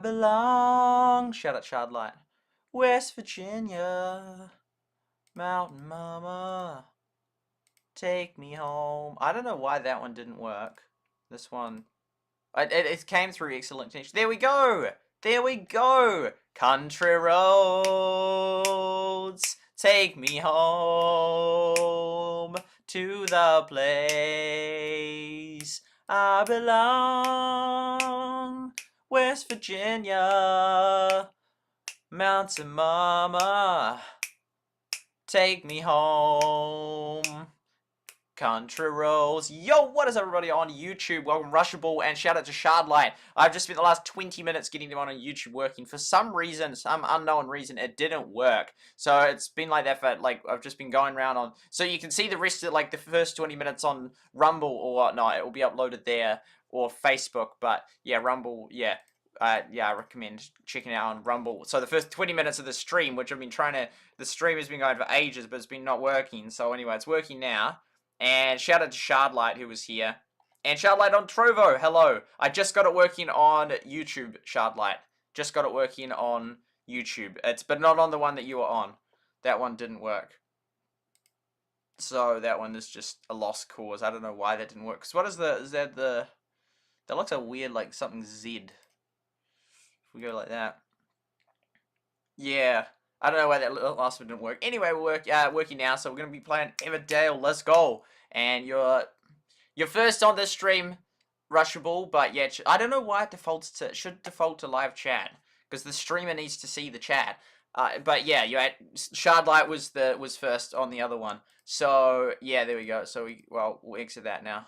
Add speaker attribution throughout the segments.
Speaker 1: belong. Shout out Shardlight. West Virginia, Mountain Mama, take me home. I don't know why that one didn't work. This one, it came through excellent connection. There we go. There we go. Country roads, take me home to the place I belong. West Virginia, Mountain Mama, take me home. Country roads. Yo, what is everybody on YouTube? Welcome Rushable and shout out to Shardlight. I've just spent the last 20 minutes getting them on YouTube working. For some reason, some unknown reason, it didn't work. So it's been like that for, like, I've just been going around on, so you can see the rest of, like, the first 20 minutes on Rumble or whatnot. It will be uploaded there, or Facebook, but yeah, Rumble, yeah. Yeah, I recommend checking it out on Rumble. So the first 20 minutes of the stream, which I've been trying to, the stream has been going for ages, but it's been not working. So anyway, it's working now. And shout out to Shardlight who was here. And Shardlight on Trovo, hello. I just got it working on YouTube, Shardlight. Just got it working on YouTube. But not on the one that you were on. That one didn't work. So that one is just a lost cause. I don't know why that didn't work. Because what is that looks a weird, like, something Z. If we go like that. Yeah. I don't know why that last one didn't work. Anyway, we're working now, so we're going to be playing Everdale. Let's go. And you're first on this stream, Rushable, but yeah, I don't know why it defaults to, it should default to live chat, because the streamer needs to see the chat. But yeah, Shardlight was first on the other one. So yeah, there we go. So we'll exit that now.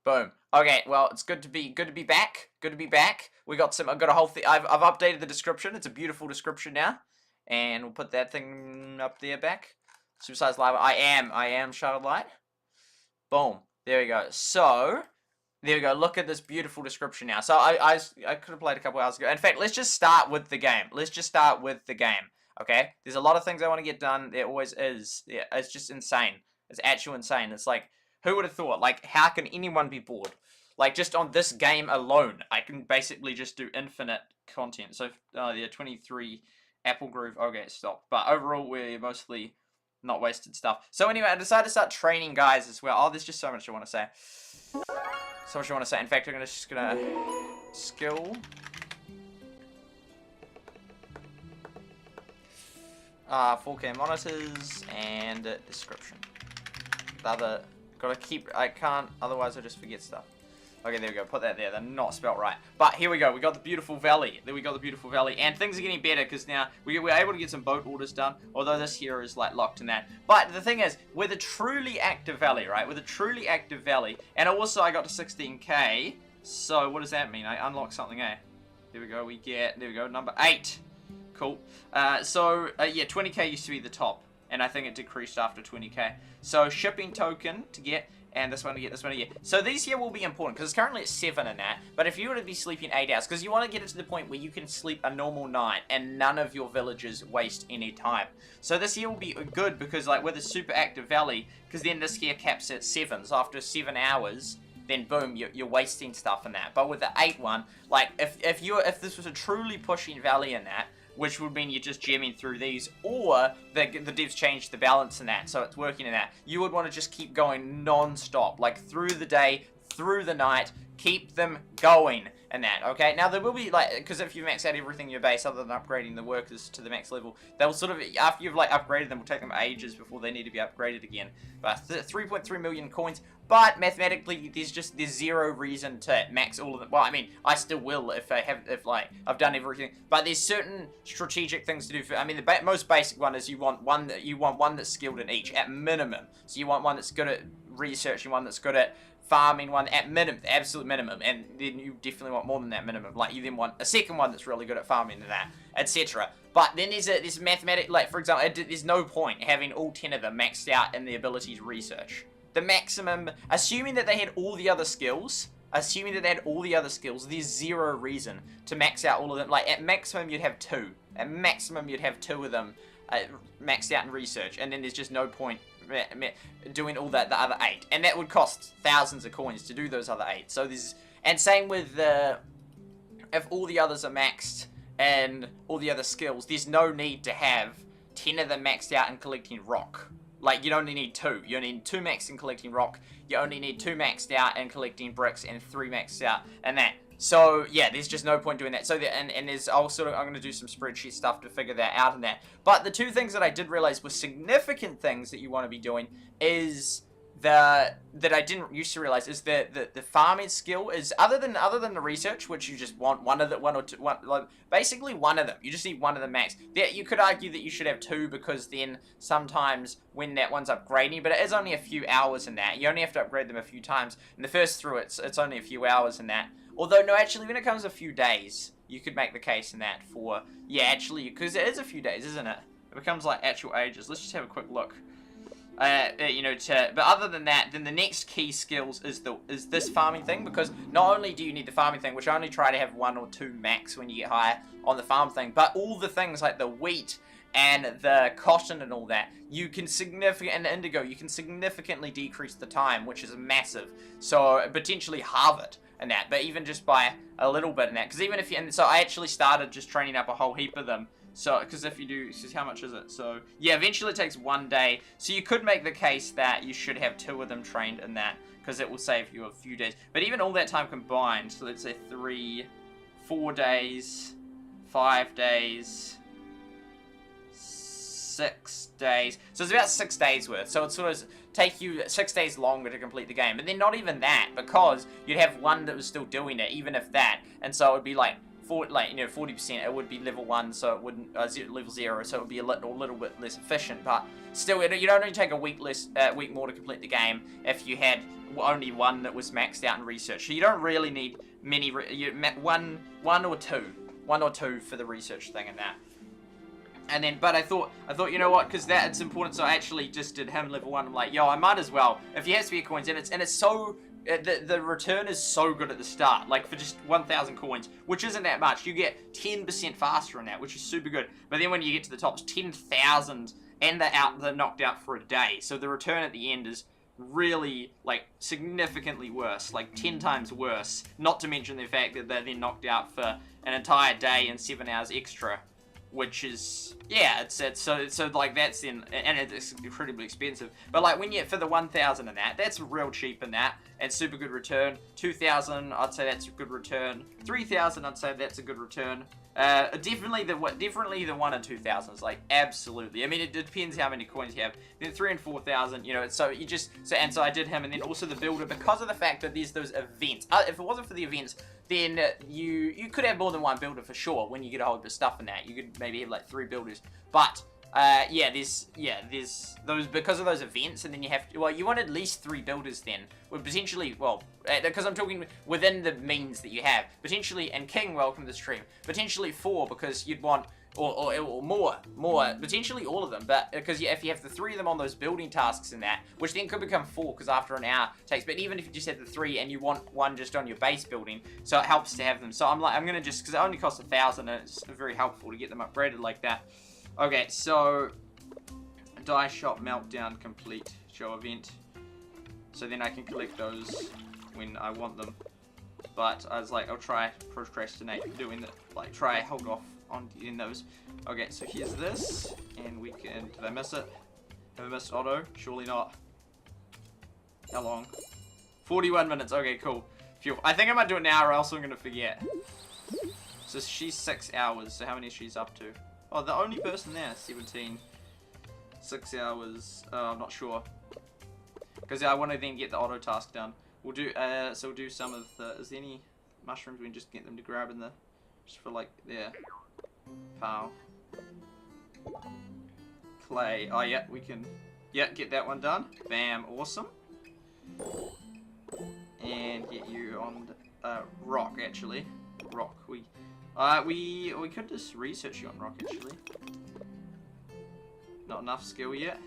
Speaker 1: Boom. Okay, well, it's good to be back. Good to be back. I've got a whole thing. I've updated the description. It's a beautiful description now, and we'll put that thing up there back. SuperSightLIVE. I am Shardlight. Boom. There we go. So there we go. Look at this beautiful description now. So I could have played a couple hours ago. In fact, let's just start with the game. Okay. There's a lot of things I want to get done. There always is. Yeah. It's just insane. It's actually insane. It's like, who would have thought? Like, how can anyone be bored? Like, just on this game alone, I can basically just do infinite content. So, yeah, 23 Apple Groove. Okay, stop. But overall, we're mostly not wasted stuff. So anyway, I decided to start training guys as well. Oh, there's just so much I want to say. So much I want to say. In fact, I'm just gonna skill. 4K monitors and description. The other. Gotta keep, I can't, otherwise I just forget stuff. Okay, there we go, put that there, they're not spelt right. But here we go, we got the beautiful valley. There we got the beautiful valley, and things are getting better, because now we're able to get some boat orders done, although this here is, like, locked in that. But the thing is, with a truly active valley, right, with a truly active valley, and also I got to 16k, so what does that mean? I unlock something, eh? There we go, there we go, number 8. Cool. Yeah, 20k used to be the top. And I think it decreased after 20k. So shipping token to get, and this one to get, this one to get. So these here will be important, because it's currently at 7 in that. But if you were to be sleeping 8 hours, because you want to get it to the point where you can sleep a normal night, and none of your villagers waste any time. So this here will be good, because like with a super active valley, because then this here caps at 7. So after 7 hours, then boom, you're wasting stuff in that. But with the 8 one, like if this was a truly pushing valley in that, which would mean you're just jamming through these, or the devs changed the balance in that, so it's working in that. You would want to just keep going non-stop, like through the day, through the night, keep them going in that, okay? Now there will be, like, because if you max out everything in your base other than upgrading the workers to the max level, they'll sort of, after you've like upgraded them, will take them ages before they need to be upgraded again. But 3.3 million coins, but mathematically there's zero reason to max all of them. Well, I mean, I still will if I've done everything, but there's certain strategic things to do. I mean, the most basic one is you want one that's skilled in each at minimum. So you want one that's good at researching, one that's good at farming, one at minimum, the absolute minimum, and then you definitely want more than that minimum. Like, you then want a second one that's really good at farming and that, etc. But then there's mathematic, like, for example, there's no point having all 10 of them maxed out in the ability to research. The maximum, assuming that they had all the other skills, there's zero reason to max out all of them. Like, at maximum, you'd have 2. At maximum, you'd have 2 of them maxed out in research, and then there's just no point doing all the other 8, and that would cost thousands of coins to do those other 8. So there's, and same with the if all the others are maxed and all the other skills, there's no need to have 10 of them maxed out and collecting rock. Like, you only need 2. You only need 2 maxed in collecting rock. You only need 2 maxed out and collecting bricks, and 3 maxed out and that. So, yeah, there's just no point doing that. So, and there's also, I'm going to do some spreadsheet stuff to figure that out and that. But the 2 things that I did realize were significant things that you want to be doing is that I didn't used to realize is the farming skill is other than the research, which you just want basically one of them. You just need one of them max. You could argue that you should have 2 because then sometimes when that one's upgrading, but it is only a few hours in that. You only have to upgrade them a few times. In the first through, it's only a few hours in that. Although, no, actually, when it comes to a few days, you could make the case in that for, yeah, actually, because it is a few days, isn't it? It becomes like actual ages. Let's just have a quick look. You know, but other than that, then the next key skills is this farming thing, because not only do you need the farming thing, which I only try to have 1 or 2 max when you get higher on the farm thing, but all the things like the wheat and the cotton and all that, you can and the indigo, you can significantly decrease the time, which is massive. So potentially halve it and that, but even just by a little bit in that, because even if you, and so I actually started just training up a whole heap of them. So, because if you do, how much is it? So, yeah, eventually it takes 1 day. So you could make the case that you should have 2 of them trained in that, because it will save you a few days. But even all that time combined, so let's say 3, 4 days, 5 days, 6 days. So it's about 6 days worth. So it sort of take you 6 days longer to complete the game. But then not even that, because you'd have 1 that was still doing it, even if that. And so it would be like, like, you know, 40%, it would be level 1, so it wouldn't, level 0, so it would be a little bit less efficient, but still, you'd only take a week more to complete the game if you had only 1 that was maxed out in research. So you don't really need many, one or two for the research thing and that. And then, but I thought, you know what, because that it's important, so I actually just did him level 1, I'm like, yo, I might as well, if he has spare coins, and it's so, the return is so good at the start, like for just 1,000 coins, which isn't that much. You get 10% faster in that, which is super good. But then when you get to the top, it's 10,000, and they're knocked out for a day. So the return at the end is really, like, significantly worse, like 10 times worse. Not to mention the fact that they're then knocked out for an entire day and 7 hours extra. Which is, yeah, it's so like that's in, and it's incredibly expensive. But like when you, for the 1,000 in that, that's real cheap in that, and super good return. 2,000, I'd say that's a good return. 3,000, I'd say that's a good return. Definitely the 1 and 2,000 is like absolutely. I mean, it depends how many coins you have. Then 3 and 4,000, you know. So you just so I did him, and then also the builder, because of the fact that there's those events. If it wasn't for the events, then you could have more than 1 builder for sure. When you get a whole heap of stuff in that, you could maybe have like 3 builders. But there's those, because of those events, and then you have to, well, you want at least 3 builders then, with potentially, well, because I'm talking within the means that you have, potentially, and King, welcome to the stream, potentially 4, because you'd want, or more, potentially all of them, but because if you have the 3 of them on those building tasks and that, which then could become 4, because after an hour it takes, but even if you just have the 3 and you want 1 just on your base building, so it helps to have them. So I'm gonna just, because it only costs 1,000, and it's very helpful to get them upgraded like that. Okay, so die shop meltdown complete show event. So then I can collect those when I want them. But I was like, I'll try procrastinate doing that, like try hold off on getting those. Okay, so here's this, and we can, did I miss it? Have I missed auto? Surely not. How long? 41 minutes, okay, cool. Phew. I think I might do it now or else I'm gonna forget. So she's 6 hours, so how many is she's up to? Oh, the only person there, 17. 6 hours, I'm not sure. Because I want to then get the auto task done. We'll do, so we'll do some of the, is there any mushrooms we can just get them to grab in the, just for like, there. Pow. Clay, oh yeah, we can, yeah, get that one done. Bam, awesome. And get you on, rock, actually. Rock, we could just research you on rock, actually. Not enough skill yet.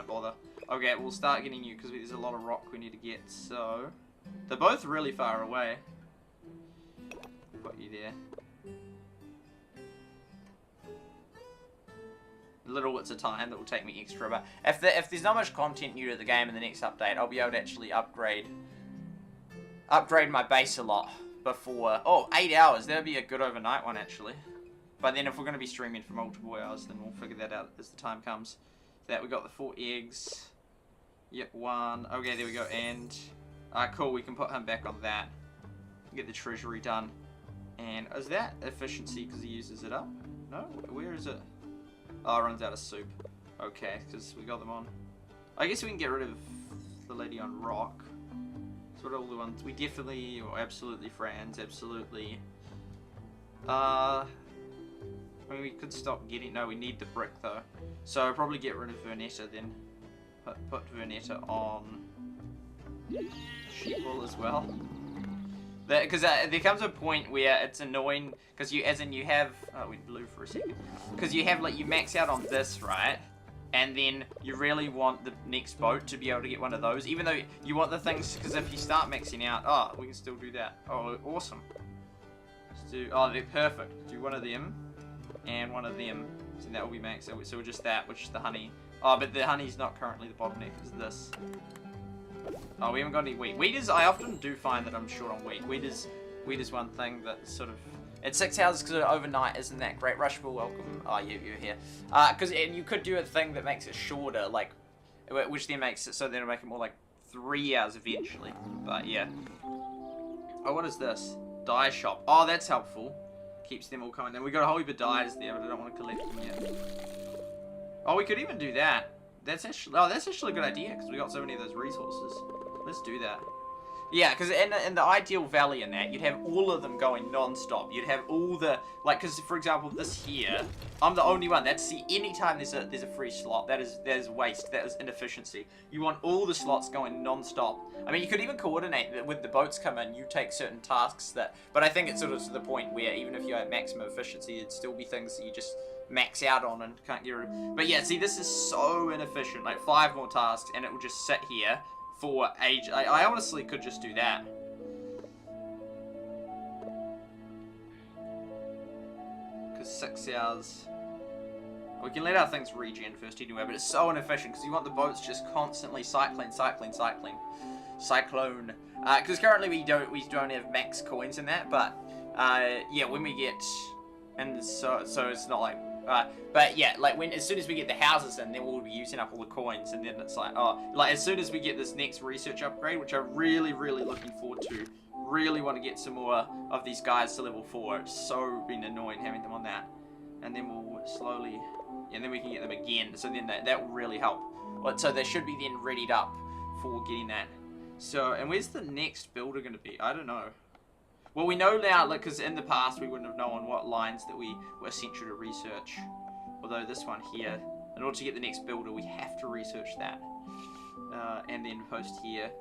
Speaker 1: Bother. Okay, we'll start getting you, because there's a lot of rock we need to get, so... They're both really far away. Got you there. Little bits of time that will take me extra, but if there's not much content new to the game in the next update, I'll be able to actually upgrade my base a lot. before. Oh, 8 hours. That would be a good overnight one, actually. But then if we're going to be streaming for multiple hours, then we'll figure that out as the time comes. That we got the 4 eggs. Yep, 1. Okay, there we go. And cool. We can put him back on that. Get the treasury done. And is that efficiency because he uses it up? No? Where is it? Oh, it runs out of soup. Okay, because we got them on. I guess we can get rid of the lady on rock. So what are all the ones? We definitely, or absolutely friends, absolutely. I mean, we could stop getting, no, we need the brick though. So I'll probably get rid of Vernetta then. Put Vernetta on Sheeple as well. Because there comes a point where it's annoying, because you, as in you have, oh, we blew for a second. Because you have, like, you max out on this, right? And then you really want the next boat to be able to get one of those, even though you want the things, because if you start maxing out, oh, we can still do that. Oh, awesome. Let's do, oh, they're perfect. Do one of them, and one of them. So that will be maxed out. So just that, which is the honey. Oh, but the honey's not currently the bottleneck, it's this. Oh, we haven't got any wheat. Wheat is, I often do find that I'm short on wheat. Wheat is one thing that sort of, it's 6 hours because overnight isn't that great. Rushville, welcome. Oh, you're here. And you could do a thing that makes it shorter, like, which then makes it so then it'll make it more like 3 hours eventually. But yeah. Oh, what is this? Dye shop. Oh, that's helpful. Keeps them all coming in. We got a whole heap of dyes there, but I don't want to collect them yet. Oh, we could even do that. That's actually a good idea because we got so many of those resources. Let's do that. Yeah, because in the ideal valley in that, you'd have all of them going non-stop. You'd have all the, like, because for example, this here, I'm the only one. That's, see, anytime there's a free slot, that is waste, that is inefficiency. You want all the slots going non-stop. I mean, you could even coordinate that with the boats come in, you take certain tasks that, but I think it's sort of to the point where even if you have maximum efficiency, it'd still be things that you just max out on and can't get rid of. But yeah, see, this is so inefficient. Like 5 more tasks and it will just sit here for age. I honestly could just do that. Because 6 hours. We can let our things regen first anyway, but it's so inefficient because you want the boats just constantly cyclone. Because currently we don't have max coins in that, but yeah, when we get, and so it's not like. But yeah, like as soon as we get the houses in, then we'll be using up all the coins, and then it's like, oh, like as soon as we get this next research upgrade, which I'm really looking forward to, really want to get some more of these guys to level 4. It's so been annoying having them on that, and then we'll slowly, and then we can get them again. So then that will really help. So they should be then readied up for getting that. So, and where's the next builder going to be? I don't know. Well, we know now, like, because in the past we wouldn't have known what lines that we were essential to research. Although this one here, in order to get the next builder, we have to research that. And then post here.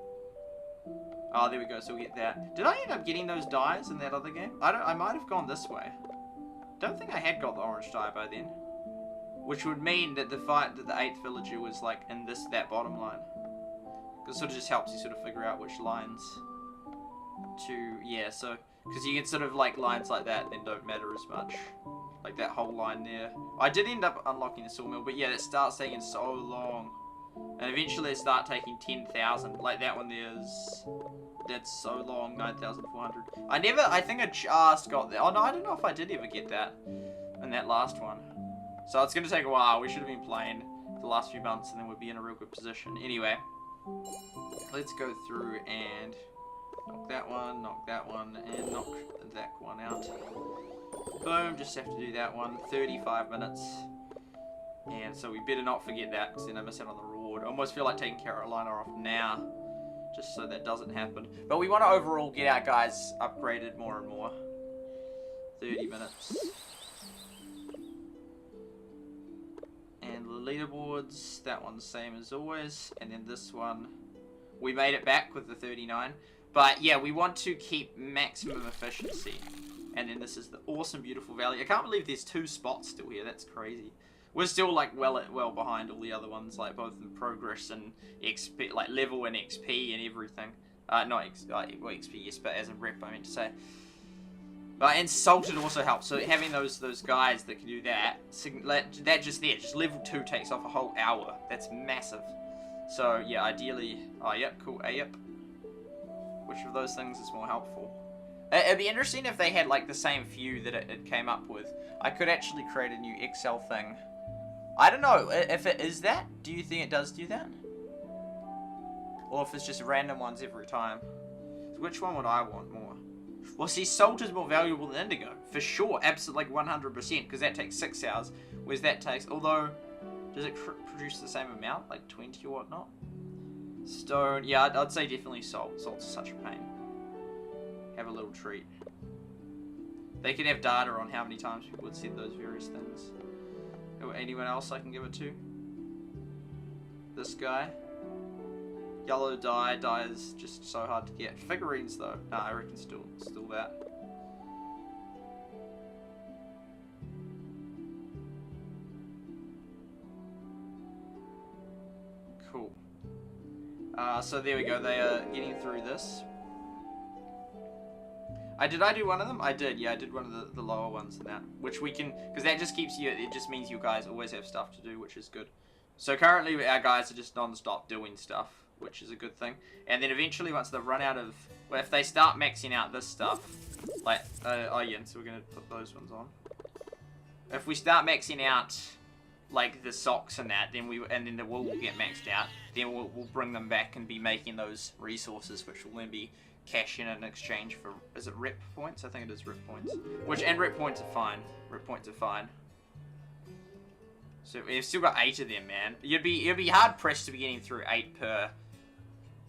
Speaker 1: Oh, there we go, so we get that. Did I end up getting those dyes in that other game? I might have gone this way. Don't think I had got the orange dye by then. Which would mean that the 8th villager was, like, in that bottom line. Because it sort of just helps you sort of figure out which lines to, yeah, so, because you get sort of like lines like that then don't matter as much, like that whole line there. I did end up unlocking the sawmill, but yeah, it starts taking so long, and eventually they start taking 10,000, like that one there's, that's so long, 9,400. I think I just got that. Oh no, I don't know if I did ever get that in that last one, so it's going to take a while. We should have been playing the last few months and then we'd be in a real good position. Anyway, let's go through and knock that one, and knock that one out. Boom, just have to do that one. 35 minutes. And so we better not forget that, because then I miss out on the reward. I almost feel like taking Carolina off now, just so that doesn't happen. But we want to overall get our guys upgraded more and more. 30 minutes. And the leaderboards, that one's the same as always. And then this one, we made it back with the 39. But yeah, we want to keep maximum efficiency. And then this is the awesome, beautiful valley. I can't believe there's 2 spots still here. That's crazy. We're still like well behind all the other ones, like both in progress and XP, like level and XP and everything. Not XP, yes, but as a rep, I meant to say. And Salted also helps. So having those guys that can do that, just level 2 takes off a whole hour. That's massive. So yeah, ideally, oh yep, cool, yep. Which of those things is more helpful? It'd be interesting if they had like the same few that it came up with. I could actually create a new Excel thing. I don't know if it is that. Do you think it does do that? Or if it's just random ones every time. Which one would I want more? Well, see, salt is more valuable than indigo. For sure, absolutely, like 100%, because that takes 6 hours. Whereas that takes, although, does it produce the same amount? Like 20 or whatnot? Stone, yeah, I'd say definitely salt. Salt's such a pain. Have a little treat. They could have data on how many times people would said those various things. Or anyone else I can give it to? This guy. Yellow dye. Dye is just so hard to get. Figurines though. Nah, I reckon still that. Cool. So there we go. They are getting through this. Did I do one of them? I did, yeah, I did one of the lower ones than that. Which we can, because that just keeps you, it just means you guys always have stuff to do, which is good. So currently our guys are just non-stop doing stuff, which is a good thing. And then eventually once they've run out of, well, if they start maxing out this stuff, like, oh yeah, so we're going to put those ones on. If we start maxing out, like, the socks and that, then then the wool will get maxed out, then we'll bring them back and be making those resources, which will then be cash in exchange for, is it rep points? I think it is rep points. And rep points are fine. Rep points are fine. So we've still got 8 of them, man. You'd be hard pressed to be getting through 8 per,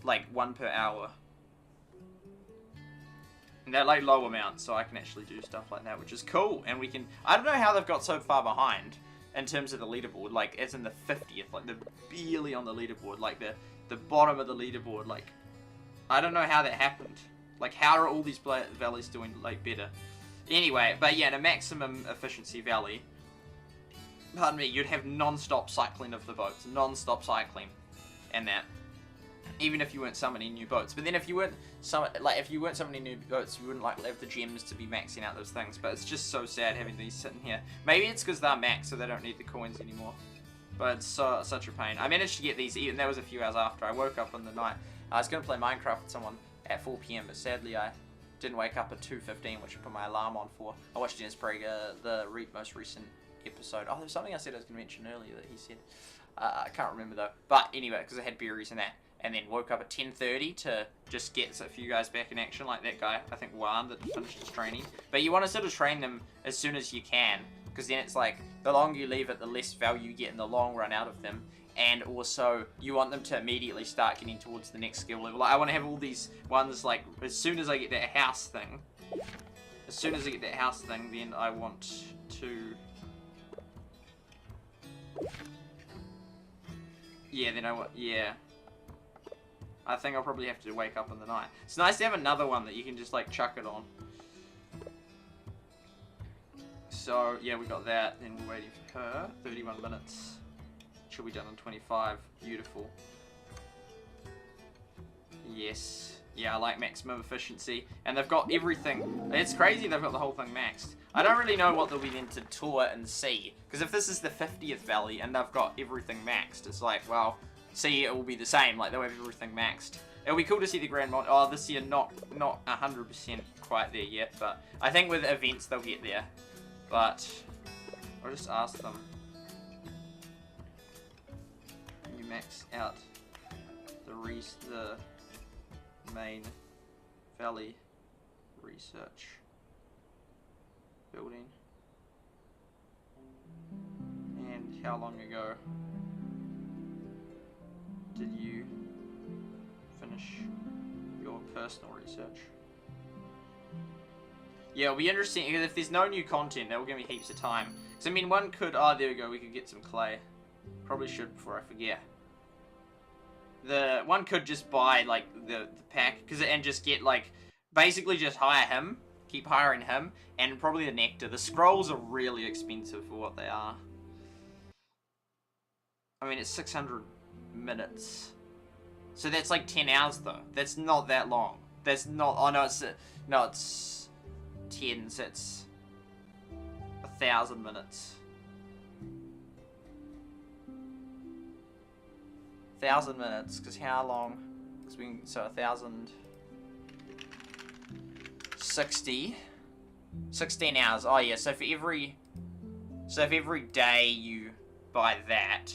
Speaker 1: like 1 per hour. And they're like low amounts, so I can actually do stuff like that, which is cool. And we can, I don't know how they've got so far behind in terms of the leaderboard, like as in the 50th, like they're barely on the leaderboard, like the bottom of the leaderboard, like I don't know how that happened. Like, how are all these valleys doing, like, better? Anyway, but yeah, in a maximum efficiency valley, pardon me, you'd have non-stop cycling of the boats. Non-stop cycling. And that. Even if you weren't summoning new boats. But then if you weren't summoning new boats, you wouldn't, like, have the gems to be maxing out those things. But it's just so sad having these sitting here. Maybe it's because they're maxed, so they don't need the coins anymore. But it's such a pain. I managed to get these, and that was a few hours after. I woke up in the night. I was going to play Minecraft with someone at 4 PM, but sadly I didn't wake up at 2:15, which I put my alarm on for. I watched Dennis Prager, the most recent episode. Oh, there's something I said I was going to mention earlier that he said. I can't remember though. But anyway, because I had berries and that. And then woke up at 10:30 to just get a few guys back in action, like that guy, I think Juan, that finished his training. But you want to sort of train them as soon as you can, because then it's like, the longer you leave it, the less value you get in the long run out of them. And also, you want them to immediately start getting towards the next skill level. Like, I want to have all these ones, like, as soon as I get that house thing, then I want to... Yeah, then yeah. I think I'll probably have to wake up in the night. It's nice to have another one that you can just, like, chuck it on. So, yeah, we got that. Then we're waiting for her. 31 minutes. She'll be done in 25. Beautiful. Yes. Yeah, I like maximum efficiency. And they've got everything. It's crazy they've got the whole thing maxed. I don't really know what they'll be then to tour and see. Because if this is the 50th valley and they've got everything maxed, it's like, well, see, it will be the same. Like, they'll have everything maxed. It'll be cool to see the Grand Mon. Oh, this year not 100% quite there yet. But I think with events they'll get there. But I'll just ask them. You max out the main valley research building, and how long ago did you finish your personal research? Yeah, it'll be interesting, because if there's no new content, that will give me heaps of time. Because, I mean, one could... Oh, there we go, we could get some clay. Probably should before I forget. The one could just buy, like, the pack, and just get, like, basically just hire him, keep hiring him, and probably the nectar. The scrolls are really expensive for what they are. I mean, it's 600 minutes. So that's like 10 hours, though. That's not that long. That's not... Oh, no, it's... No, it's 10, so it's 1,000 minutes. 1,000 minutes, because how long? Because we can, so 1,000. 60. 16 hours. Oh yeah, so for every day you buy that,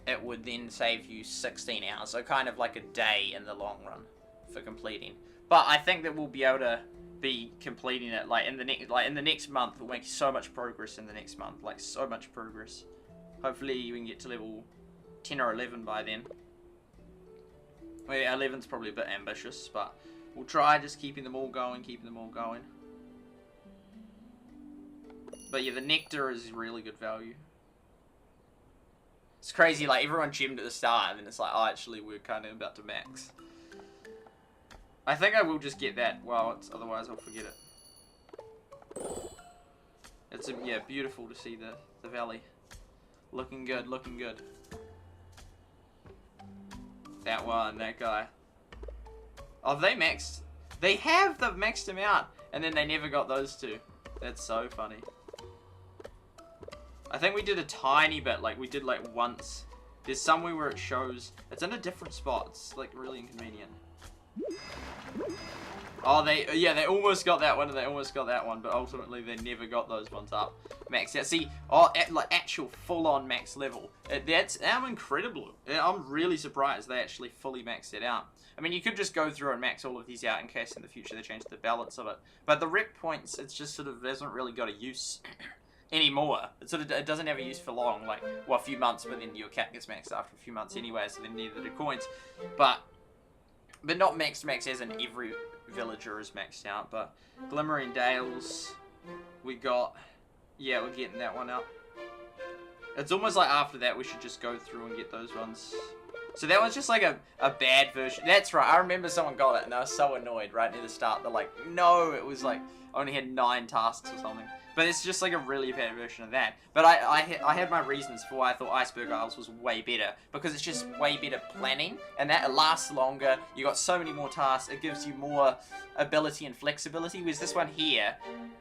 Speaker 1: it would then save you 16 hours. So kind of like a day in the long run for completing. But I think that we'll be able to be completing it like in the next month. We'll make so much progress in the next month, like so much progress. Hopefully we can get to level 10 or 11 by then. Well, yeah, 11's probably a bit ambitious, but we'll try just keeping them all going, But yeah, the nectar is really good value. It's crazy, like everyone gemmed at the start, and then it's like, oh, actually we're kind of about to max. I think I will just get that. Well, otherwise I'll forget it. It's yeah, beautiful to see the valley. Looking good, looking good. That one, that guy. Oh, they maxed. They've maxed him out, and then they never got those two. That's so funny. I think we did a tiny bit, like we did like once. There's somewhere where it shows, it's in a different spot. It's like really inconvenient. Oh, they almost got that one, and they almost got that one, but ultimately they never got those ones up. Max out. See, like actual full-on max level. I'm incredible. I'm really surprised they actually fully maxed it out. I mean, you could just go through and max all of these out in case in the future they change the balance of it. But the rep points, it's just sort of hasn't really got a use anymore. It doesn't have a use for long, like, well, a few months, but then your cat gets maxed after a few months anyway, so then neither do coins. But not max as in every villager is maxed out. But Glimmering Dales, we got, yeah, we're getting that one up. It's almost like after that we should just go through and get those ones. So that was just like a bad version. That's right, I remember someone got it and I was so annoyed right near the start. They're like, no, it was like, only had 9 tasks or something. But it's just like a really bad version of that. But I had my reasons for why I thought Iceberg Isles was way better. Because it's just way better planning. And that it lasts longer. You got so many more tasks. It gives you more ability and flexibility. Whereas this one here,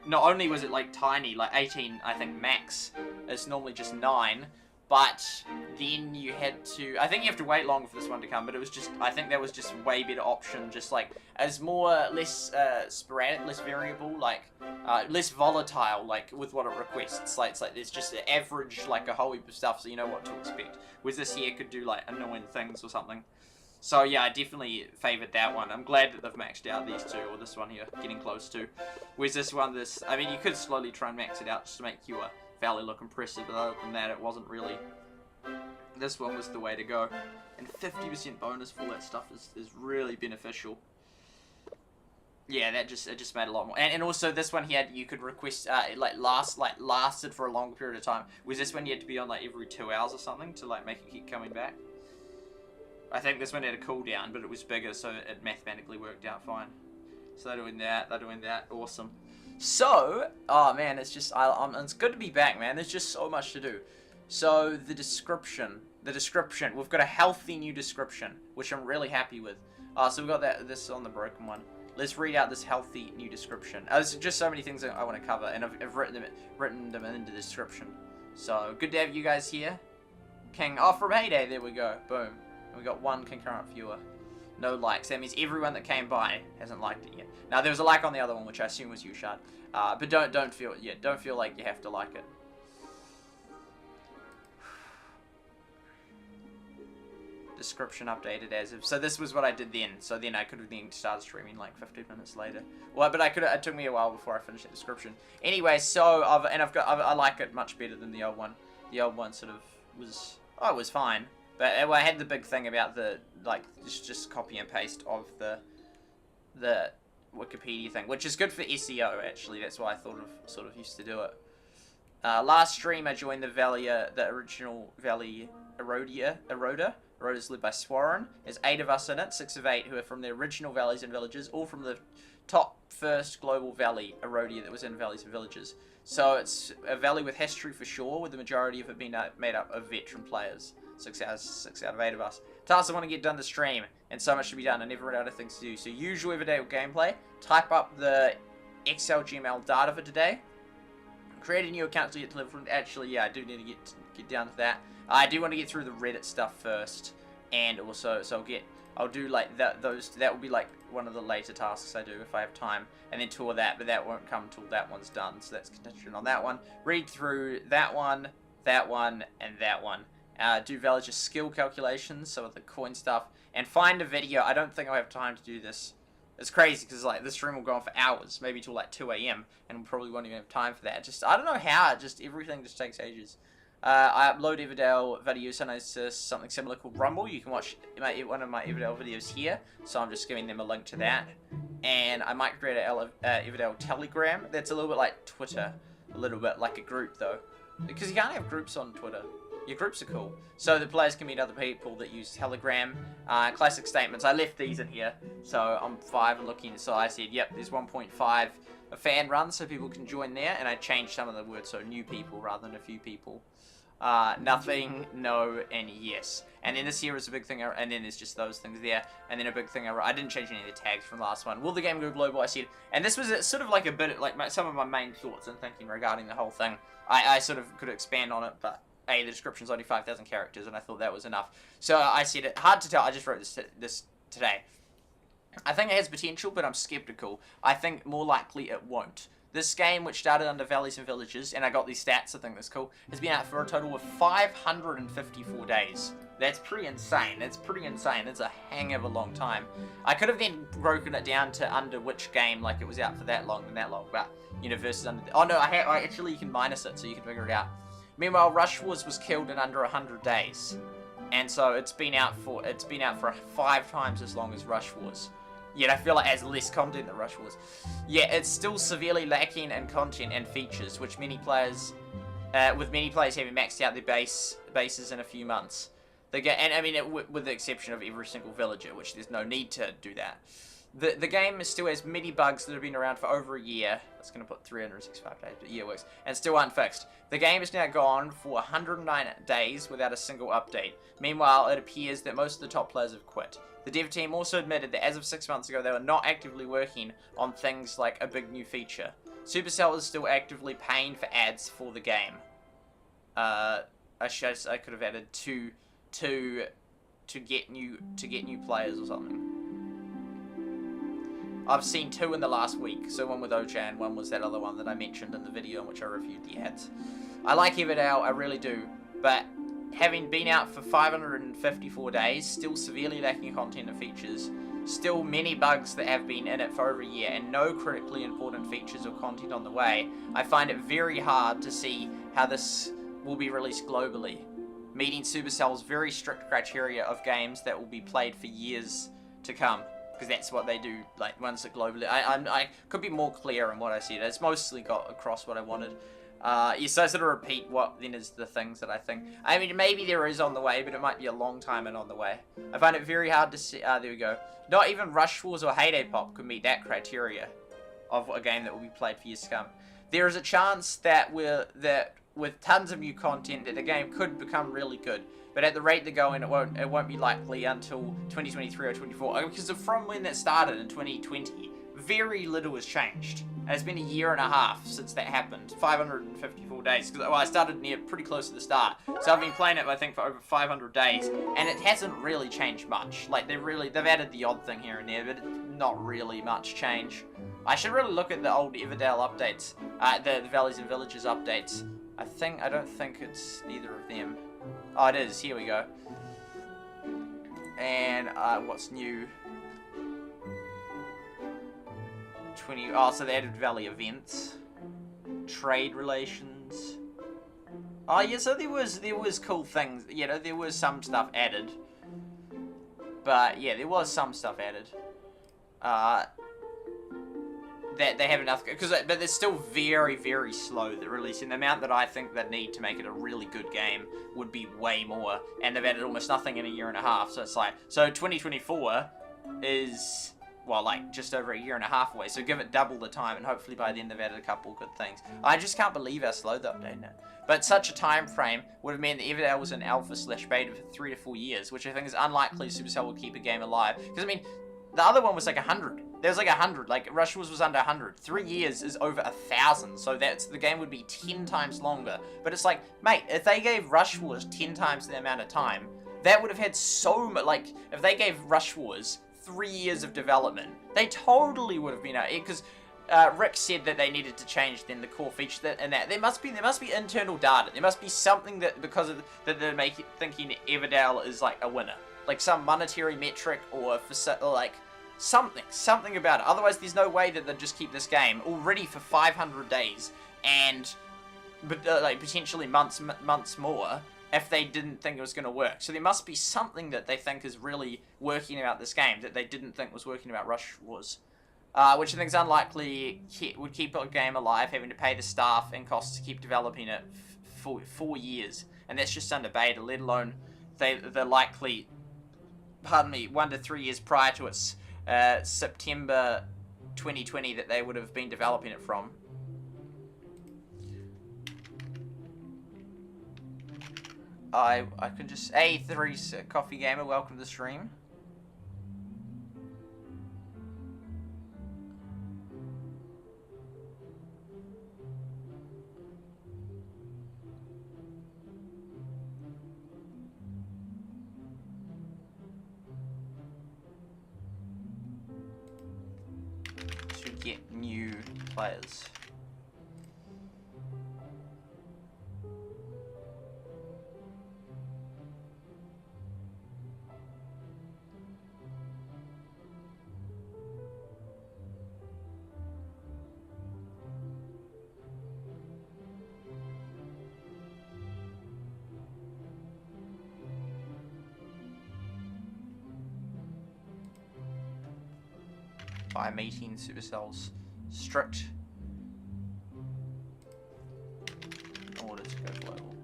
Speaker 1: not only was it like tiny, like 18, I think, max. It's normally just 9. But then you had to, I think you have to wait longer for this one to come, but it was just, I think that was just a way better option, just like, as less sporadic, less variable, like, less volatile, like, with what it requests. Like, it's like, there's just an average, like, a whole heap of stuff, so you know what to expect. Whereas this here could do, like, annoying things or something. So, yeah, I definitely favoured that one. I'm glad that they've maxed out these two, or this one here, getting close to. Whereas this one, I mean, you could slowly try and max it out just to make your Valley look impressive, but other than that, it wasn't really. This one was the way to go, and 50% bonus for all that stuff is really beneficial. Yeah, it just made a lot more. And also this one here, you could request lasted for a longer period of time. Was this one you had to be on like every 2 hours or something to like make it keep coming back? I think this one had a cooldown, but it was bigger, so it mathematically worked out fine. So they're doing that, awesome. So, oh man, it's just, it's good to be back, man. There's just so much to do. So, the description, we've got a healthy new description, which I'm really happy with. So we've got this on the broken one. Let's read out this healthy new description. There's just so many things that I want to cover, and I've written them into the description. So, good to have you guys here. King, from Heyday, there we go, boom. And we got 1 concurrent viewer. No likes. That means everyone that came by hasn't liked it yet. Now there was a like on the other one, which I assume was you, Shard. But don't feel like you have to like it. Description updated as of. So this was what I did then. So then I could have then started streaming like 15 minutes later. Well, but it took me a while before I finished the description. Anyway, so I like it much better than the old one. The old one sort of was it was fine. But I had the big thing about the, like, just copy and paste of the Wikipedia thing, which is good for SEO, actually. That's why I sort of used to do it. Last stream, I joined the original Valley Eroda. Eroda's led by Sworin. There's 8 of us in it, 6 of 8 who are from the original valleys and villages, all from the top first global valley, Erodia, that was in valleys and villages. So it's a valley with history for sure, with the majority of it being made up of veteran players. 6 out of 8 of us. Tasks I want to get done to stream, and so much to be done. I never run out of things to do. So usual Everdale gameplay. Type up the Excel GML data for today. Create a new account to get delivered. Actually, yeah, I do need to get down to that. I do want to get through the Reddit stuff first, and also so I'll get I'll do like that will be like one of the later tasks I do if I have time, and then tour that, but that won't come till that one's done, so that's contingent on that one. Read through that one, and that one. Do villager skill calculations, so with the coin stuff, and find a video. I don't think I'll have time to do this. It's crazy because like this stream will go on for hours, maybe till like 2 AM, and we probably won't even have time for that. Just I don't know how. Just everything just takes ages. I upload Everdale videos sometimes to something similar called Rumble. You can watch one of my Everdale videos here, so I'm just giving them a link to that. And I might create a Everdale Telegram. That's a little bit like Twitter, a little bit like a group though, because you can't have groups on Twitter. Your groups are cool, so the players can meet other people that use Telegram. Classic statements. I left these in here, so I'm 5 and looking. So I said, yep, there's 1.5 a fan run, so people can join there, and I changed some of the words, so new people rather than a few people. Nothing, no, and yes. And then this here is a big thing, and then there's just those things there. And then a big thing, I didn't change any of the tags from the last one. Will the game go global? I said, and this was sort of like a bit, like some of my main thoughts and thinking regarding the whole thing. I sort of could expand on it, but the description's only 5,000 characters, and I thought that was enough. So I said it, hard to tell, I just wrote this today. I think it has potential, but I'm skeptical. I think more likely it won't. This game, which started under Valleys and Villages, and I got these stats, I think that's cool, has been out for a total of 554 days. That's pretty insane. That's pretty insane. It's a hang of a long time. I could have then broken it down to under which game, like it was out for that long and that long, but, you know, versus under... Oh, no, actually, you can minus it, so you can figure it out. Meanwhile, Rush Wars was killed in under 100 days. And so it's been out for 5 times as long as Rush Wars. Yet I feel like it has less content than Rush Wars. Yeah, it's still severely lacking in content and features, which many players, with many players having maxed out their bases in a few months. And I mean, with the exception of every single villager, which there's no need to do that. The game still has many bugs that have been around for over a year. That's going to put 365 days, but yeah, it works. And still aren't fixed. The game is now gone for 109 days without a single update. Meanwhile, it appears that most of the top players have quit. The dev team also admitted that as of 6 months ago, they were not actively working on things like a big new feature. Supercell is still actively paying for ads for the game. I could have added to get new players or something. I've seen 2 in the last week, so one with OJ and one was that other one that I mentioned in the video in which I reviewed the ads. I like Everdale, I really do, but having been out for 554 days, still severely lacking content and features, still many bugs that have been in it for over a year, and no critically important features or content on the way, I find it very hard to see how this will be released globally, meeting Supercell's very strict criteria of games that will be played for years to come. Because that's what they do, like, ones that globally... I could be more clear in what I said. It's mostly got across what I wanted. Yeah, so I sort of repeat what then is the things that I think... I mean, maybe there is on the way, but it might be a long time and on the way. I find it very hard to see... there we go. Not even Rush Wars or Heyday Pop could meet that criteria of a game that will be played for years to come. There is a chance that with tons of new content that the game could become really good. But at the rate they're going, it won't be likely until 2023 or 24. Because from when that started in 2020, very little has changed. And it's been a year and a half since that happened. 554 days. Because I started pretty close to the start. So I've been playing it, I think, for over 500 days. And it hasn't really changed much. Like, they've added the odd thing here and there, but not really much change. I should really look at the old Everdale updates. The Valleys and Villages updates. I don't think it's either of them. Oh, it is. Here we go. And what's new? 20. Oh, so they added Valley events, trade relations. Oh yeah, so there was cool things. You know, there was some stuff added. But yeah, there was some stuff added. That they have enough, but they're still very, very slow. They're releasing the amount that I think they need to make it a really good game would be way more, and they've added almost nothing in a year and a half. So it's like, 2024 is, well, like just over a year and a half away. So give it double the time, and hopefully by then they've added a couple good things. I just can't believe how slow they're updating it. But such a time frame would have meant that Everdale was in alpha/beta for 3 to 4 years, which I think is unlikely Supercell will keep a game alive. Because I mean, the other one was like 100. There was like 100, like Rush Wars was under 100. 3 years is over 1,000, so the game would be 10 times longer. But it's like, mate, if they gave Rush Wars 10 times the amount of time, that would have had so much, like, if they gave Rush Wars 3 years of development, they totally would have been out, because Rick said that they needed to change then the core feature and that there must be internal data. There must be something that because of that they're thinking Everdale is like a winner, like some monetary metric or like something about it. Otherwise, there's no way that they'd just keep this game already for 500 days and like potentially months more if they didn't think it was going to work. So there must be something that they think is really working about this game that they didn't think was working about Rush Wars. Which I think is unlikely would keep a game alive, having to pay the staff and costs to keep developing it for 4 years. And that's just under beta, let alone they're likely, 1 to 3 years prior to its September 2020 that they would have been developing it from. I can just... A3's Coffee Gamer, welcome to the stream. Get new players. By meeting Supercell's strict order to go global.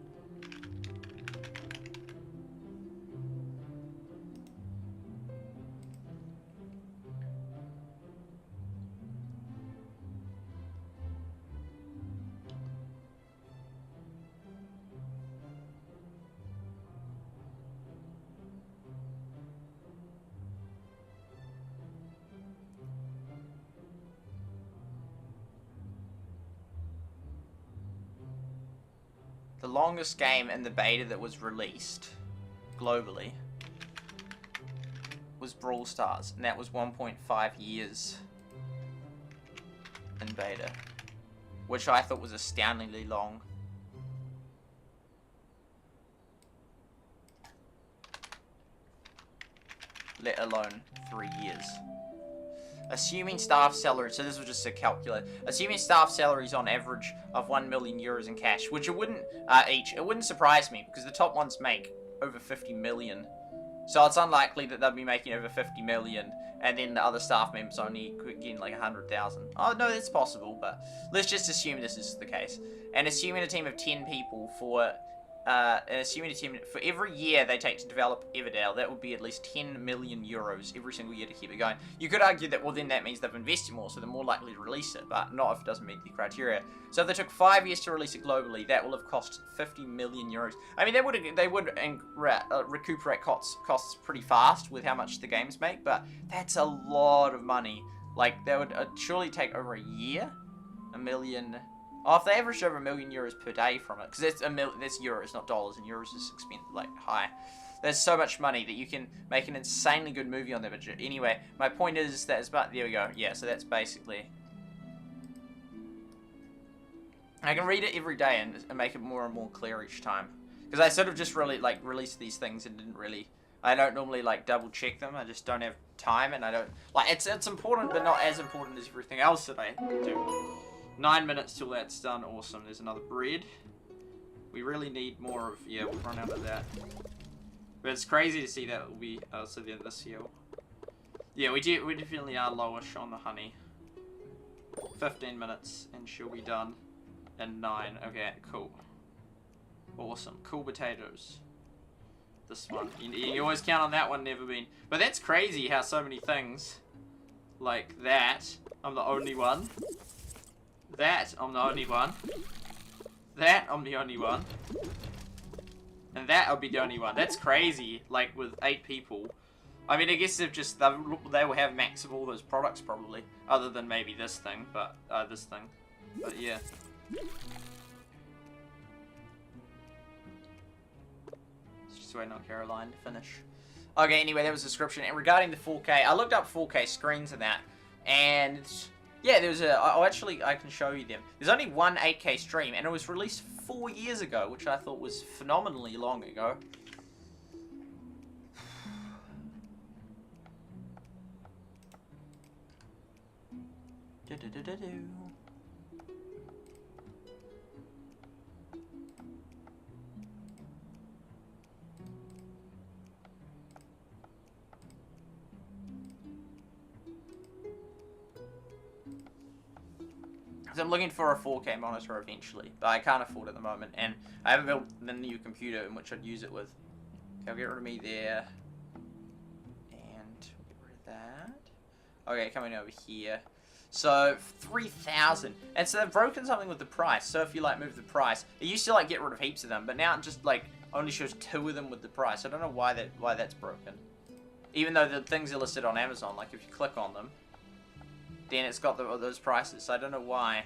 Speaker 1: The longest game in the beta that was released globally was Brawl Stars, and that was 1.5 years in beta, which I thought was astoundingly long. Let alone 3 years. Assuming staff salary, so this was just a calculate. Assuming staff salaries on average of 1 million euros in cash, which it wouldn't it wouldn't surprise me because the top ones make over 50 million. So it's unlikely that they'll be making over 50 million, and then the other staff members only getting like 100,000. Oh no, that's possible, but let's just assume this is the case. And assuming a team of 10 people for for every year they take to develop Everdale, that would be at least 10 million euros every single year to keep it going. You could argue that, well, then that means they've invested more, so they're more likely to release it, but not if it doesn't meet the criteria. So if they took 5 years to release it globally, that will have cost 50 million euros. I mean, they would recuperate costs pretty fast with how much the games make, but that's a lot of money. Like, that would surely take over a year, a million... Oh, if they averaged over 1 million euros per day from it, because that's euros, not dollars, and euros is high. There's so much money that you can make an insanely good movie on that budget. Anyway, my point is that it's about, there we go. Yeah, so that's basically. I can read it every day and make it more and more clear each time, because I sort of just really released these things and didn't really. I don't normally double check them. I just don't have time, and I don't it's important, but not as important as everything else that I do. 9 minutes till that's done. Awesome. There's another bread. We really need more of... Yeah, we'll run out of that. But it's crazy to see that will be... so then this year. Yeah, we definitely are lowish on the honey. 15 minutes and she'll be done in 9. Okay, cool. Awesome. Cool potatoes. This one. You always count on that one never been... But that's crazy how so many things like that. I'm the only one. That, I'm the only one. That, I'm the only one. And that, I'll be the only one. That's crazy, like, with 8 people. I mean, I guess they've just, they will have max of all those products, probably. Other than maybe this thing, but, this thing. But, yeah. It's She's waiting on Caroline to finish. Okay, anyway, that was the description. And regarding the 4K, I looked up 4K screens and that, and yeah, there's I can show you them. There's only one 8K stream, and it was released 4 years ago, which I thought was phenomenally long ago. So I'm looking for a 4K monitor eventually, but I can't afford it at the moment, and I haven't built the new computer in which I'd use it with. Okay, I'll get rid of me there, and get rid of that. Okay, coming over here. So 3,000, and so they've broken something with the price. So if you like move the price, it used to like get rid of heaps of them, but now it just like only shows 2 of them with the price. I don't know why that's broken. Even though the things are listed on Amazon, like if you click on them, then it's got those prices. So I don't know why.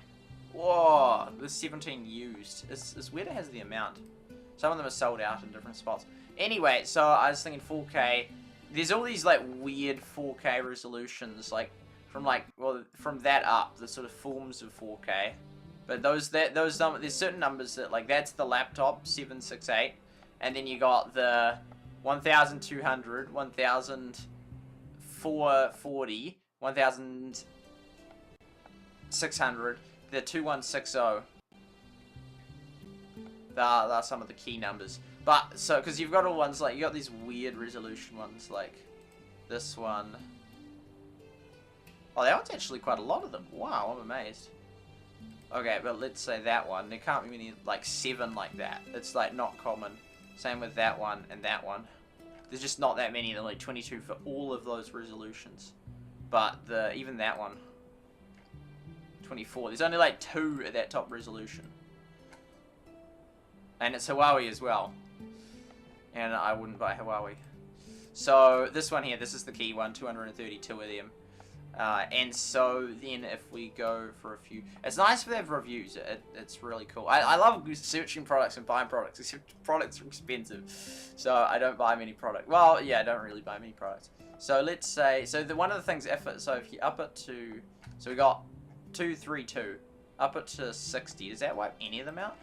Speaker 1: Whoa, there's 17 used. It's weird it has the amount. Some of them are sold out in different spots. Anyway, so I was thinking 4K. There's all these like weird 4K resolutions, like from that up, the sort of forms of 4K. But those numbers, there's certain numbers that like that's the laptop 768, and then you got the 1200, 1440, 1600, the 2160. That's some of the key numbers. But so because you've got all ones like you got these weird resolution ones like this one. Oh, that one's actually quite a lot of them. Wow, I'm amazed. Okay, but let's say that one. There can't be many, like, 7 like that. It's, like, not common. Same with that one and that one. There's just not that many. There's, like, 22 for all of those resolutions. But even that one, 24. There's only, like, 2 at that top resolution. And it's Huawei as well. And I wouldn't buy Huawei. So, this one here, this is the key one. 232 of them. And so then if we go for a few, it's nice if they have reviews. It's really cool. I love searching products and buying products, except products are expensive, so I don't buy many products. Well, yeah, I don't really buy many products. So let's say, one of the things, if you up it to, so we got 232, up it to 60. Does that wipe any of them out?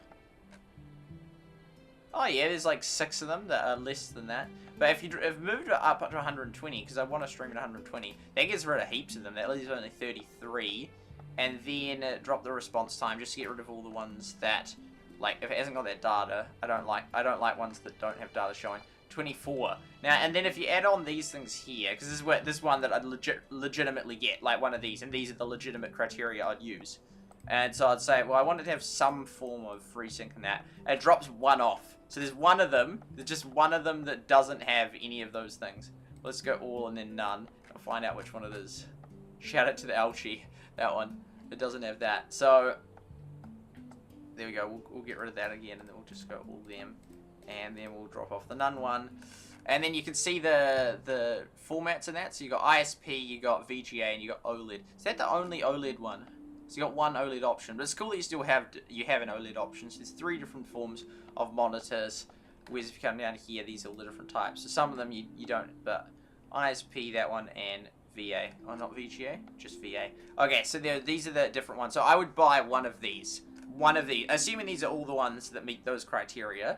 Speaker 1: Oh yeah, there's like 6 of them that are less than that. But if you moved it up to 120, because I want to stream at 120, that gets rid of heaps of them. That leaves only 33, and then drop the response time just to get rid of all the ones that, like, if it hasn't got that data, I don't like ones that don't have data showing. 24. Now, and then if you add on these things here, because this one that I'd legitimately get, like one of these, and these are the legitimate criteria I'd use. And so I'd say, well, I wanted to have some form of FreeSync in that. And it drops 1 off. So there's just one of them that doesn't have any of those things. Let's go all and then none. I'll find out which one it is. Shout out to the Elchi, that one. It doesn't have that. So, there we go. We'll get rid of that again, and then we'll just go all them. And then we'll drop off the none one. And then you can see the formats in that. So you got ISP, you got VGA, and you got OLED. Is that the only OLED one? So you got one OLED option, but it's cool that you still have an OLED option. So there's 3 different forms of monitors. Whereas if you come down here, these are all the different types. So some of them you don't, but ISP, that one, and VA. Oh, not VGA, just VA. Okay, so these are the different ones. So I would buy one of these. Assuming these are all the ones that meet those criteria,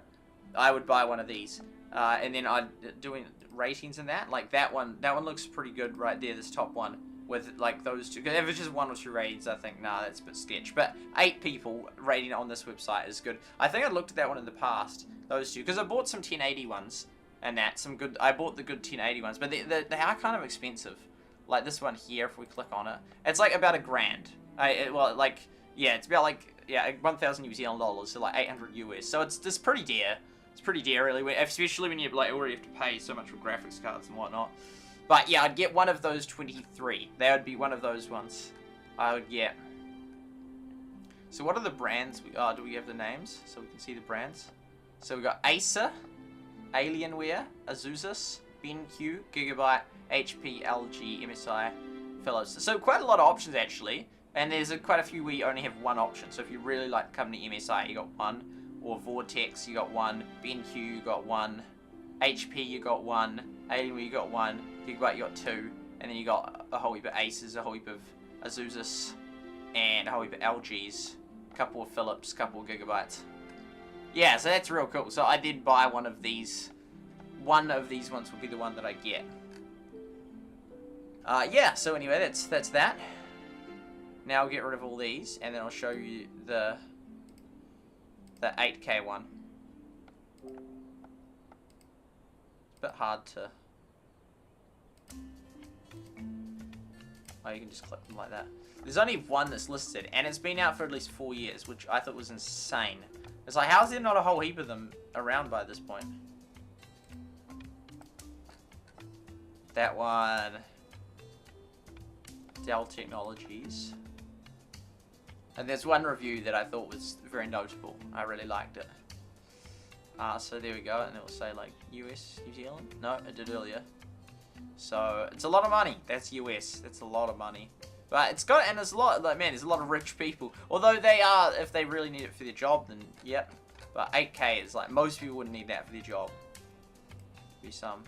Speaker 1: I would buy one of these. And then I'd doing ratings in that. Like that one looks pretty good right there. This top one. With like those 2, because if it's just 1 or 2 ratings, I think nah, that's a bit sketch. But 8 people rating it on this website is good. I think I looked at that one in the past, those 2, because I bought some 1080 ones and I bought the good 1080 ones, but they are kind of expensive. Like this one here, if we click on it, it's like about $1,000. It's about like 1,000 New Zealand dollars, so like 800 US. So it's pretty dear. It's pretty dear, really, especially when you like already have to pay so much for graphics cards and whatnot. But yeah, I'd get one of those 23. That would be one of those ones I would get. So what are the brands? Do we have the names so we can see the brands? So we got Acer, Alienware, Azusa, BenQ, Gigabyte, HP, LG, MSI, Philips. So quite a lot of options actually. And there's quite a few where you only have one option. So if you really like the company MSI, you got one. Or Vortex, you got one. BenQ, you got one. HP you got 1, Alienware you got 1, Gigabyte you got 2, and then you got a whole heap of Aces, a whole heap of Azusa's, and a whole heap of LGs, a couple of Philips, a couple of Gigabytes. Yeah, so that's real cool. So I did buy one of these. One of these ones will be the one that I get. Yeah, so anyway, that's that. Now I'll get rid of all these, and then I'll show you the 8K one. It's a bit hard to... Oh, you can just click them like that. There's only one that's listed, and it's been out for at least 4 years, which I thought was insane. It's like, how is there not a whole heap of them around by this point? That one... Dell Technologies. And there's one review that I thought was very notable. I really liked it. So there we go, and it will say like US, New Zealand. No, it did earlier. So it's a lot of money. That's US. That's a lot of money. But it's got, and there's a lot. Like, man, there's a lot of rich people. Although they are, if they really need it for their job, then yep. But 8K is like, most people wouldn't need that for their job. Be some.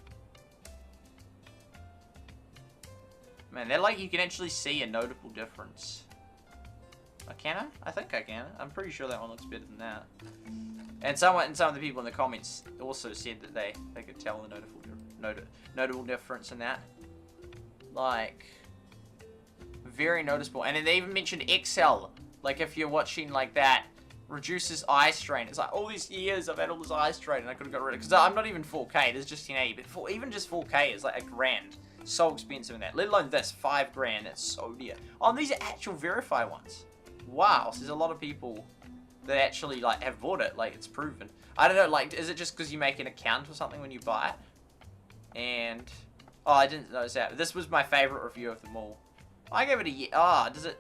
Speaker 1: Man, they're like, you can actually see a notable difference. Can I? I think I can. I'm pretty sure that one looks better than that. And some of the people in the comments also said that they could tell the notable difference in that. Like, very noticeable. And then they even mentioned Excel. Like, if you're watching like that, reduces eye strain. It's like, all these years I've had all this eye strain and I could have got rid of it. Because I'm not even 4K, there's just 1080. But even just 4K is like $1,000. So expensive in that. Let alone this, $5,000. That's so dear. Oh, and these are actual Verify ones. Wow, so there's a lot of people that actually like have bought it. Like, it's proven. I don't know, like, is it just because you make an account or something when you buy it? And, oh, I didn't notice that. This was my favorite review of them all. I gave it a yes. Ah, does it?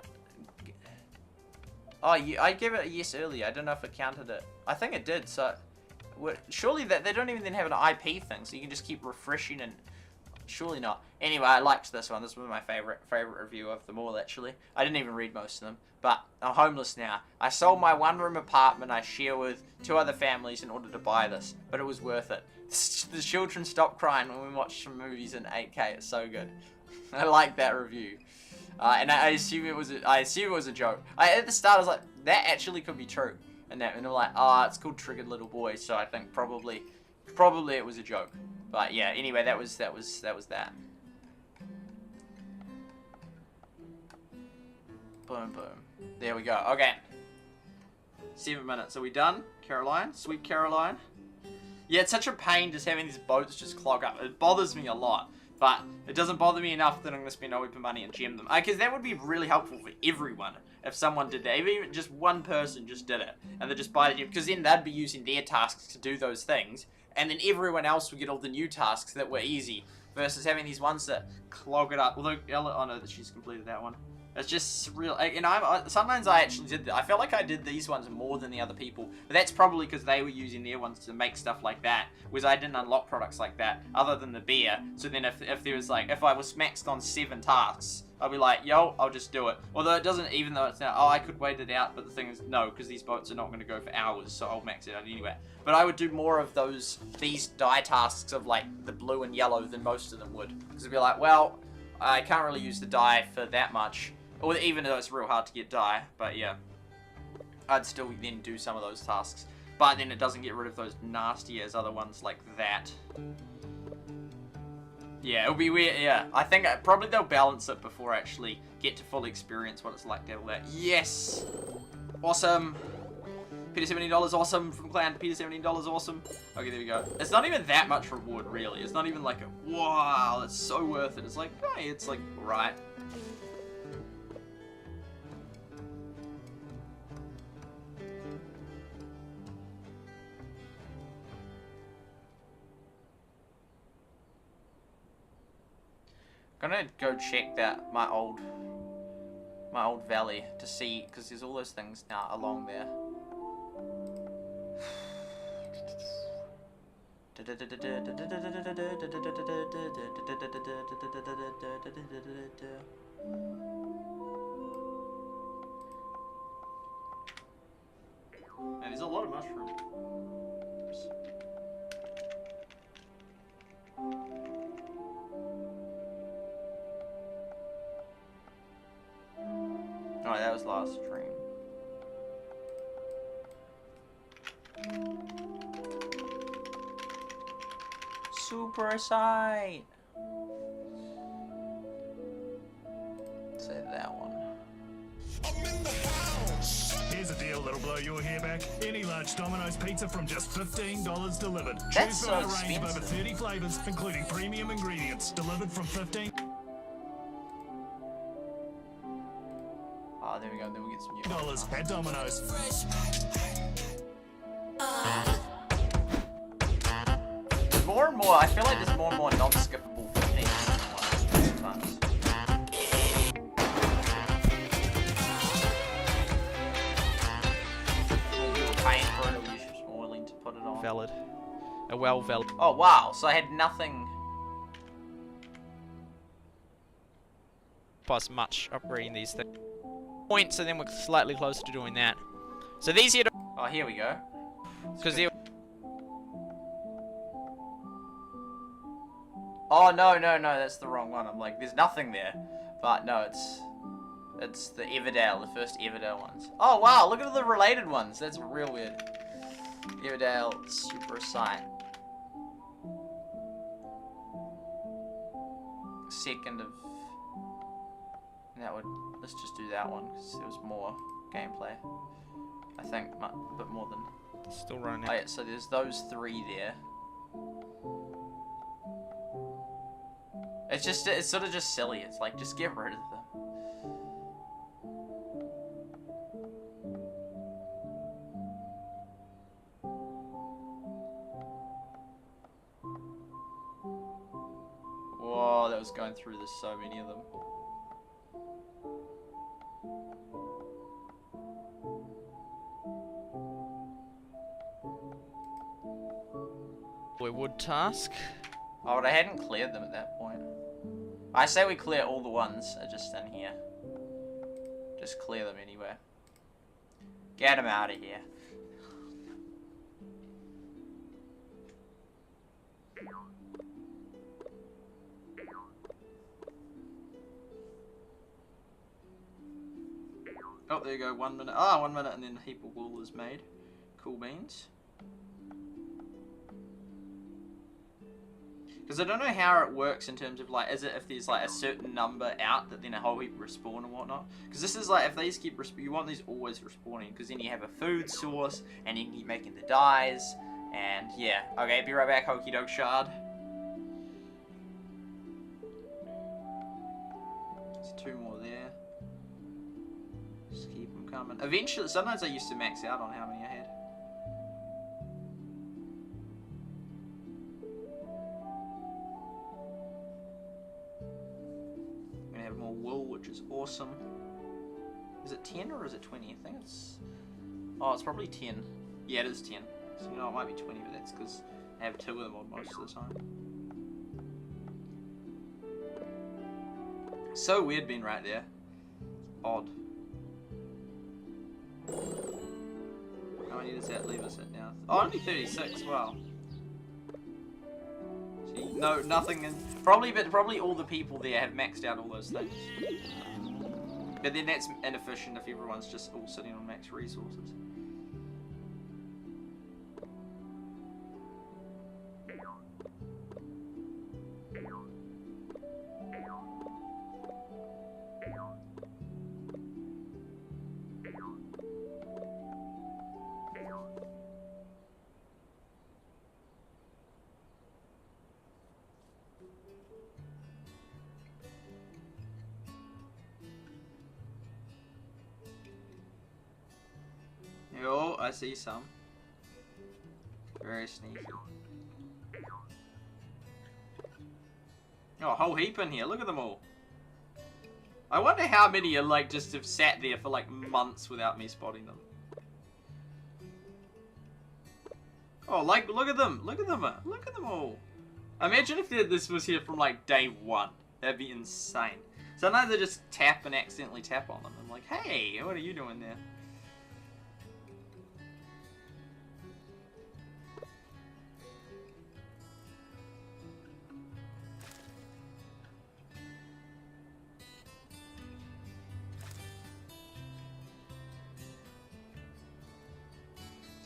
Speaker 1: Oh, I gave it a yes earlier. I don't know if it counted it. I think it did. So, surely that they don't even then have an IP thing, so you can just keep refreshing and. Surely not. Anyway, I liked this one. This was my favorite review of them all, actually. I didn't even read most of them. But I'm homeless now. I sold my one-room apartment I share with 2 other families in order to buy this. But it was worth it. The children stopped crying when we watched some movies in 8K. It's so good. I like that review. And I assume it was a joke. At the start, I was like, that actually could be true. And I'm like, it's called Triggered Little Boy. So I think probably it was a joke. But yeah, anyway, that was that. Boom, boom. There we go. Okay. 7 minutes. Are we done? Caroline? Sweet Caroline? Yeah, it's such a pain just having these boats just clog up. It bothers me a lot. But it doesn't bother me enough that I'm going to spend all my money and gem them. Because that would be really helpful for everyone if someone did that. Even just one person just did it. And they just buy the gem. Because then they'd be using their tasks to do those things. And then everyone else would get all the new tasks that were easy. Versus having these ones that clog it up. Although, oh no, she's completed that one. It's just real, and sometimes I actually did that. I felt like I did these ones more than the other people, but that's probably because they were using their ones to make stuff like that, whereas I didn't unlock products like that, other than the beer. So then if there was like, if I was maxed on 7 tasks, I'd be like, yo, I'll just do it. Although it doesn't, even though it's now, I could wait it out, but the thing is, no, because these boats are not going to go for hours, so I'll max it out anyway. But I would do more of these dye tasks of like the blue and yellow than most of them would. Because it'd be like, well, I can't really use the dye for that much. Or even though it's real hard to get dye, but yeah. I'd still then do some of those tasks. But then it doesn't get rid of those nasty as other ones like that. Yeah, it'll be weird, yeah. I think probably they'll balance it before I actually get to fully experience what it's like to have all that. Yes! Awesome! Peter $70, awesome! From Clan, Peter $17, awesome! Okay, there we go. It's not even that much reward, really. It's not even like a, wow, it's so worth it. It's like, hey, it's like, right. I'm gonna go check that my old valley to see, because there's all those things now along there. And there's a lot of mushrooms. that was last stream. SuperSight. Say that one.
Speaker 2: Here's a deal that'll blow your hair back. Any large Domino's pizza from just $15 delivered.
Speaker 1: That's
Speaker 2: Choose
Speaker 1: so
Speaker 2: from a range of over
Speaker 1: expensive.
Speaker 2: 30 flavors, including premium ingredients. Delivered from 15.
Speaker 1: Oh, there we go. Then we get some new
Speaker 2: $15 at Domino's.
Speaker 1: More and more, I feel like there's more and more non-skippable things sometimes. You were paying for it, or you just more willing to put it on.
Speaker 3: Valid. A well valid.
Speaker 1: Oh wow, so I had nothing.
Speaker 3: Plus much upgrading these things. Points, and then we're slightly closer to doing that. So these here,
Speaker 1: Oh, here we go.
Speaker 3: because they're
Speaker 1: Oh no, that's the wrong one. I'm like, there's nothing there, but no, it's the Everdale, the first Everdale ones. Oh wow, look at the related ones. That's real weird. Everdale SuperSight. Second of. That would. Let's just do that one because there was more gameplay. I think a bit more than.
Speaker 3: still running.
Speaker 1: Oh yeah, so there's those three there. It's sort of just silly. It's like, just get rid of them. Whoa, that was going through. There's so many of them.
Speaker 3: We would task.
Speaker 1: Oh, but I hadn't cleared them at that point. I say we clear all the ones that are just in here. Just clear them anyway. Get them out of here. Oh, there you go. 1 minute. Ah, 1 minute, and then a heap of wool is made. Cool beans. Because I don't know how it works in terms of like, is it if there's like a certain number out that then a whole heap respawn and whatnot? Because this is like, if these keep you want these always respawning, because then you have a food source and you can keep making the dyes, and yeah. Okay, be right back, Hokey Doke Shard. There's 2 more there. Just keep them coming. Eventually, sometimes I used to max out on how many I had. More wool, which is awesome. Is it 10 or is it 20? I think it's... Oh, it's probably 10. Yeah, it is 10. So, you know, it might be 20, but that's because I have 2 of them on most of the time. So weird being right there. Odd. How many does that leave us at now? Oh, only 36, wow. No, nothing in... Probably all the people there have maxed out all those things. But then that's inefficient if everyone's just all sitting on max resources. Oh, I see some. Very sneaky. Oh, a whole heap in here. Look at them all. I wonder how many are like just have sat there for like months without me spotting them. Oh, like look at them. Look at them. Look at them all. Imagine if this was here from like day 1. That'd be insane. Sometimes I just tap and accidentally tap on them. I'm like, hey, what are you doing there?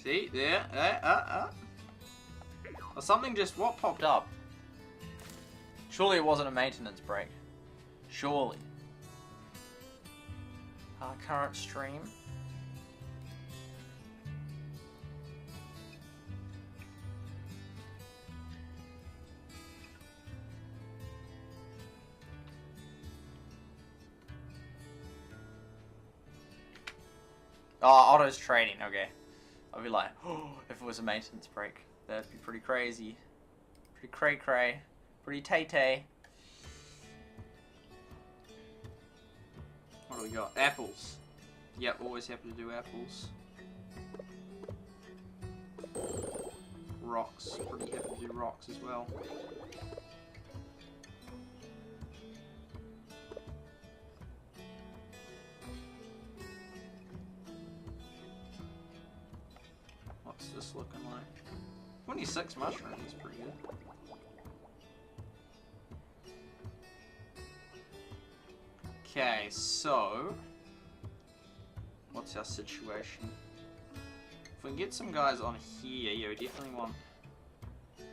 Speaker 1: See? There. Or something just... What popped up? Surely it wasn't a maintenance break. Surely. Current stream. Oh, Otto's trading, okay. I'll be like, oh, if it was a maintenance break, that'd be pretty crazy. Pretty cray-cray. Pretty tay-tay. What do we got? Apples. Yep, always happy to do apples. Rocks. Pretty happy to do rocks as well. What's this looking like? 26 mushrooms is pretty good. Okay, so what's our situation? If we can get some guys on here, yeah, we definitely want a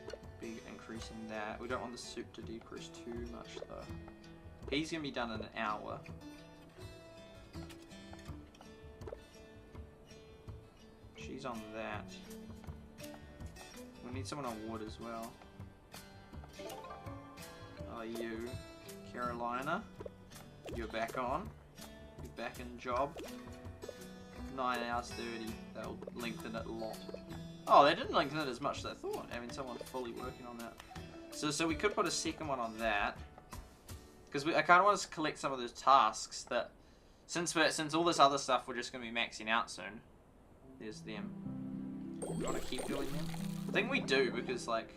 Speaker 1: big increase in that. We don't want the soup to decrease too much though. He's gonna be done in an hour. She's on that. We need someone on wood as well. Oh, you, Carolina. You're back on. You're back in job. 9 hours 30. They'll lengthen it a lot. Oh, they didn't lengthen it as much as I thought. Having someone fully working on that. So we could put a second one on that. Because I kind of want to collect some of those tasks that, since all this other stuff we're just going to be maxing out soon. There's them. We want to keep doing them. I think we do because like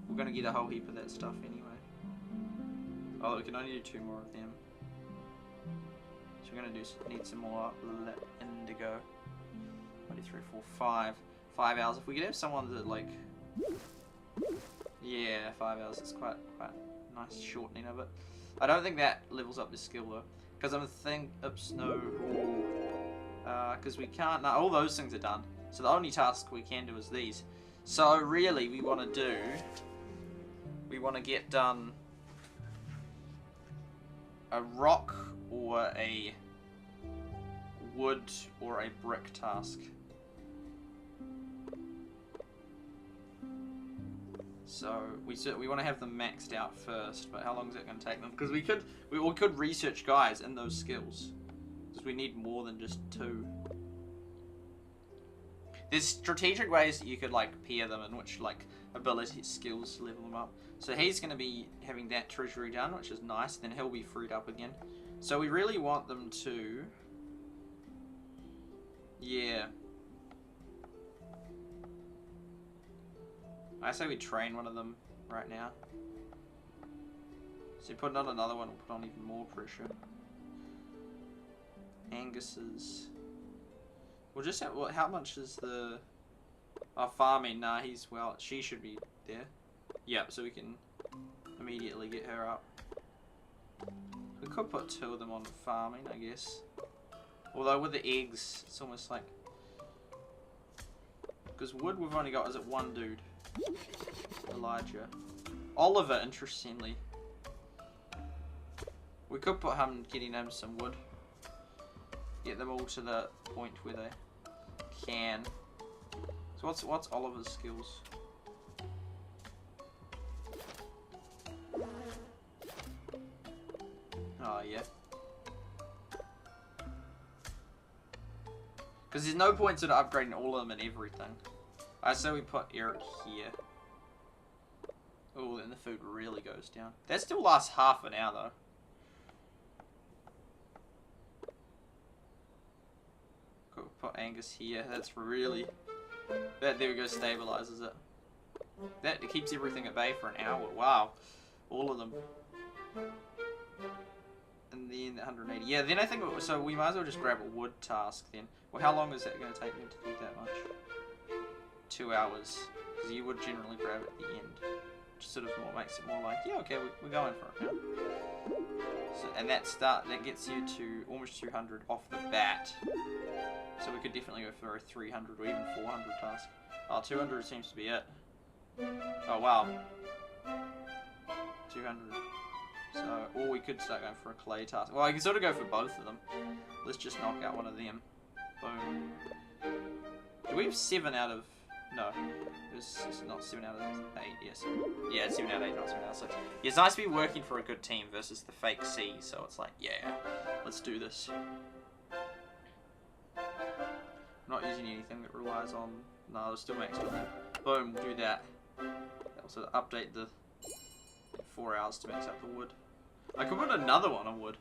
Speaker 1: we're going to get a whole heap of that stuff anyway. Oh, we can only do 2 more of them. We're gonna need some more indigo. 1, 2, 3, 4, 5. 5 hours. If we could have someone that like, yeah, 5 hours is quite nice shortening of it. I don't think that levels up the skill though, because I'm oops, no, because we can't. No, all those things are done. So the only task we can do is these. So really, we want to get done a rock or a wood or a brick task. So we want to have them maxed out first, but how long is it going to take them? Because we could research guys in those skills, because we need more than just 2. There's strategic ways that you could like pair them in which like ability skills level them up. So he's going to be having that treasury done, which is nice. Then he'll be freed up again. So we really want them to, yeah. I say we train one of them right now. So putting on another one will put on even more pressure. Angus's. We'll just have, how much is the, farming? Nah, she should be there. Yep, so we can immediately get her up. We could put 2 of them on farming, I guess. Although with the eggs, it's almost like, because wood we've only got, is it 1 dude? Elijah. Oliver, interestingly. We could put him, getting him some wood. Get them all to the point where they can. So what's Oliver's skills? Oh yeah. Because there's no point sort of upgrading all of them and everything. I say we put Eric here. Oh, then the food really goes down. That still lasts half an hour though. Cool, put Angus here. That's really... there we go, stabilizes it. That keeps everything at bay for an hour. Wow. All of them. And then 180. Yeah, then I think, so we might as well just grab a wood task then. Well, how long is that going to take me to do that much? 2 hours. Because you would generally grab it at the end. Just sort of makes it more like, yeah, okay, we're going for it now. So, and that gets you to almost 200 off the bat. So we could definitely go for a 300 or even 400 task. Oh, 200 seems to be it. Oh, wow. 200. So, or we could start going for a clay task. Well, I can sort of go for both of them. Let's just knock out one of them. Boom. Do we have 7 out of... No. It's not 7 out of 8, yes. Yeah, it's 7 out of 8, not 7 out of 6. Yeah, it's nice to be working for a good team versus the fake C, so it's like, yeah, let's do this. I'm not using anything that relies on... No, I'll still maxed on that. Boom, we'll do that. Also update the 4 hours to max out the wood. I could put another one on wood.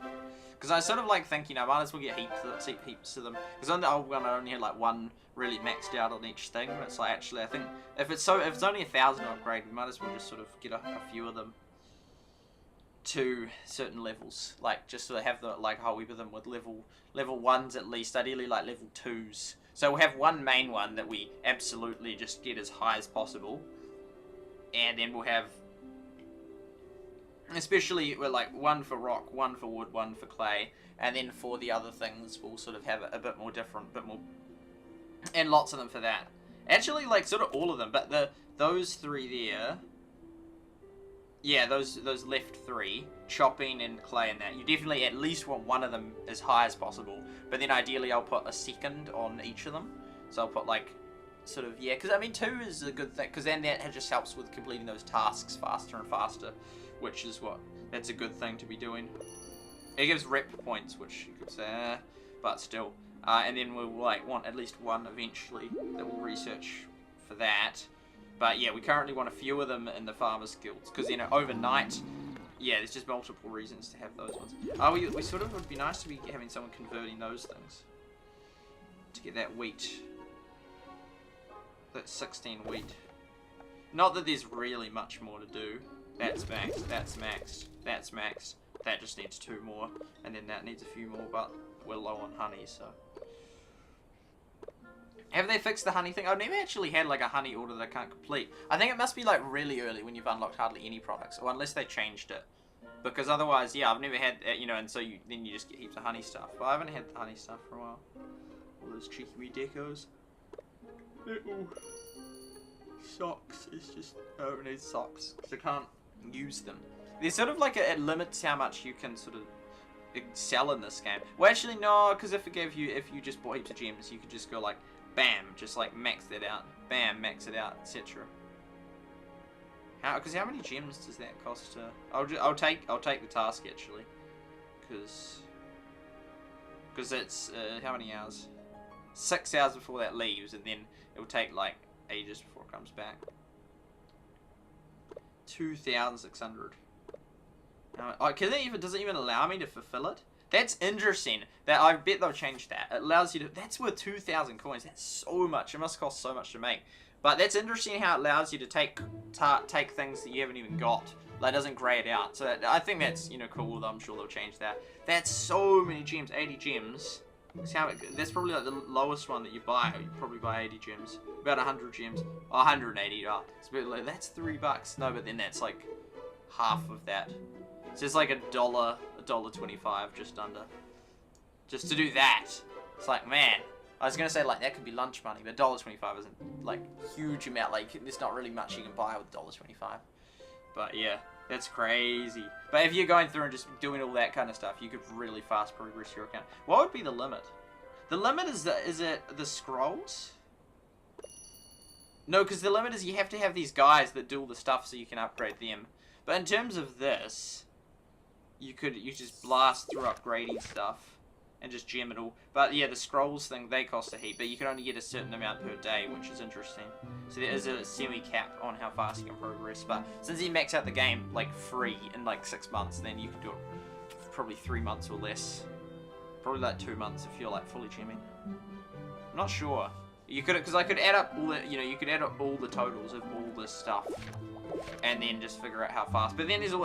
Speaker 1: Because I sort of like thinking I might as well get heaps of them. Because on the old one I only had like one really maxed out on each thing. But it's like actually I think if it's only 1,000 to upgrade, we might as well just sort of get a few of them to certain levels. Like just sort of have the like a whole heap of them with level 1s at least, ideally like level 2s. So we'll have one main one that we absolutely just get as high as possible. And then we'll have, especially we're like one for rock, one for wood, one for clay, and then for the other things we'll sort of have a bit more different, bit more, and lots of them for that. Actually, like sort of all of them, but those 3 there, yeah, those left 3, chopping and clay and that, you definitely at least want one of them as high as possible. But then ideally I'll put a second on each of them, so I'll put like. Sort of, yeah, because I mean 2 is a good thing, because then that just helps with completing those tasks faster and faster, which is that's a good thing to be doing. It gives rep points, which you could say, but still. And then we'll like want at least one eventually that we'll research for that. But yeah, we currently want a few of them in the farmers guilds, because overnight, yeah, there's just multiple reasons to have those ones. We sort of would be nice to be having someone converting those things to get that wheat. That's 16 wheat. Not that there's really much more to do. That's maxed, that's maxed, that's maxed. That just needs 2 more, and then that needs a few more, but we're low on honey, so. Have they fixed the honey thing? I've never actually had like a honey order that I can't complete. I think it must be like really early when you've unlocked hardly any products, or unless they changed it. Because otherwise, yeah, I've never had, and so then you just get heaps of honey stuff. But I haven't had the honey stuff for a while. All those cheeky wee decos. Little socks. It's just I don't need socks because I can't use them. There's sort of like it limits how much you can sort of excel in this game. Well, actually no, because if you just bought heaps of gems, you could just go like bam, just like max that out, bam, max it out, etc. Because how many gems does that cost to? I'll take the task actually, because it's how many hours? 6 hours before that leaves, and then it will take like ages before it comes back. 2,600. Does it even allow me to fulfill it? That's interesting. That I bet they'll change that. It allows you to. That's worth 2,000 coins. That's so much. It must cost so much to make. But that's interesting how it allows you to take things that you haven't even got. Like, it doesn't grey it out. So I think that's cool. Though I'm sure they'll change that. That's so many gems. 80 gems. That's probably like the lowest one that you buy. You probably buy 80 gems. About 100 gems. Oh, 180. Oh, it's a bit like, that's $3. No, but then that's like half of that. So it's like $1.25 just under. Just to do that. It's like, man. I was going to say like that could be lunch money, but $1.25 isn't like huge amount. Like there's not really much you can buy with $1.25. But yeah. That's crazy. But if you're going through and just doing all that kind of stuff, you could really fast progress your account. What would be the limit? The limit is it the scrolls? No, because the limit is you have to have these guys that do all the stuff so you can upgrade them. But in terms of this, you just blast through upgrading stuff and just gem it all. But yeah, the scrolls thing, they cost a heap, but you can only get a certain amount per day, which is interesting. So there is a semi-cap on how fast you can progress, but since you max out the game like free in like 6 months, then you can do it probably 3 months or less. Probably like 2 months if you're like fully gemming. I'm not sure. You could, because I could add up all the, you could add up all the totals of all this stuff, and then just figure out how fast. But then there's a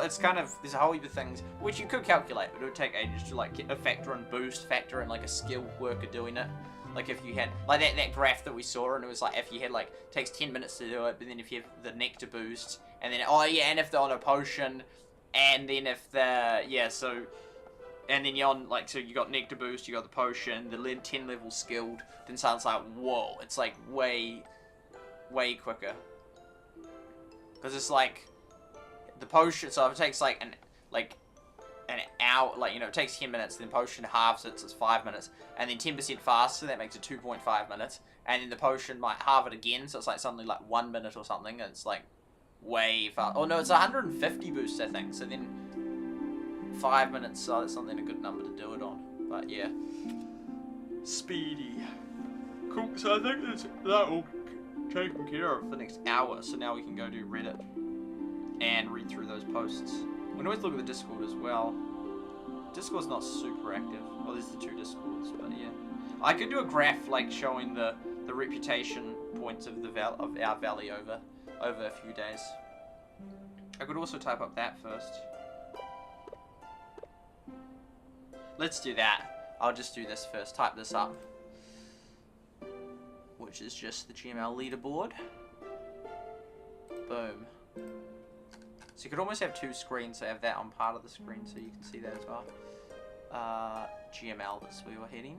Speaker 1: whole heap of things which you could calculate, but it would take ages to like get a factor in boost, factor in like a skilled worker doing it. Like if you had like that graph that we saw, and it was like if you had like it takes 10 minutes to do it, but then if you have the nectar boost, and then and if they're on a potion, and then if so and then you're on, like, so you got nectar boost, you got the potion, the 10 level skilled, then suddenly it's like, whoa, it's like way quicker. Because it's like, the potion, so if it takes like an hour, like, you know, it takes 10 minutes, then potion halves it, so it's 5 minutes, and then 10% faster, that makes it 2.5 minutes, and then the potion might halve it again, so it's like suddenly like 1 minute or something, and it's like way fast. Oh no, it's 150 boost, I think, so then 5 minutes, so that's something a good number to do it on. But yeah, speedy. Cool, so I think that all taken care of for the next hour, so now we can go do Reddit and read through those posts. We can always look at the Discord as well. Discord's not super active. Well, there's the 2 Discords, but yeah. I could do a graph like showing the reputation points of our valley over a few days. I could also type up that first. Let's do that. I'll just do this first. Type this up, which is just the GML leaderboard. Boom. So you could almost have 2 screens, so have that on part of the screen, so you can see that as well. GML, that's where we're heading.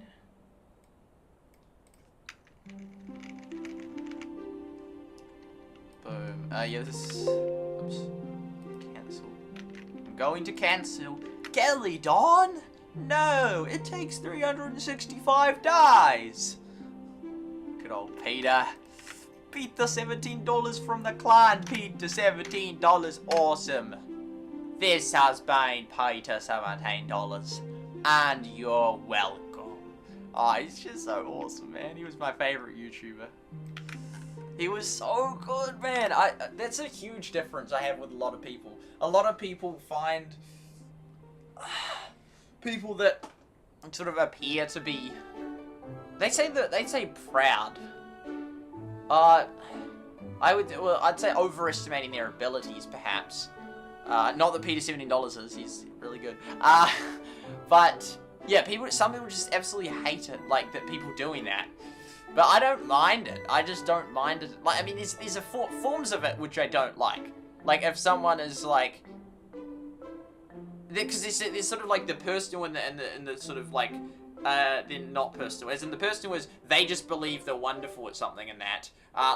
Speaker 1: Boom. Yeah, this. Oops. Cancel. I'm going to cancel. Kelly Dawn? No, it takes 365 dies. Good old Peter. Beat the $17 from the clan. Pete to $17. Awesome. This has been Peter $17. And you're welcome. Oh, he's just so awesome, man. He was my favorite YouTuber. He was so good, man. That's a huge difference I have with a lot of people. A lot of people find people that sort of appear to be, they say proud. I'd say overestimating their abilities, perhaps. Not that Peter $17 is, he's really good. But yeah, some people just absolutely hate it, like that people doing that. But I don't mind it. I just don't mind it. Like, I mean, there's forms of it which I don't like. Like if someone is like, because there's sort of like the personal and the sort of like then not personal. As in the personal is they just believe they're wonderful at something and that.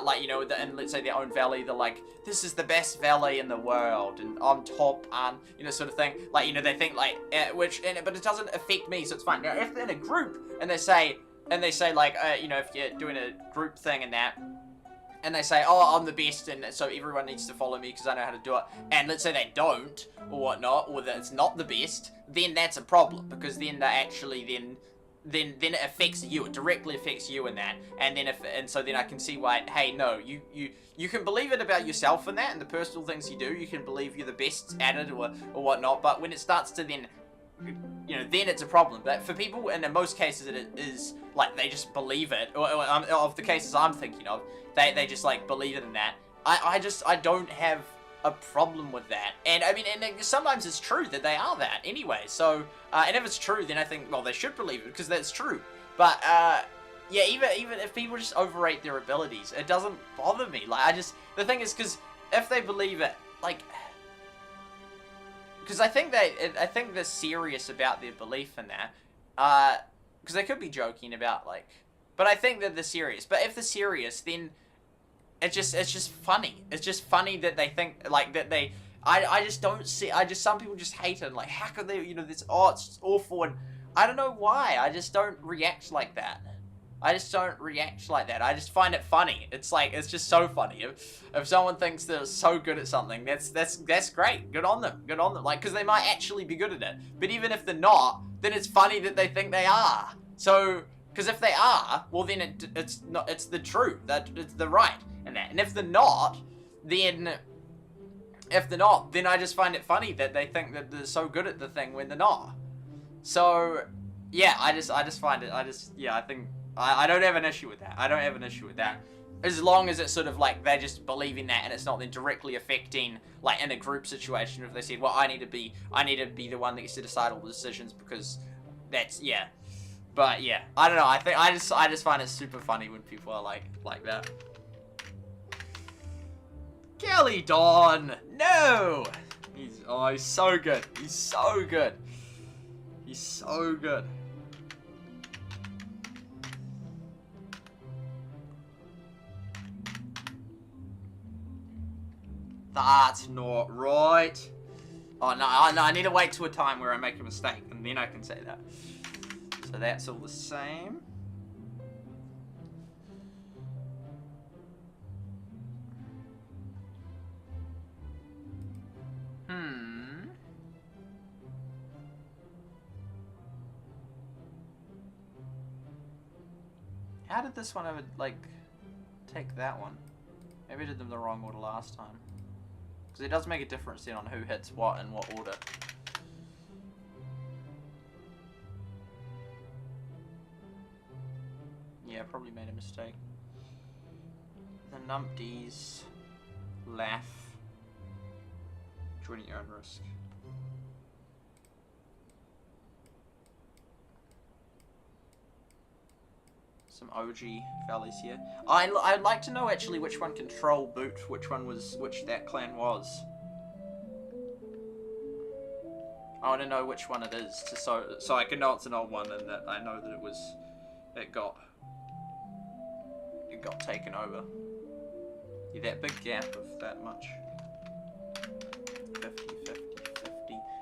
Speaker 1: Like, you know, and let's say their own valley, they're like, this is the best valley in the world, and I'm top, and, you know, sort of thing. Like, you know, they think, like, but it doesn't affect me, so it's fine. Now, if they're in a group, and they say, like, you know, if you're doing a group thing and that, and they say, oh, I'm the best, and so everyone needs to follow me because I know how to do it, and let's say they don't, or whatnot, or that it's not the best, then that's a problem, because then they actually then it affects you. It directly affects you in that, and so then I can see why. Hey, no, you can believe it about yourself in that, and the personal things you do. You can believe you're the best at it or whatnot. But when it starts to then, you know, then it's a problem. But for people, and in most cases, it is like they just believe it. Or of the cases I'm thinking of, they just like believe it in that. I don't have a problem with that, and I mean, and sometimes it's true that they are that anyway, so, and if it's true, then I think, well, they should believe it, because that's true, but, yeah, even if people just overrate their abilities, it doesn't bother me, like, the thing is, because if they believe it, like, because I think they're serious about their belief in that, because they could be joking about, like, but I think that they're serious, but if they're serious, then it's just funny. It's just funny that they think, like, that they, I just don't see, some people just hate it, and like, how could they, you know, this, oh, it's awful, and I don't know why, I just don't react like that. I just don't react like that. I just find it funny. It's like, it's just so funny. If someone thinks they're so good at something, that's great. Good on them. Good on them. Like, because they might actually be good at it. But even if they're not, then it's funny that they think they are. So, because if they are, well, then it's the truth. It's the right. And if they're not, then I just find it funny that they think that they're so good at the thing when they're not. So, yeah, I just find it, I think, I don't have an issue with that. I don't have an issue with that. As long as it's sort of like, they just believe in that and it's not then directly affecting, like, in a group situation, if they said, well, I need to be the one that gets to decide all the decisions, because that's, yeah. But, yeah, I don't know, I just find it super funny when people are like that. Kelly Dawn! No! He's so good. He's so good. He's so good. That's not right. Oh no, I need to wait to a time where I make a mistake, and then I can say that. So that's all the same. How did this one ever, like, take that one? Maybe I did them the wrong order last time. Because it does make a difference then on who hits what in what order. Yeah, probably made a mistake. The numpties, laugh, join at your own risk. Some OG valleys here. I'd like to know actually which one control boot, which that clan was. I want to know which one it is, so I can know it's an old one and that I know that it got taken over. Yeah, that big gap of that much. 50, 50, 50.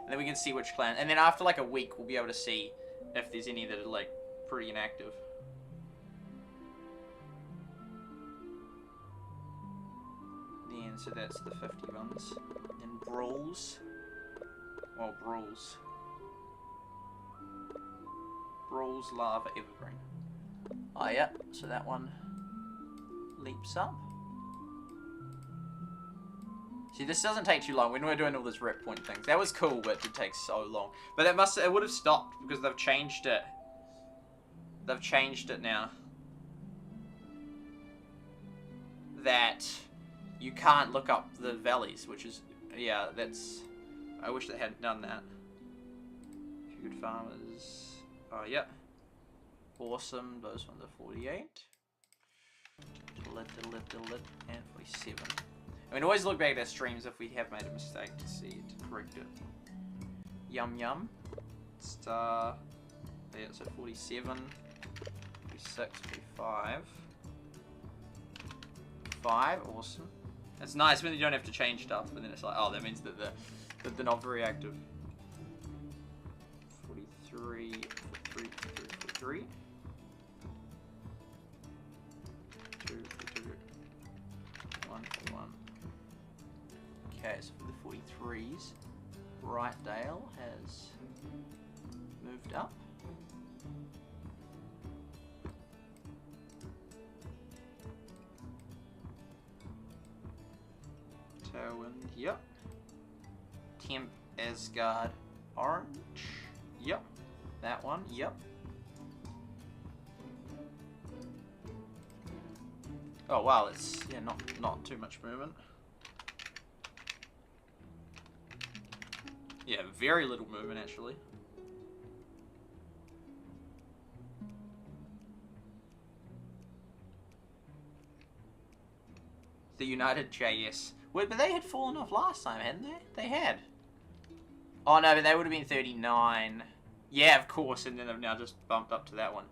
Speaker 1: And then we can see which clan. And then after like a week, we'll be able to see if there's any that are like pretty inactive. Then, so that's the 50 ones. And brawls. Well, brawls. Brawls, lava, evergreen. Oh yeah, so that one leaps up. See, this doesn't take too long when we're doing all this rep point things. That was cool, but it did take so long. But it would have stopped because they've changed it. They've changed it now. That you can't look up the valleys, which is, yeah, that's, I wish they hadn't done that. Few good farmers. Oh, yeah. Awesome. Those ones are 48. And 47. I mean, always look back at our streams if we have made a mistake to see it, to correct it. Yum yum. Star. Yeah, so 47, 46, 45. 5, awesome. It's nice when you don't have to change stuff, but then it's like, oh, that means that they're not very active. 43, 43, 43. 2, 1, 1. Okay, so for the 43s, Brightdale has moved up. Tailwind, yep. Temp Asgard Orange, yep. That one, yep. Oh wow, it's, yeah, not too much movement. Yeah, very little movement actually. The United JS. Wait, but they had fallen off last time, hadn't they? They had. Oh no, but they would have been 39. Yeah, of course, and then they've now just bumped up to that one.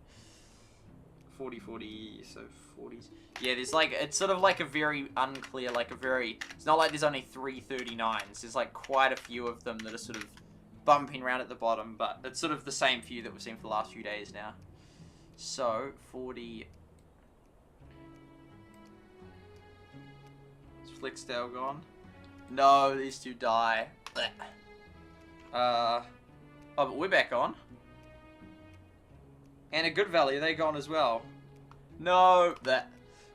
Speaker 1: 40, 40, so 40s. Yeah, there's like, it's sort of like a very unclear, like a very, it's not like there's only 3 39s. There's like quite a few of them that are sort of bumping around at the bottom, but it's sort of the same few that we've seen for the last few days now. So, 40. Is Flexdale gone? No, these two die. Oh, but we're back on. And a good valley, are they gone as well? No,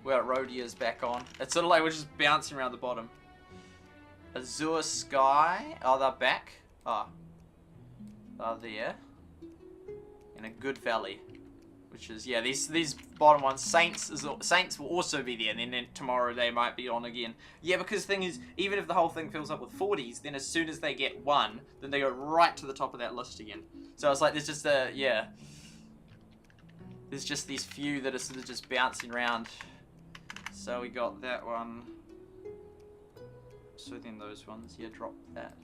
Speaker 1: well, Rhodia's back on. It's sort of like we're just bouncing around the bottom. Azure Sky, oh, they're back. Ah, they're there. And a good valley, which is, yeah, these bottom ones. Saints will also be there, and then tomorrow they might be on again. Yeah, because the thing is, even if the whole thing fills up with 40s, then as soon as they get one, then they go right to the top of that list again. So it's like there's just a, yeah. There's just these few that are sort of just bouncing around. So we got that one. So then those ones, yeah, drop that.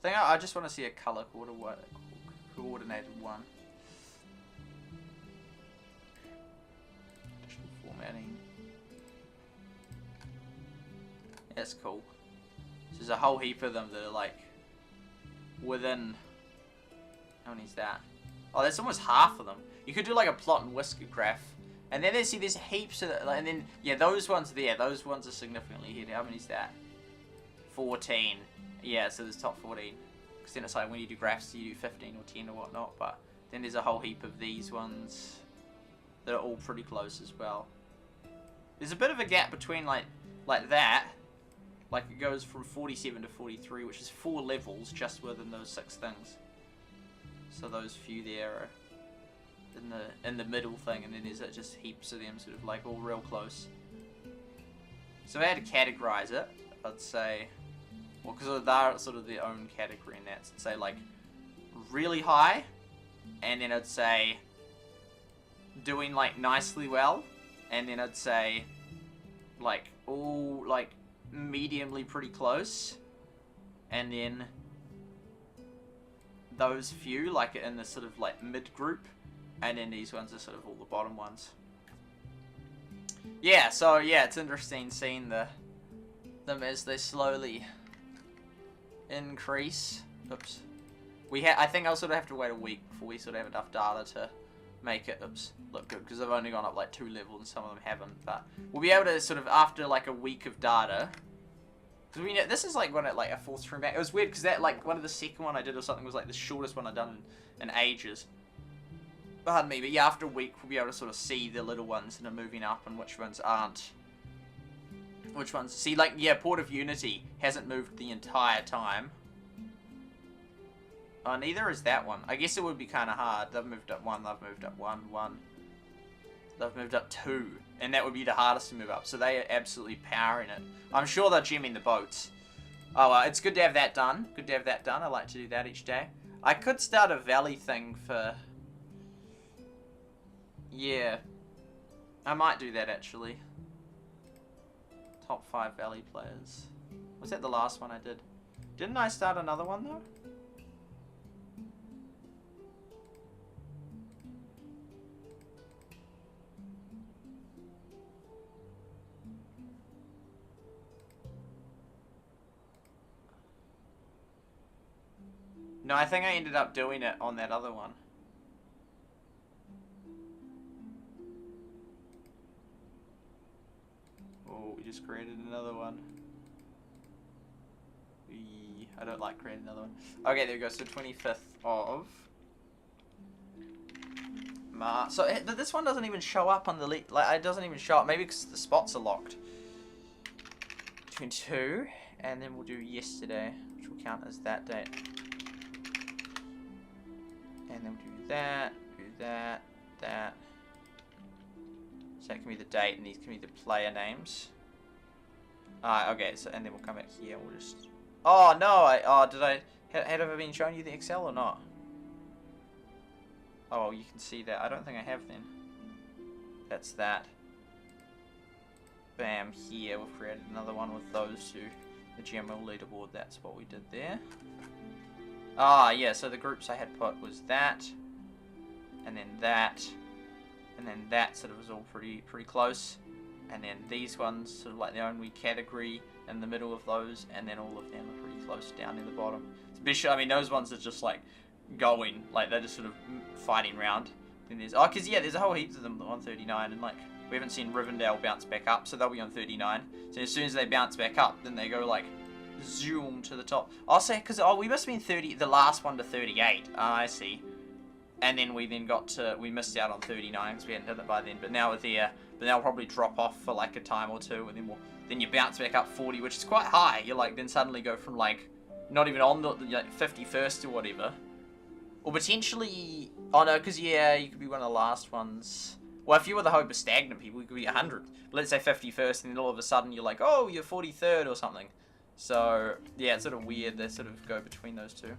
Speaker 1: think I just want to see a color coordinated one. Additional formatting. That's cool. So there's a whole heap of them that are like within. How many is that? Oh, that's almost half of them. You could do like a plot and whisker graph. And then there's heaps of, and then, yeah, those ones there, those ones are significantly ahead. How many is that? 14. Yeah, so there's top 14. Because then it's like when you do graphs, you do 15 or 10 or whatnot. But then there's a whole heap of these ones that are all pretty close as well. There's a bit of a gap between like that. Like it goes from 47 to 43, which is 4 levels just within those 6 things. So those few there are in the middle thing, and then there's just heaps of them sort of like all real close. So if I had to categorize it, I'd say, well, because they're sort of their own category in that, so I'd say like really high, and then I'd say doing like nicely well, and then I'd say like all like mediumly pretty close, and then those few like in the sort of like mid group, and then these ones are sort of all the bottom ones. Yeah, so yeah, it's interesting seeing them as they slowly increase. Oops. I think I'll sort of have to wait a week before we sort of have enough data to make it look good, because they've only gone up like 2 levels and some of them haven't. But we'll be able to sort of, after like a week of data, because we know this is like one at like a 4th stream back. It was weird because that like one of the second one I did or something was like the shortest one I've done in ages. Pardon me, but yeah, after a week we'll be able to sort of see the little ones that are moving up and which ones aren't. Which ones? See, like, yeah, Port of Unity hasn't moved the entire time. Oh, neither is that one. I guess it would be kind of hard. They've moved up 1, they've moved up 1. They've moved up 2, and that would be the hardest to move up. So they are absolutely powering it. I'm sure they're gemming the boats. Oh, well, it's good to have that done. Good to have that done. I like to do that each day. I could start a Valley thing for... Yeah. I might do that, actually. Top 5 Valley players. Was that the last one I did? Didn't I start another one, though? No, I think I ended up doing it on that other one. Oh, we just created another one. I don't like creating another one. Okay, there we go. So 25th of March. So this one doesn't even show up on the league. Like, it doesn't even show up. Maybe because the spots are locked. 22, and then we'll do yesterday, which will count as that date. And then we'll do that, that. So that can be the date, and these can be the player names. Okay, so, and then we'll come back here, and we'll just... Oh, no, had I been showing you the Excel or not? Oh, well, you can see that. I don't think I have then. That's that. Bam, here, we've created another one with those two. The GML leaderboard, that's what we did there. Yeah, so the groups I had put was that, and then that sort of was all pretty close, and then these ones sort of like their own wee category in the middle of those, and then all of them are pretty close down in the bottom. Especially, I mean, those ones are just like going, like they're just sort of fighting round. Then there's, because yeah, there's a whole heap of them on 39, and like we haven't seen Rivendell bounce back up, so they'll be on 39. So as soon as they bounce back up, then they go like zoom to the top. I'll say, because we must have been 30, the last one to 38. I see. And then we missed out on 39 because we hadn't done it by then. But now we're there. But now we'll probably drop off for like a time or two, and then you bounce back up 40, which is quite high. You're like, then suddenly go from like not even on the like 51st or whatever, or potentially, oh no, because yeah, you could be one of the last ones. Well, if you were the hope of stagnant people, you could be 100th. But let's say 51st, and then all of a sudden you're like, oh, you're 43rd or something. So yeah, it's sort of weird. They sort of go between those two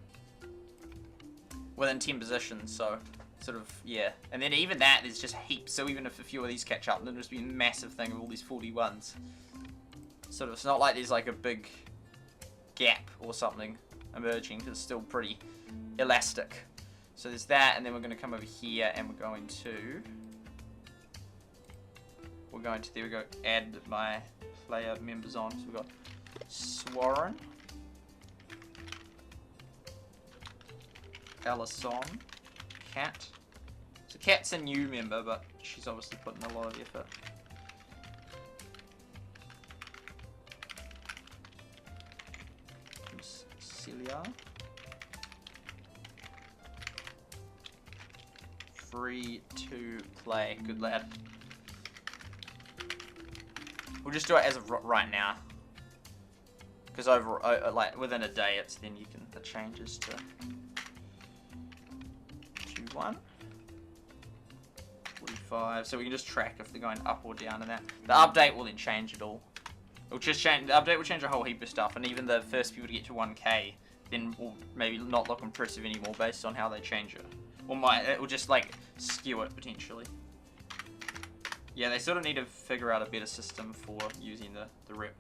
Speaker 1: within 10 positions. So sort of, yeah. And then even that, there's just heaps. So even if a few of these catch up, then there's just be a massive thing of all these 41s. Sort of, it's not like there's like a big gap or something emerging because it's still pretty elastic. So there's that, and then we're going to come over here and we're going to there we go, add my player members on. So we've got Sworin, Alison, Cat. So Cat's a new member, but she's obviously putting a lot of effort. Celia. Free to play. Good lad. We'll just do it as of right now. Because like within a day, then you can, it changes to 2-1. 45. So we can just track if they're going up or down in that. The update will then change it all. It'll just change. The update will change a whole heap of stuff, and even the first people to get to 1K then will maybe not look impressive anymore based on how they change it. Or it will just like skew it potentially. Yeah, they sort of need to figure out a better system for using the rep.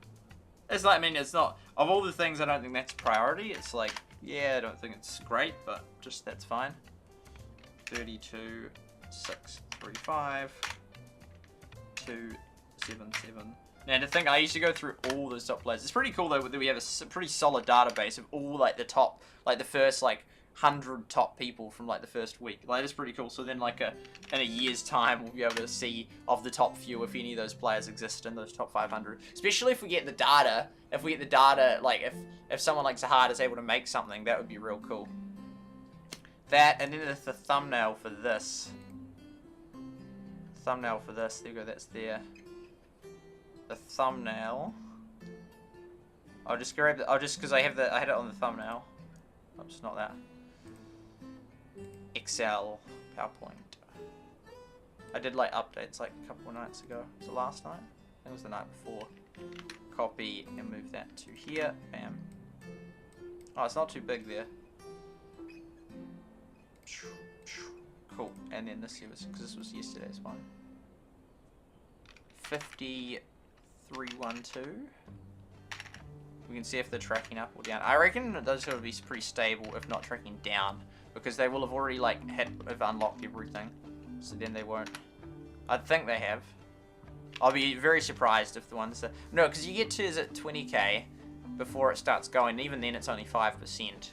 Speaker 1: It's like, I mean, it's not, of all the things, I don't think that's priority. It's like, yeah, I don't think it's great, but just that's fine. 32, 6, 3, 5, 2, 7, 7. Now to think, I used to go through all those top players. It's pretty cool though that we have a pretty solid database of all like the top, like the first like 100 top people from like the first week. Like that's pretty cool. So then like in a year's time we'll be able to see of the top few if any of those players exist in those top 500. Especially if we get the data. If we get the data, like if someone like Zahad is able to make something, that would be real cool. That, and then the thumbnail for this. Thumbnail for this. There you go. That's there. The thumbnail. I'll just grab the, because I had it on the thumbnail. Oops, not that. Excel PowerPoint. I did like updates like a couple of nights ago. Was it last night? I think it was the night before. Copy and move that to here. Bam. Oh, it's not too big there. Cool. And then this here was, because this was yesterday's one. 5312. We can see if they're tracking up or down. I reckon those will be pretty stable, if not tracking down, because they will have already like have unlocked everything. So then they won't. I think they have. I'll be very surprised if the ones that no, because you get to, is it 20k before it starts going. Even then, it's only 5%.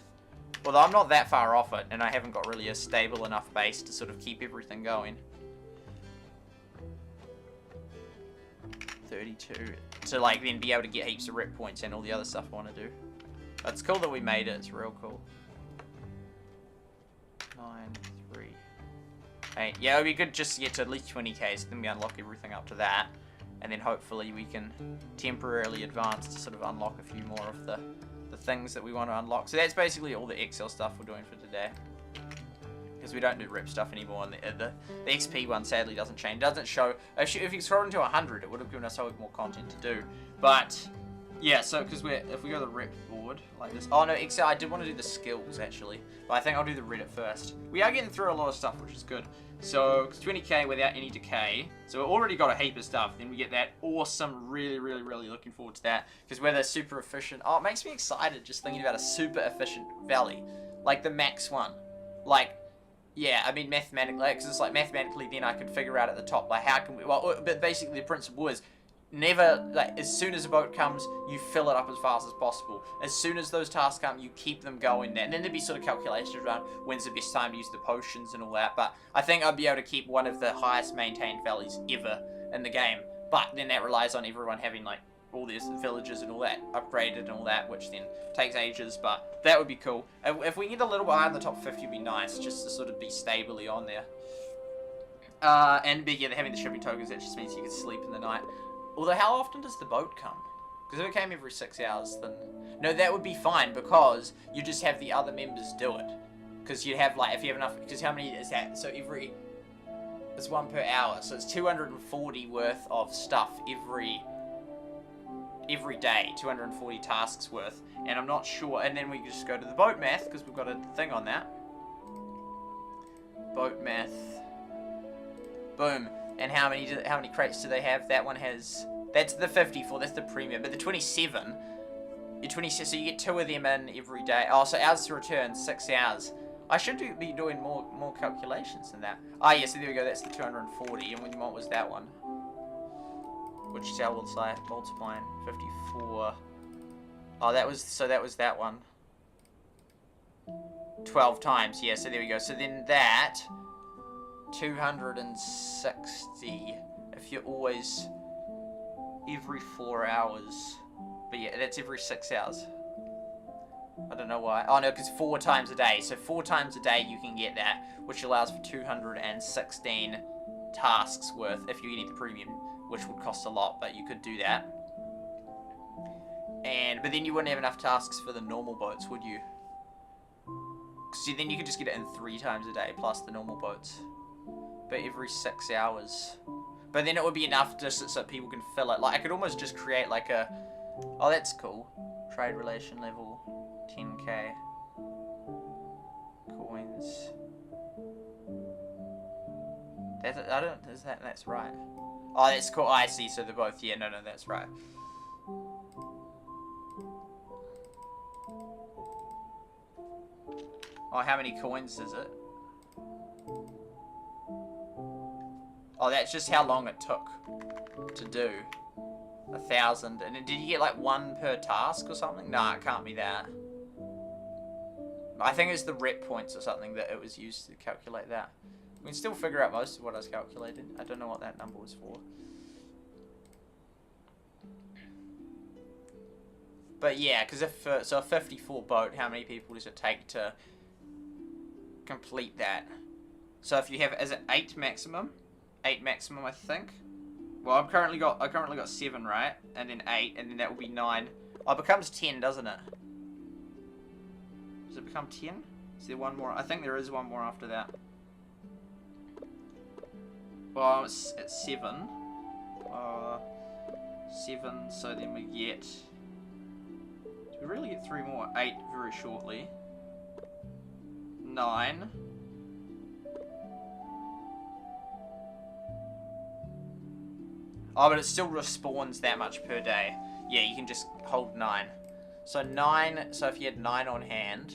Speaker 1: Although I'm not that far off it, and I haven't got really a stable enough base to sort of keep everything going. 32 to like then be able to get heaps of rep points and all the other stuff I want to do. It's cool that we made it. It's real cool. 9, 3, 8. Yeah, it would be good just to get to at least 20k, so then we unlock everything up to that, and then hopefully we can temporarily advance to sort of unlock a few more of the things that we want to unlock. So that's basically all the Excel stuff we're doing for today, because we don't do rep stuff anymore, and the XP one sadly doesnn't change. It doesn't show. If you scroll into 100, it would have given us so more content to do. But yeah, so because if we go to the rep board like this. Oh no, Excel. I did want to do the skills actually, but I think I'll do the Reddit first. We are getting through a lot of stuff, which is good. So 20k without any decay. So we've already got a heap of stuff. Then we get that awesome. Really looking forward to that, because we're the super efficient. Oh, it makes me excited just thinking about a super efficient valley, like the max one, like. Yeah, I mean mathematically, because it's like mathematically then I could figure out at the top, like how can we, well, but basically the principle is never, like as soon as a boat comes, you fill it up as fast as possible. As soon as those tasks come, you keep them going there. And then there'd be sort of calculations around when's the best time to use the potions and all that. But I think I'd be able to keep one of the highest maintained valleys ever in the game. But then that relies on everyone having like all these villages and all that upgraded and all that, which then takes ages, but that would be cool. If we get a little bit higher in the top 50 would be nice, just to sort of be stably on there. And yeah, having the shipping tokens, that just means you can sleep in the night. Although how often does the boat come? Because if it came every 6 hours, then no, that would be fine, because you just have the other members do it. Because you'd have like, if you have enough, because how many is that? So it's 1 per hour, so it's 240 worth of stuff every day, 240 tasks worth, and I'm not sure, and then we just go to the boat math, because we've got a thing on that. Boat math. Boom. And how many crates do they have? That one has, that's the 54, that's the premium, but the 27, Your 26, so you get 2 of them in every day. Oh, so hours to return, 6 hours. I should be doing more calculations than that. Ah, yeah, so there we go, that's the 240, and what was that one? Which cell was like multiplying 54. Oh, that was that one. 12 times, yeah, so there we go. So then that 260 if you're always every 4 hours. But yeah, that's every 6 hours. I don't know why. Oh no, because 4 times a day. So 4 times a day you can get that, which allows for 216 tasks worth if you need the premium, which would cost a lot, but you could do that. But then you wouldn't have enough tasks for the normal boats, would you? See, then you could just get it in 3 times a day plus the normal boats. But every 6 hours. But then it would be enough just so people can fill it. Like, I could almost just create like a... Oh, that's cool. Trade relation level 10k. Coins. That's right. Oh, that's cool. Oh, I see. So they're both, yeah, no, that's right. Oh, how many coins is it? Oh, that's just how long it took to do. 1,000. And then did you get like 1 per task or something? Nah, it can't be that. I think it's the rep points or something that it was used to calculate that. We can still figure out most of what I was calculating. I don't know what that number was for. But yeah, because if so a 54 boat, how many people does it take to complete that? So if you have, is it 8 maximum? 8 maximum, I think. Well, I currently got 7, right? And then 8, and then that will be 9. Oh, it becomes 10, doesn't it? Does it become 10? Is there one more? I think there is one more after that. Well, it's 7. 7, so then we get... Do we really get 3 more? 8 very shortly. 9. Oh, but it still respawns that much per day. Yeah, you can just hold 9. So 9, so if you had 9 on hand,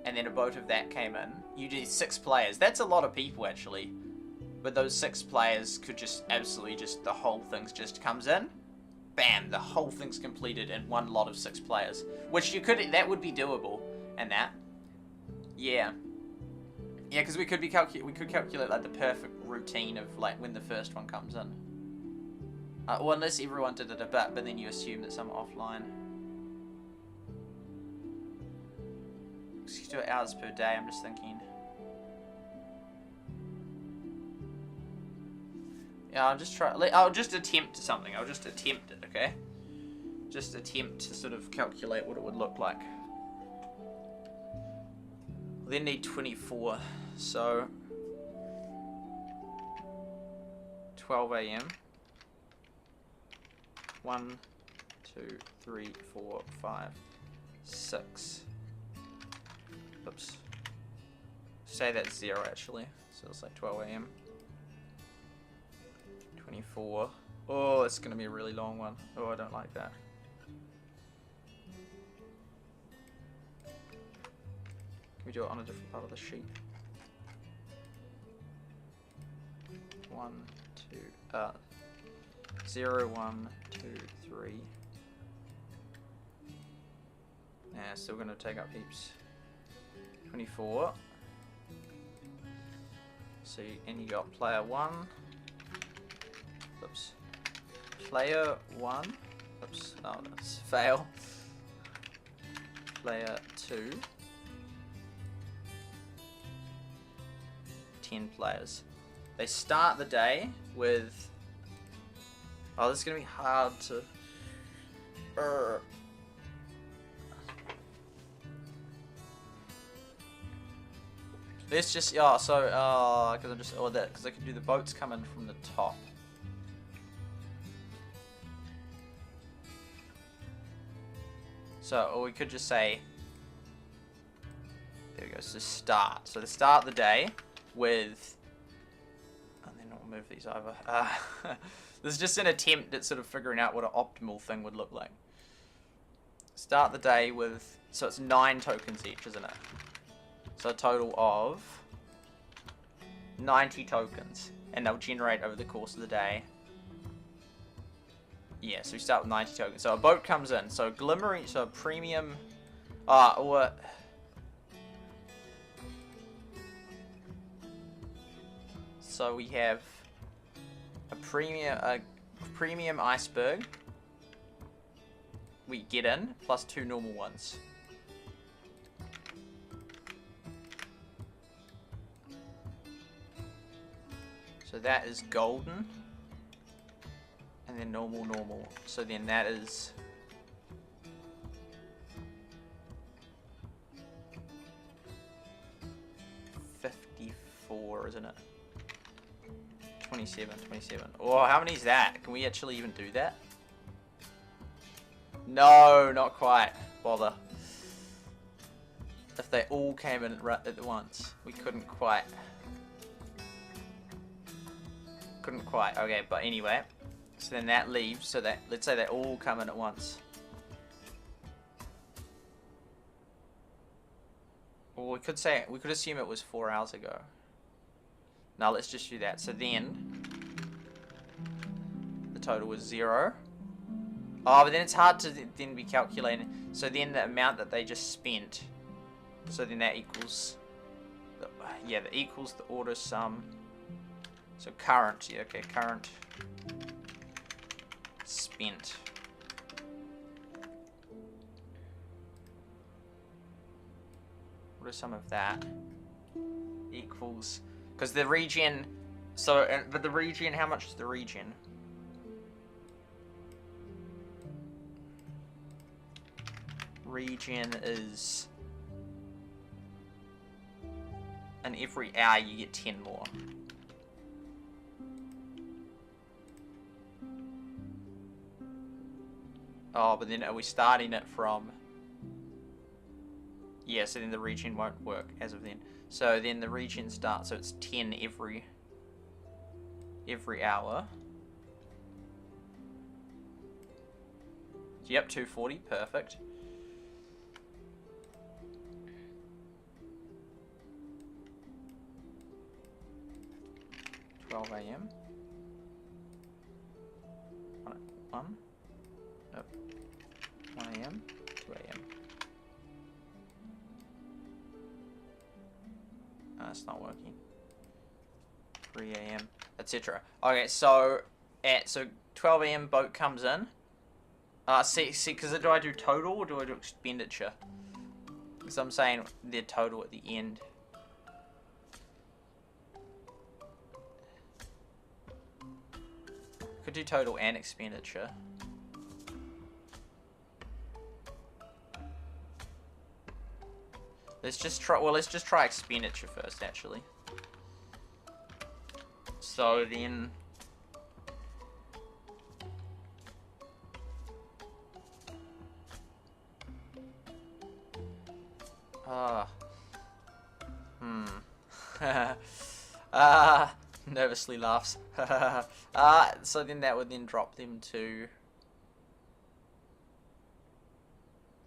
Speaker 1: and then a boat of that came in, you did 6 players. That's a lot of people, actually. But those 6 players could just absolutely just, the whole thing just comes in. Bam, the whole thing's completed in one lot of 6 players. Which you could, that would be doable. And that. Yeah. Yeah, because we could calculate like the perfect routine of like when the first one comes in. Well, unless everyone did it a bit, but then you assume that some offline. Let's do it hours per day, I'm just thinking. Yeah, I'll just attempt something. I'll just attempt it, okay? Just attempt to sort of calculate what it would look like. We'll then need 24, so 12 AM. 1, 2, 3, 4, 5, 6. Oops. Say that's 0 actually. So it's like 12 AM. 24. Oh, it's gonna be a really long one. Oh, I don't like that. Can we do it on a different part of the sheet? 1, 2, 0, 1, 2, 3. Yeah, still gonna take up heaps. 24. So, and you got player 1. Oops. Player 1. Oops. Oh, that's fail. Player 2. 10 players. They start the day with... Oh, this is going to be hard to... Let's just... Oh, so... because I'm just... Oh, that... Because I can do the boats coming from the top. So, or we could just say... There we go. So, start. So, they start the day with... And then we'll move these over. This is just an attempt at sort of figuring out what an optimal thing would look like. Start the day with, so it's 9 tokens each, isn't it? So a total of 90 tokens, and they'll generate over the course of the day. Yeah, so we start with 90 tokens. So a boat comes in, so glimmering, so a premium, or so we have a premium iceberg. We get in plus 2 normal ones. So that is golden, and then normal. So then that is 54, isn't it? 27. Oh, how many is that? Can we actually even do that? No, not quite. Bother. If they all came in at once, we couldn't quite. Okay, but anyway. So then that leaves, so that, let's say they all come in at once. Well, we could assume it was 4 hours ago. Now let's just do that. So then, the total was 0. Oh, but then it's hard to then be calculated. So then the amount that they just spent, so then that equals, that equals the order sum. So current, yeah, okay, current spent. Order sum of that equals, because the regen, so, but the regen, how much is the regen? Regen is, and every hour you get 10 more. Oh, but then are we starting it from? Yeah, so then the regen won't work as of then. So then the regen starts, so it's 10 every hour. Yep, 240, perfect. $12 AM. 1. Nope. 1 AM. 2 AM. It's not working. 3 AM, etc. Okay, so at 12 AM boat comes in. See, because do I do total or do I do expenditure? Because I'm saying the total at the end. Could do total and expenditure. Let's just try expenditure first, actually. So then, nervously laughs. So then that would then drop them to,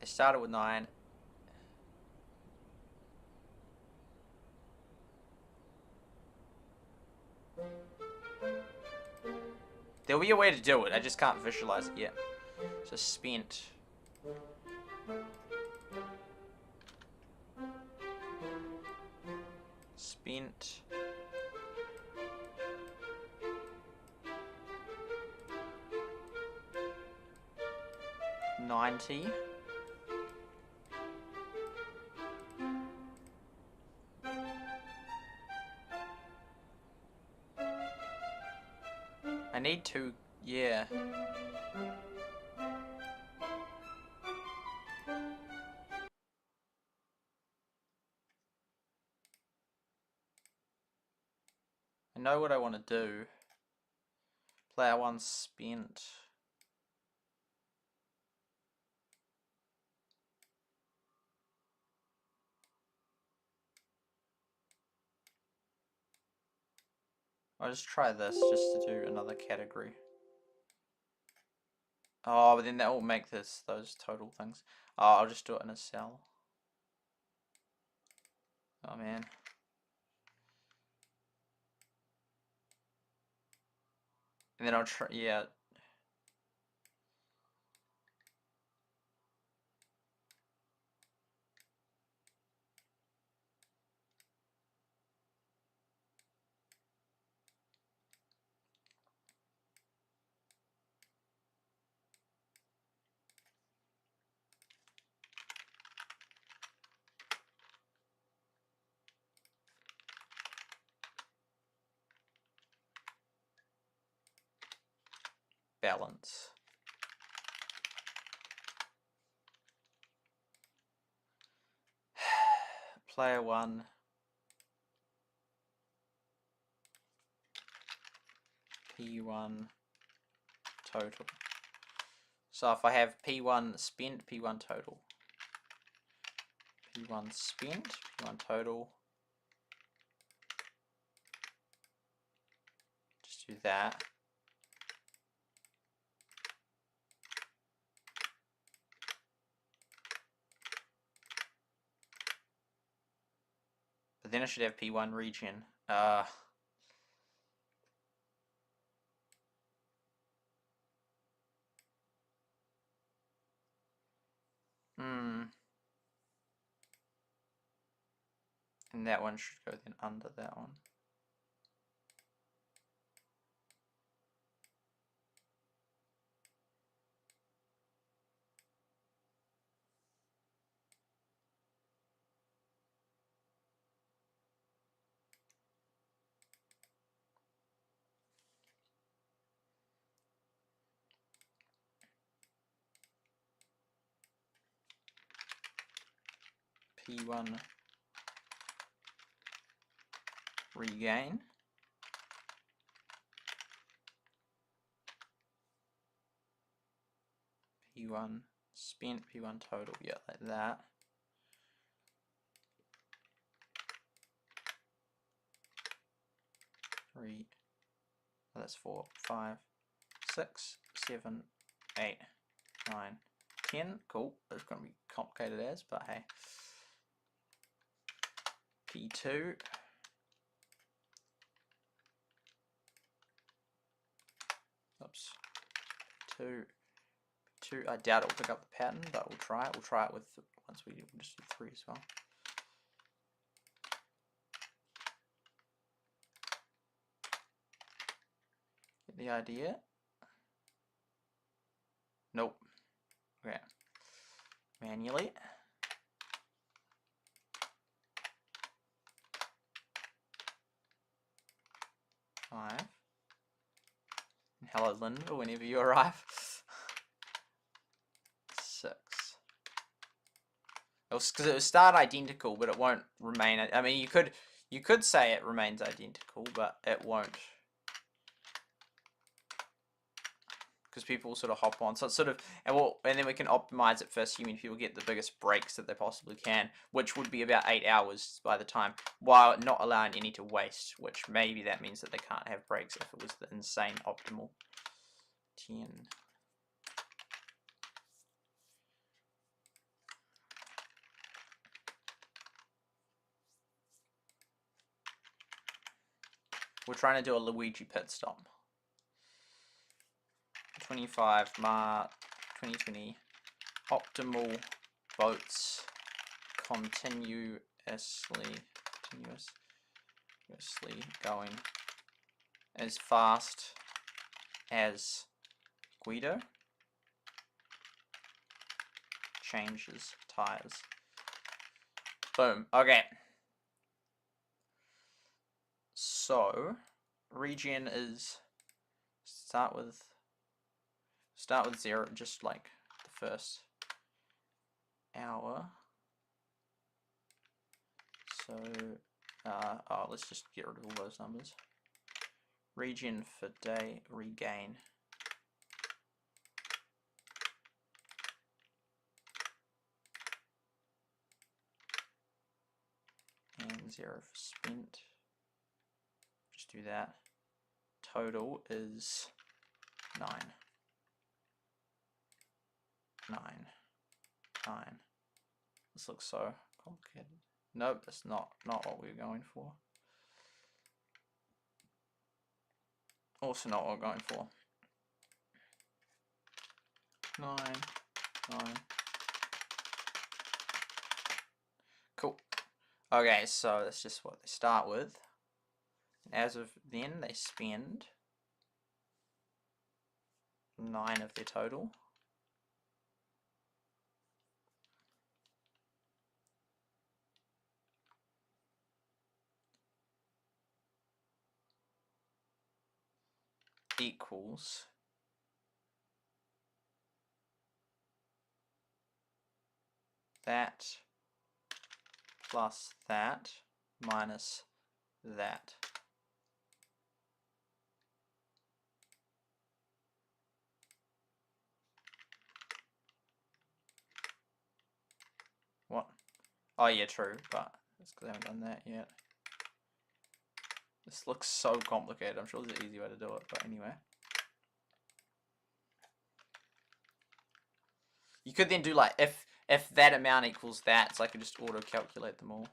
Speaker 1: they started with 9. There'll be a way to do it, I just can't visualize it yet. So spent. Spent. $90. I need to, yeah. I know what I want to do. Player 1 spent. I'll just try this just to do another category. Oh, but then that will make those total things. Oh, I'll just do it in a cell. Oh man. And then I'll try, yeah. Balance. Player 1. P1 total. So if I have P1 spent, P1 total. P1 spent, P1 total. Just do that. But then I should have P1 regen. And that one should go then under that one. P1 regain. P1 spent, P1 total, yeah, like that. Three, oh, that's 4, 5, 6, 7, 8, 9, 10. Cool. It's going to be complicated as, but hey. P2. Oops. 2. I doubt it will pick up the pattern, but we'll try it. We'll try it with, we'll just do 3 as well. Get the idea? Nope. Okay. Manually. Five. And hello, Linda, whenever you arrive. 6. Because it will start identical, but it won't remain. I mean, you could say it remains identical, but it won't. Because people sort of hop on, so it's sort of, and then we can optimize it for assuming people get the biggest breaks that they possibly can, which would be about 8 hours by the time, while not allowing any to waste, which maybe that means that they can't have breaks if it was the insane optimal. 10. We're trying to do a Luigi pit stop. 25 March 2020. Optimal boats continuously going as fast as Guido changes tires. Boom. Okay. So regen is start with 0, just like the first hour. So let's just get rid of all those numbers. Regen for day, regain. And 0 for spent. Just do that. Total is 9. 9, 9. This looks so complicated. Nope, that's not what we were going for. Also not what we're going for. 9, 9. Cool. Okay, so that's just what they start with. As of then, they spend 9 of their total. Equals that plus that minus that. What? Oh yeah, true, but that's because I haven't done that yet. This looks so complicated. I'm sure there's an easy way to do it, but anyway. You could then do like if that amount equals that, so I could just auto calculate them all.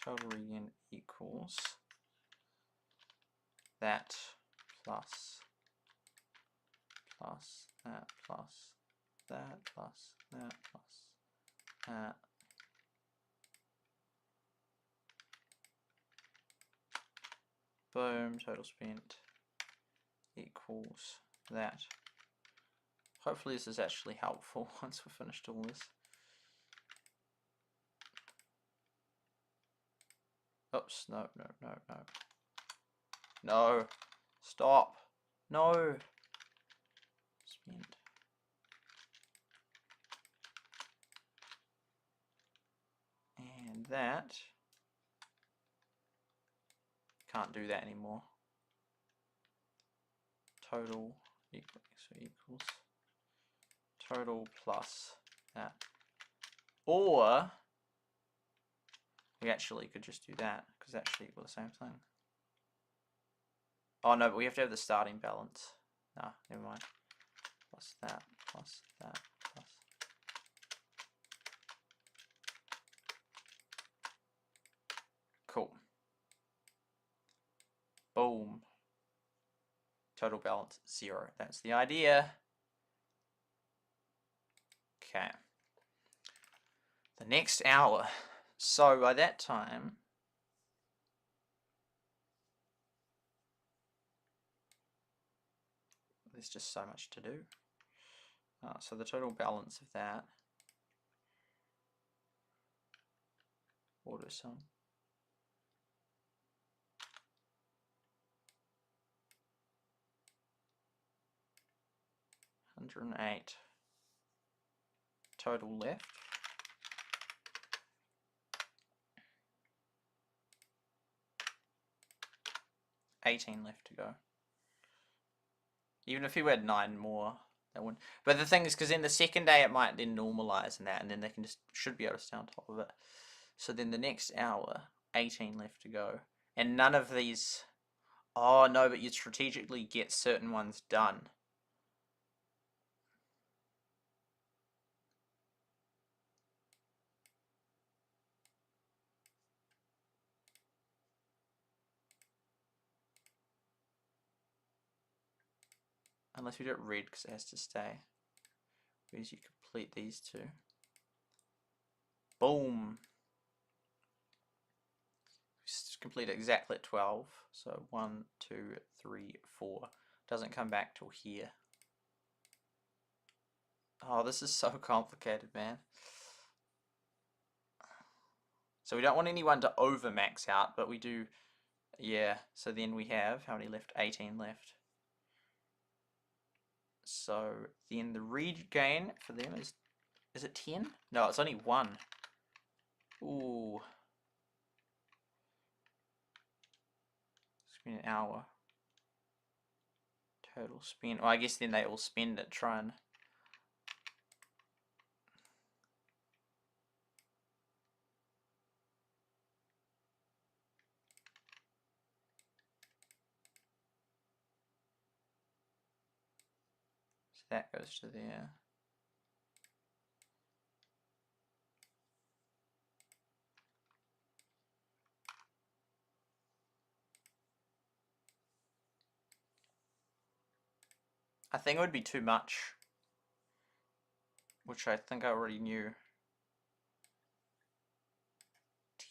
Speaker 1: Total region equals that plus that plus that plus that plus that. Boom, total spent equals that. Hopefully this is actually helpful once we've finished all this. Oops, no. No, stop, no. Spent. And that. Can't do that anymore. Total equals total plus that. Or we actually could just do that because that should equal the same thing. Oh no, but we have to have the starting balance. Nah, never mind. Plus that, plus that, plus. Cool. Boom. Total balance 0. That's the idea. Okay. The next hour. So by that time, there's just so much to do. So the total balance of that, auto sum. $108 total left. $18 left to go. Even if you had 9 more, that wouldn't. But the thing is, because in the second day it might then normalize and that, and then they can should be able to stay on top of it. So then the next hour, 18 left to go, and none of these. Oh no, but you strategically get certain ones done. Unless we do it red because it has to stay. Whereas you complete these two. Boom. Complete it exactly at 12. So 1, 2, 3, 4. Doesn't come back till here. Oh, this is so complicated, man. So we don't want anyone to over max out, but we do, yeah. So then we have, how many left? 18 left. So then the read gain for them is it 10? No, it's only 1. Ooh. Spend an hour. Total spend. Well, I guess then they all spend it, try and. that goes to there. I think it would be too much, which I think I already knew.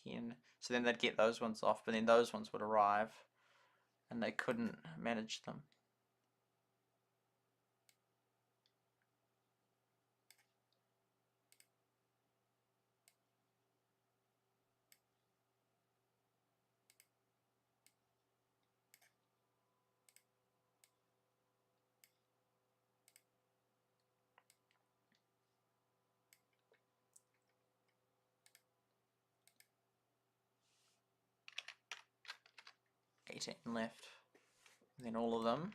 Speaker 1: 10. So then they'd get those ones off, but then those ones would arrive, and they couldn't manage them. Left, and then all of them.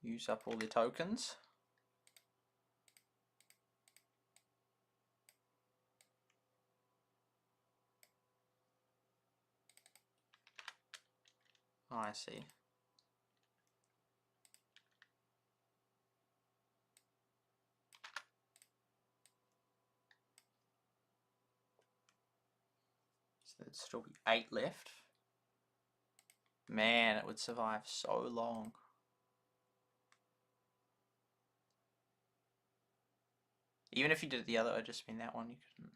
Speaker 1: Use up all the tokens. Oh, I see. So there'd still be 8 left. Man, it would survive so long. Even if you did the other, it would just been that one you couldn't.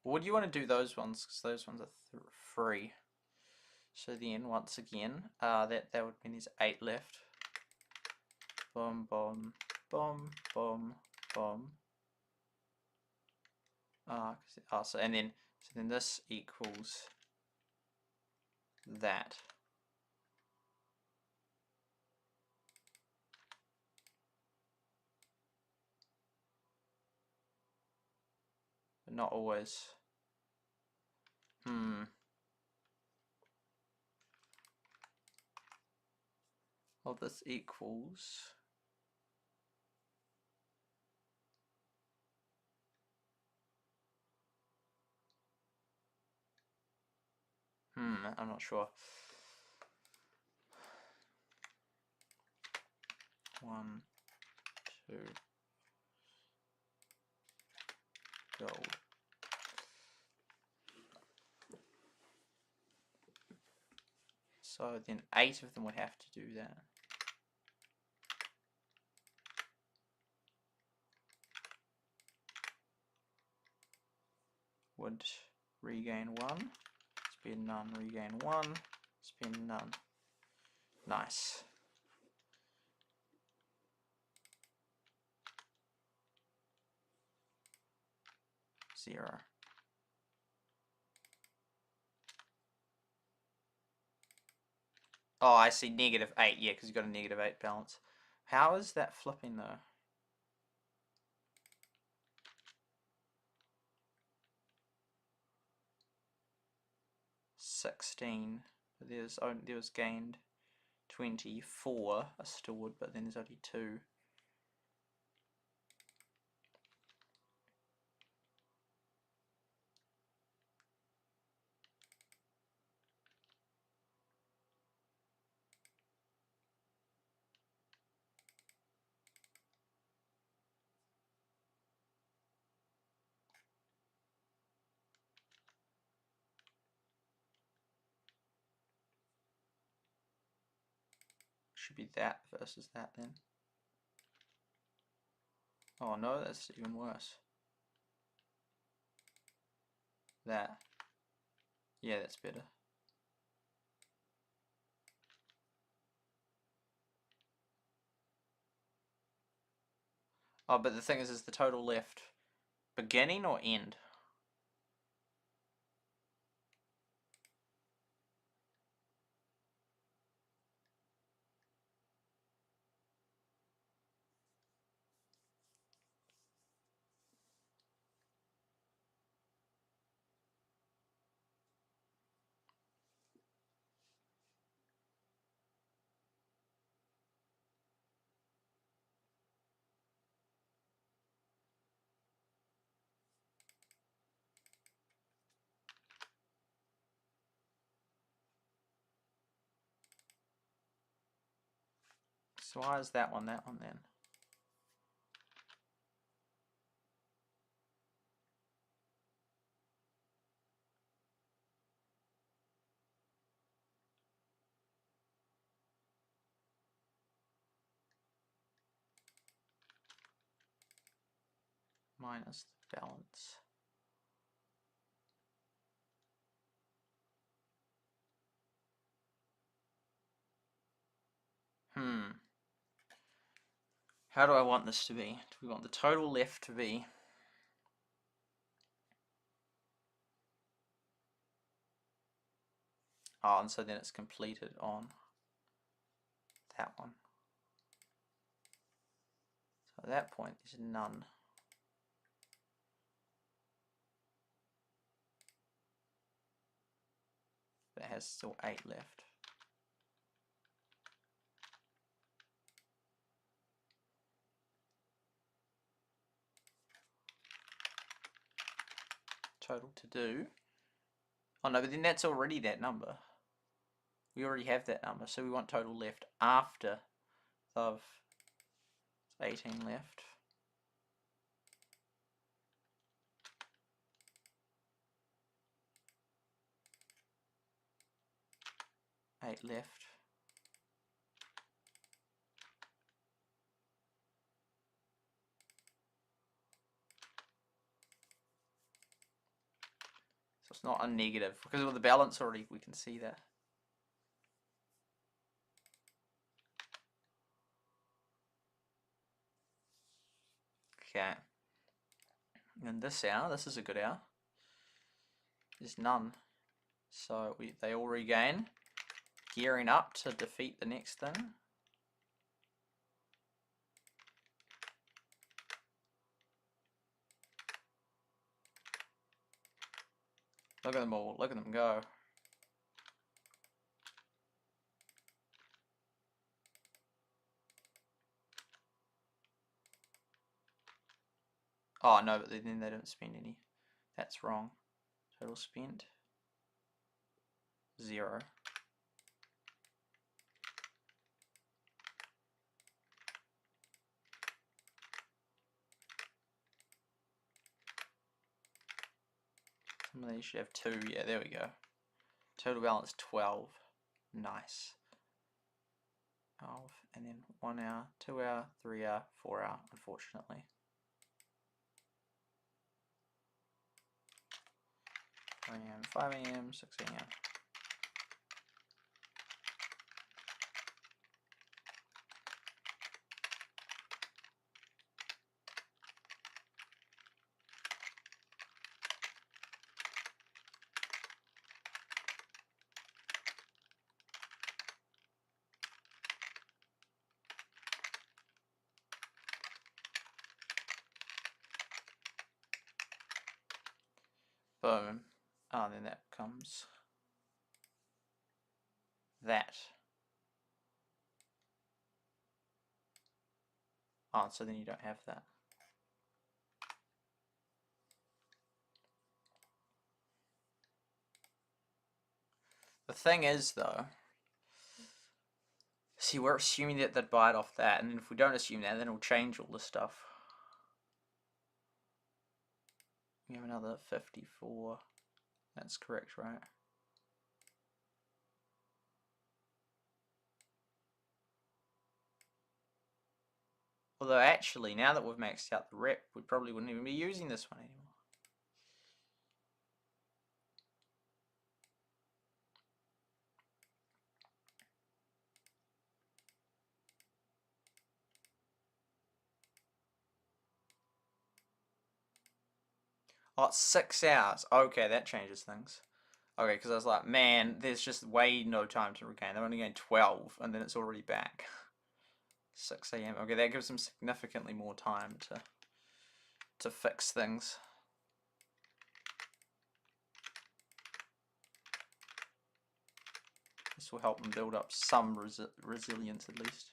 Speaker 1: Would you want to do those ones? Because those ones are free. So then, once again, that would mean there's 8 left. Boom, boom, boom, boom, boom. So then this equals that. But not always. Well, this equals. I'm not sure. 1, 2, gold. So then 8 of them would have to do that. Would regain 1, spend none, regain 1, spend none. Nice. Zero. Oh, I see, -8, yeah, because you've got a -8 balance. How is that flipping though? 16. There was gained 24. I still would, but then there's only 2. Should be that versus that then. Oh no, that's even worse. That. Yeah, that's better. Oh, but the thing is the total left beginning or end? So why is that one then? Minus the balance. How do I want this to be? Do we want the total left to be and so then it's completed on that one. So at that point there's none. But it has still 8 left. Total to do. Oh no, but then that's already that number. We already have that number, so we want total left after of 18 left. Eight left. So it's not a negative because with the balance already we can see that. Okay. And this hour, this is a good hour. There's none. So they all regain. Gearing up to defeat the next thing. Look at them all. Look at them go. Oh no, but then they didn't spend any. That's wrong. Total spent 0. Some of these should have 2. Yeah, there we go. Total balance 12. Nice. 12, and then 1 hour, 2 hour, 3 hour, 4 hour, unfortunately. 4 AM, 5 AM, 6 AM. Boom. Oh, and then that comes that. Oh, so then you don't have that. The thing is, though, see, we're assuming that they'd buy it off that, and then if we don't assume that, then it'll change all this stuff. We have another 54. That's correct, right? Although actually, now that we've maxed out the rep, we probably wouldn't even be using this one anymore. Oh, it's 6 hours. Okay, that changes things. Okay, because I was like, man, there's just way no time to regain. They're only going 12, and then it's already back. 6 AM. Okay, that gives them significantly more time to fix things. This will help them build up some resilience at least.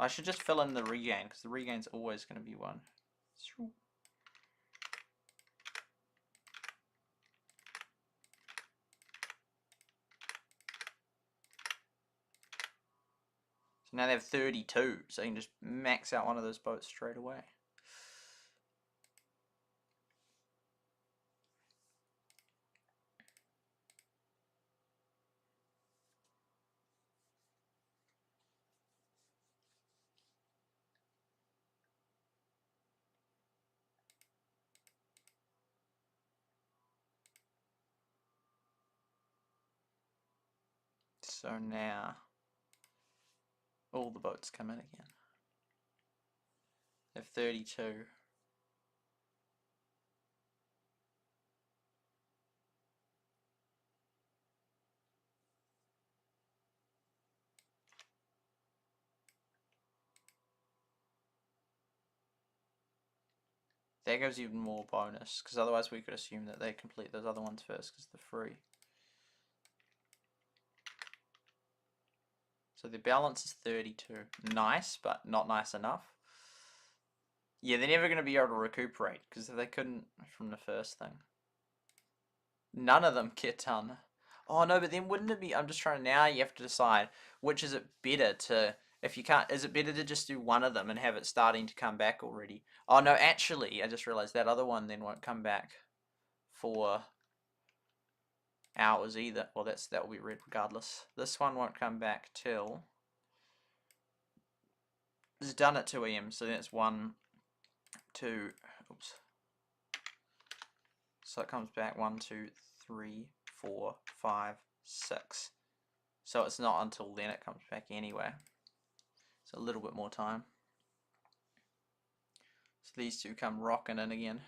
Speaker 1: I should just fill in the regain, because the regain's always going to be 1. So now they have 32, so you can just max out one of those boats straight away. So now all the boats come in again. They have 32. That gives even more bonus, because otherwise we could assume that they complete those other ones first because they're free. So the balance is 32. Nice, but not nice enough. Yeah, they're never going to be able to recuperate, because they couldn't from the first thing. None of them get done. Oh no, but then wouldn't it be, I'm just trying to, now you have to decide which is it better to, if you can't, is it better to just do one of them and have it starting to come back already? Oh no, actually, I just realized that other one then won't come back for hours either. Well, that will be red regardless. This one won't come back till, it's done at 2 AM, so then it's 1, 2, oops. So it comes back 1, 2, 3, 4, 5, 6. So it's not until then it comes back anyway. So a little bit more time. So these two come rocking in again.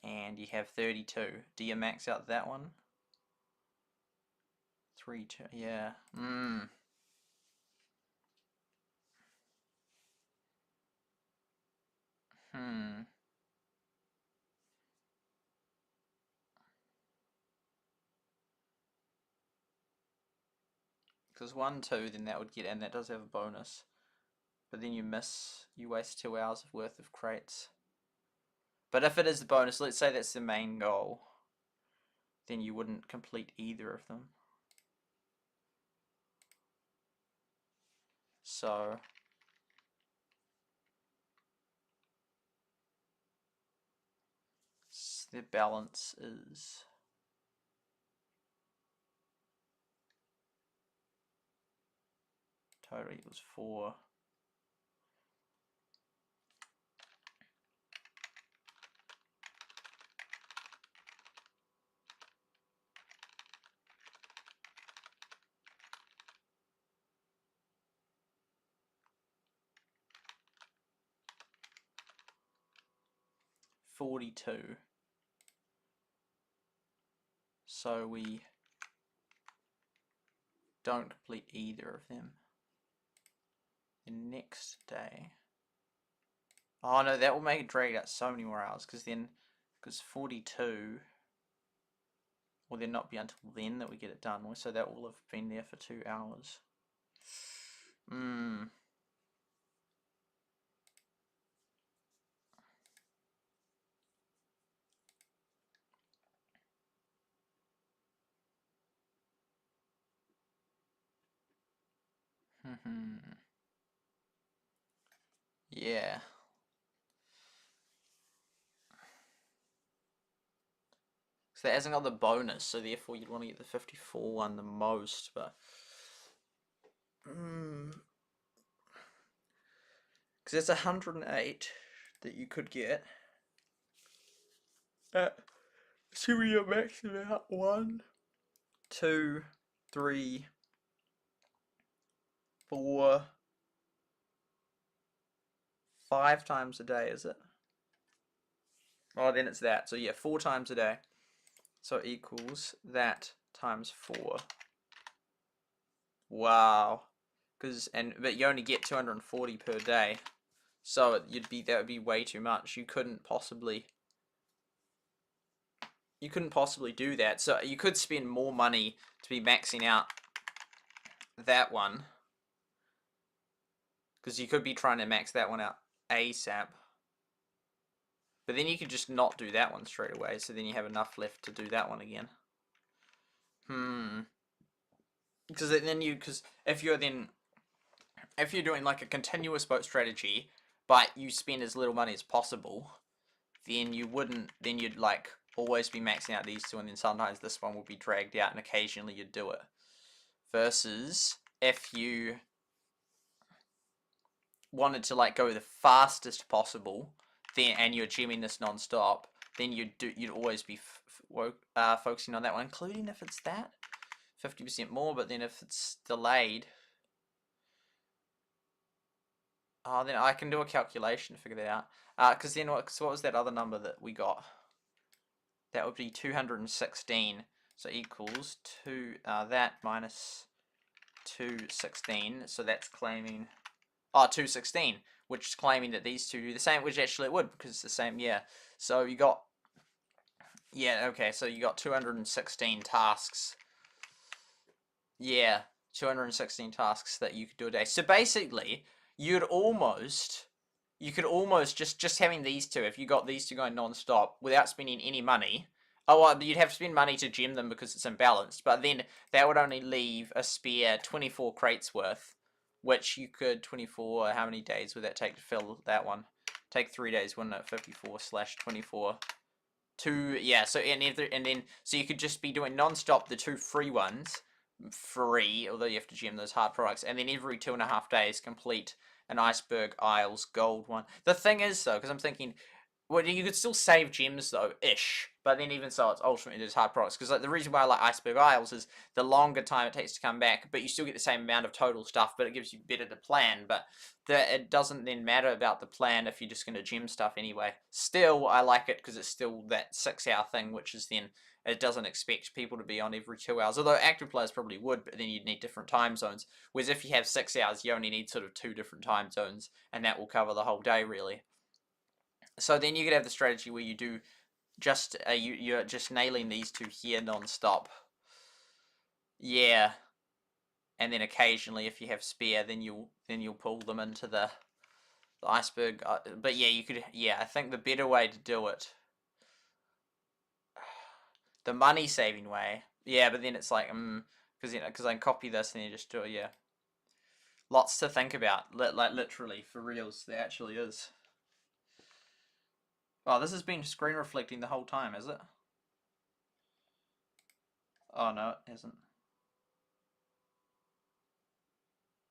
Speaker 1: And you have 32. Do you max out that one? 3, 2, yeah. Because 1, 2, then that would get, and that does have a bonus. But then you waste 2 hours worth of crates. But if it is the bonus, let's say that's the main goal, then you wouldn't complete either of them. So the balance is total equals 4. $42. So we don't complete either of them. The next day. Oh no, that will make it drag out so many more hours, because 42 will then not be until then that we get it done. So that will have been there for 2 hours. Yeah. So that hasn't got the bonus, so therefore you'd want to get the 54 one the most, but because it's 108 that you could get. So we are maxing out 1, 2, 3, 4, 5 times a day, is it? Oh, then it's that. So yeah, 4 times a day. So it equals that times 4. Wow. But you only get 240 per day. So that would be way too much. You couldn't possibly do that. So you could spend more money to be maxing out that one, because you could be trying to max that one out ASAP. But then you could just not do that one straight away, so then you have enough left to do that one again. Because if you're doing like a continuous boat strategy, but you spend as little money as possible, then you'd like always be maxing out these two, and then sometimes this one will be dragged out, and occasionally you'd do it. Versus if you wanted to like go the fastest possible, then and you're gemming this non-stop, then you'd always be focusing on that one, including if it's that 50% more. But then if it's delayed, then I can do a calculation to figure that out. Because then what was that other number that we got? That would be 216. So equals that minus 216. So that's claiming 216, which is claiming that these two do the same, which actually it would, because it's the same. Yeah. So you got okay. So you got 216 tasks. Yeah, 216 tasks that you could do a day. So basically, you could almost just having these two, if you got these two going non-stop without spending any money. You'd have to spend money to gem them because it's imbalanced, but then that would only leave a spare 24 crates worth, which you could 24. How many days would that take to fill that one? Take 3 days, wouldn't it? 54/24. So so you could just be doing non-stop the 2 free ones, free, although you have to gem those hard products, and then every 2.5 days complete an Iceberg Isles gold one. The thing is though, because I'm thinking, well, you could still save gems though, ish, but then even so, it's ultimately just hard products. Because like, the reason why I like Iceberg Isles is the longer time it takes to come back, but you still get the same amount of total stuff, but it gives you better to plan. But it doesn't then matter about the plan if you're just going to gem stuff anyway. Still, I like it because it's still that 6-hour thing, which is then it doesn't expect people to be on every 2 hours. Although active players probably would, but then you'd need different time zones. Whereas if you have 6 hours, you only need sort of 2 different time zones, and that will cover the whole day really. So then you could have the strategy where you do just you're just nailing these two here non-stop. Yeah. And then occasionally, if you have spare, then you'll pull them into the Iceberg. But yeah, you could. Yeah, I think the better way to do it, the money saving way. Yeah, but then it's like because I can copy this and you just do it. Yeah. Lots to think about. Like literally for reals, there actually is. Oh, this has been screen reflecting the whole time, is it? Oh no, it hasn't.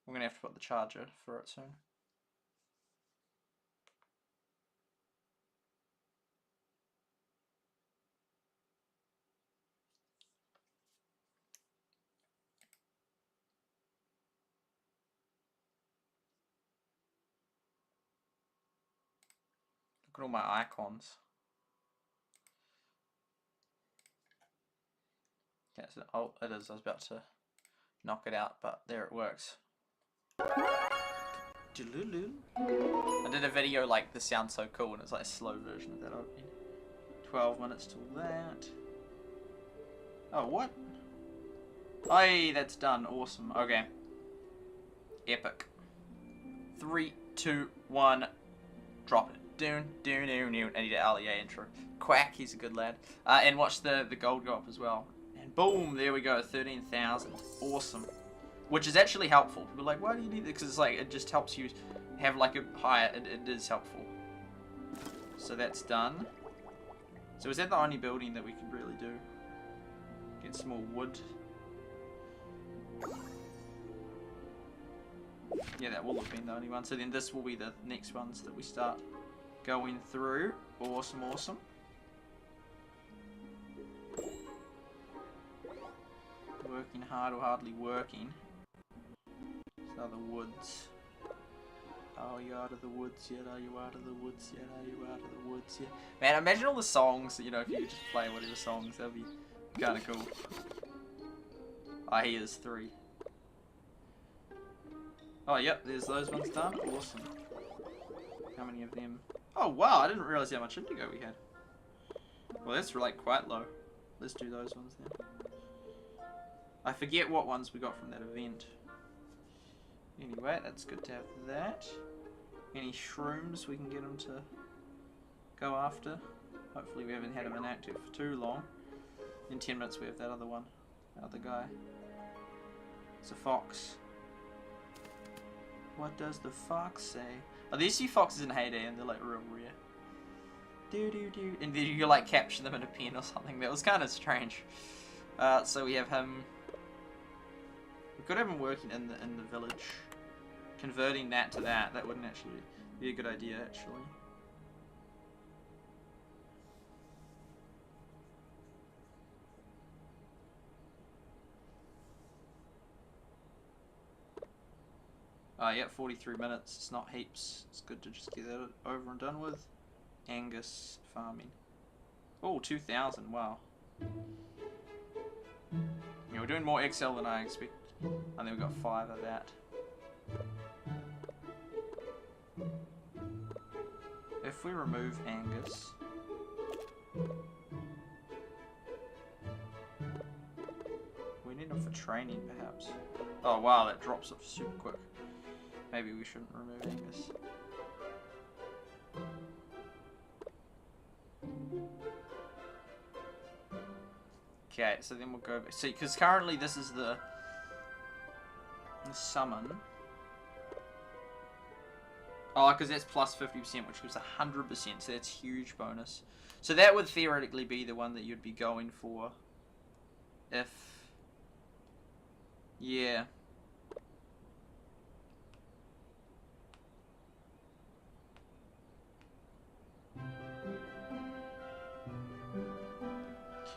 Speaker 1: We're gonna have to put the charger for it soon. Look at all my icons. Okay, so, oh, it is. I was about to knock it out, but there it works. I did a video like this sounds so cool, and it's like a slow version of that opening. 12 minutes till that. Oh, what? Hey, that's done. Awesome. Okay. Epic. 3, 2, 1. Drop it. Doon. I need an LEA intro. Quack, he's a good lad. And watch the gold go up as well. And boom, there we go. 13,000. Awesome. Which is actually helpful. People are like, why do you need it? Because it's like, it just helps you have like a higher, it is helpful. So that's done. So is that the only building that we could really do? Get some more wood. Yeah, that will have been the only one. So then this will be the next ones that we start going through. Awesome, awesome. Working hard or hardly working. So the woods. Are you out of the woods yet? Are you out of the woods yet? Are you out of the woods yet? Man, imagine all the songs, you know, if you could just play whatever songs, that'd be kind of cool. Ah, he is 3. Oh, yep, there's those ones done. Awesome. How many of them? Oh, wow, I didn't realize how much indigo we had. Well, that's like quite low. Let's do those ones then. I forget what ones we got from that event. Anyway, that's good to have that. Any shrooms we can get them to go after. Hopefully we haven't had them inactive for too long. In 10 minutes we have that other one. Other guy. It's a fox. What does the fox say? Oh, these see foxes in Heyday and they're like real rare. Do. And then you like capture them in a pen or something. That was kind of strange. So we have him. We could have him working in the village. Converting that to that. That wouldn't actually be a good idea, actually. Yeah, 43 minutes. It's not heaps. It's good to just get that over and done with. Angus farming. Oh, 2,000. Wow. Yeah, we're doing more Excel than I expected. I think we got 5 of that. If we remove Angus, we need him for training, perhaps. Oh wow, that drops off super quick. Maybe we shouldn't remove Angus. Okay, so then we'll go back. See, because currently this is the summon. Oh, because that's plus 50%, which gives 100%, so that's huge bonus. So that would theoretically be the one that you'd be going for if... Yeah.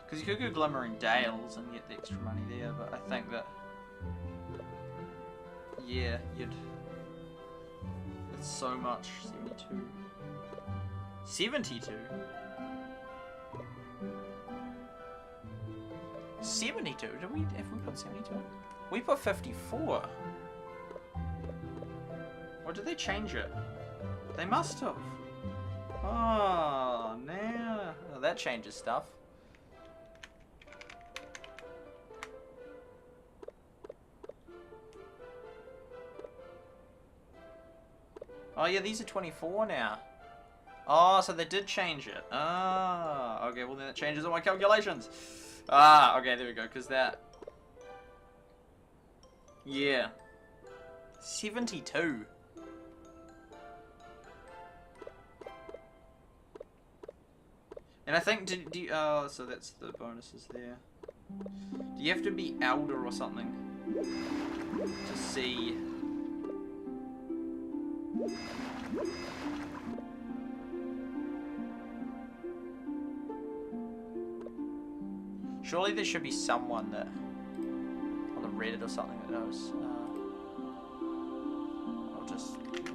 Speaker 1: Because you could go Glimmering Dales and get the extra money there, but I think that... Yeah, you'd... It's so much. 72. 72? 72? Have we put 72? We put 54. Or did they change it? They must have. Oh, now... Oh, that changes stuff. Oh yeah, these are 24 now. Oh, so they did change it. Ah, okay, well then it changes all my calculations. Ah, okay, there we go, because that... Yeah. 72. And I think, do you, oh, so that's the bonuses there. Do you have to be elder or something to see... Surely there should be someone that on the Reddit or something that knows. I'll just do that.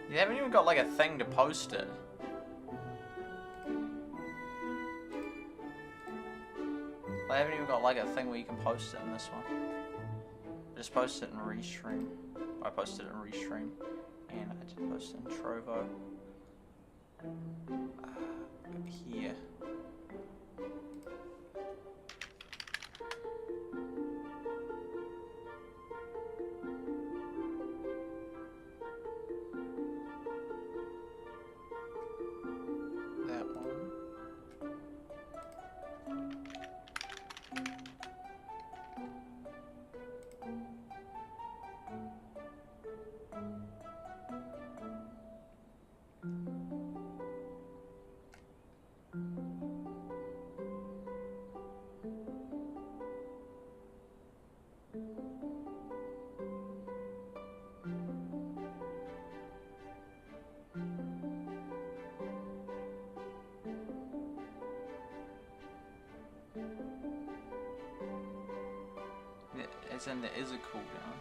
Speaker 1: You haven't even got like a thing to post it. I haven't even got like a thing where you can post it in this one. Just post it in Restream. I posted it in Restream. And I did post it in Trovo. Up here. As in, there is a cooldown.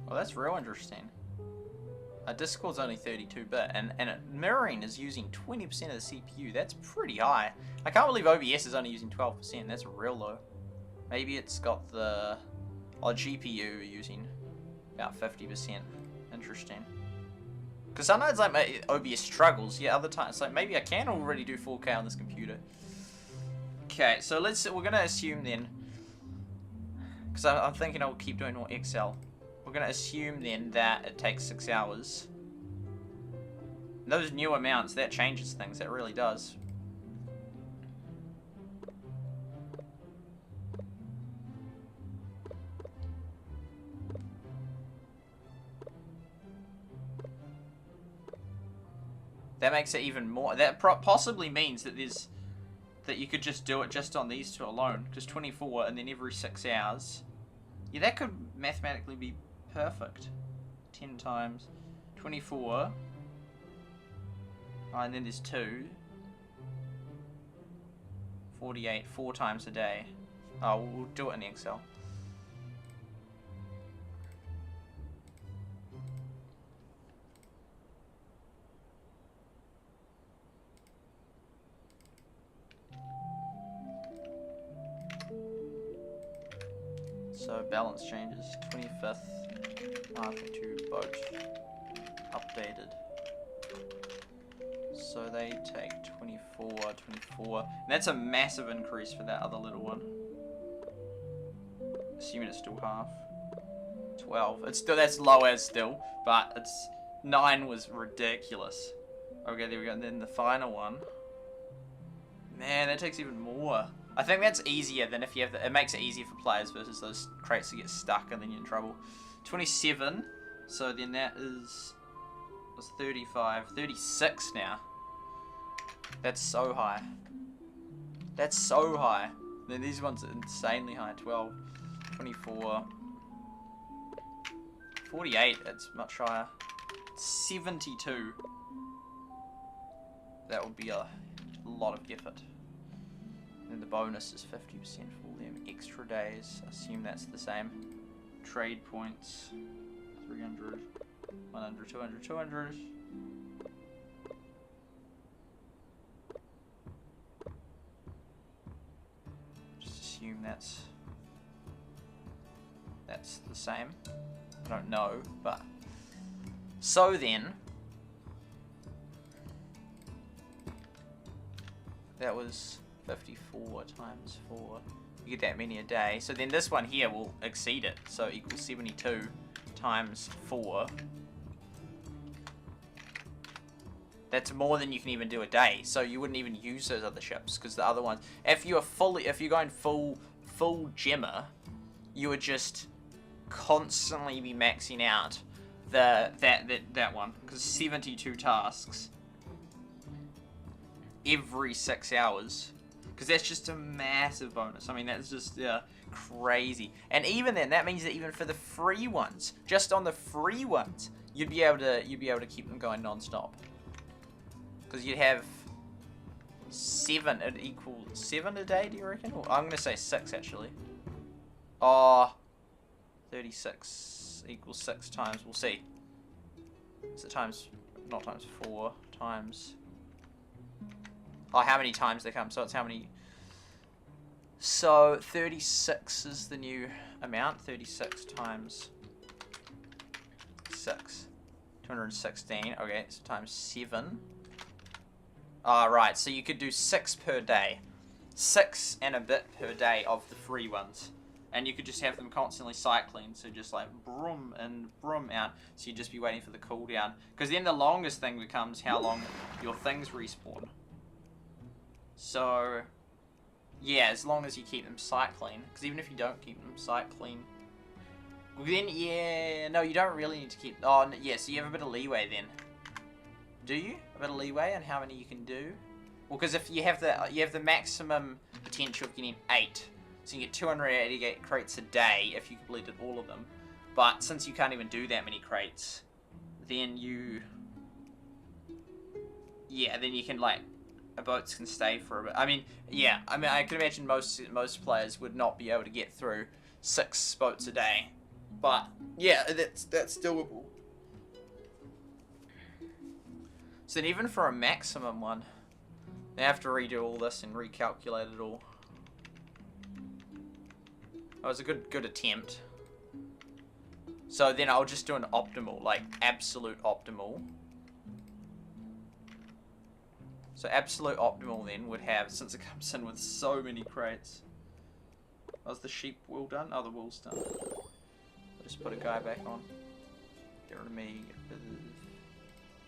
Speaker 1: Well, that's real interesting. Discord's only 32-bit, and mirroring is using 20% of the CPU. That's pretty high. I can't believe OBS is only using 12%. That's real low. Maybe it's got the GPU using about 50%. Interesting. Because sometimes like my OBS struggles. Yeah, other times like maybe I can already do 4K on this computer. Okay, so we're gonna assume then, because I'm thinking I'll keep doing more Excel. We're going to assume then that it takes 6 hours. And those new amounts, that changes things. That really does. That makes it even more. That possibly means that you could just do it just on these two alone. Just 24 and then every 6 hours. Yeah, that could mathematically be perfect. 10 times 24. Oh, and then there's 2. 48, 4 times a day. Oh, we'll do it in Excel. So balance changes, 25th, market to boat, updated. So they take 24, 24. And that's a massive increase for that other little one. Assuming it's still half. 12. It's still, that's low as still, but it's 9 was ridiculous. Okay, there we go. And then the final one. Man, that takes even more. I think that's easier than if you have it makes it easier for players versus those crates that get stuck and then you're in trouble. 27, so then that was 35, 36 now. That's so high. That's so high. Then these ones are insanely high. 12, 24, 48, it's much higher. 72. That would be a lot of effort. And the bonus is 50% for them extra days. Assume that's the same. Trade points 300, 100, 200, 200. Just assume that's the same. I don't know, but so then that was 54 times 4. You get that many a day. So then this one here will exceed it. So equals 72 times 4. That's more than you can even do a day. So you wouldn't even use those other ships because the other ones, if you're going full gemmer, you would just constantly be maxing out that one because 72 tasks every 6 hours. Because that's just a massive bonus. I mean, that's just crazy. And even then, that means that even for the free ones, just on the free ones, you'd be able to keep them going non-stop. Because you'd have 7. It'd equal 7 a day. Do you reckon? Or I'm gonna say 6 actually. Oh, 36 equals 6 times, we'll see. Is it times, not times 4, times... Oh, how many times they come, so it's how many... So, 36 is the new amount, 36 times 6. 216, okay, so times 7. Right, so you could do 6 per day. 6 and a bit per day of the free ones. And you could just have them constantly cycling, so just like broom and broom out. So you'd just be waiting for the cooldown. Because then the longest thing becomes how long your things respawn. So, yeah, as long as you keep them cycling. Because even if you don't keep them cycling, then, yeah, no, you don't really need to keep... Oh, yeah, so you have a bit of leeway then. Do you? A bit of leeway on how many you can do? Well, because if you have the maximum potential of getting 8, so you get 288 crates a day if you completed all of them. But since you can't even do that many crates, then you... Yeah, then you can, like... Boats can stay for a bit. I mean, yeah, I could imagine most players would not be able to get through 6 boats a day. But, yeah, that's doable. So then even for a maximum one, they have to redo all this and recalculate it all. That was a good attempt. So then I'll just do an optimal, like absolute optimal. So absolute optimal then would have, since it comes in with so many crates. Was the sheep wool done? Oh, the wool's done. I'll just put a guy back on. Get rid of me, get rid of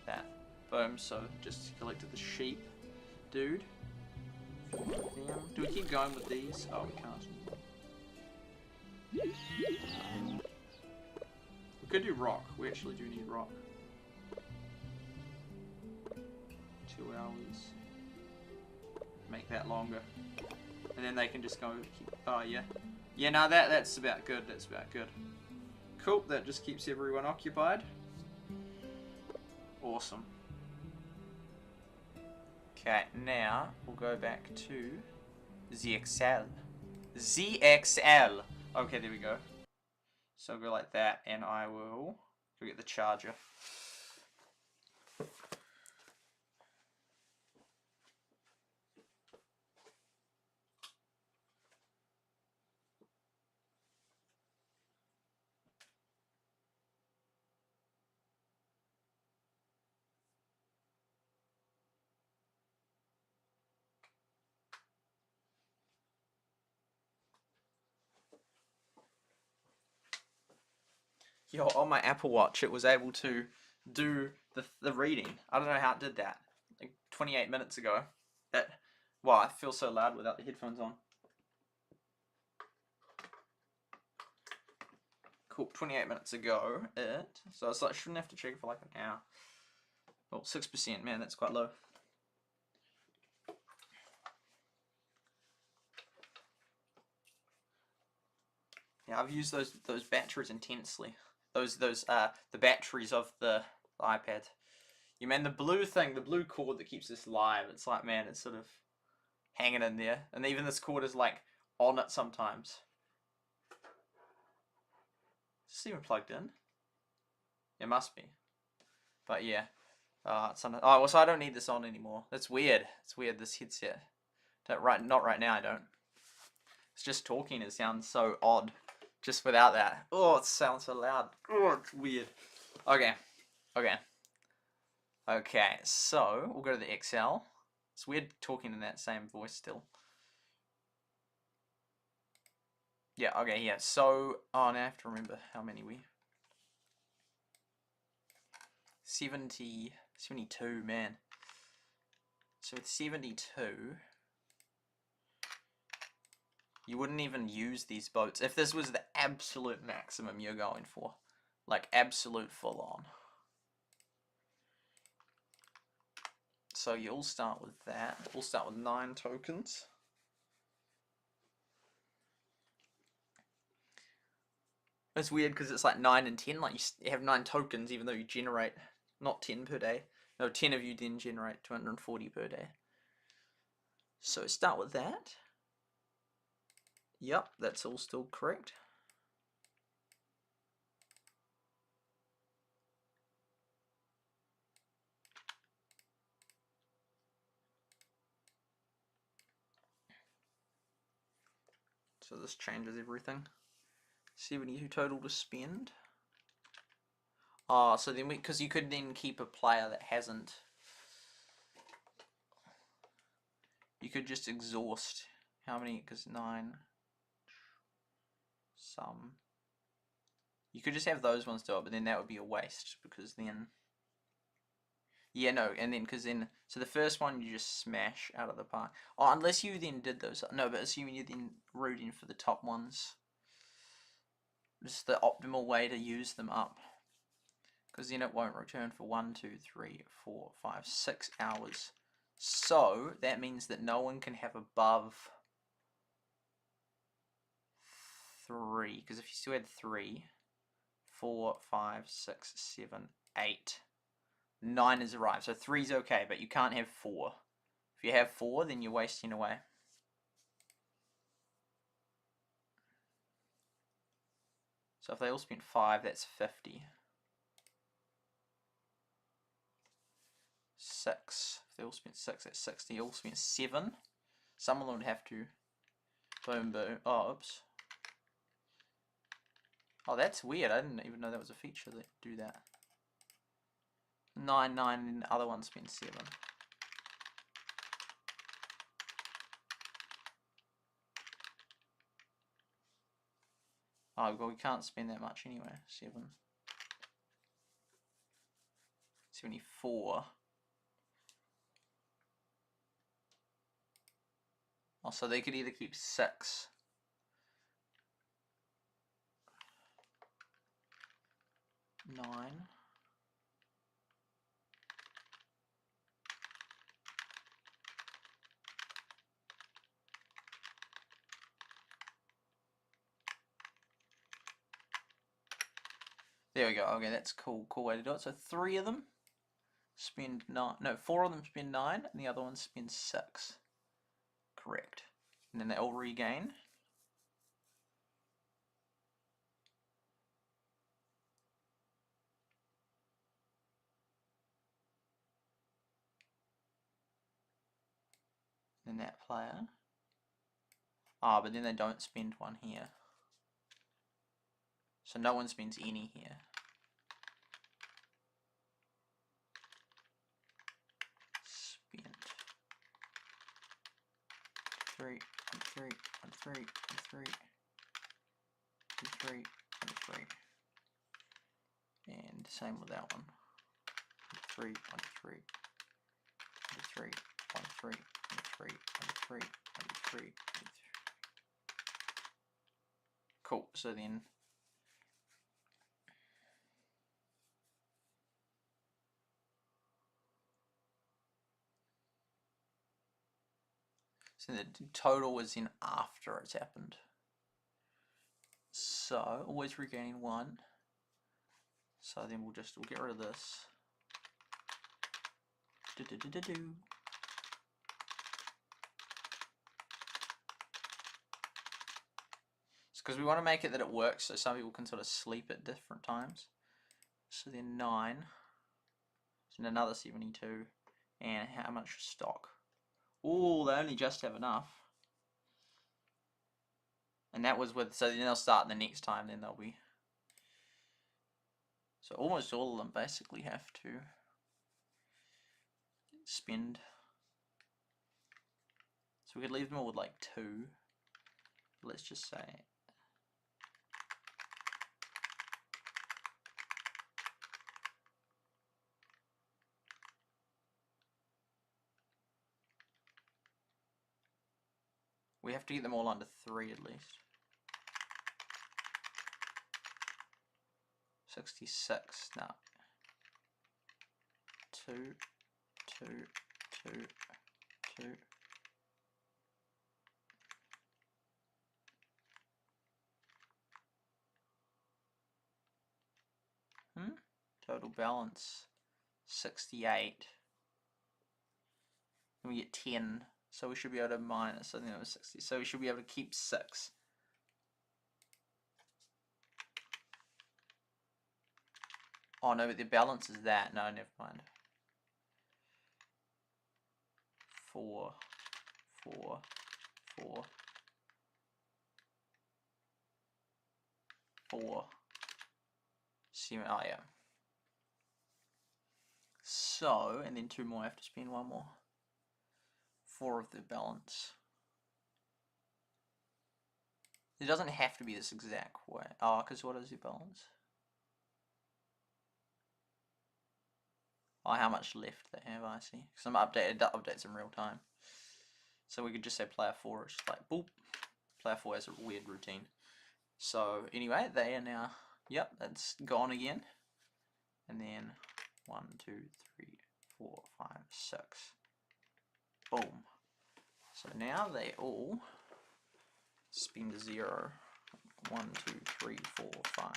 Speaker 1: that. Boom, so just collected the sheep. Dude. Do we keep going with these? Oh, we can't. We could do rock. We actually do need rock. 2 hours. Make that longer. And then they can just go keep... Oh, yeah. Yeah, no, that's about good. That's about good. Cool, that just keeps everyone occupied. Awesome. Okay, now we'll go back to the Excel. ZXL. Okay, there we go. So I'll go like that, and I will go get the charger. Yo, on my Apple Watch, it was able to do the reading. I don't know how it did that. Like 28 minutes ago. Wow, I feel so loud without the headphones on. Cool, 28 minutes ago, so I shouldn't have to check it for like an hour. Well, 6%, man, that's quite low. Yeah, I've used those batteries intensely. The batteries of the iPad. You man, the blue thing, the blue cord that keeps this live, it's like, man, it's sort of hanging in there. And even this cord is like on it sometimes. Is this even plugged in? It must be. But yeah. Well, so I don't need this on anymore. That's weird. It's weird, this headset. Not right now, I don't. It's just talking, it sounds so odd. Just without that. Oh, it sounds so loud. Oh, it's weird. Okay. Okay, so we'll go to the Excel. It's weird talking in that same voice still. Yeah, okay, yeah. So, now I have to remember how many we... 72, man. So with 72... You wouldn't even use these boats if this was the absolute maximum you're going for. Like, absolute full on. So you'll start with that. We'll start with 9 tokens. It's weird because it's like 9 and 10. Like, you have 9 tokens even though you generate not 10 per day. No, 10 of you then generate 240 per day. So start with that. Yep, that's all still correct. So this changes everything. 72 total to spend. Oh, so then because you could then keep a player that hasn't. You could just exhaust. How many? Because 9. Some. You could just have those ones do it, but then that would be a waste because then. Yeah, no, and then because then so the first one you just smash out of the park. Oh, unless you then did those. No, but assuming you're then rooting for the top ones. Just the optimal way to use them up. Because then it won't return for 1, 2, 3, 4, 5, 6 hours. So that means that no one can have above 3. Because if you still had 3, 4, 5, 6, 7, 8, 9 has arrived. So 3 is okay, but you can't have 4. If you have 4, then you're wasting away. So if they all spent 5, that's 50. 6. If they all spent 6, that's 60. All spent 7. Some of them would have to. Boom, boom. Oh, oops. Oh, that's weird. I didn't even know that was a feature that do that. 9, 9, and the other one spent 7. Oh, well, we can't spend that much anyway. 7. 74. Oh, so they could either keep 6. 9. There we go. Okay, that's cool. Cool way to do it. So 3 of them spend 9. No, 4 of them spend 9, and the other one spends 6. Correct. And then they all regain. Then that player. Ah, but then they don't spend 1 here. So no one spends any here. Spent 3, and 3, and 3, and 3, and 3, and 3. And same with that one. 3, 1, 3, 3, 1, 3, 3, 3, 3, 3. Cool. So then. So the total is in after it's happened. So always regaining 1. So then we'll get rid of this. It's because we want to make it that it works so some people can sort of sleep at different times. So then 9. So another 72. And how much stock? Oh, they only just have enough. And that was with, so then they'll start the next time, then they'll be. So almost all of them basically have to spend. So we could leave them all with like 2. Let's just say. We have to get them all under 3 at least. 66 now. 2, 2, 2, 2. Total balance 68. And we get 10. So we should be able to minus, I think it was 60. So we should be able to keep 6. Oh no, but the balance is that. No, never mind. 4, 4, 4, 4, 7. Oh yeah. So, and then 2 more. I have to spend 1 more. 4 of the balance. It doesn't have to be this exact way. Oh, because what is the balance? Oh, how much left they have, I see. Because I'm updated, that updates in real time. So we could just say player 4 is just like, boop. Player 4 has a weird routine. So, anyway, they are now, yep, that's gone again. And then 1, 2, 3, 4, 5, 6. Boom. So now they all spin to 0. 1, 2, 3, 4, 5.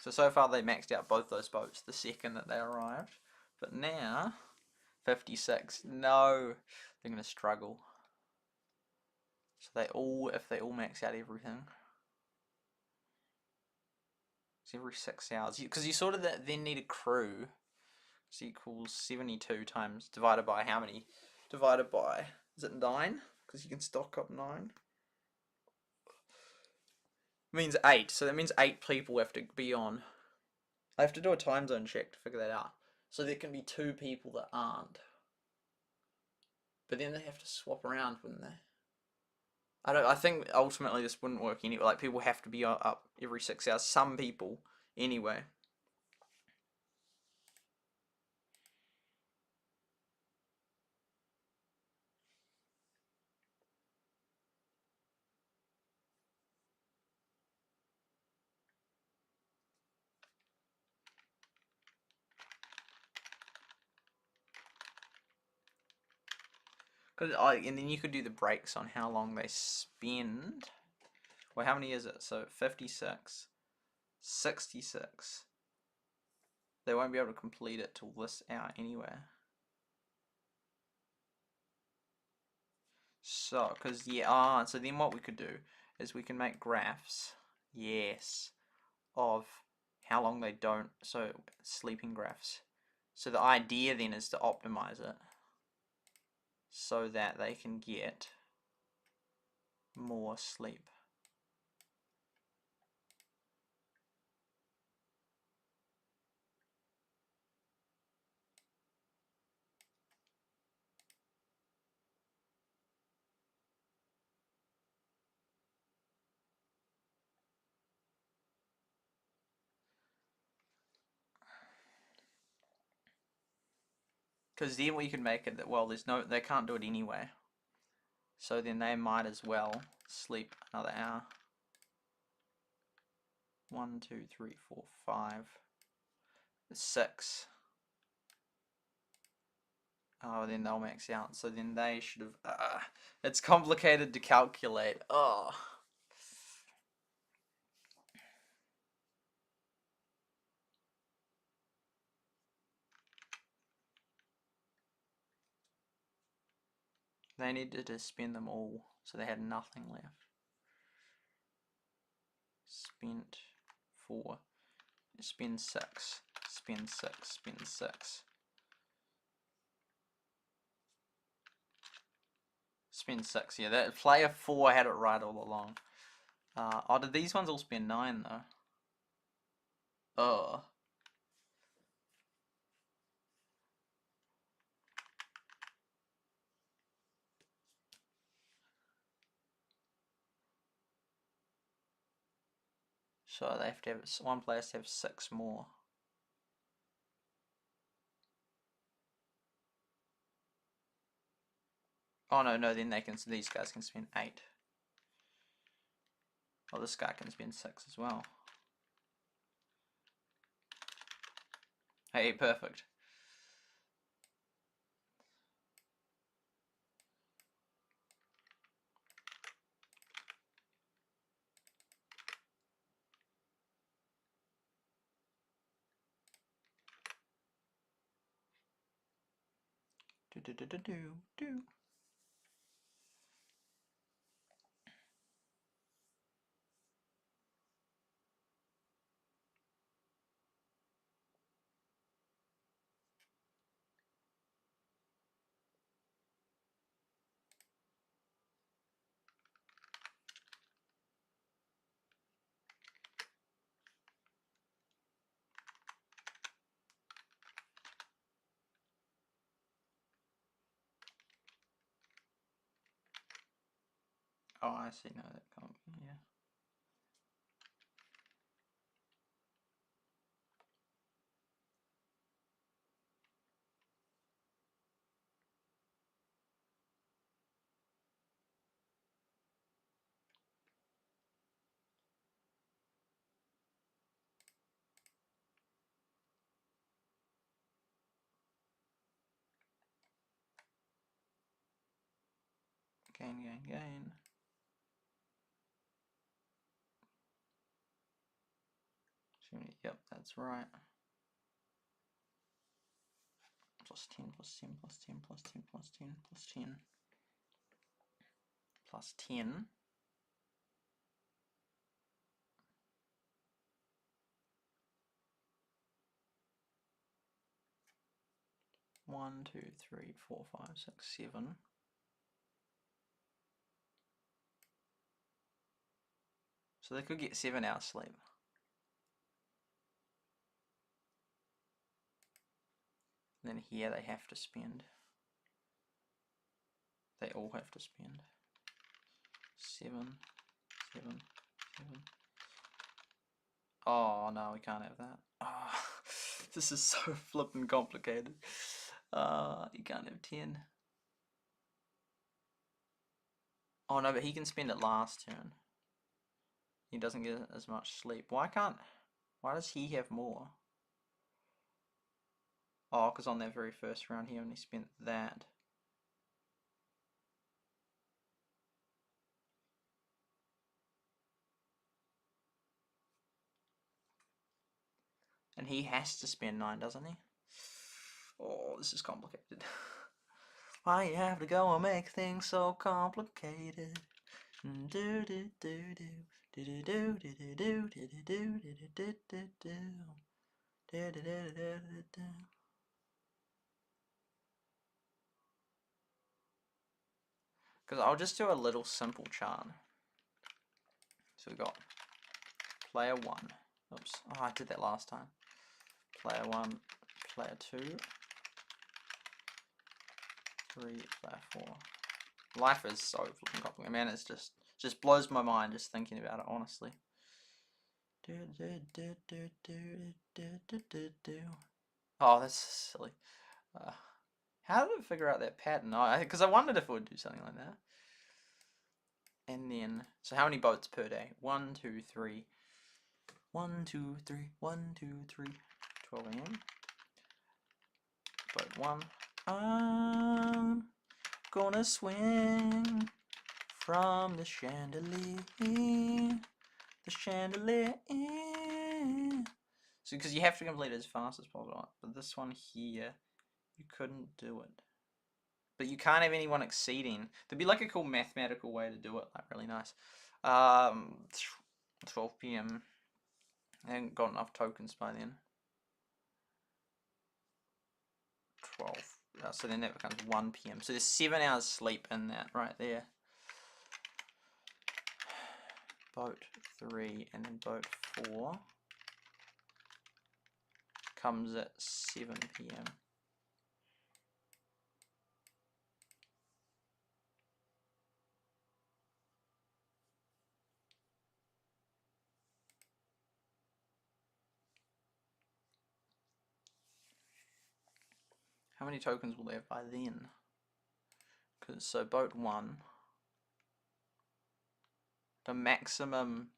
Speaker 1: So far they maxed out both those boats the second that they arrived. But now, 56. No, they're going to struggle. So if they all max out everything. It's every 6 hours. Because you sort of then need a crew. So equals 72 times, divided by how many? Divided by, is it 9? Because you can stock up 9. It means 8, so that means 8 people have to be on. I have to do a time zone check to figure that out. So there can be 2 people that aren't. But then they have to swap around, wouldn't they? I think ultimately this wouldn't work anyway. Like, people have to be up every 6 hours. Some people, anyway. And then you could do the breaks on how long they spend. Well, how many is it? So 56, 66. They won't be able to complete it till this hour anyway. So, so then what we could do is we can make graphs, yes, of how long they don't, so sleeping graphs. So the idea then is to optimize it so that they can get more sleep. Because then we can make it that, well, they can't do it anyway. So then they might as well sleep another hour. 1, 2, 3, 4, 5, 6. Oh, then they'll max out. So then they should have. It's complicated to calculate. Oh. They needed to spend them all, so they had nothing left. Spent 4. Spend 6. Spend 6. Spend 6. Spend 6. Yeah, that player 4 had it right all along. Oh, did these ones all spend 9 though? Oh. So they have to have, one player has to have 6 more. Oh no, then these guys can spend 8. Well, this guy can spend 6 as well. Hey, perfect. do. Oh, I see. No, that can't be. Yeah. Gain. Yep, that's right. Plus 10, plus 10, plus 10, plus 10, plus 10, plus 10. Plus 10. One, 2, 3, 4, 5, 6, 7. So they could get 7 hours sleep. And then here they have to spend. They all have to spend 7, 7, 7. Oh no, we can't have that. Oh, this is so flippin' complicated. You can't have 10. Oh no, but he can spend it last turn. He doesn't get as much sleep. Why does he have more? Oh, because on that very first round he only spent that. And he has to spend 9, doesn't he? Oh, this is complicated. Why you have to go and make things so complicated? Do do do do do do do do do do do do do do. Because I'll just do a little simple chart. So we got player 1. Oops. Oh, I did that last time. Player 1, player 2, 3, player 4. Life is so flipping complicated, man. It's just blows my mind just thinking about it, honestly. Oh, that's silly. How did it figure out that pattern? Because I wondered if it would do something like that. And then, so how many boats per day? 1, 2, 3. 1, 2, 3. 1, 2, 3. 12 a.m. Boat 1. I'm gonna swing from the chandelier. The chandelier. So, because you have to complete it as fast as possible. But this one here, you couldn't do it. But you can't have anyone exceeding. There'd be like a cool mathematical way to do it, like really nice. 12 p.m. I haven't got enough tokens by then. 12. So then that becomes 1 p.m. So there's 7 hours sleep in that right there. Boat 3 and then boat 4 comes at 7 p.m. How many tokens will they have by then? Because so boat 1, the maximum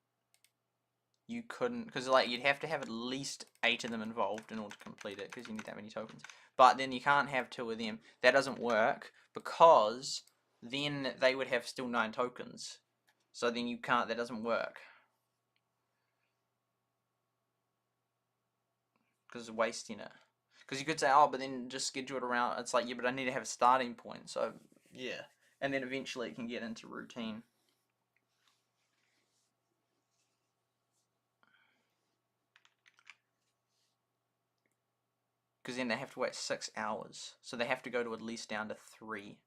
Speaker 1: you couldn't, because like you'd have to have at least 8 of them involved in order to complete it, because you need that many tokens. But then you can't have 2 of them. That doesn't work because then they would have still 9 tokens. So then you can't. That doesn't work because it's wasting it. Because you could say, oh, but then just schedule it around. It's like, yeah, but I need to have a starting point. So, yeah. And then eventually it can get into routine. Because then they have to wait 6 hours. So they have to go to at least down to 3.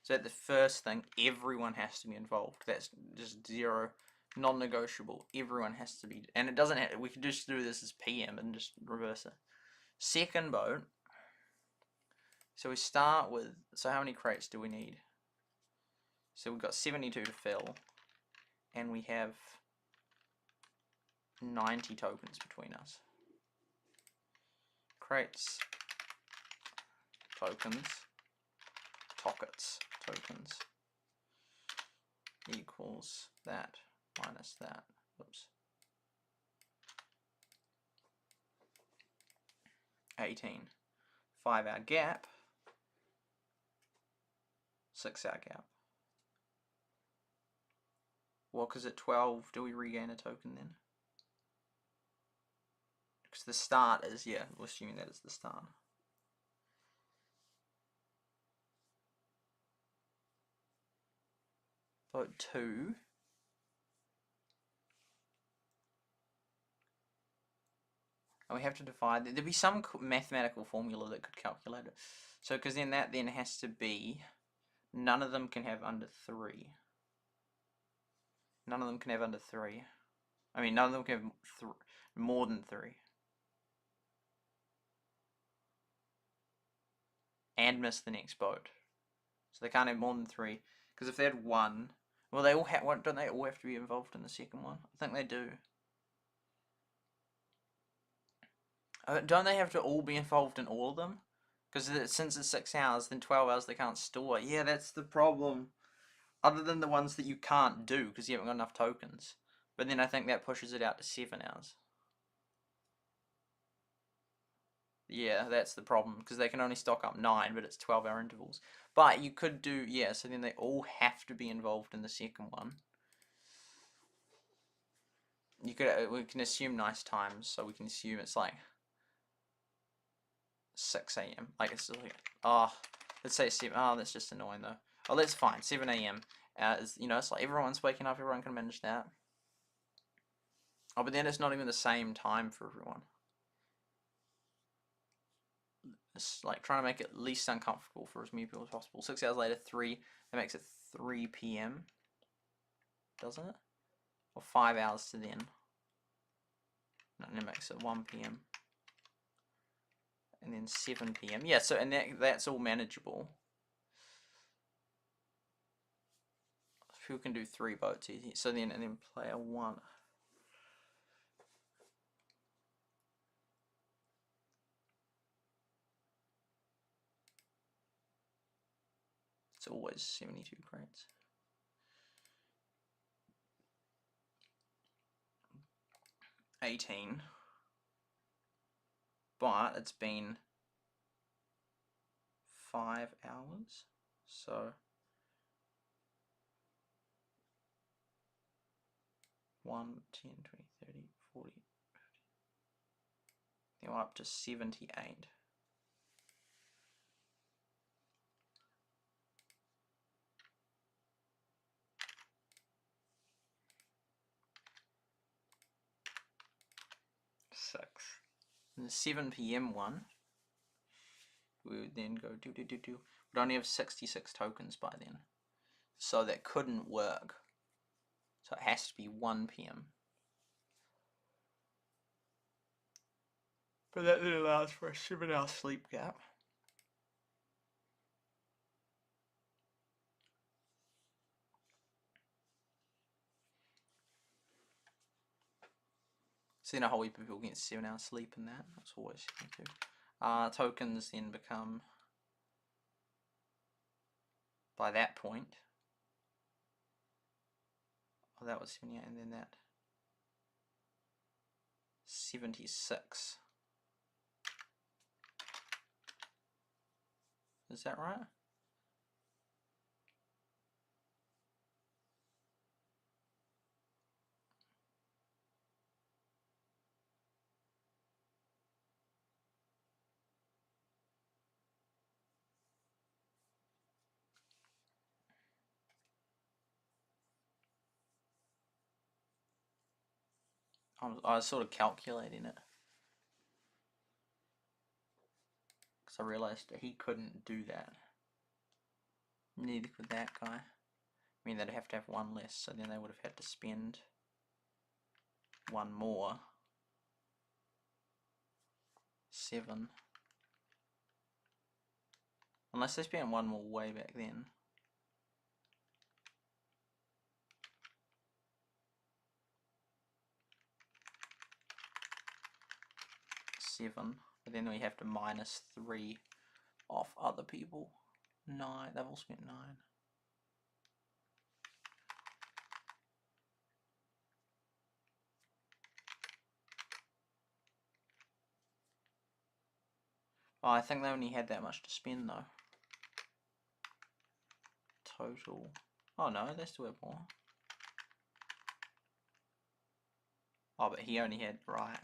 Speaker 1: So at the first thing, everyone has to be involved. That's just 0, non-negotiable. Everyone has to be, and it doesn't have, we can just do this as PM and just reverse it. Second boat. So we start with, so how many crates do we need? So we've got 72 to fill, and we have 90 tokens between us. Crates, tokens, pockets, tokens, equals that minus that. Oops. 18. 5-hour gap. 6-hour gap. Well, because at 12, do we regain a token then? Because the start is, yeah, we're assuming that is the start. Vote 2. And we have to divide. There'd be some mathematical formula that could calculate it. So, because then that then has to be, none of them can have under 3. None of them can have under 3. I mean, none of them can have more than 3. And miss the next boat. So they can't have more than 3. Because if they had 1, well, they all have. Don't they all have to be involved in the second one? I think they do. Don't they have to all be involved in all of them? Because since it's 6 hours, then 12 hours they can't store. Yeah, that's the problem. Other than the ones that you can't do because you haven't got enough tokens. But then I think that pushes it out to 7 hours. Yeah, that's the problem, because they can only stock up 9, but it's 12-hour intervals. But you could do, yeah, so then they all have to be involved in the second one. You could, we can assume nice times, so we can assume it's like 6 AM. Like, it's like, oh, let's say 7, oh, that's just annoying though. Oh, that's fine, 7 AM. Is, you know, it's like everyone's waking up, everyone can manage that. Oh, but then it's not even the same time for everyone. It's like trying to make it least uncomfortable for as many people as possible. 6 hours later, 3, that makes it 3 PM, doesn't it? Or 5 hours to then. No, that makes it 1 PM. And then 7 PM. Yeah, so, and that's all manageable. People can do 3 boats easy. So then, and then player 1. It's always 72 crates. $18. But it's been 5 hours. So 1, 10, 20, 30, 40, 50. Then we're up to 78. And the 7 PM one, we would then go we'd only have 66 tokens by then. So that couldn't work. So it has to be 1 PM. But that then allows for a 7-hour sleep gap. So then a whole heap of people get 7 hours sleep in that. That's always good too. Tokens then become, by that point, oh, that was 78, and then that 76. Is that right? times. I was sort of calculating it. Because I realised that he couldn't do that. Neither could that guy. I mean, they'd have to have one less, so then they would have had to spend one more. 7. Unless they spent one more way back then. Seven, but then we have to minus 3 off other people. 9, they've all spent 9. Oh, I think they only had that much to spend though. Total. Oh no, they still have more. Oh, but he only had, right.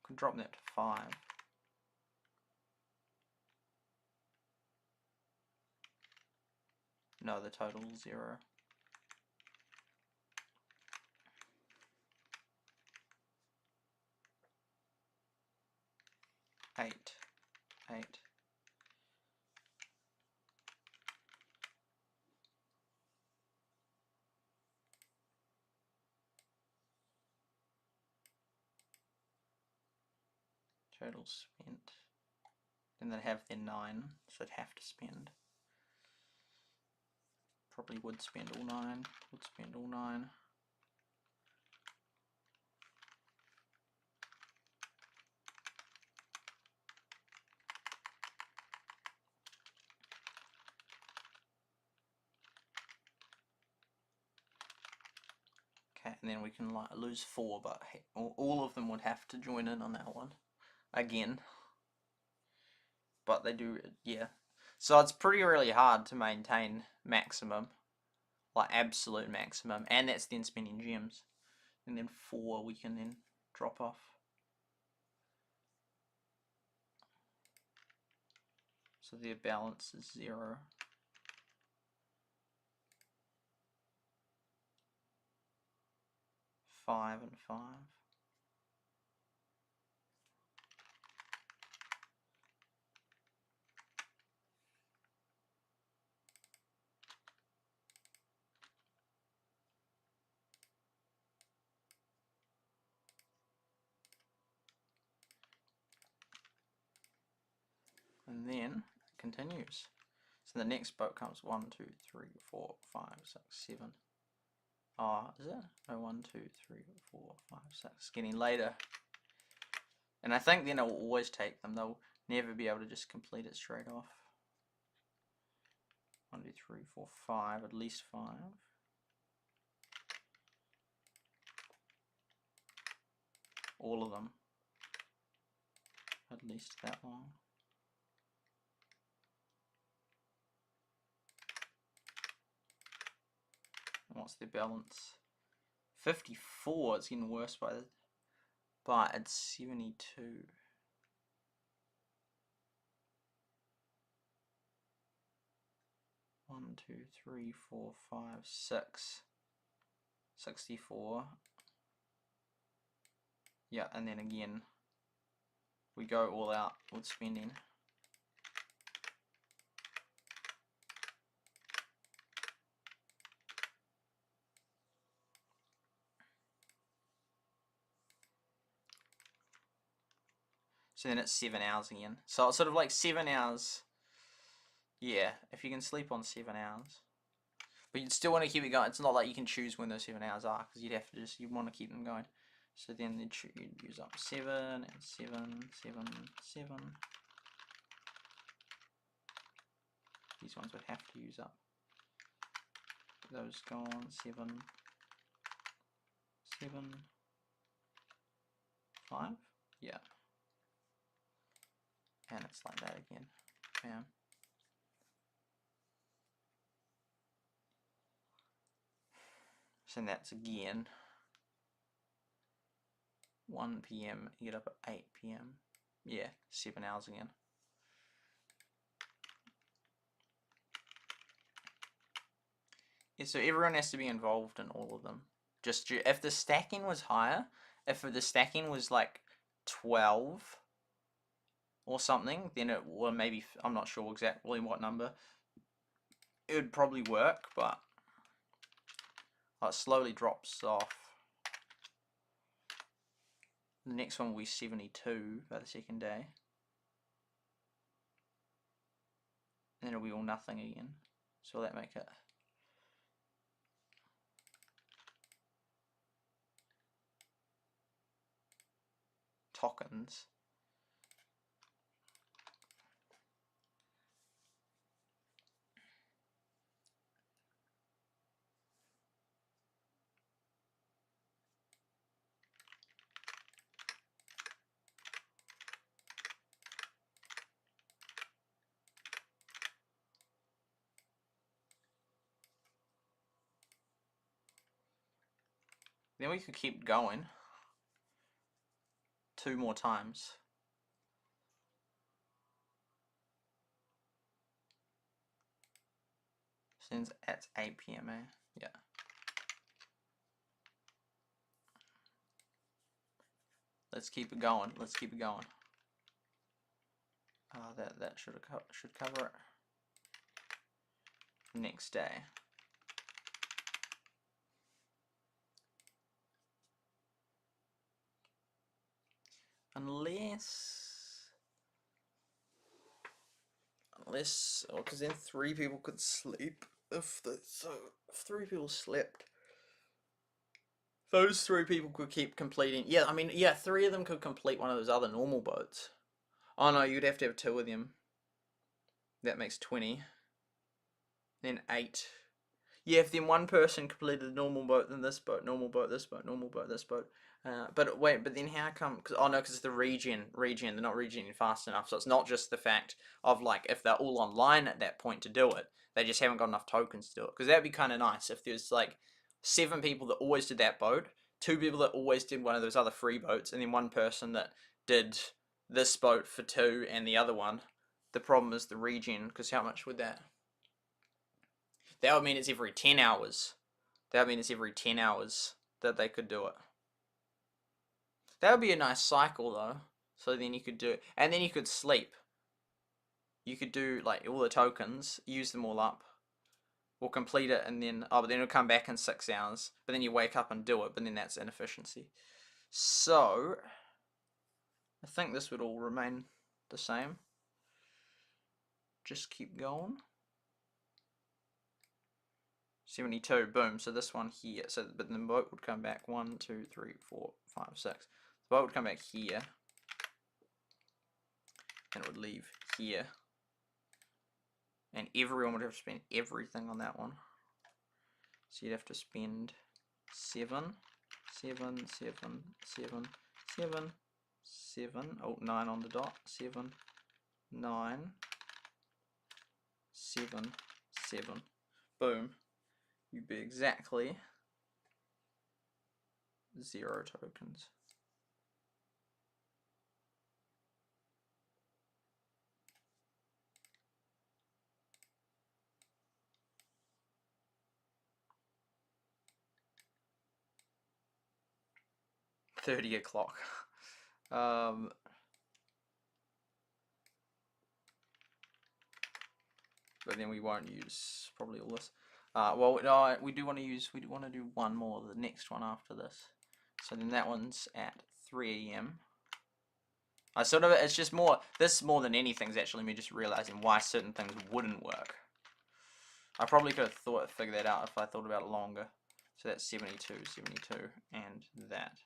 Speaker 1: Could drop that to 5. No, the total is 0. Eight. Total spent. Then they'd have their 9, so they'd have to spend. Probably would spend all 9. Would spend all 9. Okay, and then we can like lose 4, but all of them would have to join in on that one again. But they do, yeah. So it's really hard to maintain maximum, like absolute maximum, and that's then spending gems. And then 4 we can then drop off. So their balance is 0. Five and 5. And then it continues. So the next boat comes 1, 2, 3, 4, 5, 6, 7. Oh, is it? No, 1, 2, 3, 4, 5, 6. It's getting later. And I think then it will always take them. They'll never be able to just complete it straight off. 1, 2, 3, 4, 5, at least 5. All of them. At least that long. And what's their balance? 54. It's getting worse but it's 72. 1, 2, 3, 4, 5, 6. 64. Yeah, and then again we go all out with spending. So then it's 7 hours again. So it's sort of like 7 hours. Yeah, if you can sleep on 7 hours. But you'd still want to keep it going. It's not like you can choose when those 7 hours are, because you'd have to you'd want to keep them going. So then you'd use up 7 and 7, 7, 7. These ones would have to use up. Those go on 7, 7, 5. Yeah. And it's like that again. Bam. So that's again 1 PM, you get up at 8 PM. Yeah, 7 hours again. Yeah, so everyone has to be involved in all of them. Just if the stacking was higher, if the stacking was like 12 or something, then it will maybe, I'm not sure exactly what number, it would probably work, but it slowly drops off. The next one will be 72 by the second day. Then it'll be all nothing again. So will that make it? Tokens. Then we could keep going 2 more times. Since at 8 PM, eh? Yeah. Let's keep it going. Let's keep it going. That should cover it. Next day. Unless, because then 3 people could sleep. If 3 people slept, those 3 people could keep completing. Yeah, I mean, yeah, 3 of them could complete one of those other normal boats. Oh no, you'd have to have 2 of them. That makes 20. Then 8. Yeah, if then 1 person completed the normal boat, then this boat, normal boat, this boat, normal boat, this boat. But wait, but then how come? Cause, oh no, because it's the regen. They're not regening fast enough. So it's not just the fact of like if they're all online at that point to do it, they just haven't got enough tokens to do it. Because that'd be kind of nice if there's like 7 people that always did that boat, 2 people that always did one of those other free boats, and then 1 person that did this boat for 2 and the other one. The problem is the regen. Because how much would that? That would mean it's every 10 hours. That would mean it's every 10 hours that they could do it. That would be a nice cycle though. So then you could do it. And then you could sleep. You could do like all the tokens, use them all up. Or complete it and then, but then it'll come back in 6 hours. But then you wake up and do it, but then that's inefficiency. So, I think this would all remain the same. Just keep going. 72, boom, so this one here, so but the boat would come back 1, 2, 3, 4, 5, 6. The boat would come back here, and it would leave here, and everyone would have to spend everything on that one. So you'd have to spend 7, 7, 7, 7, 7, 7, oh, 9 on the dot, 7, 9, 7, 7, boom. You'd be exactly 0 tokens. $30. But then we won't use probably all this. Well, no, we do want to do one more, the next one after this. So then that one's at 3 AM. It's just more, this more than anything is actually me just realizing why certain things wouldn't work. I probably could have figured that out if I thought about it longer. So that's 72, 72, and that.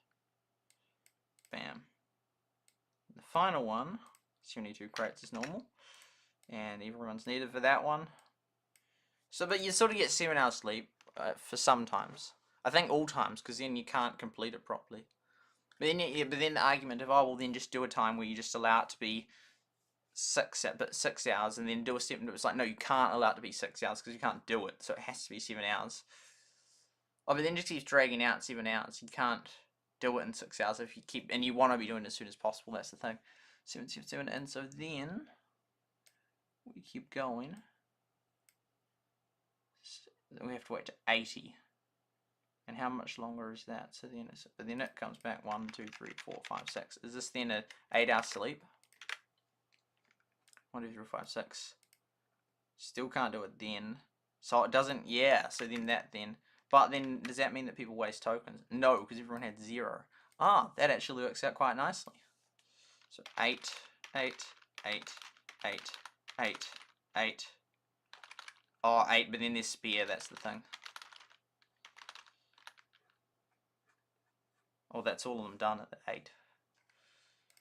Speaker 1: Bam. The final one, 72 crates is normal. And everyone's needed for that one. So, but you sort of get 7 hours sleep for some times. I think all times, because then you can't complete it properly. But then the argument of, oh, well, then just do a time where you just allow it to be 6 hours, and then do a 7. It's like, no, you can't allow it to be 6 hours because you can't do it, so it has to be 7 hours. Oh, but then just keeps dragging out 7 hours. You can't do it in 6 hours if you keep, and you want to be doing it as soon as possible. That's the thing. 7, 7, 7, and so then we keep going. Then we have to wait to 80. And how much longer is that? So then but then it comes back 1, 2, 3, 4, 5, 6. Is this then an 8-hour sleep? 1, 2, 3, 4, 5, 6. Still can't do it then. So it doesn't, yeah, so then that then. But then, does that mean that people waste tokens? No, because everyone had 0. Ah, that actually works out quite nicely. So 8, 8, 8, 8, 8, 8. Oh, 8, but then there's spare, that's the thing. Oh, that's all of them done at 8.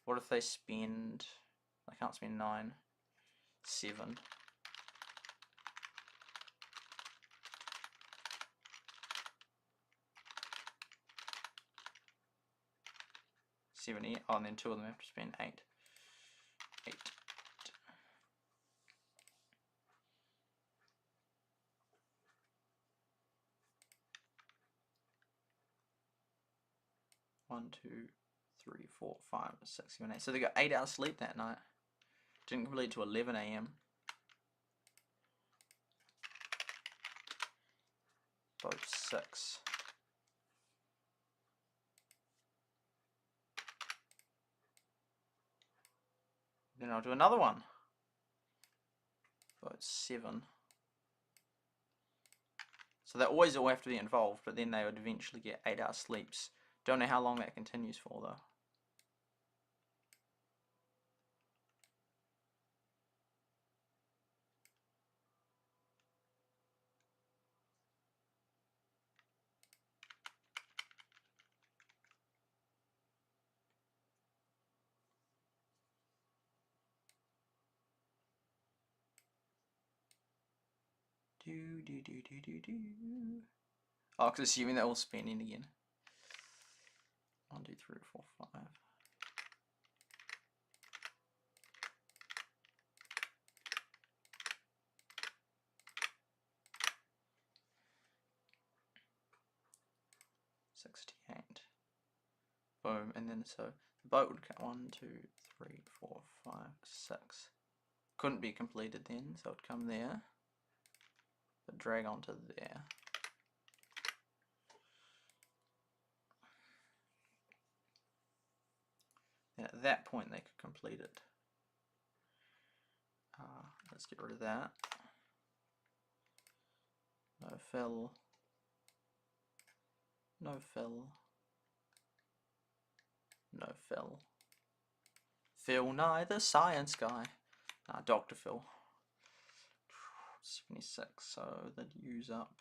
Speaker 1: What if they spend, I can't spend 9, 7. 70. Oh, and then 2 of them have to spend 8. 8. 1, 2, 3, 4, 5, 6, 7, 8. So they got 8 hours sleep that night. Didn't complete to 11 AM. Both 6. Then I'll do another one. Both 7. So they always all have to be involved, but then they would eventually get 8 hour sleeps. Don't know how long that continues for though. Oh, because assuming they're all spending again. 1, 2, 3, 4, 5. Boom, and then so the boat would cut 1, 2, 3, 4, 5, 6. Couldn't be completed then, so it would come there, but drag onto there. Then at that point they could complete it. Let's get rid of that. No fill. No fill. No Phil. Phil Nye, the science guy. Dr. Phil. 76, so they'd use up.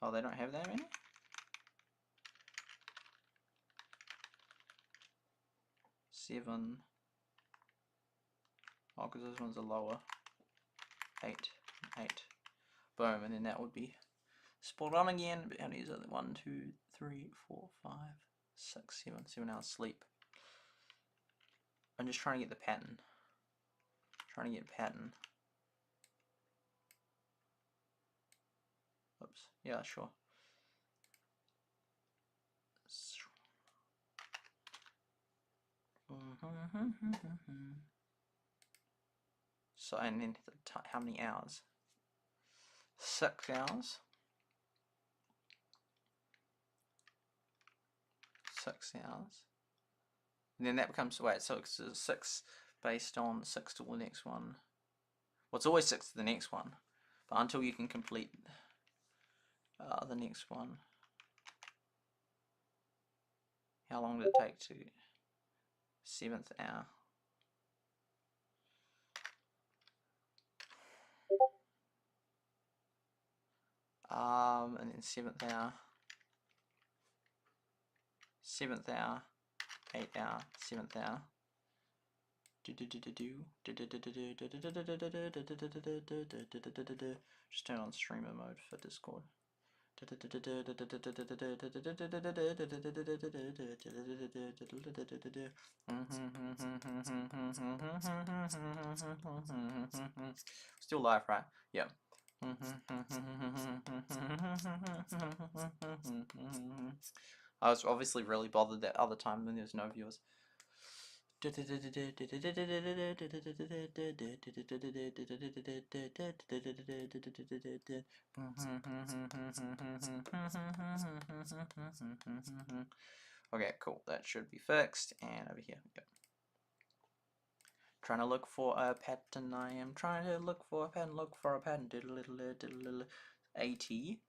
Speaker 1: Oh, they don't have that many? Seven. Oh, because those ones are lower. 8, 8. Boom, and then that would be spot on again. But how many is it? 1, 2, 3, 4, 5, 6, 7. 7 hours sleep. I'm just trying to get the pattern. Trying to get pattern. Oops. Yeah, sure. So, and then how many hours? 6 hours. 6 hours. And then that becomes, wait, so it's 6 based on 6 to the next one. Well, it's always 6 to the next one, but until you can complete the next one. How long did it take to 7th hour? And then 7th hour. 7th hour. 8th hour. 7th hour. Just turn on streamer mode for Discord. Still live, right? Yeah. I was obviously really bothered that other time when there was no viewers. Okay, cool. That should be fixed. And over here, yep. Trying to look for a pattern. I am trying to look for a pattern. Look for a pattern. 80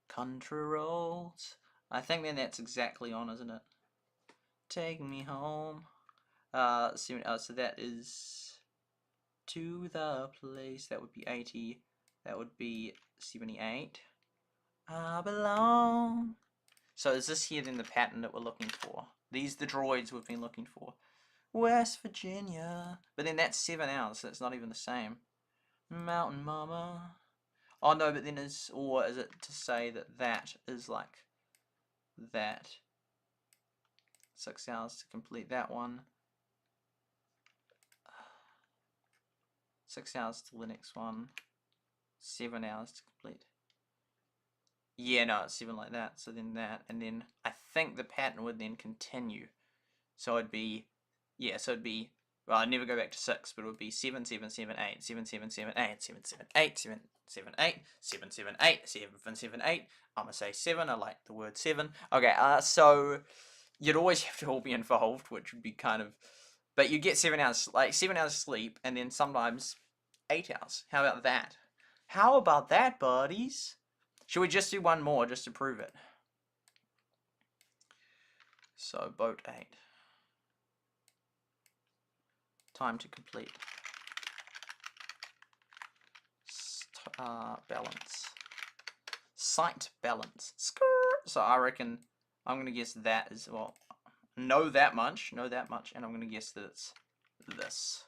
Speaker 1: country roads. I think then that's exactly on, isn't it? Take me home. So that is to the place. That would be 80. That would be 78. I belong. So is this here then the pattern that we're looking for? These the droids we've been looking for. West Virginia. But then that's 7 hours, so it's not even the same. Mountain Mama. Oh no, but then or is it to say that that is like that? 6 hours to complete that one. 6 hours till the next one. 7 hours to complete. Yeah, no, it's 7 like that. So then that, and then I think the pattern would then continue. So it'd be, yeah, so it'd be, well, I'd never go back to 6, but it would be 7, 7, 7, 8, 7, 7, 7, 8, 7, 7, 8, 7, 7, 8, 7, 7, 8, 7, 7, 8. I'm gonna say 7. I like the word 7. Okay, so you'd always have to all be involved, which would be kind of, but you get 7 hours, like 7 hours sleep, and then sometimes 8 hours. How about that? How about that, buddies? Should we just do one more just to prove it? So boat 8. Time to complete. Balance. Sight balance. So I reckon I'm gonna guess that is, well, know that much, and I'm gonna guess that it's this,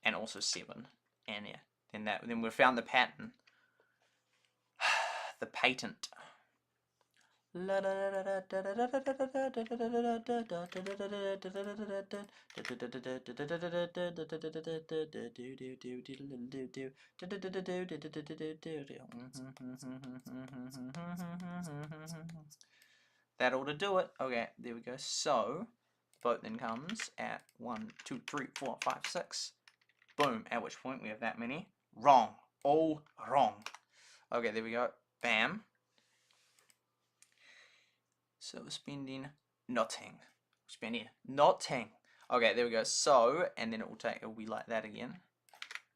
Speaker 1: and also 7, and yeah, then we found the pattern, the patent. That ought to do it. Okay, there we go. So, boat then comes at 1, 2, 3, 4, 5, 6. Boom. At which point we have that many. Wrong. All wrong. Okay, there we go. Bam. So we're spending nothing. Okay, there we go. So, and then it will be like that again.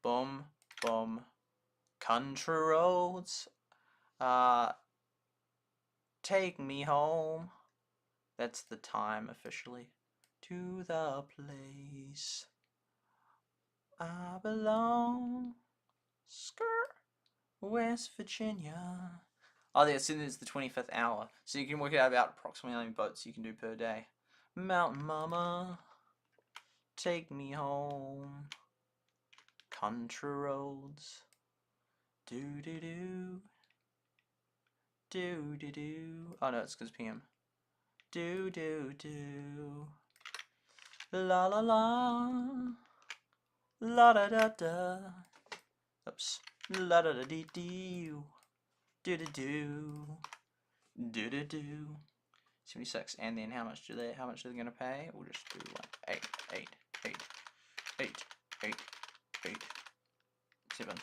Speaker 1: Boom, boom. Country roads. Take me home. That's the time officially. To the place I belong. Skirt. West Virginia. Oh, yeah, so it's the 25th hour. So you can work out about approximately how many boats you can do per day. Mountain Mama, take me home. Country roads. Do-do-do. Do-do-do. Oh, no, it's because PM. Do-do-do. La-la-la. La-da-da-da. Oops. La-da-da-dee-dee. Do-do-do. Do-do-do. 76. And then how much are they gonna pay? We'll just do like 8, 7.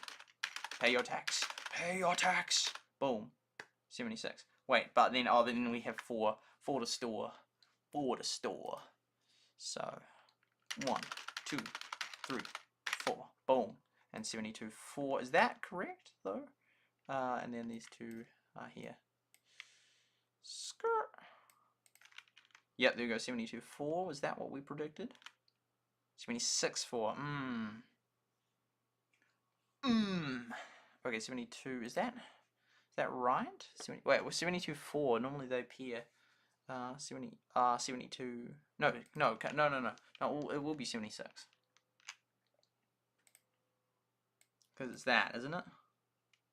Speaker 1: Pay your tax. Pay your tax. Boom. 76. Wait, but then then we have 4 to store. 4 to store. So 1, 2, 3, 4. Boom. And 72. 4. Is that correct though? And then these 2 are here. Skirt. Yep, there we go. 72. 4. Was that what we predicted? 76. 4. Okay, 72. Is that right? 70, wait, well, 72. 4. Normally they appear. 72. No. It will be 76. Because it's that, isn't it?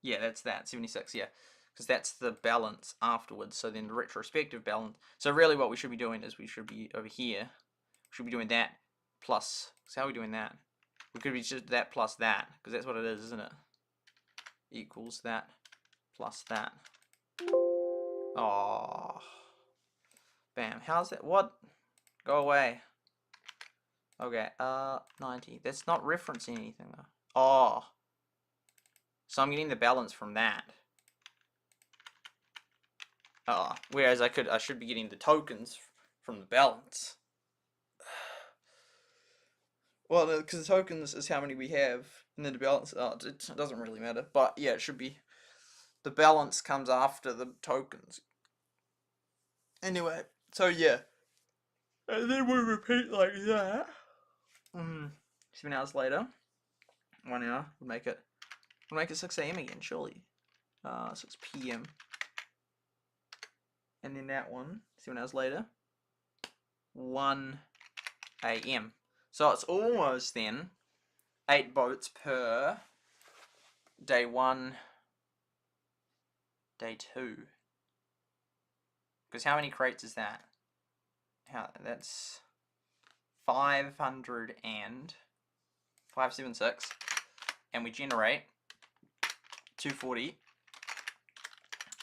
Speaker 1: Yeah, that's that. 76. Yeah. Because that's the balance afterwards. So then the retrospective balance. So really what we should be doing is we should be over here. We should be doing that plus. So how are we doing that? We could be just that plus that. Because that's what it is, isn't it? Equals that plus that. Oh. Bam. How's that? What? Go away. Okay, 90. That's not referencing anything though. Oh. So I'm getting the balance from that. Oh, whereas I should be getting the tokens from the balance. Well, because the tokens is how many we have, and then the balance, it doesn't really matter. But yeah, it should be, the balance comes after the tokens. Anyway, so yeah. And then we repeat like that. 7 hours later. 1 hour would make it 6 AM again, surely. 6 PM. And then that one, 7 hours later. 1 AM. So it's almost then 8 boats per day 1, day 2. Because how many crates is that? That's 500 and 576, and we generate 240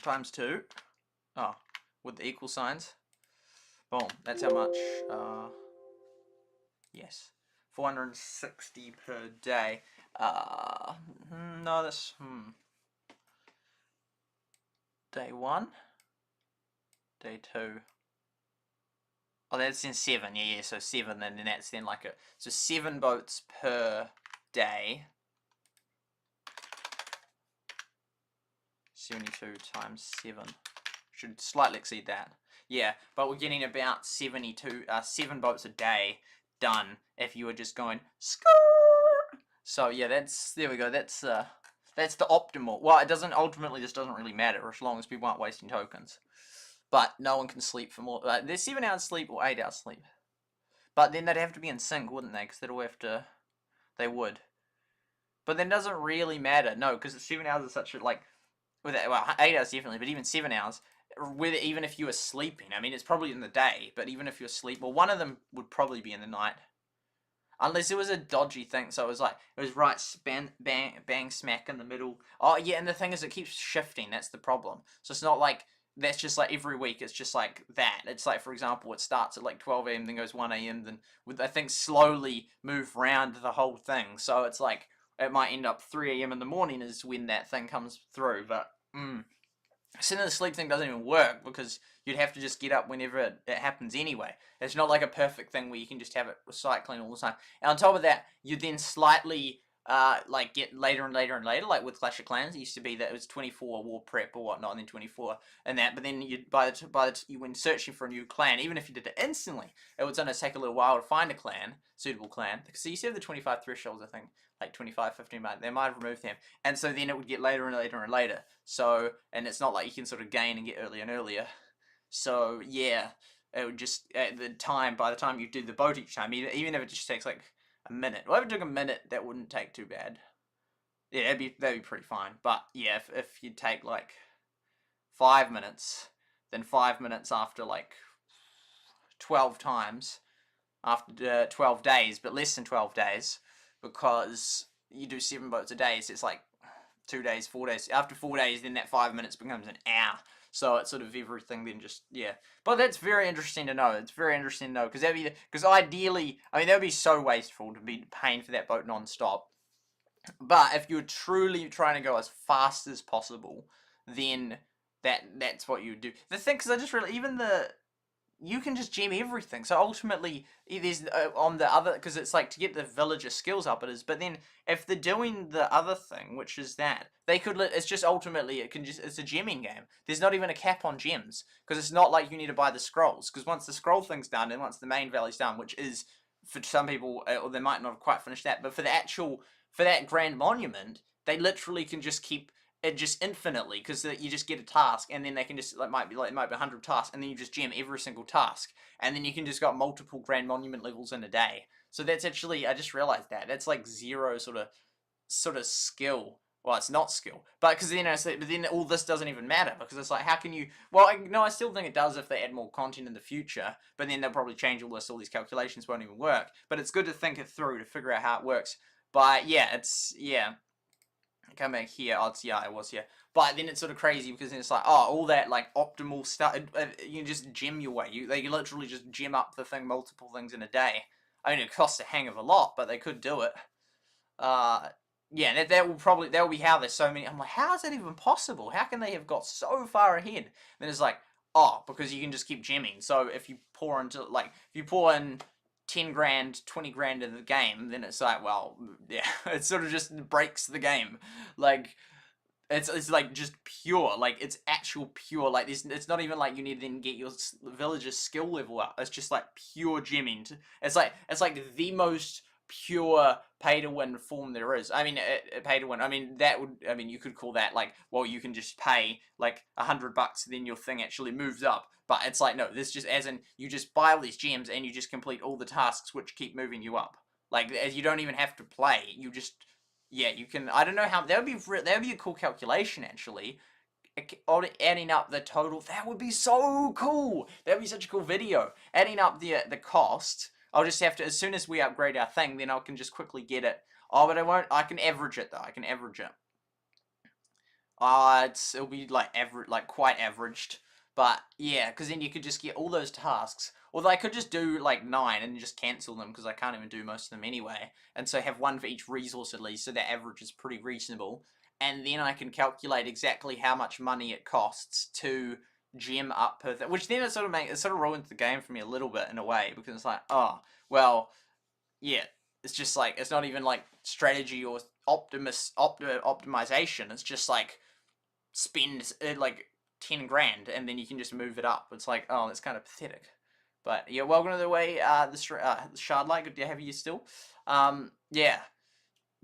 Speaker 1: times 2. Oh, with the equal signs. Boom. That's how much. Yes, 460 per day. No, that's day 1, day 2. Oh, that's in 7. Yeah. So 7, and then that's then like so 7 boats per day. 72 times 7 should slightly exceed that. Yeah, but we're getting about 7 boats a day done if you were just going skrrr. So yeah, there we go. That's the optimal. Well, it doesn't ultimately. This doesn't really matter as long as people aren't wasting tokens. But no one can sleep for more. There's 7 hours sleep or 8 hours sleep. But then they'd have to be in sync, wouldn't they? Because they'd all have to. They would. But then it doesn't really matter. No, because 7 hours is such a well, 8 hours definitely, but even 7 hours. Even if you were sleeping, I mean, it's probably in the day. But even if you're asleep, well, one of them would probably be in the night. Unless it was a dodgy thing, so it was right bang smack in the middle. Oh yeah, and the thing is, it keeps shifting. That's the problem. So it's not like. That's just like every week, it's just like that. It's like, for example, it starts at like 12 AM, then goes 1 AM, then I think slowly move around the whole thing. So it's like, it might end up 3 AM in the morning is when that thing comes through. But, sitting in the sleep thing doesn't even work because you'd have to just get up whenever it happens anyway. It's not like a perfect thing where you can just have it recycling all the time. And on top of that, you then slightly... like get later and later and later, like with Clash of Clans, it used to be that it was 24 war prep or whatnot, and then 24 and that. But then when searching for a new clan, even if you did it instantly, it was going to take a little while to find a suitable clan. So you see the 25 thresholds, I think, like 25, 15 months. They might have removed them, and so then it would get later and later and later. So, and it's not like you can sort of gain and get earlier and earlier. So yeah, it would just by the time you do the boat each time, even if it just takes like a minute. Well, if it took a minute, that wouldn't take too bad. Yeah, that'd be pretty fine. But yeah, if you take like 5 minutes, then 5 minutes after like 12 times, after 12 days, but less than 12 days, because you do 7 boats a day, so it's like 2 days, 4 days. After 4 days, then that 5 minutes becomes an hour. So it's sort of everything then just, yeah. But that's very interesting to know. It's very interesting to know. Because ideally, I mean, that would be so wasteful to be paying for that boat non-stop. But if you're truly trying to go as fast as possible, then that's what you would do. The thing, because I just realized, you can just gem everything. So ultimately, there's on the other, because it's like to get the villager skills up it is. But then if they're doing the other thing, which is that they could, it's just ultimately it's a gemming game. There's not even a cap on gems because it's not like you need to buy the scrolls. Because once the scroll thing's done and once the main valley's done, which is for some people, or they might not have quite finished that, but for that grand monument, they literally can just keep. It just infinitely, because you just get a task, and then they can just it might be 100 tasks, and then you just gem every single task, and then you can just got multiple grand monument levels in a day. So that's actually, I just realized that's like zero sort of skill. Well, it's not skill, but because but then all this doesn't even matter because it's like how can you? Well, I still think it does if they add more content in the future, but then they'll probably change all these calculations won't even work. But it's good to think it through to figure out how it works. But yeah, come back here. Oh, it was here. But then it's sort of crazy because then it's like, all that like optimal stuff. You can just gem your way. They literally just gem up the thing multiple things in a day. I mean, it costs a hang of a lot, but they could do it. Yeah, that will be how there's so many. I'm like, how is that even possible? How can they have got so far ahead? Then it's like, oh, because you can just keep gemming. So if you pour in 10 grand, 20 grand in the game, then it's like, well, yeah, it sort of just breaks the game. Like, it's like just pure, like it's actual pure. Like it's not even like you need to then get your villager's skill level up. It's just like pure gemming. It's like the most pure pay to win form there is. I mean, pay to win. I mean, you could call that like, well, you can just pay like $100 and then your thing actually moves up. But it's like, no, this just as in you just buy all these gems and you just complete all the tasks which keep moving you up. Like, as you don't even have to play. You just, yeah, you can. I don't know how that would be a cool calculation actually. Adding up the total, that would be so cool. That would be such a cool video. Adding up the cost. I'll just have to, as soon as we upgrade our thing, then I can just quickly get it. Oh, but I won't. I can average it though. I can average it. It'll be like quite averaged. But yeah, because then you could just get all those tasks. Although I could just do like 9 and just cancel them because I can't even do most of them anyway. And so have one for each resource at least, so that average is pretty reasonable. And then I can calculate exactly how much money it costs to gem up per thing, which then it sort of ruins the game for me a little bit in a way, because it's like, oh, well, yeah, it's just like, it's not even like strategy or optimization. It's just like spend like 10 grand and then you can just move it up. It's like, oh, that's kind of pathetic. But yeah, welcome to the way, the Shardlight, good to have you still. Yeah.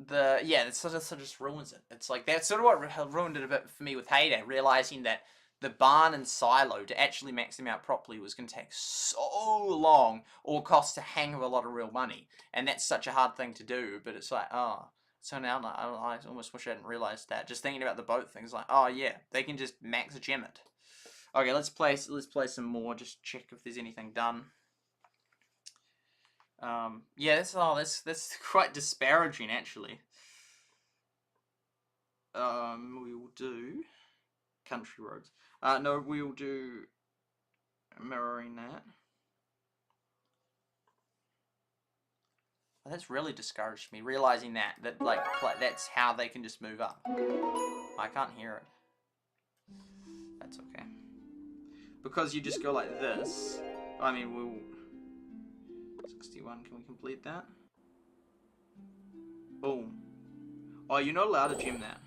Speaker 1: That sort of just ruins it. It's like, that's sort of what ruined it a bit for me with Heyday, realizing that the barn and silo to actually max them out properly was going to take so long or cost a hang of a lot of real money. And that's such a hard thing to do, but it's like, oh, so now I almost wish I hadn't realized that. Just thinking about the boat things, like, oh yeah, they can just max gem it. Okay, let's play some more, just check if there's anything done. Yeah, that's quite disparaging actually. We will do country roads. No, we will do mirroring that. That's really discouraged me, realizing that like that's how they can just move up. I can't hear it. That's okay. Because you just go like this. I mean, we'll 61. Can we complete that? Boom. Oh, you're not allowed to gem that.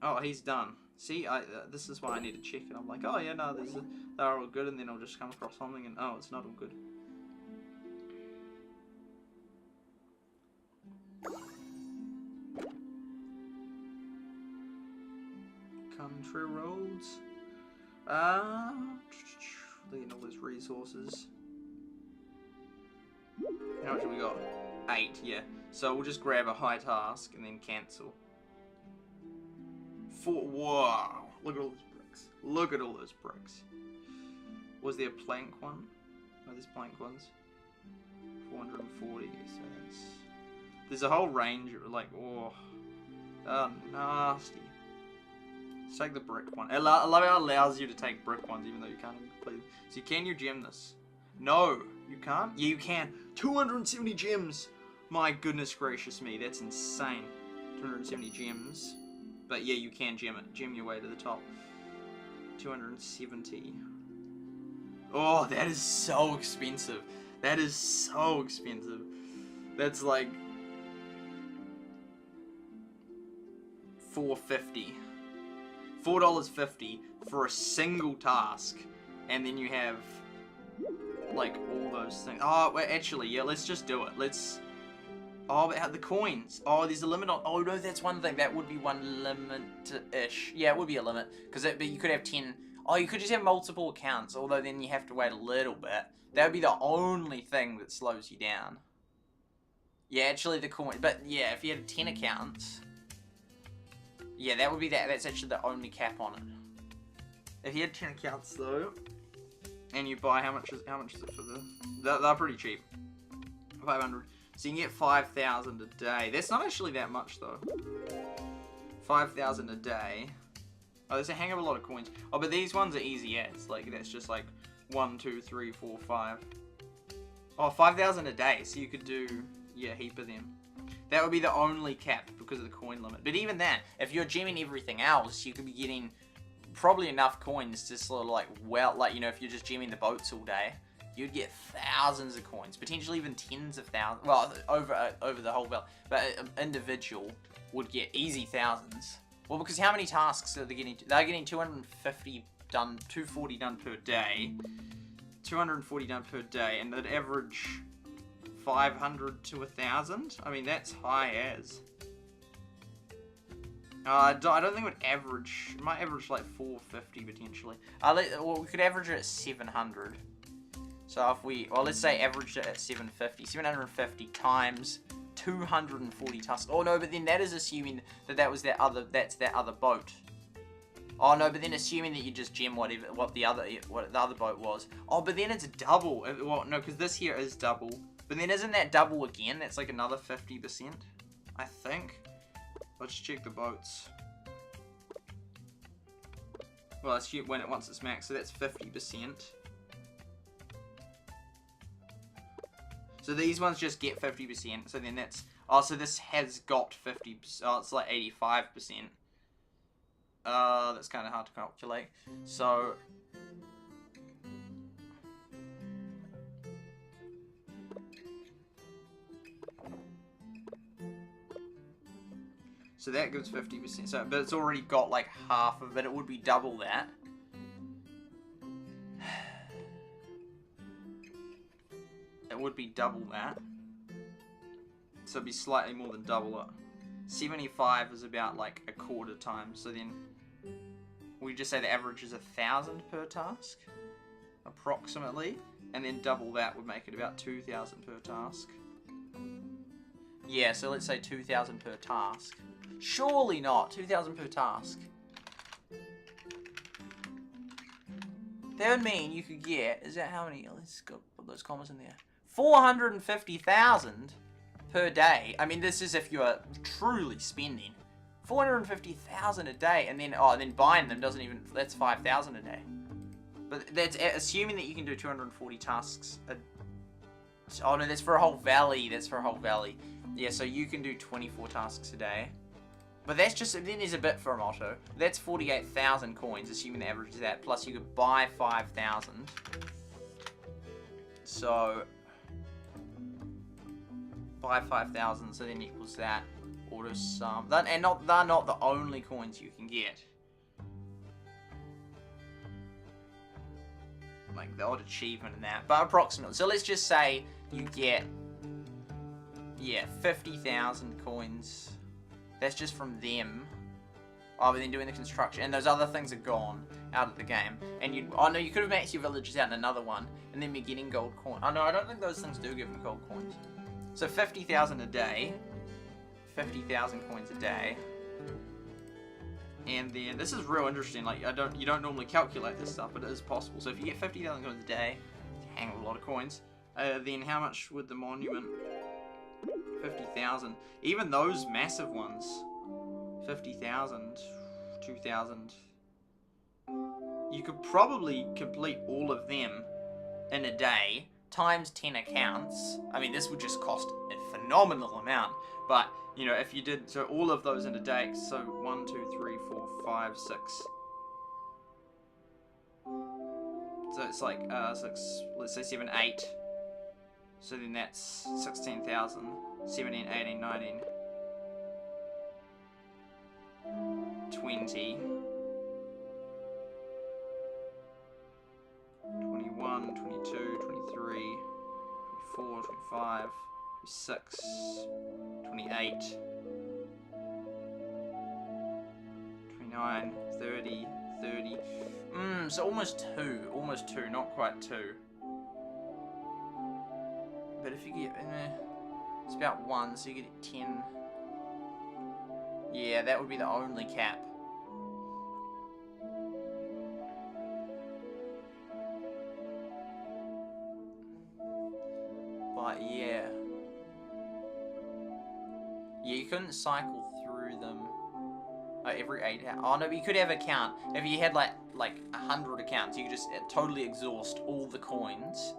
Speaker 1: Oh, he's done. See, this is why I need to check it. I'm like, oh yeah, no, they're all good, and then I'll just come across something, and oh, it's not all good. Country roads. Looking at all those resources. How much have we got? 8, yeah. So we'll just grab a high task and then cancel. Wow! Look at all those bricks. Look at all those bricks. Was there a plank one? Oh, there's plank ones. 440. So that's. There's a whole range of like, oh, nasty. Let's take the brick one. I love how it allows you to take brick ones even though you can't even complete them. So can you gem this? No, you can't? Yeah, you can. 270 gems! My goodness gracious me, that's insane. 270 gems. But yeah, you can gem it. Gem your way to the top. 270. Oh, that is so expensive. That is so expensive. That's like $4.50. $4.50 for a single task, and then you have like all those things. Oh, well, actually, yeah, let's just do it. Let's. Oh, but the coins. Oh, there's a limit on. Oh no, that's one thing. That would be one limit-ish. Yeah, it would be a limit because but you could have 10. Oh, you could just have multiple accounts. Although then you have to wait a little bit. That would be the only thing that slows you down. Yeah, actually the coin. But yeah, if you had 10 accounts. Yeah, that would be that. That's actually the only cap on it. If you had 10 accounts though, and you buy how much is it for the? They're pretty cheap. 500. So you can get 5,000 a day. That's not actually that much though. 5,000 a day. Oh, there's a hang of a lot of coins. Oh, but these ones are easy as. Like that's just like 1, 2, 3, 4, 5. Oh, 5,000 a day, so you could do, yeah, a heap of them. That would be the only cap because of the coin limit. But even that, if you're gemming everything else, you could be getting probably enough coins to sort of like, well, like, you know, if you're just gemming the boats all day, you'd get thousands of coins, potentially even tens of thousands. Well, over the whole valley, but an individual would get easy thousands. Well, because how many tasks are they getting? They're getting 250 done, 240 done per day, 240 done per day, and they'd average 500 to 1,000. I mean, that's high as. I don't think it would average. It might average like 450 potentially. Well, we could average it at 700. So if we, well, let's say average it at 750. 750 times 240 tasks. Oh no, but then that is assuming that that's that other boat. Oh no, but then assuming that you just gem what the other boat was. Oh, but then it's double. Well, no, because this here is double. But then isn't that double again? That's like another 50%, I think. Let's check the boats. Well, let's shoot once it's max, so that's 50%. So these ones just get 50%. So then that's, oh, so this has got 50%. Oh, it's like 85%. That's kind of hard to calculate. So that gives 50%. So, but it's already got like half of it. It would be double that. It would be double that. So it'd be slightly more than double it. 75 is about like a quarter time. So then we just say the average is 1,000 per task, approximately, and then double that would make it about 2,000 per task. Yeah, so let's say 2,000 per task. Surely not 2,000 per task. That would mean you could get, is that how many? Let's go put those commas in there. 450,000 per day. I mean, this is if you are truly spending 450,000 a day, and then then buying them doesn't even. That's 5,000 a day. But that's assuming that you can do 240 tasks. Oh no, that's for a whole valley. That's for a whole valley. Yeah, so you can do 24 tasks a day. But that's just, then there's a bit for a motto. That's 48,000 coins, assuming the average is that. Plus you could buy 5,000. So buy 5,000, so then equals that. Auto sum. And they're not the only coins you can get. Like the odd achievement and that. But approximately. So let's just say you get, yeah, 50,000 coins. That's just from them. Oh, but then doing the construction. And those other things are gone out of the game. And you, oh no, you could have maxed your villages out in another one. And then be getting gold coin. Oh no, I don't think those things do give them gold coins. So 50,000 a day. 50,000 coins a day. And then, this is real interesting. Like, you don't normally calculate this stuff, but it is possible. So if you get 50,000 coins a day, hang a lot of coins. Then how much would the monument? 50,000. Even those massive ones, 50,000, 2,000. You could probably complete all of them in a day, times 10 accounts. I mean, this would just cost a phenomenal amount, but, you know, if you did, so all of those in a day, so 1, 2, 3, 4, 5, 6. So it's like, 6, let's say 7, 8. So then that's 16,000, 17, 18, 19, 20, 21, 22, 23, 24, 25, 26, 28, 29, 30, 30. So almost 2, not quite 2. But if you get, it's about 1, so you get 10. Yeah, that would be the only cap. But yeah. Yeah, you couldn't cycle through them. Every 8 hours. Oh no, but you could have a count. If you had like 100 accounts, you could just totally exhaust all the coins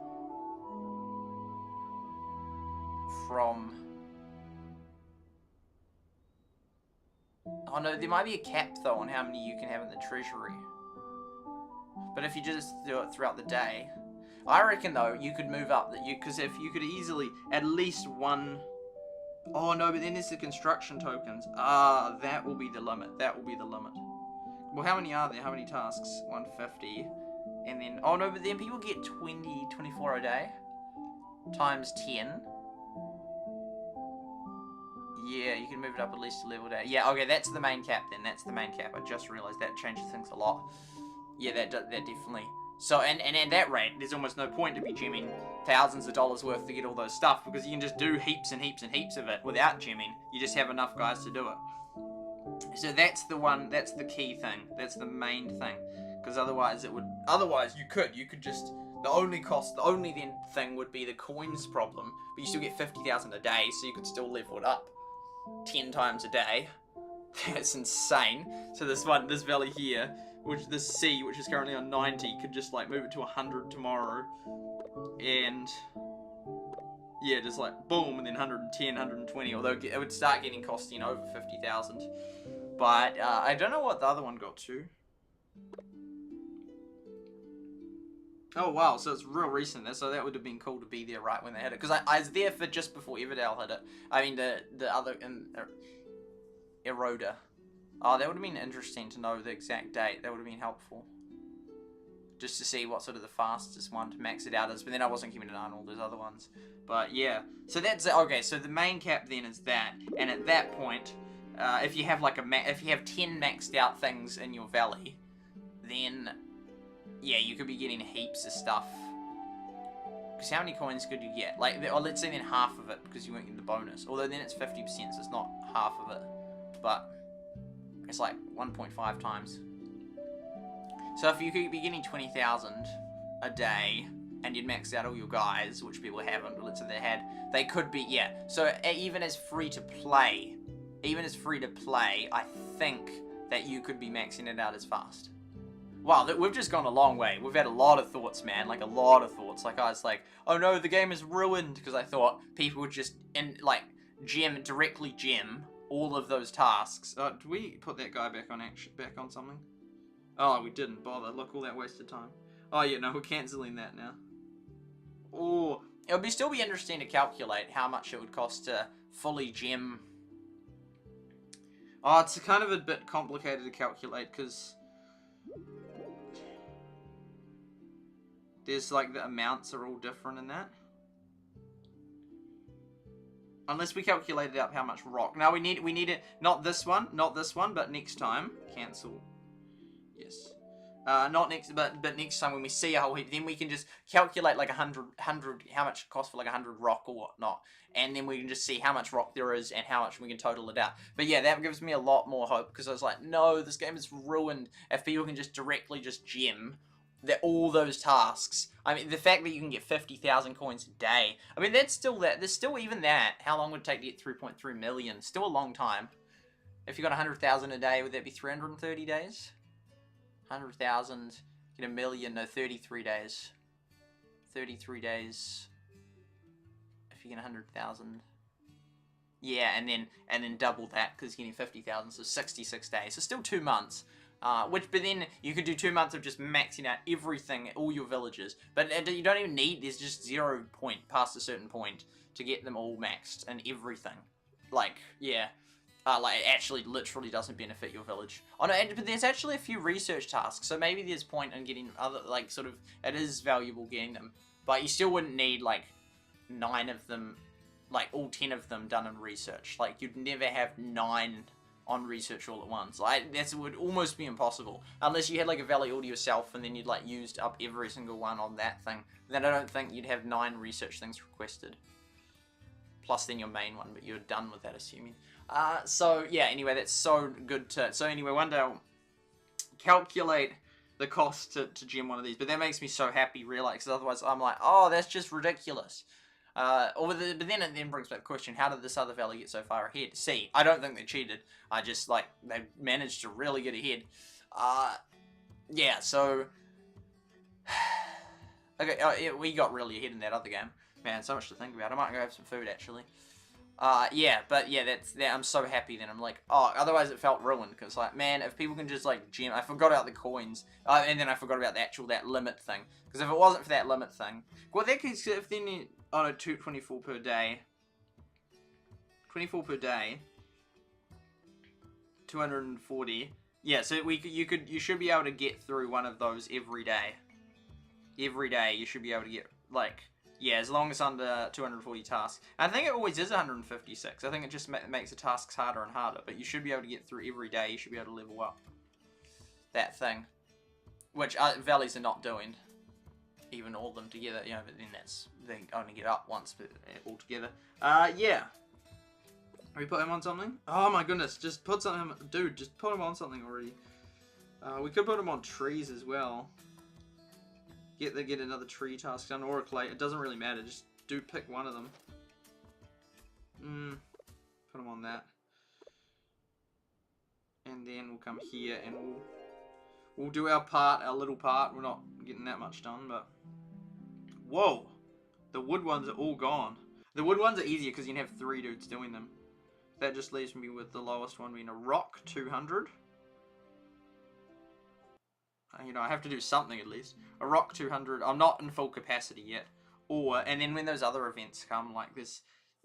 Speaker 1: from... Oh no, there might be a cap though on how many you can have in the treasury. But if you just do it throughout the day, I reckon though you could move up that because if you could easily at least one. Oh no, but then there's the construction tokens. Ah, that will be the limit. That will be the limit. Well, how many are there? How many tasks? 150. And then, oh no, but then people get 24 a day. Times 10. Yeah, you can move it up at least a level a day. Yeah, okay, that's the main cap then. That's the main cap. I just realized that changes things a lot. Yeah, that definitely. So, and at that rate, there's almost no point to be gemming thousands of dollars worth to get all those stuff, because you can just do heaps and heaps and heaps of it without gemming. You just have enough guys to do it. So that's the one, that's the key thing. That's the main thing. Because otherwise you could just, the only then thing would be the coins problem, but you still get 50,000 a day, so you could still level it up 10 times a day. That's insane. So this valley here, which this C, which is currently on 90, could just like move it to 100 tomorrow, and yeah, just like boom, and then 110, 120. Although it would start costing over 50,000. But I don't know what the other one got to. Oh wow, so it's real recent. So that would have been cool to be there right when they hit it, because I was there for just before Everdale hit it. I mean the other Eroda. Oh, that would have been interesting to know the exact date. That would have been helpful. Just to see what sort of the fastest one to max it out is. But then I wasn't keeping an eye on all those other ones. But yeah. So that's it. Okay, so the main cap then is that. And at that point, if you have like if you have 10 maxed out things in your valley, then yeah, you could be getting heaps of stuff. Because how many coins could you get? Like, or let's say then half of it, because you won't get the bonus. Although then it's 50%, so it's not half of it. But it's like 1.5 times. So if you could be getting 20,000 a day, and you'd maxed out all your guys, which people haven't, but let's say they had, they could be, yeah. So even as free to play, I think that you could be maxing it out as fast. Wow, we've just gone a long way. We've had a lot of thoughts, man. Like, a lot of thoughts. Like, I was like, oh no, the game is ruined, because I thought people would just, directly gem all of those tasks. Did we put that guy back on something? Oh, we didn't bother. Look, all that wasted time. Oh, yeah, no, we're cancelling that now. Oh, it would still be interesting to calculate how much it would cost to fully gem. Oh, it's kind of a bit complicated to calculate, because there's, like, the amounts are all different in that. Unless we calculated out how much rock. Now we need it, not this one, but next time. Cancel. Yes. Not next, but next time when we see a whole heap, then we can just calculate like 100, how much it costs for like 100 rock or whatnot. And then we can just see how much rock there is and how much we can total it out. But yeah, that gives me a lot more hope, because I was like, no, this game is ruined if people can just directly just gem all those tasks. I mean, the fact that you can get 50,000 coins a day, I mean, there's still even that. How long would it take to get 3.3 million? Still a long time. If you got 100,000 a day, would that be 330 days? 100,000, get a million, no, 33 days. 33 days. If you get 100,000. Yeah, and then double that, because you're getting 50,000, so 66 days. So still 2 months. But then you could do 2 months of just maxing out everything, all your villages. But you don't even need, there's just 0 point past a certain point to get them all maxed and everything. Like, yeah. Like, it actually literally doesn't benefit your village. Oh no, but there's actually a few research tasks, so maybe there's point in getting other, like, sort of, it is valuable getting them. But you still wouldn't need, like, 9 of them, like, all 10 of them done in research. Like, you'd never have 9 on research all at once. Like, that would almost be impossible. Unless you had, like, a Valley Eroda yourself, and then you'd, like, used up every single one on that thing. Then I don't think you'd have 9 research things requested. Plus then your main one, but you're done with that, assuming. So, yeah, anyway, that's so good to... So, anyway, one day I'll calculate the cost to gem one of these. But that makes me so happy, really, because otherwise I'm like, oh, that's just ridiculous. But then it then brings back the question, how did this other valley get so far ahead? C, I don't think they cheated. I just, like, they managed to really get ahead. Yeah, so... Okay, yeah, we got really ahead in that other game. Man, so much to think about. I might go have some food, actually. Yeah, but yeah, I'm so happy then. I'm like, oh, otherwise it felt ruined, because, like, man, if people can just, like, gem... I forgot about the coins, and then I forgot about that limit thing. Because if it wasn't for that limit thing... Well, that case, if then you... Oh, no, 24 per day. 24 per day. 240. Yeah, so you should be able to get through one of those every day. Every day, you should be able to get, like... Yeah, as long as under 240 tasks. I think it always is 156. I think it just makes the tasks harder and harder. But you should be able to get through every day. You should be able to level up that thing. Which valleys are not doing. Even all of them together. You know, but then they only get up once all together. Yeah. Have we put him on something? Oh my goodness. Just put something... Dude, just put him on something already. We could put him on trees as well. Get another tree task done, or a clay. It doesn't really matter. Just pick one of them. Put them on that. And then we'll come here and we'll do our part, our little part. We're not getting that much done, but... Whoa! The wood ones are all gone. The wood ones are easier because you can have 3 dudes doing them. That just leaves me with the lowest one being a rock, 200. You know, I have to do something at least. A rock 200. I'm not in full capacity yet. And then when those other events come, like this,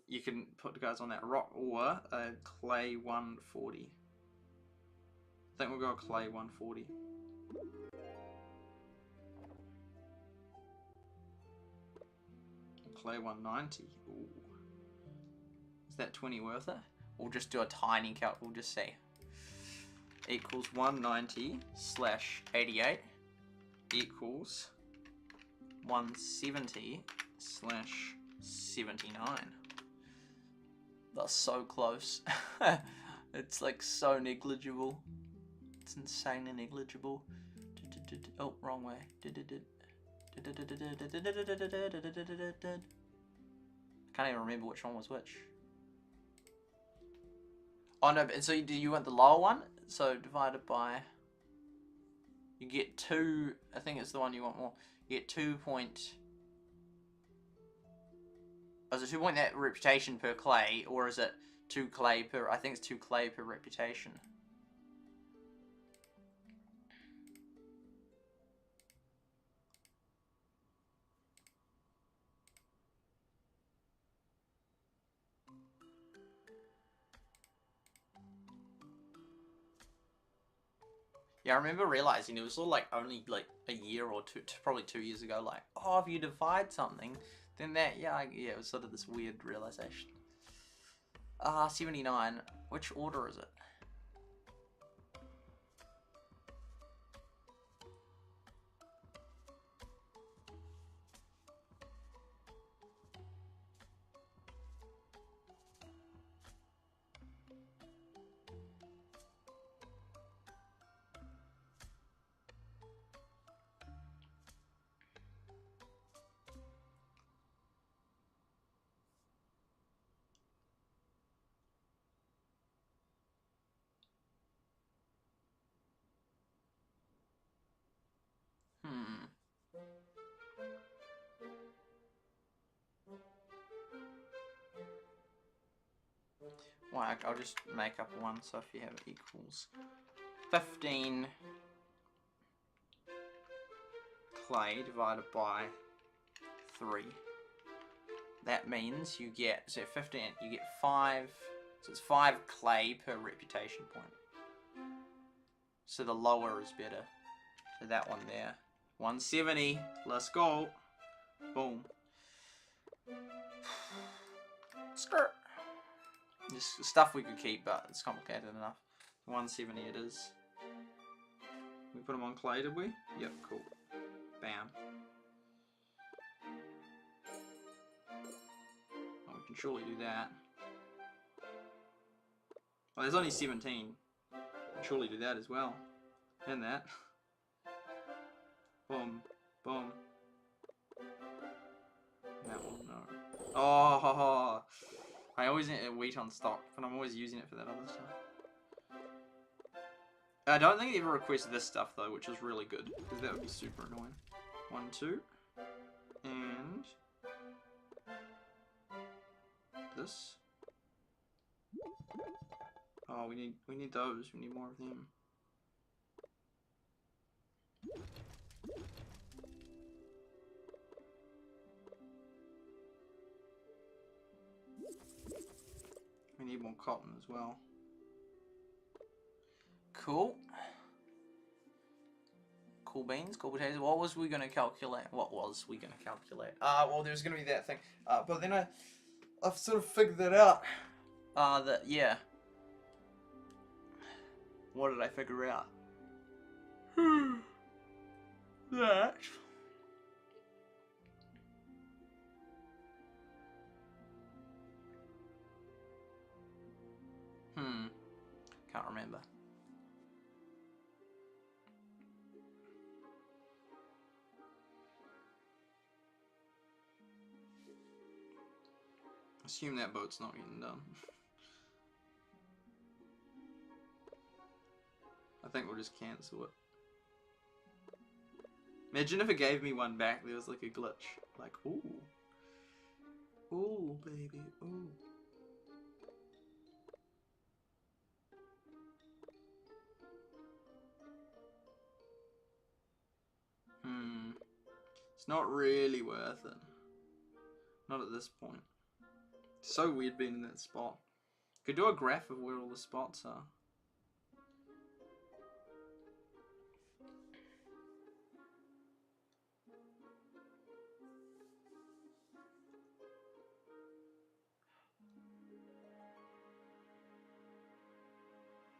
Speaker 1: you can put the guys on that rock, or a clay 140. I think we'll go a clay 140. Clay 190. Ooh. Is that 20 worth it? We'll just do a tiny calc. We'll just say equals 190 / 88 equals 170 / 79. That's so close. It's like so negligible. It's insanely negligible. Oh, wrong way. Can't even remember which one was which. Oh no, but so do you want the lower one? So divided by, you get 2, I think it's the one you want more, you get 2 point, is it 2 point that reputation per clay, or is it 2 clay per, I think it's 2 clay per reputation. Yeah, I remember realizing it was sort of like only like a year or two, probably 2 years ago, like, oh, if you divide something, then that, yeah, it was sort of this weird realization. 79, which order is it? Well, I'll just make up one, so if you have it equals 15 clay divided by 3. That means you get, so 15, you get 5, so it's 5 clay per reputation point. So the lower is better. So that one there. 170, let's go. Boom. Skirt. Just stuff we could keep, but it's complicated enough. 170 it is. We put them on clay, did we? Yep, cool. Bam. Oh, we can surely do that. Well, there's only 17. We can surely do that as well. And that. Boom. Boom. That one, no. Oh, I always need wheat on stock, but I'm always using it for that other stuff. I don't think it ever requests this stuff though, which is really good, because that would be super annoying. 1, 2, and this. Oh, we need those. We need more of them. We need more cotton as well. Cool. Cool beans, cool potatoes. What was we gonna calculate? Well, there's gonna be that thing. But then I've sort of figured that out. Yeah. What did I figure out? That. Can't remember. Assume that boat's not getting done. I think we'll just cancel it. Imagine if it gave me one back, there was like a glitch. Like, ooh. Ooh, baby, ooh. It's not really worth it. Not at this point. It's so weird being in that spot. Could do a graph of where all the spots are.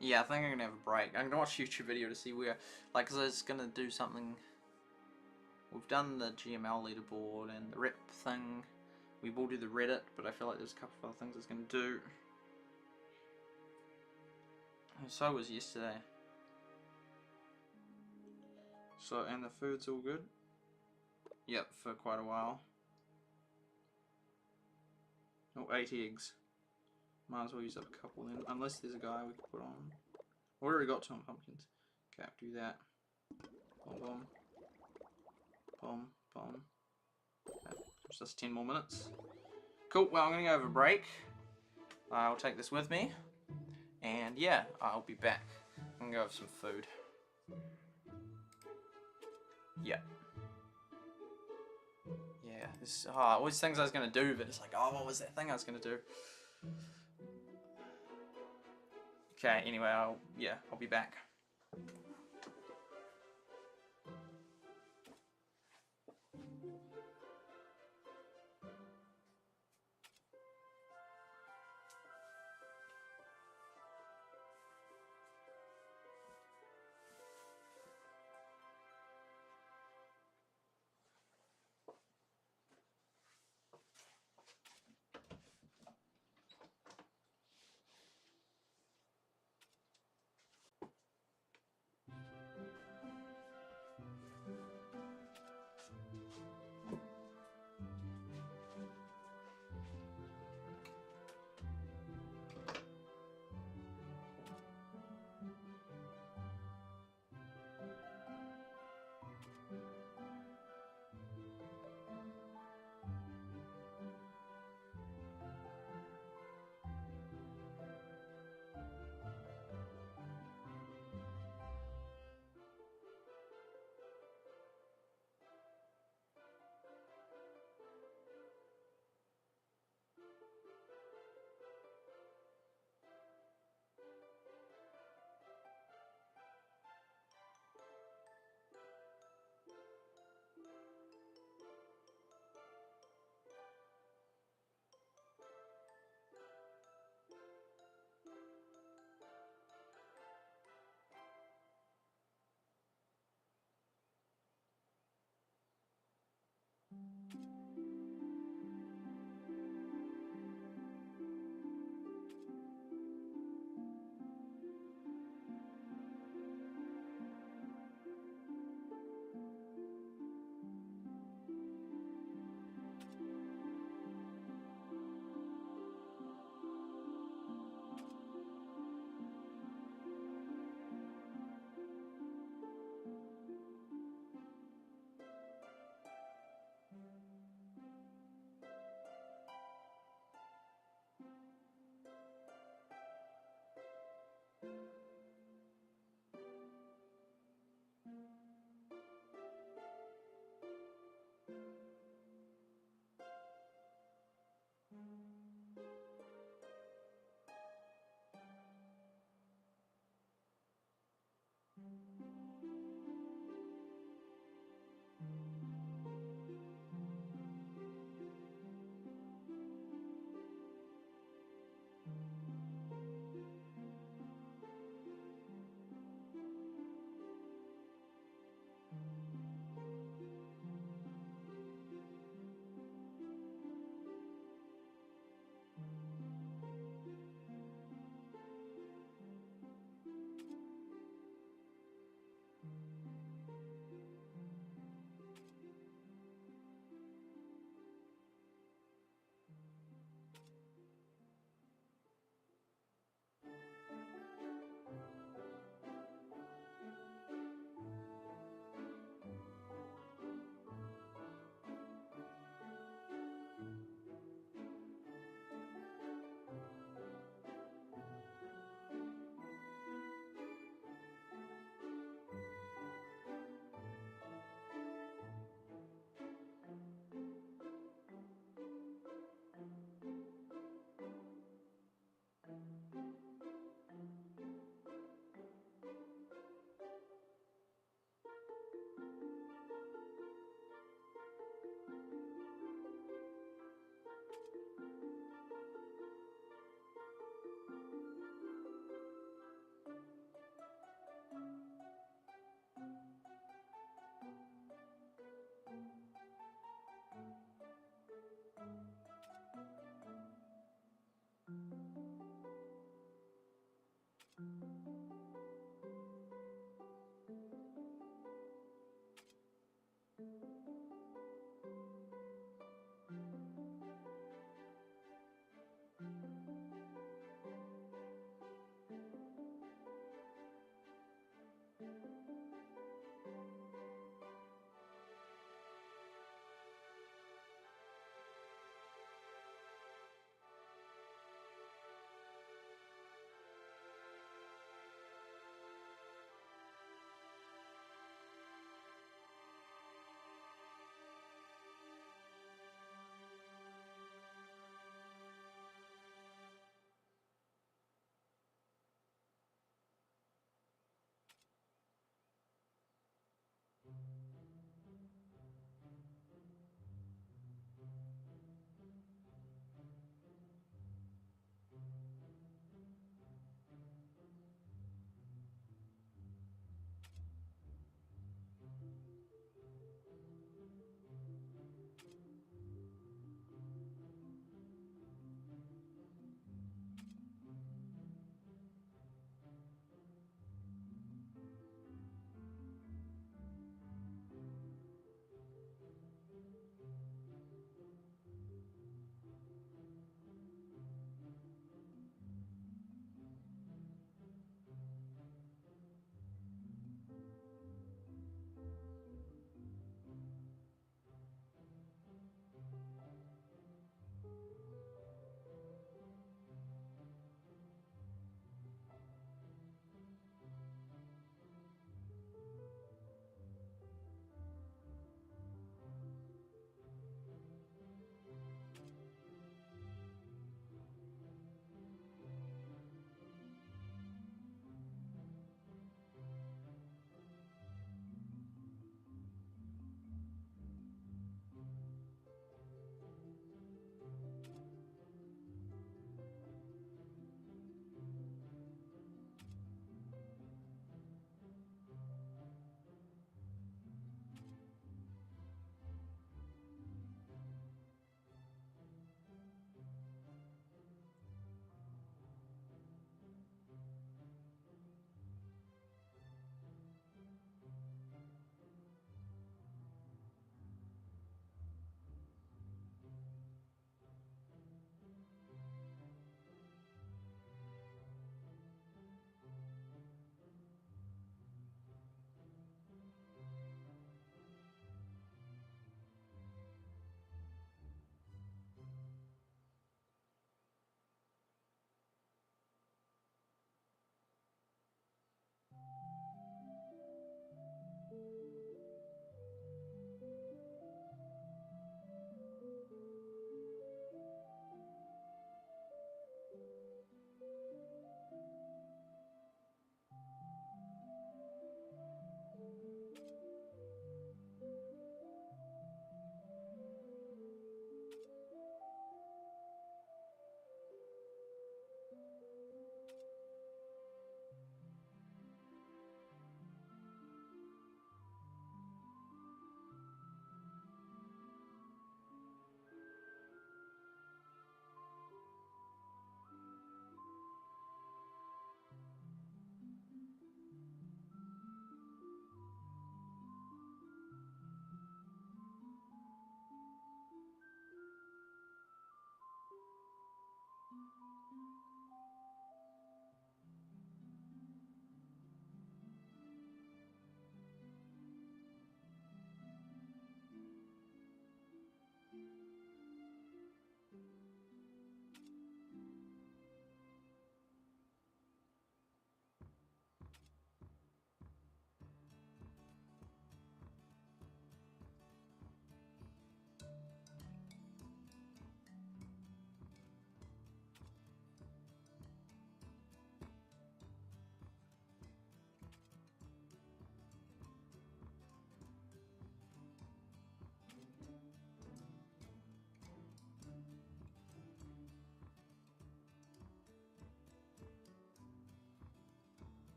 Speaker 1: Yeah, I think I'm gonna have a break. I'm gonna watch a YouTube video to see where, like, cause I was gonna do something. We've done the GML leaderboard and the rep thing. We will do the Reddit, but I feel like there's a couple of other things I was gonna do. And so was yesterday. So, and the food's all good? Yep, for quite a while. Oh, 8 eggs. Might as well use up a couple then, unless there's a guy we can put on. We already got 2 on pumpkins. Okay, do that. Boom, boom. Boom, boom. Okay, just 10 more minutes. Cool, well, I'm gonna go have a break. I'll take this with me. And yeah, I'll be back. I'm gonna go have some food. Yeah. Yeah, this always things I was gonna do, but it's like, oh, what was that thing I was gonna do? Okay, anyway, I'll be back.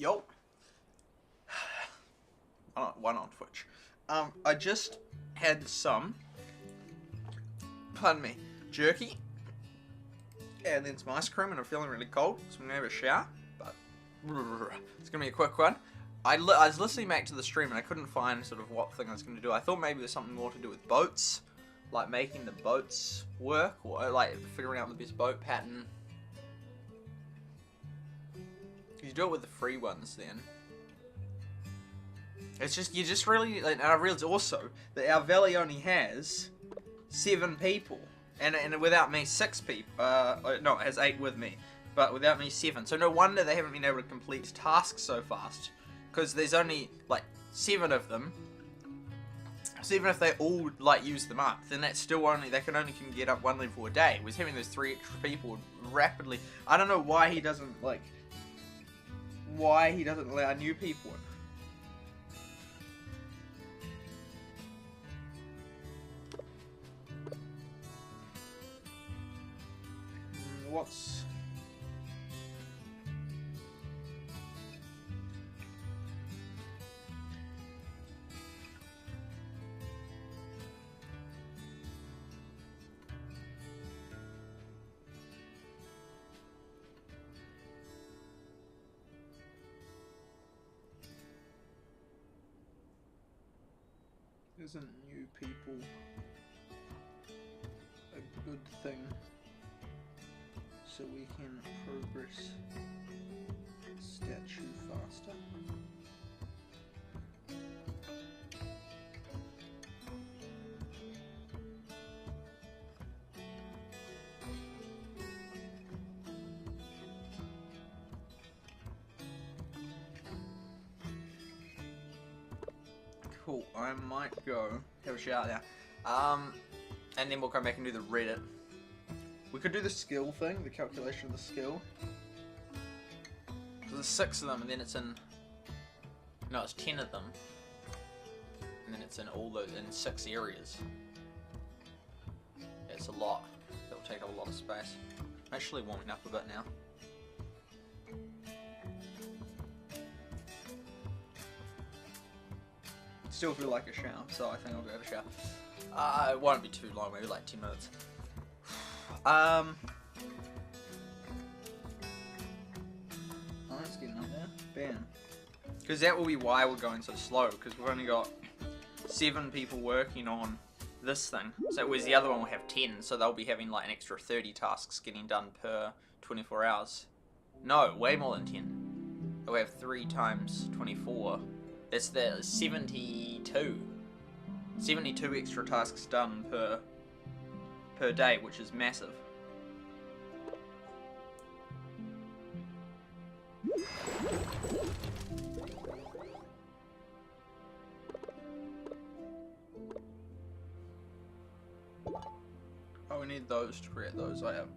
Speaker 1: Yo. One on Twitch. I just had some, pardon me, jerky, and then some ice cream, and I'm feeling really cold, so I'm gonna have a shower, but it's gonna be a quick one. I was listening back to the stream, and I couldn't find sort of what thing I was gonna do. I thought maybe it was something more to do with boats, like making the boats work, or like figuring out the best boat pattern. You do it with the free ones then. It's just, you just really, and I realized also that our valley only has 7 people. And without me, 6 people. No, it has 8 with me. But without me, 7. So no wonder they haven't been able to complete tasks so fast. Because there's only, like, 7 of them. So even if they all, like, use them up, then that's still only, they can get up 1 level a day. Whereas having those 3 extra people would rapidly, I don't know why he doesn't, like, why he doesn't allow new people in. What's... Isn't new people a good thing so we can progress statue faster? Cool, I might go have a shower now. And then we'll come back and do the Reddit. We could do the skill thing, the calculation of the skill. So there's 6 of them, and then it's in... No, it's 10 of them. And then it's in all those, in 6 areas. It's a lot. That'll take up a lot of space. I'm actually warming up a bit now. Still feel like a shower, so I think I'll go have a shower. It won't be too long, maybe like 10 minutes. Oh, it's getting up there. Bam. Because that will be why we're going so slow, because we've only got 7 people working on this thing. So whereas the other one will have 10, so they'll be having like an extra 30 tasks getting done per 24 hours. No, way more than 10. They'll have 3 times 24. That's the 72. 72 extra tasks done per day, which is massive. Oh, we need those to create those. I have.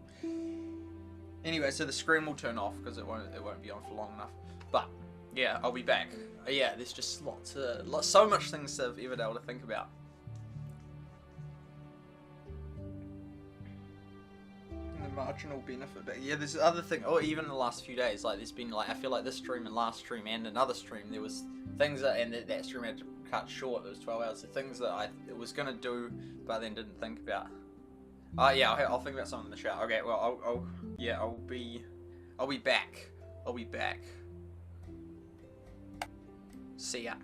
Speaker 1: Anyway, so the screen will turn off because it won't be on for long enough. But yeah, I'll be back. Yeah, there's just so much things of Everdale to think about. The marginal benefit, but yeah, there's other thing. Or even in the last few days, like there's been like I feel like this stream and last stream and another stream, there was things that that stream had to cut short. It was 12 hours. The things that I was gonna do, but then didn't think about. Yeah, I'll think about something in the shower. Okay, well, I'll be back. I'll be back. See ya.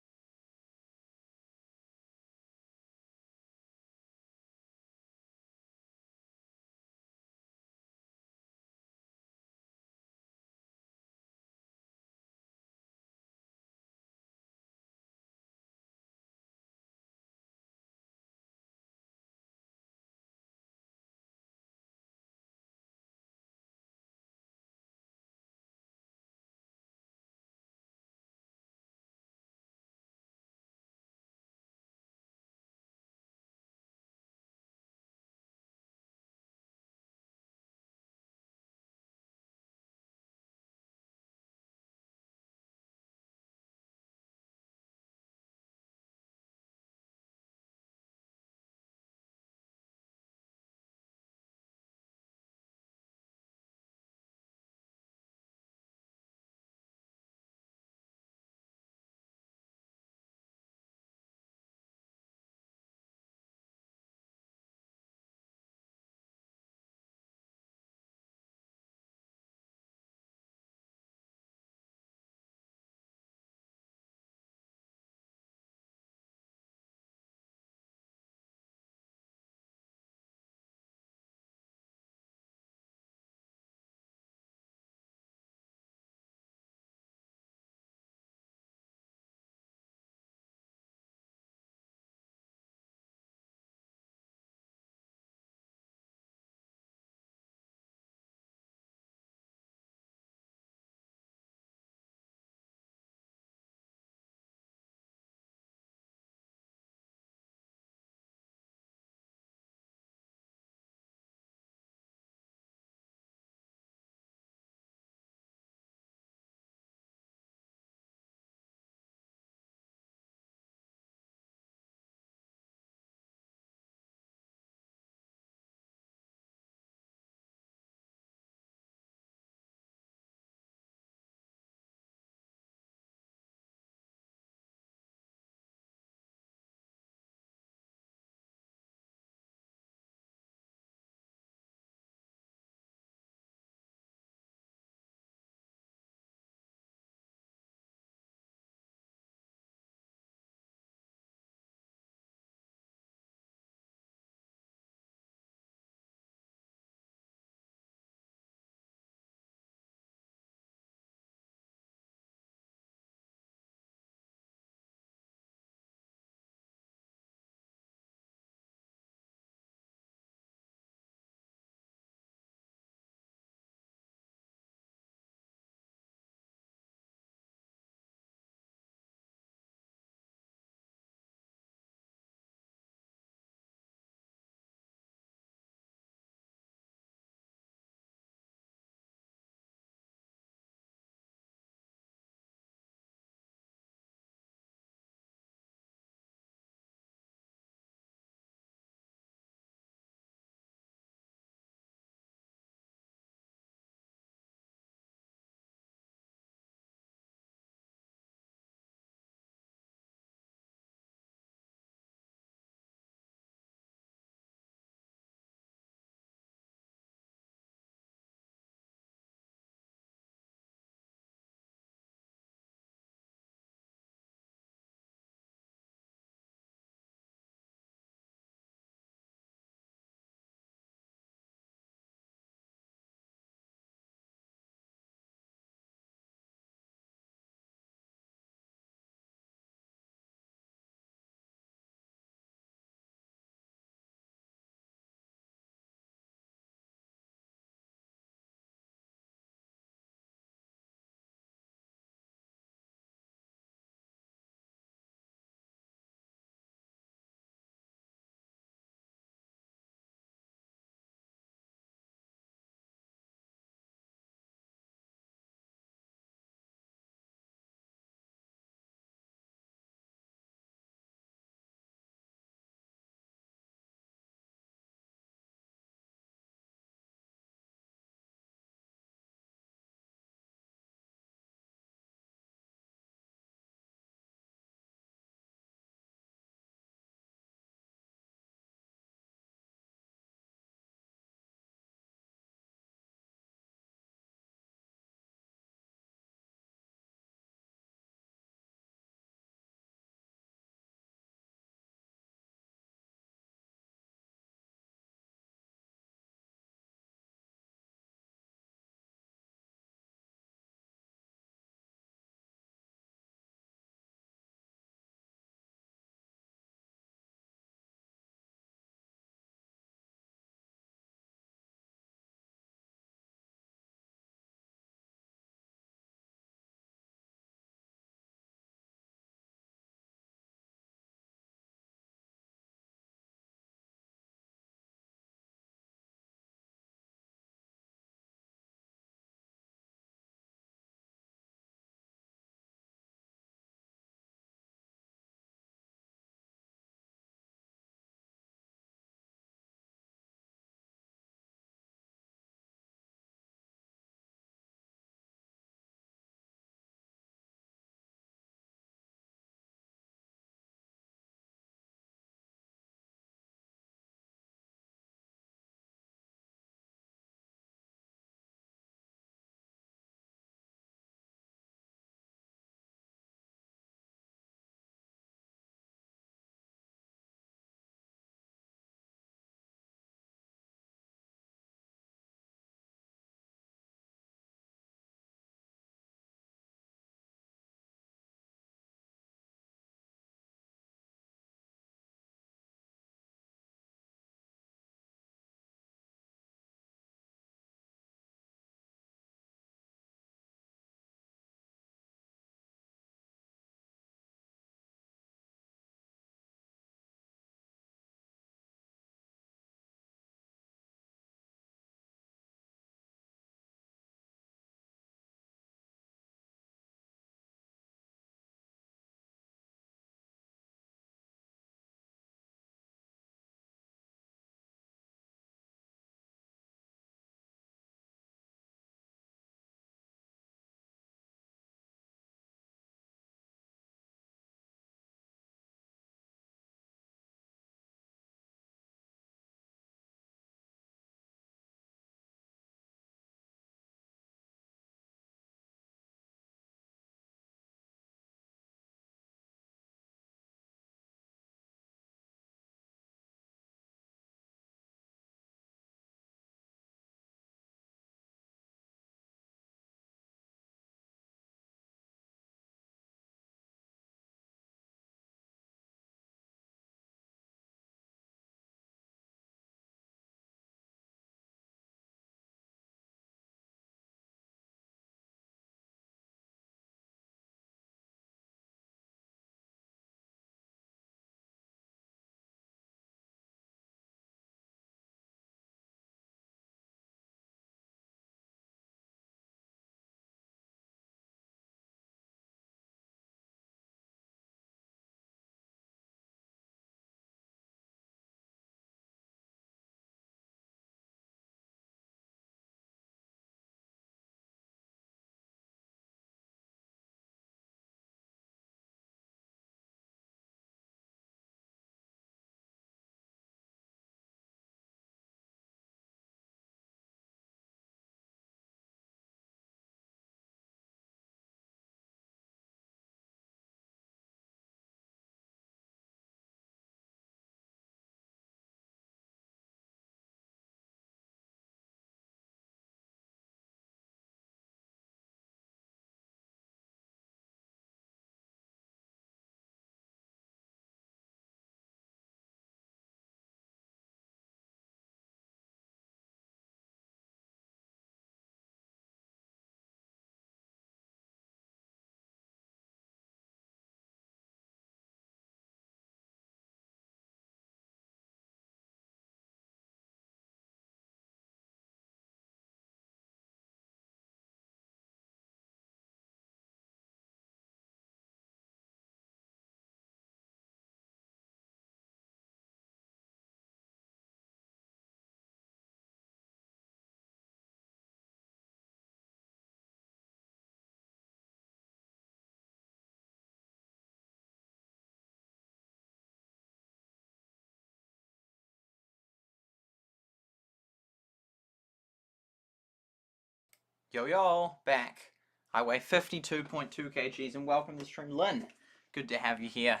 Speaker 1: Yo, back. I weigh 52.2 kgs and welcome to the stream, Lynn. Good to have you here.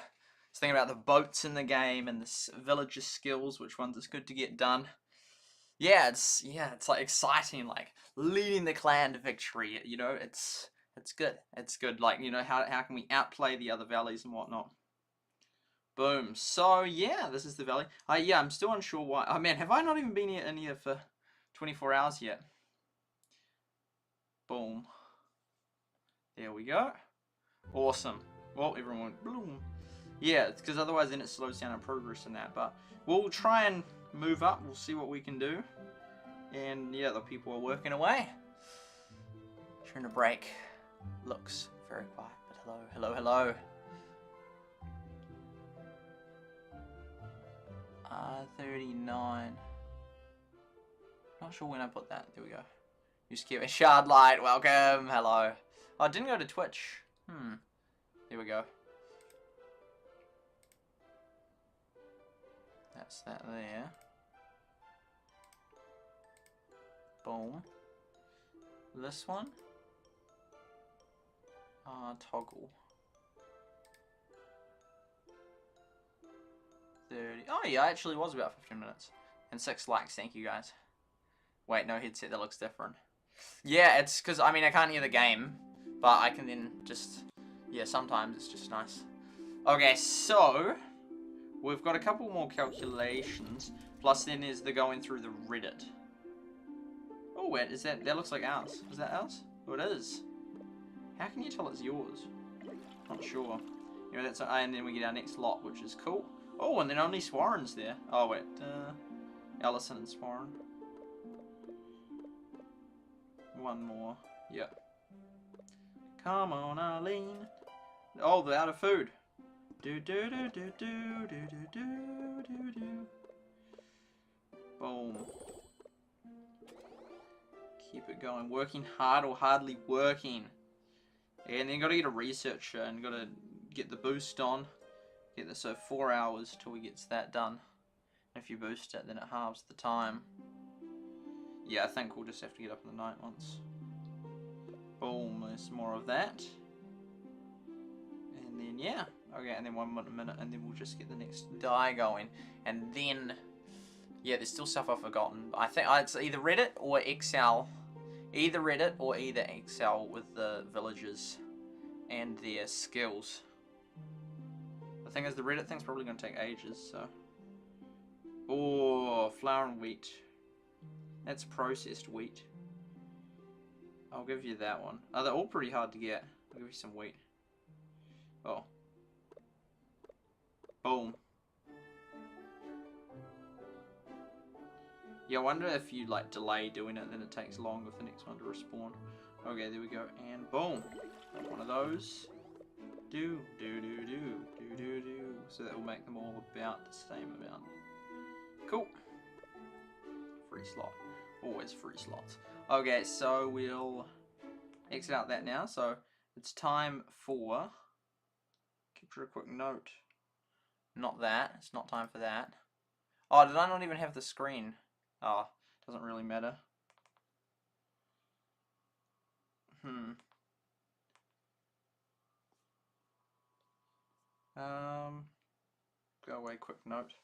Speaker 1: Just thinking about the boats in the game and the villager skills, which ones it's good to get done. Yeah, it's like exciting, like leading the clan to victory. You know, it's good. It's good. Like, you know, how can we outplay the other valleys and whatnot? Boom. So yeah, this is the valley. Yeah, I'm still unsure why. Oh man, have I not even been in here for 24 hours yet? Boom. There we go. Awesome. Well, everyone went boom. Yeah, it's because otherwise then it slows down our progress in that. But we'll try and move up. We'll see what we can do. And yeah, the people are working away. During the break. Looks very quiet. But hello, hello, hello. 39. Not sure when I put that. There we go. You skip a shard light. Welcome. Hello. Oh, I didn't go to Twitch. There we go. That's that there. Boom. This one. Toggle. 30. Oh yeah, actually was about 15 minutes. And 6 likes, thank you guys. Wait, no headset, that looks different. Yeah, it's because, I mean, I can't hear the game. But I can then just, yeah, sometimes it's just nice. Okay, so we've got a couple more calculations. Plus then there's the going through the Reddit. Oh, wait, is that looks like ours. Is that ours? Oh, it is. How can you tell it's yours? Not sure. You know, that's, and then we get our next lot, which is cool. Oh, and then only Sworin's there. Oh, wait. Allison and Sworin. One more. Yep. Come on, Arlene. Oh, they're out of food. Do do do do do do do do do do. Boom. Keep it going. Working hard or hardly working. And then gotta get a researcher and gotta get the boost on. Get this, so 4 hours till we gets that done. If you boost it, then it halves the time. Yeah, I think we'll just have to get up in the night once. Boom, there's more of that. And then, yeah. Okay, and then 1 minute, and then we'll just get the next die going. And then, yeah, there's still stuff I've forgotten. I think it's either Reddit or Excel. Either Reddit or either Excel with the villagers and their skills. The thing is, the Reddit thing's probably going to take ages, so. Oh, flour and wheat. That's processed wheat. I'll give you that one. Oh, they're all pretty hard to get. I'll give you some wheat. Oh. Boom. Yeah, I wonder if you like delay doing it, then it takes longer for the next one to respawn. Okay, there we go. And boom. One of those. Do, do, do, do, do, do, do. So that will make them all about the same amount. Cool. Free slot. Always free slots. Okay, so we'll exit out that now. So it's time for capture a quick note. Not that. It's not time for that. Oh, did I not even have the screen? Oh, doesn't really matter. Go away, quick note.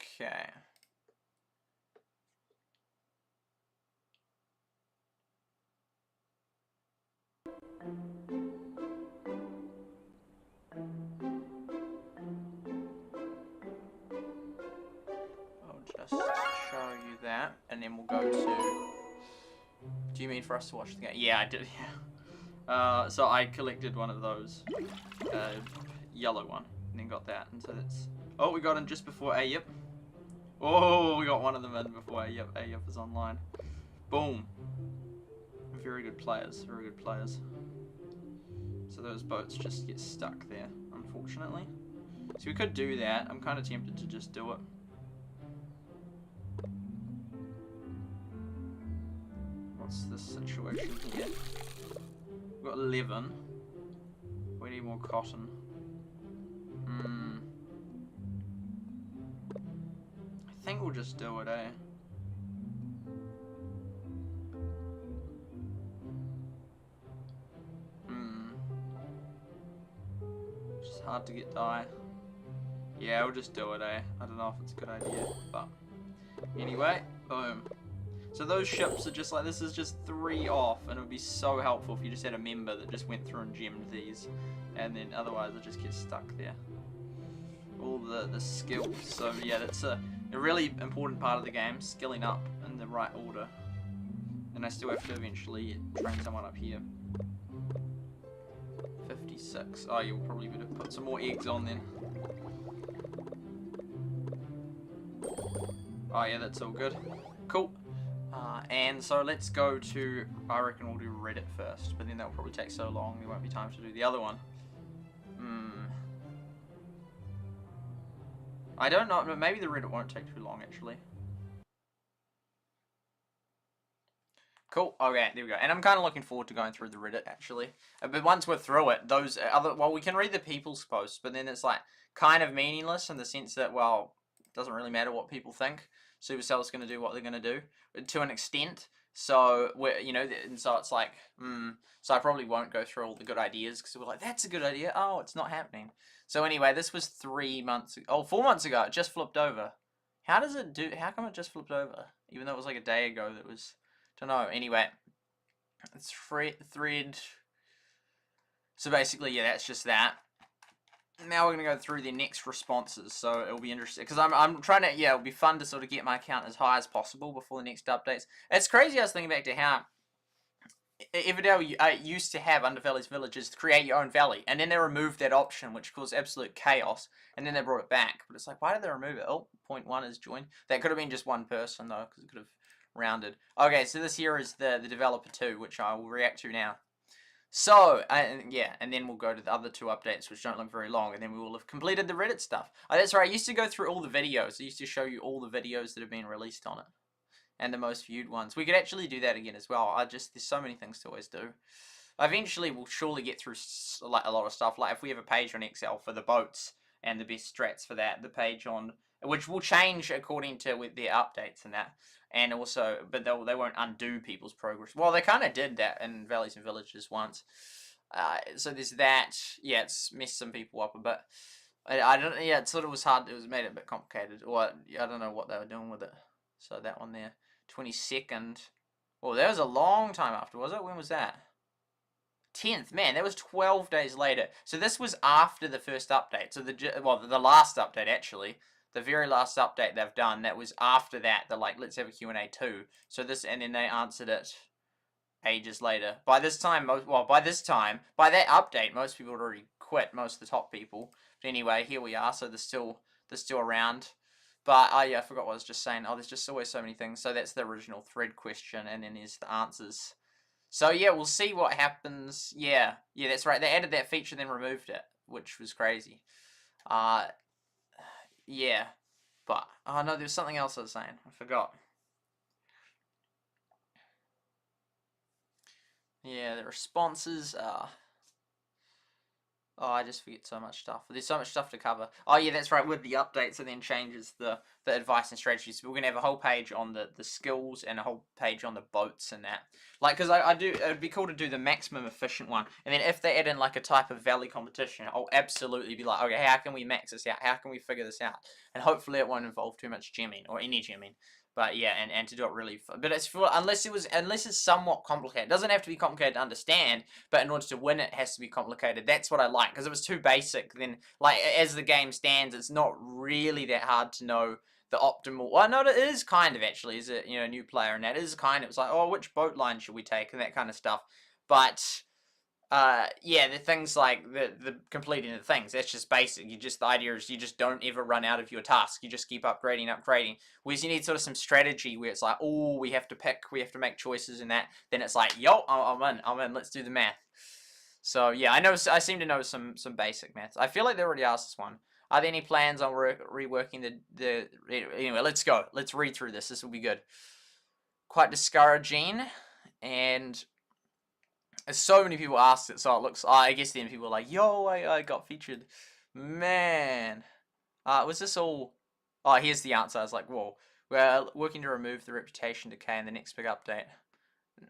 Speaker 1: Okay. I'll just show you that, and then we'll go to... Do you mean for us to watch the game? Yeah, I did, yeah. So I collected one of those, yellow one, and then got that, and so that's... Oh, we got in just before Ayip. Oh, we got one of them in before Ayip. Ayip is online. Boom. Very good players, very good players. So those boats just get stuck there, unfortunately. So we could do that. I'm kind of tempted to just do it. What's this situation here? We've got 11. We need more cotton. I think we'll just do it, eh? hard to get die. Yeah, we'll just do it, eh? I don't know if it's a good idea, but anyway, boom. So those ships are just like, this is just 3 off, and it would be so helpful if you just had a member that just went through and gemmed these, and then otherwise it just gets stuck there. All the skills. So yeah, that's a really important part of the game, skilling up in the right order. And I still have to eventually train someone up here. 56. Oh, you'll probably better put some more eggs on then. Oh yeah, that's all good. Cool. And so let's go to, I reckon we'll do Reddit first, but then that will probably take so long, there won't be time to do the other one. I don't know, maybe the Reddit won't take too long actually. Cool, okay, there we go. And I'm kind of looking forward to going through the Reddit actually. But once we're through it, those other, well, we can read the people's posts, but then it's like kind of meaningless in the sense that, well, it doesn't really matter what people think. SuperSight's going to do what they're going to do to an extent. So, we're, you know, and so it's like, so I probably won't go through all the good ideas because we're like, that's a good idea. Oh, it's not happening. So anyway, this was 3 months, 4 months ago. It just flipped over. How does it do, how come it just flipped over? Even though it was like a day ago that was, don't know. Anyway, it's thread. So basically, yeah, that's just that. Now we're going to go through the next responses, so it'll be interesting, because I'm trying to, yeah, it'll be fun to sort of get my account as high as possible before the next updates. It's crazy, I was thinking back to how Everdale used to have under Valley's villages to create your own valley, and then they removed that option, which caused absolute chaos, and then they brought it back. But it's like, why did they remove it? Oh, point 1 is joined. That could have been just one person, though, because it could have rounded. Okay, so this here is the Developer 2, which I will react to now. So, yeah, and then we'll go to the other 2 updates, which don't look very long, and then we will have completed the Reddit stuff. Oh, that's right, I used to go through all the videos. I used to show you all the videos that have been released on it, and the most viewed ones. We could actually do that again as well. There's so many things to always do. Eventually, we'll surely get through like a lot of stuff. Like if we have a page on Excel for the boats and the best strats for that, the page on, which will change according to with their updates and that. And also, but they won't undo people's progress. Well, they kind of did that in Valleys and Villages once. So there's that. Yeah, it's messed some people up a bit. I don't. Yeah, it sort of was hard. It was made it a bit complicated. Or I don't know what they were doing with it. So that one there, 22nd. Well, that was a long time after, was it? When was that? 10th. Man, that was 12 days later. So this was after the first update. So the last update actually. The very last update they've done, that was after that. They're like, let's have a Q&A too. So this, and then they answered it ages later. By this time, by that update, most people had already quit, most of the top people. But anyway, here we are. So they're still around. But, yeah, I forgot what I was just saying. Oh, there's just always so many things. So that's the original thread question, and then there's the answers. So, yeah, we'll see what happens. Yeah, that's right. They added that feature, then removed it, which was crazy. Yeah, but, oh no, there's something else I was saying. I forgot. Yeah, the responses are... Oh, I just forget so much stuff. There's so much stuff to cover. Oh, yeah, that's right. With the updates, and then changes the advice and strategies. We're going to have a whole page on the skills and a whole page on the boats and that. Like, because it'd be cool to do the maximum efficient one. And then if they add in, like, a type of valley competition, I'll absolutely be like, okay, how can we max this out? How can we figure this out? And hopefully it won't involve too much gemming, or any gemming. But yeah, and to do it really, but it's for, unless it's somewhat complicated. It doesn't have to be complicated to understand, but in order to win it has to be complicated. That's what I like, because if it was too basic, then like as the game stands, it's not really that hard to know the optimal. Well, no, it is kind of actually. Is it, you know, a new player, and that is kind of, it's like, oh, which boat line should we take, and that kind of stuff. But yeah, the things like the completing the things, that's just basic. The idea is you just don't ever run out of your task. You just keep upgrading. Whereas you need sort of some strategy where it's like, oh, we have to pick, we have to make choices and that. Then it's like, yo, I'm in, let's do the math. So yeah, I seem to know some basic maths. I feel like they already asked this one. Are there any plans on reworking anyway, let's go. Let's read through this. This will be good. Quite discouraging, and so many people asked it, so it looks, I guess then people are like, yo, I got featured. Man. Was this all... Oh, here's the answer. I was like, whoa. We're working to remove the reputation decay in the next big update.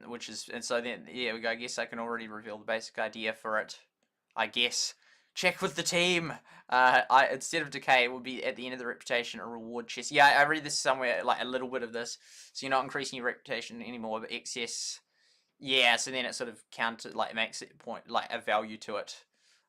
Speaker 1: Which is... And so then, yeah, I guess I can already reveal the basic idea for it. I guess. Check with the team. Instead of decay, it would be at the end of the reputation a reward chest. Yeah, I read this somewhere, like a little bit of this. So you're not increasing your reputation anymore, but excess. Yeah, so then it sort of makes it point like a value to it.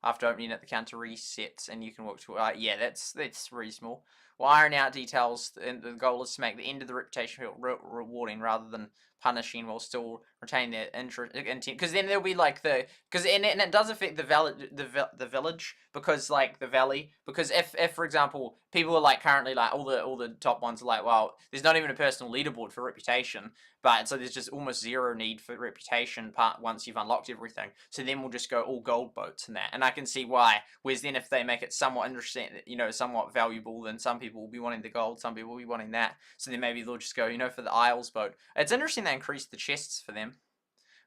Speaker 1: After opening it, the counter resets, and you can work to. Yeah, that's reasonable. We'll iron out details, and the goal is to make the end of the reputation feel rewarding rather than punishing, while still retaining their intent. Because then there'll be like and it does affect the village, because like the valley, because if for example people are like currently like all the top ones are like, well, there's not even a personal leaderboard for reputation, but so there's just almost zero need for reputation part once you've unlocked everything. So then we'll just go all gold boats and that, and I can see why. Whereas then if they make it somewhat interesting, somewhat valuable, then some people will be wanting the gold, some people will be wanting that. So then maybe they'll just go, for the Isles boat. It's interesting they increased the chests for them,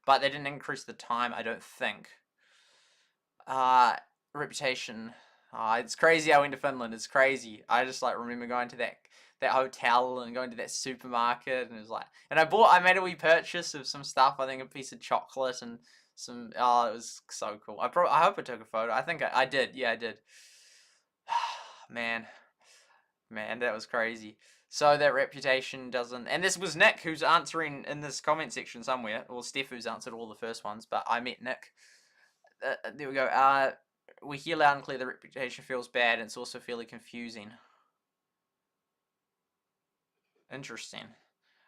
Speaker 1: but they didn't increase the time, I don't think. Reputation. It's crazy I went to Finland. It's crazy. I just like remember going to that hotel and going to that supermarket, and it was like, and I made a wee purchase of some stuff. I think a piece of chocolate and some. Oh, it was so cool. I hope I took a photo. I think I did. Yeah, I did. Man, that was crazy. So that reputation doesn't, and this was Nick who's answering in this comment section somewhere, or Steph who's answered all the first ones, but I met Nick. There we go. We hear loud and clear the reputation feels bad, and it's also fairly confusing. Interesting.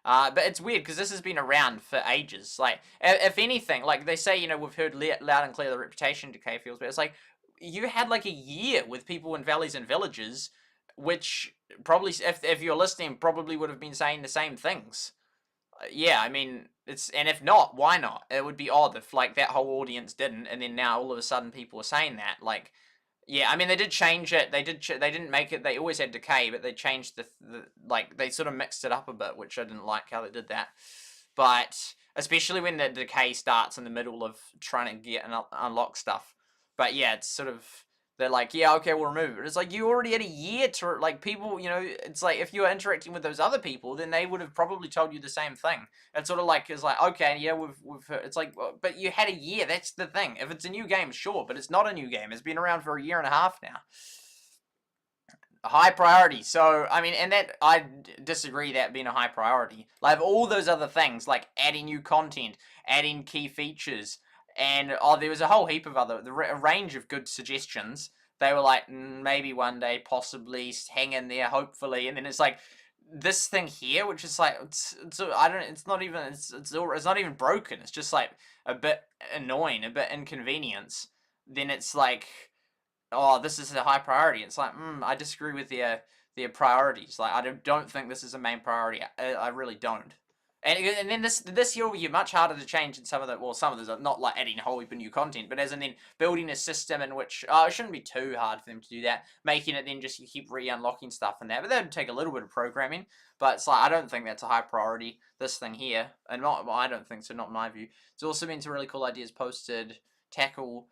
Speaker 1: But it's weird because this has been around for ages. Like, if anything, like they say, we've heard loud and clear the reputation decay feels bad. It's like you had like a year with people in valleys and villages, which probably, if you're listening, probably would have been saying the same things. Yeah, I mean, and if not, why not? It would be odd if like that whole audience didn't, and then now all of a sudden people are saying that. Like, yeah, I mean, they did change it. They didn't make it. They always had decay, but they changed like they sort of mixed it up a bit, which I didn't like how they did that. But especially when the decay starts in the middle of trying to get and unlock stuff. But yeah, it's sort of. They're like, yeah, okay, we'll remove it. It's like, you already had a year to, like, people, it's like, if you were interacting with those other people, then they would have probably told you the same thing. It's sort of like, it's like, okay, yeah, we've heard. It's like, but you had a year, that's the thing. If it's a new game, sure, but it's not a new game. It's been around for a year and a half now. High priority. So, I mean, and that, I disagree that being a high priority. Like, all those other things, like adding new content, adding key features, and there was a whole heap of a range of good suggestions. They were like, maybe one day, possibly, hang in there, hopefully. And then it's like this thing here, which is like, it's not even broken. It's just like a bit annoying, a bit inconvenience. Then it's like, oh, this is a high priority. It's like, I disagree with their priorities. Like, I don't think this is a main priority. I really don't. And then this year will be much harder to change in some of those are not like adding a whole heap of new content, but as in then building a system in which, it shouldn't be too hard for them to do that, making it then just you keep re-unlocking stuff and that, but that would take a little bit of programming, but it's like, I don't think that's a high priority, this thing here, and I don't think so, not in my view. It's also been some really cool ideas posted, tackle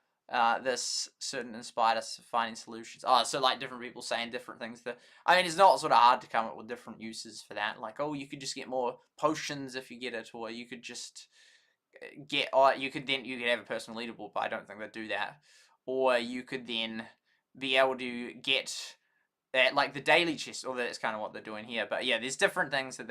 Speaker 1: this certain inspired us finding solutions. So like different people saying different things. I mean, it's not sort of hard to come up with different uses for that. Like, oh, you could just get more potions if you get it, or you could just get, or you could have a personal leaderboard, but I don't think they'd do that. Or you could then be able to get like the daily chest, or that's kind of what they're doing here. But yeah, there's different things that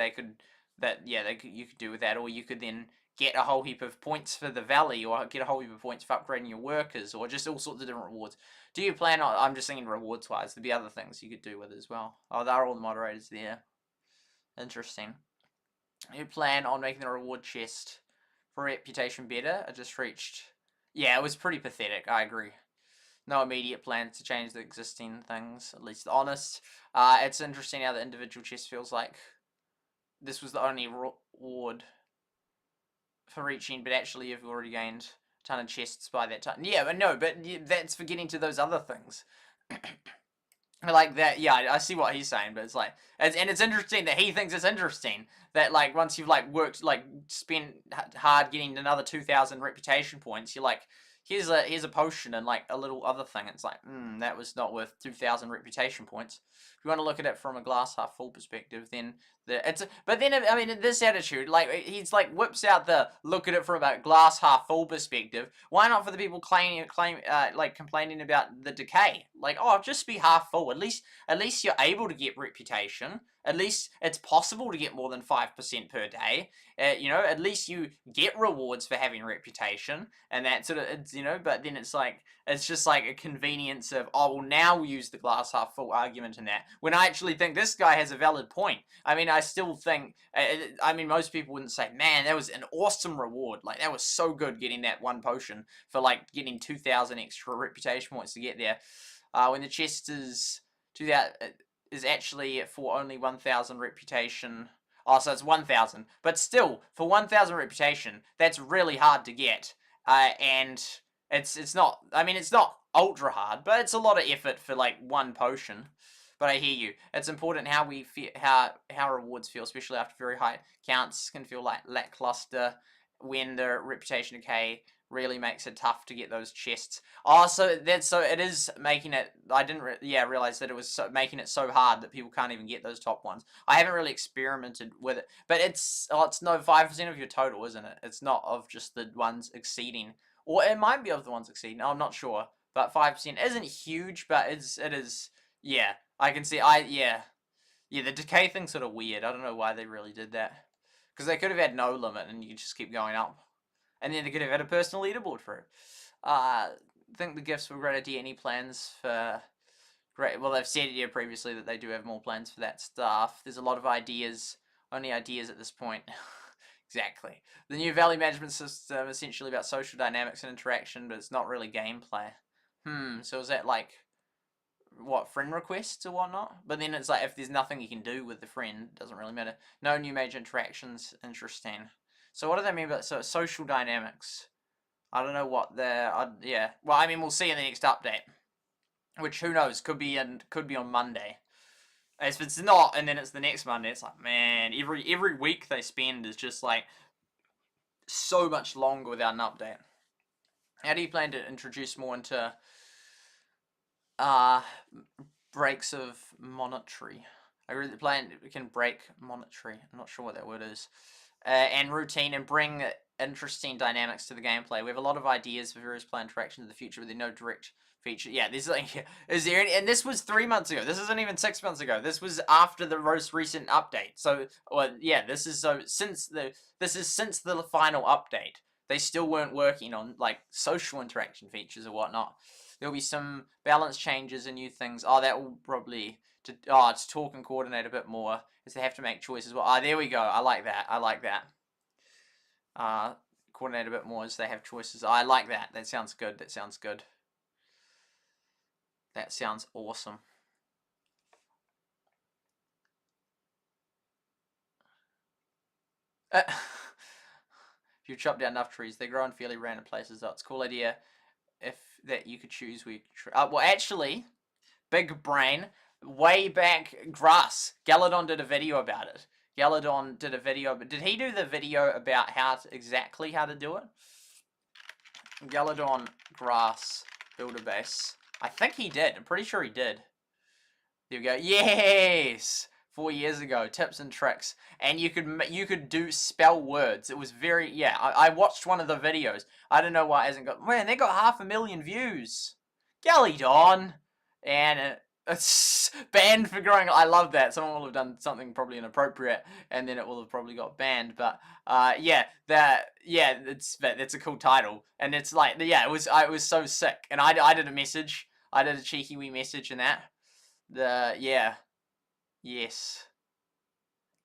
Speaker 1: you could do with that, or you could then get a whole heap of points for the valley, or get a whole heap of points for upgrading your workers, or just all sorts of different rewards. Do you plan on, I'm just thinking rewards wise, there'd be other things you could do with it as well. Oh, there are all the moderators there. Interesting. You plan on making the reward chest for reputation better? I just reached, yeah, it was pretty pathetic, I agree. No immediate plans to change the existing things, at least honest. It's interesting how the individual chest feels like this was the only reward for reaching, but actually you've already gained a ton of chests by that time. Yeah, but no, but that's for getting to those other things. Like that, yeah, I see what he's saying, but it's like, and it's interesting that he thinks it's interesting that like once you've like worked, like spent hard getting another 2,000 reputation points, you're like, here's a potion and like a little other thing. It's like, that was not worth 2,000 reputation points. If you want to look at it from a glass half full perspective, then but then I mean this attitude, like he's like whips out the look at it from a glass half full perspective. Why not for the people complaining about the decay? Like, oh, just be half full. At least you're able to get reputation. At least it's possible to get more than 5% per day. You know, at least you get rewards for having reputation, and that sort of, it's, you know. But then it's like, it's just like a convenience of, oh well, now we'll use the glass half full argument in that. When I actually think this guy has a valid point. I mean, I still think, I mean, most people wouldn't say, man, that was an awesome reward. Like, that was so good getting that one potion for like getting 2,000 extra reputation points to get there. When the chest is 2,000. Is actually for only 1,000 reputation. Oh, so it's 1,000. But still, for 1,000 reputation, that's really hard to get. And it's not, I mean, it's not ultra hard, but it's a lot of effort for like one potion. But I hear you. It's important how we feel, how rewards feel, especially after very high counts, can feel like lackluster when the reputation decay really makes it tough to get those chests. Oh, so it is making it. I didn't realize that it was making it so hard that people can't even get those top ones. I haven't really experimented with it, but it's no 5% of your total, isn't it? It's not of just the ones exceeding, or it might be of the ones exceeding. I'm not sure, but 5% isn't huge, but it is. Yeah, I can see. Yeah. The decay thing's sort of weird. I don't know why they really did that, because they could have had no limit and you just keep going up. And then they could have had a personal leaderboard for it. I think the gifts were a great idea. Any plans for... Great. Well, they've said here previously that they do have more plans for that stuff. There's a lot of ideas. Only ideas at this point. Exactly. The new Valley management system is essentially about social dynamics and interaction, but it's not really gameplay. So is that like... what, friend requests or whatnot? But then it's like, if there's nothing you can do with the friend, it doesn't really matter. No new major interactions. Interesting. So what do they mean by social dynamics? I don't know what they're... yeah. Well, I mean, we'll see in the next update. Which, who knows? Could be on Monday. If it's not, and then it's the next Monday, it's like, man, every week they spend is just like so much longer without an update. How do you plan to introduce more into breaks of monetary? I really plan we can break monetary. I'm not sure what that word is. And routine, and bring interesting dynamics to the gameplay. We have a lot of ideas for various planned interactions in the future, but there's no direct feature. Yeah, there's like, is there any, and this was 3 months ago. This isn't even 6 months ago. This was after the most recent update. So, well, yeah, this is since the final update. They still weren't working on like social interaction features or whatnot. There'll be some balance changes and new things. Oh, that will probably to talk and coordinate a bit more, is they have to make choices. Well, there we go. I like that. Coordinate a bit more as they have choices. I like that. That sounds good. That sounds good. That sounds awesome. If you chop down enough trees, they grow in fairly random places. Though it's a cool idea if that you could choose where you could well, actually, big brain. Way back, grass. Galadon did a video about it. Galadon did a video, but did he do the video about exactly how to do it? Galadon grass builder base. I think he did. I'm pretty sure he did. There we go. Yes! 4 years ago, tips and tricks, and you could do spell words. It was very, yeah. I watched one of the videos. I don't know why it hasn't got. Man, they got 500,000 views. Galadon, and it's banned for growing. I love that. Someone will have done something probably inappropriate, and then it will have probably got banned. But that's a cool title, and it's like, yeah, it was so sick. And I did a message. I did a cheeky wee message in that. Yes.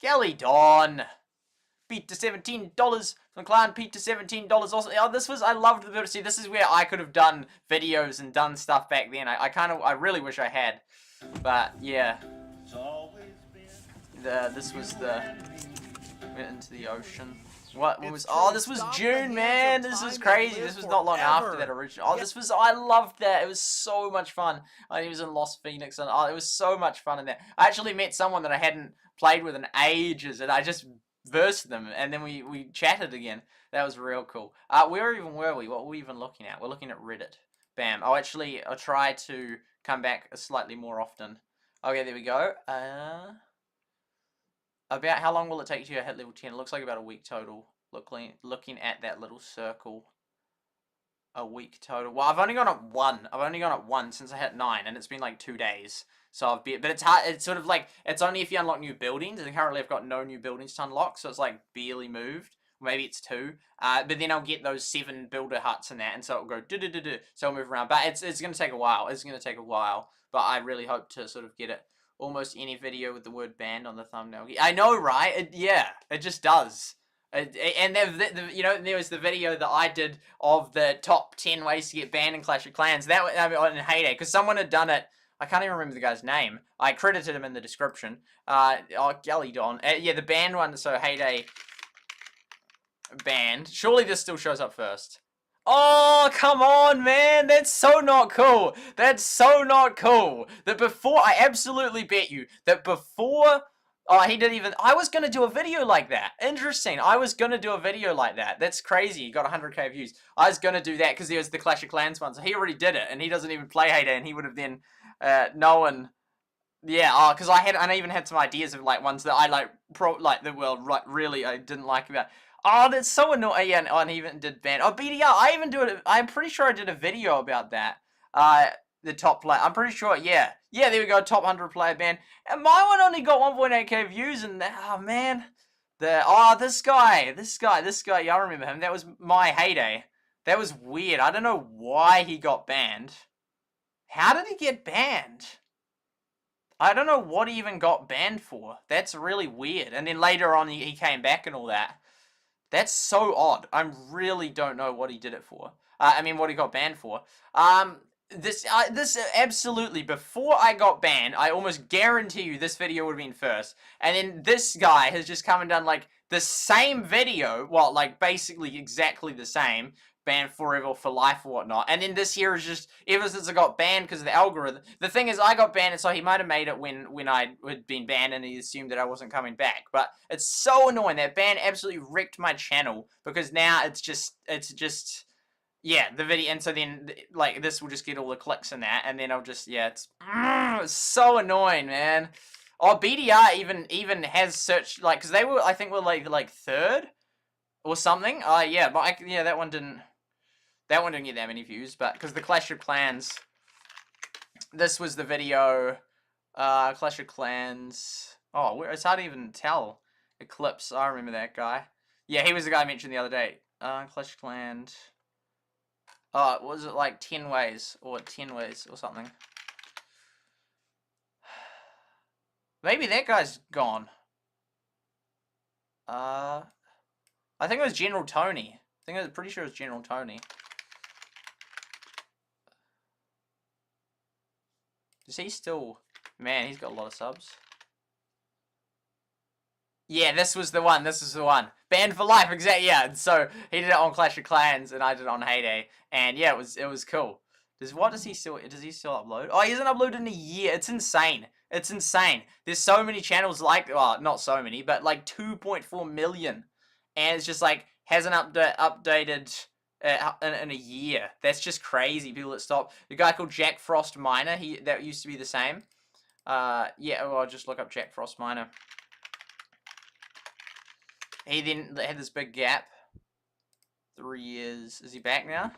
Speaker 1: Galadon. Beat to $17 from Clan. Pete to $17 also. Oh, I loved the bit. See, this is where I could have done videos and done stuff back then. I really wish I had. But yeah. This was went into the ocean. What was? Oh, this was June, man. This is crazy. This was not long after that original. Oh, I loved that. It was so much fun. He was in Lost Phoenix, and it was so much fun in there. I actually met someone that I hadn't played with in ages, and I just versed them, and then we chatted again. That was real cool. Where even were we? What were we even looking at? We're looking at Reddit. Bam. I'll try to come back slightly more often. Okay, there we go. About how long will it take you to hit level 10? It looks like about a week total. Looking at that little circle. A week total. Well, I've only gone up one. I've only gone up one since I hit 9, and it's been like 2 days. So but it's hard. It's sort of like, it's only if you unlock new buildings, and currently I've got no new buildings to unlock, so it's like barely moved. Maybe it's 2. But then I'll get those 7 builder huts and that, and so it'll go do. So I'll move around. But it's gonna take a while. It's gonna take a while. But I really hope to sort of get it. Almost any video with the word banned on the thumbnail. I know, right? Yeah, it just does. And you know, there was the video that I did of the top 10 ways to get banned in Clash of Clans. That was in Heyday, because someone had done it. I can't even remember the guy's name. I credited him in the description. Gallydon. Yeah, the banned one. So Heyday banned. Surely this still shows up first. Oh, come on, man. That's so not cool. That's so not cool. That before, I absolutely bet you that before. Oh, he didn't even. I was gonna do a video like that. Interesting. I was gonna do a video like that. That's crazy. He got 100k views. I was gonna do that because there was the Clash of Clans one. So he already did it, and he doesn't even play Heyday, and he would have then known. Yeah. Because I even had some ideas of like ones that I like really I didn't like about. Oh, that's so annoying. Yeah, and he even did ban. Oh, BDR. I even do it. I'm pretty sure I did a video about that. The top player. I'm pretty sure, yeah. Yeah, there we go, top 100 player band. And my one only got 1.8k views, and oh, man. This guy, yeah, I remember him. That was my Heyday. That was weird. I don't know why he got banned. How did he get banned? I don't know what he even got banned for. That's really weird. And then later on, he came back and all that. That's so odd. I really don't know what he did it for. What he got banned for. This absolutely, before I got banned, I almost guarantee you this video would have been first. And then this guy has just come and done, like, the same video, well, like, basically exactly the same, banned forever for life or whatnot. And then this here is just, ever since I got banned because of the algorithm. The thing is, I got banned, and so he might have made it when I had been banned, and he assumed that I wasn't coming back. But it's so annoying. That ban absolutely wrecked my channel, because now it's just... Yeah, the video, and so then, like, this will just get all the clicks and that, and then I'll just, yeah, it's so annoying, man. Oh, BDR even has search, like, because they were, I think, were, like, 3rd or something. Yeah, but, that one didn't get that many views, but, because the Clash of Clans, this was the video, Clash of Clans, it's hard to even tell. Eclipse, I remember that guy. Yeah, he was the guy I mentioned the other day. Clash of Clans... was it like 10 ways or 10 ways or something? Maybe that guy's gone. I think it was General Tony. I was pretty sure it was General Tony. Is he still... Man, he's got a lot of subs. Yeah, this was the one. This is the one. Banned for life, exactly. Yeah, and so he did it on Clash of Clans, and I did it on Heyday, and yeah, it was cool. Does he still upload? Oh, he hasn't uploaded in a year. It's insane. It's insane. There's so many channels like, well, not so many, but like 2.4 million, and it's just like hasn't updated in a year. That's just crazy. People that stop. The guy called Jack Frost Miner. That used to be the same. Yeah. Well, I'll just look up Jack Frost Miner. He then had this big gap. 3 years. Is he back now?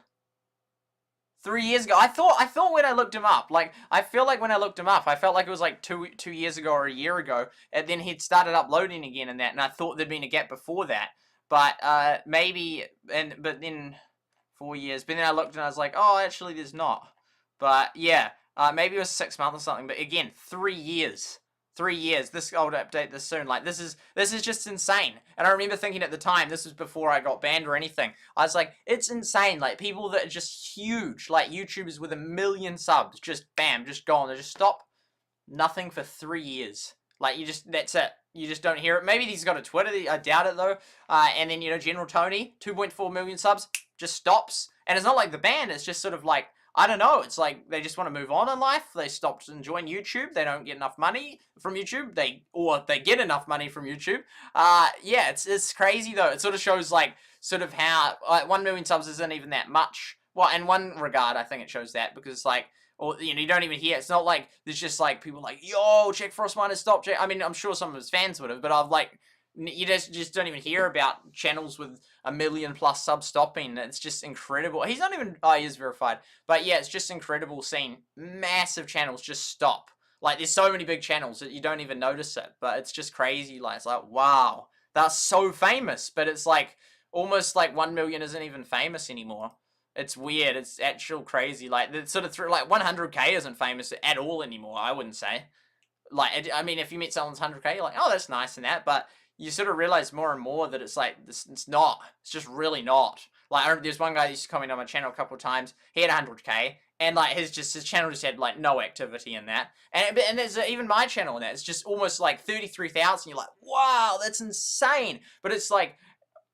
Speaker 1: 3 years ago. I thought when I looked him up, like, I feel like when I looked him up, I felt like it was like two years ago or a year ago, and then he'd started uploading again and that, and I thought there'd been a gap before that. But maybe, but then 4 years. But then I looked and I was like, oh, actually, there's not. But yeah, maybe it was 6 months or something. But again, 3 years. 3 years. I'll update this soon. Like, this is just insane. And I remember thinking at the time, this was before I got banned or anything. I was like, it's insane. Like, people that are just huge, like YouTubers with 1 million subs, just bam, just gone. They just stop. Nothing for 3 years. Like, that's it. You just don't hear it. Maybe he's got a Twitter. I doubt it, though. And then, General Tony, 2.4 million subs, just stops. And it's not like the ban. It's just sort of like, I don't know. It's like they just want to move on in life. They stopped enjoying YouTube. They don't get enough money from YouTube. They get enough money from YouTube. Yeah, it's crazy, though. It sort of shows, like, sort of how 1 million subs isn't even that much. Well, in one regard, I think it shows that, because it's like, or, you know, you don't even hear, it's not like, there's just like, people like, yo, Jack Frostminer, stop, Jack. I mean, I'm sure some of his fans would have, but I've like, you just don't even hear about channels with 1 million plus subs stopping. It's just incredible. He's not even, oh, he is verified. But yeah, it's just incredible seeing massive channels just stop. Like, there's so many big channels that you don't even notice it, but it's just crazy. Like, it's like, wow, that's so famous. But it's like, almost like 1 million isn't even famous anymore. It's weird. It's actual crazy. Like, the sort of like 100k isn't famous at all anymore, I wouldn't say. Like, I mean, if you meet someone's 100k, you're like, oh, that's nice and that, but you sort of realize more and more that it's like, it's not. It's just really not. Like, there's one guy that used to comment on my channel a couple of times. He had 100k, and like his channel just had like no activity in that. And there's even my channel in that. It's just almost like 33,000. You're like, wow, that's insane. But it's like,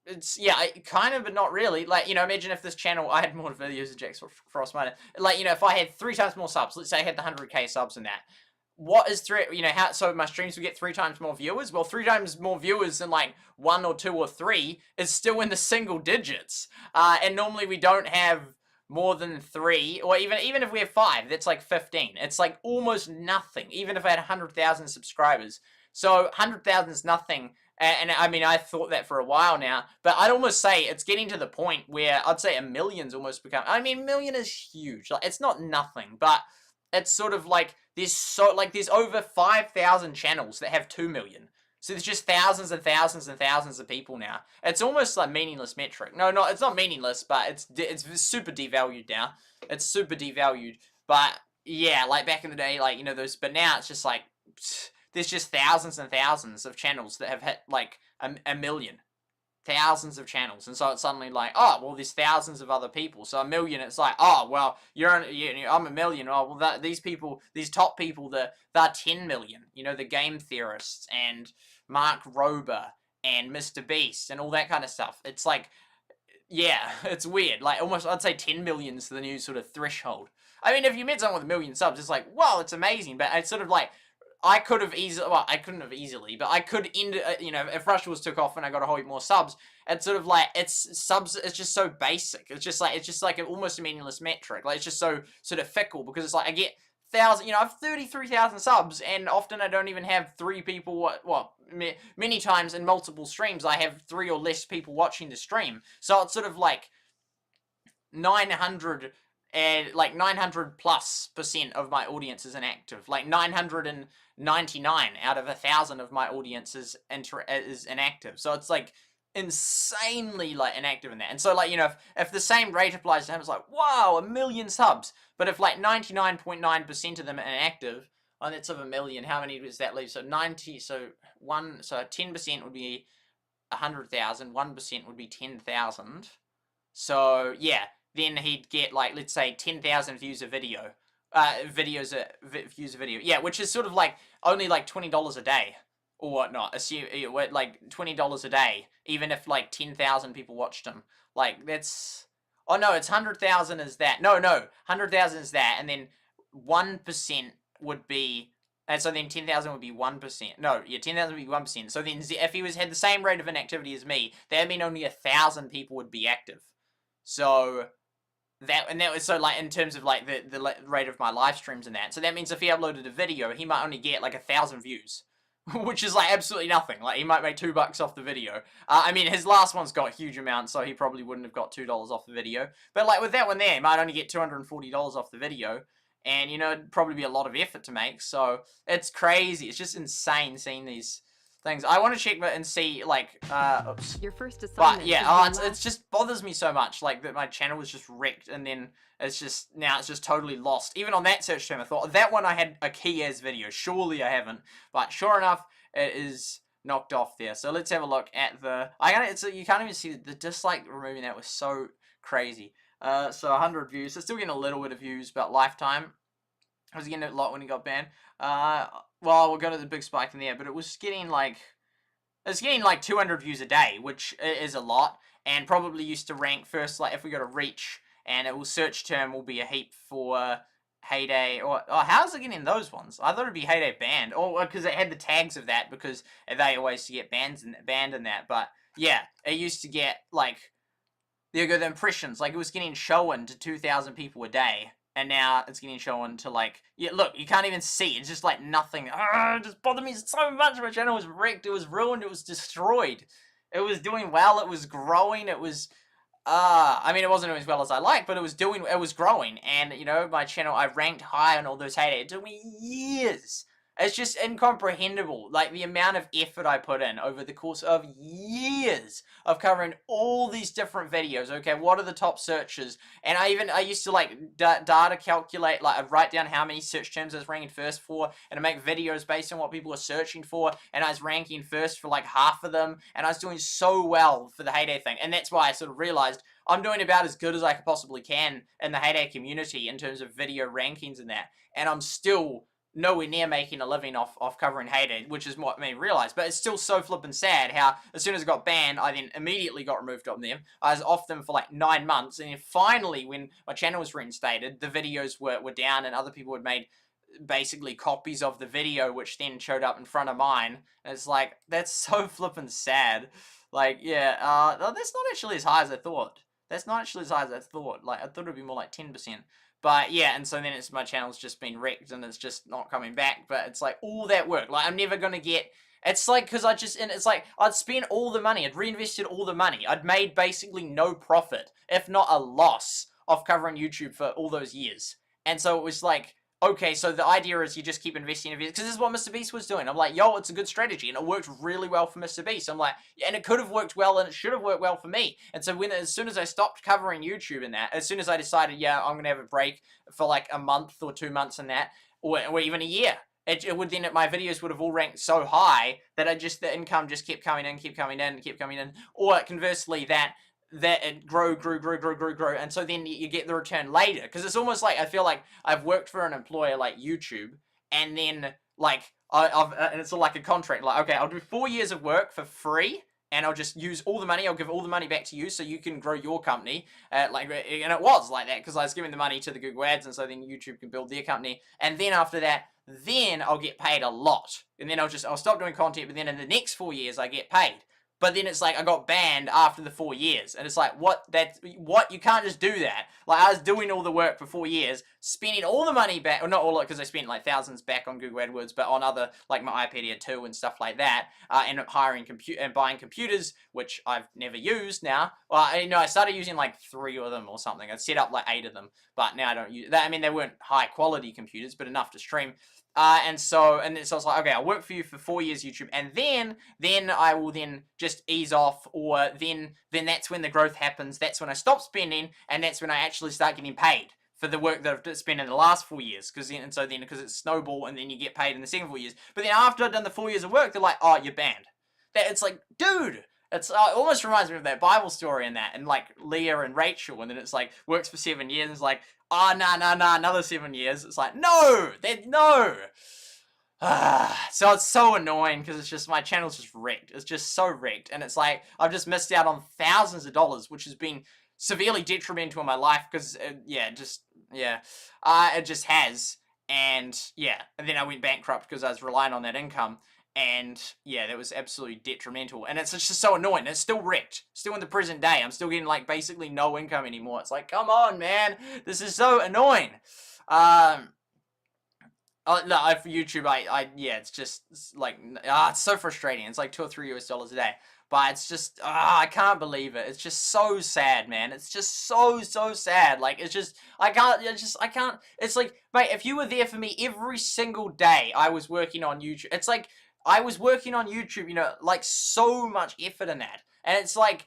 Speaker 1: it's, yeah, kind of, but not really. Like, you know, imagine if this channel, I had more videos of Jack Frostminer. Like, you know, if I had 3 times more subs, let's say I had the 100k subs in that. What is so my streams would get 3 times more viewers? Well, 3 times more viewers than like 1 or 2 or 3 is still in the single digits. And normally we don't have more than 3, or even if we have 5, that's like 15. It's like almost nothing, even if I had 100,000 subscribers. So 100,000 is nothing. And I mean, I thought that for a while now, but I'd almost say it's getting to the point where I'd say 1 million's almost become, I mean, 1 million is huge. Like, it's not nothing, but it's sort of like, there's over 5,000 channels that have 2 million. So there's just thousands and thousands and thousands of people now. It's almost like meaningless metric. No, it's not meaningless, but it's super devalued now. It's super devalued. But yeah, like back in the day, like, you know, but now it's just like, there's just thousands and thousands of channels that have hit like a million. Thousands of channels, and so it's suddenly like, oh, well, there's thousands of other people, so 1 million, it's like, oh, well, I'm 1 million, oh, well, these top people, they're 10 million, you know, the game theorists, and Mark Rober, and Mr. Beast, and all that kind of stuff. It's like, yeah, it's weird, like, almost, I'd say 10 million's the new sort of threshold. I mean, if you met someone with 1 million subs, it's like, wow, it's amazing, but it's sort of like, I could have easily, well, I couldn't have easily, but I could end, you know, if Russia was took off and I got a whole heap more subs, it's sort of like, it's just so basic. It's just like an almost a meaningless metric. Like, it's just so sort of fickle, because it's like, I get 1,000, you know, I have 33,000 subs, and often I don't even have 3 people, many times in multiple streams, I have 3 or less people watching the stream. So it's sort of like 900 plus % of my audience is inactive. Like 999 out of 1,000 of my audience is inactive. So it's like insanely like inactive in that. And so, like, you know, if the same rate applies to him, it's like, wow, 1 million subs. But if like 99.9% of them are inactive, oh, that's of 1 million, how many does that leave? So 10% would be 100,000, 1% would be 10,000. So yeah, then he'd get, like, let's say 10,000 views a video. Views a video. Yeah, which is sort of like only like $20 a day or whatnot. Assume like $20 a day, even if like 10,000 people watched him. Like, that's, oh no, it's 100,000 is that. No, 100,000 is that, and then 1% would be, and so then 10,000 would be 1%. No, yeah, 10,000 would be 1%. So then if he had the same rate of inactivity as me, that would mean only 1,000 people would be active. So that was, so like in terms of like the rate of my live streams and that. So that means if he uploaded a video, he might only get like 1,000 views, which is like absolutely nothing. Like, he might make $2 off the video. I mean, his last one's got huge amounts, so he probably wouldn't have got $2 off the video. But like with that one there, he might only get $240 off the video. And, you know, it'd probably be a lot of effort to make. So it's crazy. It's just insane seeing these things. I want to check and see, like, oops.
Speaker 4: Your first assignment.
Speaker 1: But yeah, it just bothers me so much, like, that my channel was just wrecked, and then now it's just totally lost. Even on that search term, I thought, that one I had a key as video. Surely I haven't. But sure enough, it is knocked off there. So let's have a look at the, you can't even see the dislike removing that was so crazy. So 100 views. So still getting a little bit of views, but lifetime. I was getting a lot when he got banned. Well, we'll go to the big spike in there, but it was getting like 200 views a day, which is a lot, and probably used to rank first, like, if we go to reach, and it will search term will be a heap for Heyday, or, oh, how's it getting those ones? I thought it'd be Heyday banned, or because it had the tags of that, because they always get banned in that, but yeah, it used to get, like, there you go, the impressions. Like, it was getting shown to 2,000 people a day. And now it's getting shown to, like, yeah, look, you can't even see. It's just, like, nothing. It just bothered me so much. My channel was wrecked. It was ruined. It was destroyed. It was doing well. It was growing. It was, I mean, it wasn't doing as well as I like, but it was growing. And, you know, my channel, I ranked high on all those heyday. It took me years. It's just incomprehensible, like, the amount of effort I put in over the course of years of covering all these different videos. Okay, what are the top searches? And I used to, like, data calculate, like, I'd write down how many search terms I was ranking first for, and I'd make videos based on what people were searching for, and I was ranking first for, like, half of them, and I was doing so well for the heyday thing. And that's why I sort of realized I'm doing about as good as I possibly can in the heyday community in terms of video rankings and that, and I'm still nowhere near making a living off covering heyday, which is what made me realize. But it's still so flippin' sad how as soon as I got banned, I then immediately got removed from them. I was off them for like 9 months, and then finally, when my channel was reinstated, the videos were down, and other people had made basically copies of the video, which then showed up in front of mine. And it's like, that's so flippin' sad. Like, yeah, that's not actually as high as I thought. That's not actually as high as I thought. Like, I thought it would be more like 10%. But yeah, and so then my channel's just been wrecked and it's just not coming back. But it's like all that work. Like, I'm never gonna get. It's like, because it's like I'd spent all the money, I'd reinvested all the money, I'd made basically no profit, if not a loss, of covering YouTube for all those years. And so it was like, okay, so the idea is you just keep investing in videos, because this is what Mr. Beast was doing. I'm like, yo, it's a good strategy, and it worked really well for Mr. Beast. I'm like, yeah, and it could have worked well, and it should have worked well for me. And so as soon as I stopped covering YouTube and that, as soon as I decided, yeah, I'm going to have a break for like a month or 2 months and that, or even a year, it would then, my videos would have all ranked so high that the income just kept coming in, or conversely, that it grew, and so then you get the return later, because it's almost like, I feel like I've worked for an employer like YouTube, and then, like, and it's like a contract, like, okay, I'll do 4 years of work for free, and I'll just use all the money, I'll give all the money back to you, so you can grow your company, and it was like that, because I was giving the money to the Google Ads, and so then YouTube can build their company, and then after that, then I'll get paid a lot, and then I'll stop doing content, but then in the next 4 years, I get paid. But then it's like, I got banned after the 4 years. And it's like, what? You can't just do that. Like, I was doing all the work for 4 years, spending all the money back, or not all, because I spent like thousands back on Google AdWords, but on other, like my iPad 2 and stuff like that, and hiring and buying computers, which I've never used now. Well, I started using like 3 of them or something. I'd set up like 8 of them, but now I don't use that. I mean, they weren't high quality computers, but enough to stream. And so I was like, okay, I'll work for you for 4 years YouTube, and then I will then just ease off, or then that's when the growth happens. That's when I stop spending, and that's when I actually start getting paid for the work that I've spent in the last 4 years. Because it's snowball, and then you get paid in the second 4 years. But then after I've done the 4 years of work, they're like, oh, you're banned. It's like, dude. It almost reminds me of that Bible story and like Leah and Rachel, and then it's like, works for 7 years, and it's like, oh, nah, another 7 years. It's like, no! So it's so annoying, because it's just, my channel's just wrecked. It's just so wrecked, and it's like, I've just missed out on thousands of dollars, which has been severely detrimental in my life, because, it just has, and yeah, and then I went bankrupt because I was relying on that income. And yeah, that was absolutely detrimental, and it's just so annoying. It's still wrecked, still in the present day. I'm still getting like basically no income anymore. It's like, come on, man, this is so annoying. For YouTube, it's just like, it's so frustrating. It's like $2 or $3 US a day, but it's just, I can't believe it. It's just so sad, man. It's just so sad. Like, it's just, I can't. It's like, mate, if you were there for me every single day I was working on YouTube, it's like, I was working on YouTube, like so much effort in that. And it's like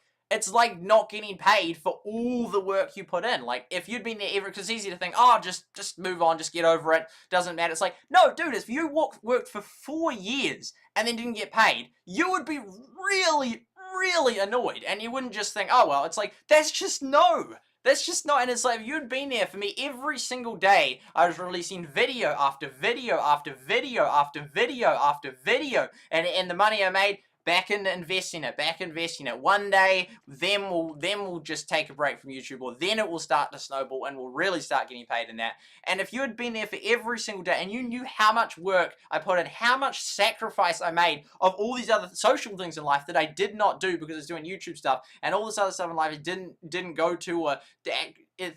Speaker 1: not getting paid for all the work you put in. Like, if you'd been there because it's easy to think, oh, just move on, just get over it, doesn't matter. It's like, no, dude, if you worked for 4 years and then didn't get paid, you would be really, really annoyed. And you wouldn't just think, oh, well, it's like, that's just not, and it's like, if you'd been there for me every single day, I was releasing video after video after video after video after video, and the money I made back into investing it. One day, then we'll just take a break from YouTube, or then it will start to snowball and we'll really start getting paid in that. And if you had been there for every single day and you knew how much work I put in, how much sacrifice I made of all these other social things in life that I did not do because I was doing YouTube stuff, and all this other stuff in life I didn't go to, or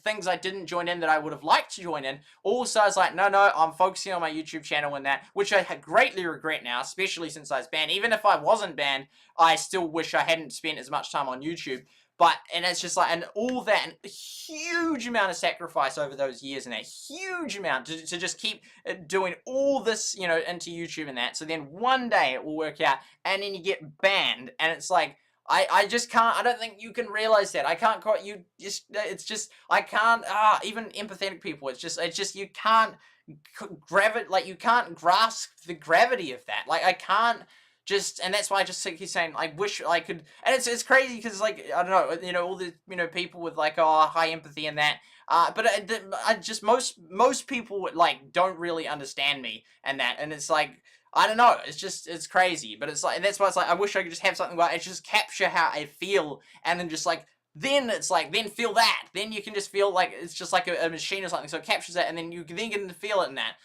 Speaker 1: things I didn't join in that I would have liked to join in. Also, I was like, no, I'm focusing on my YouTube channel and that, which I greatly regret now, especially since I was banned. Even if I wasn't banned, I still wish I hadn't spent as much time on YouTube. But, and it's just like, and all that, and a huge amount of sacrifice over those years, and a huge amount to just keep doing all this, you know, into YouTube and that. So then one day it will work out, and then you get banned, and it's like, I just can't, I don't think you can realize that. I can't quite, it's just, I can't, even empathetic people, it's just, you can't you can't grasp the gravity of that. Like, I can't just, and that's why I just keep saying, I wish I could, and it's crazy, because, like, I don't know, you know, all the, you know, people with, like, high empathy and that, but I just, most people, like, don't really understand me and that, and it's like, I don't know, it's crazy, but it's like, and that's why it's like, I wish I could just have something where I just capture how I feel, and then just like, then it's like, then feel that, then you can just feel like, it's just like a machine or something, so it captures that, and then you can then get to feel it in that,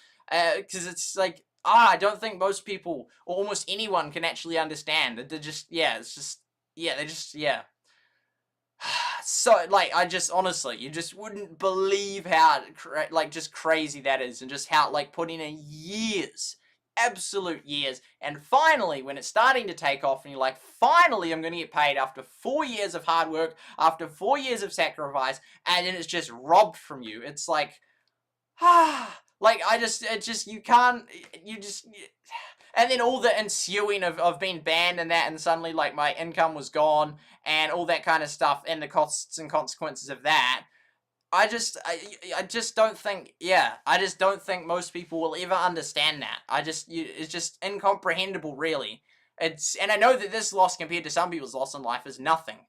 Speaker 1: because it's like, I don't think most people, or almost anyone, can actually understand, they're just, so, like, I just, honestly, you just wouldn't believe how, like, just crazy that is, and just how, like, putting in years, absolute years, and finally, when it's starting to take off, and you're like, finally, I'm gonna get paid after 4 years of hard work, after 4 years of sacrifice, and then it's just robbed from you. It's like, like, you can't, and then all the ensuing of being banned and that, and suddenly, like, my income was gone, and all that kind of stuff, and the costs and consequences of that, I just don't think, I just don't think most people will ever understand that. It's just incomprehensible, really. And I know that this loss compared to some people's loss in life is nothing,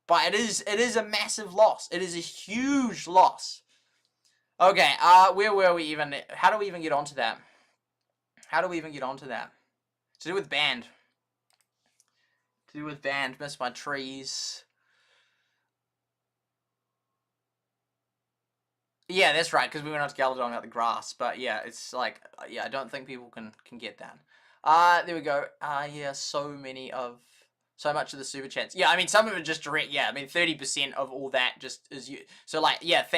Speaker 1: but it is a massive loss. It is a huge loss. Okay, where were we even? How do we even get onto that? To do with band. Miss my trees. Yeah, that's right, because we went on to Galadon about the grass, but yeah, it's like, I don't think people can get that. There we go. Yeah, so much of the super chats. Yeah, I mean, some of it just direct, I mean, 30% of all that just is, so like, yeah, for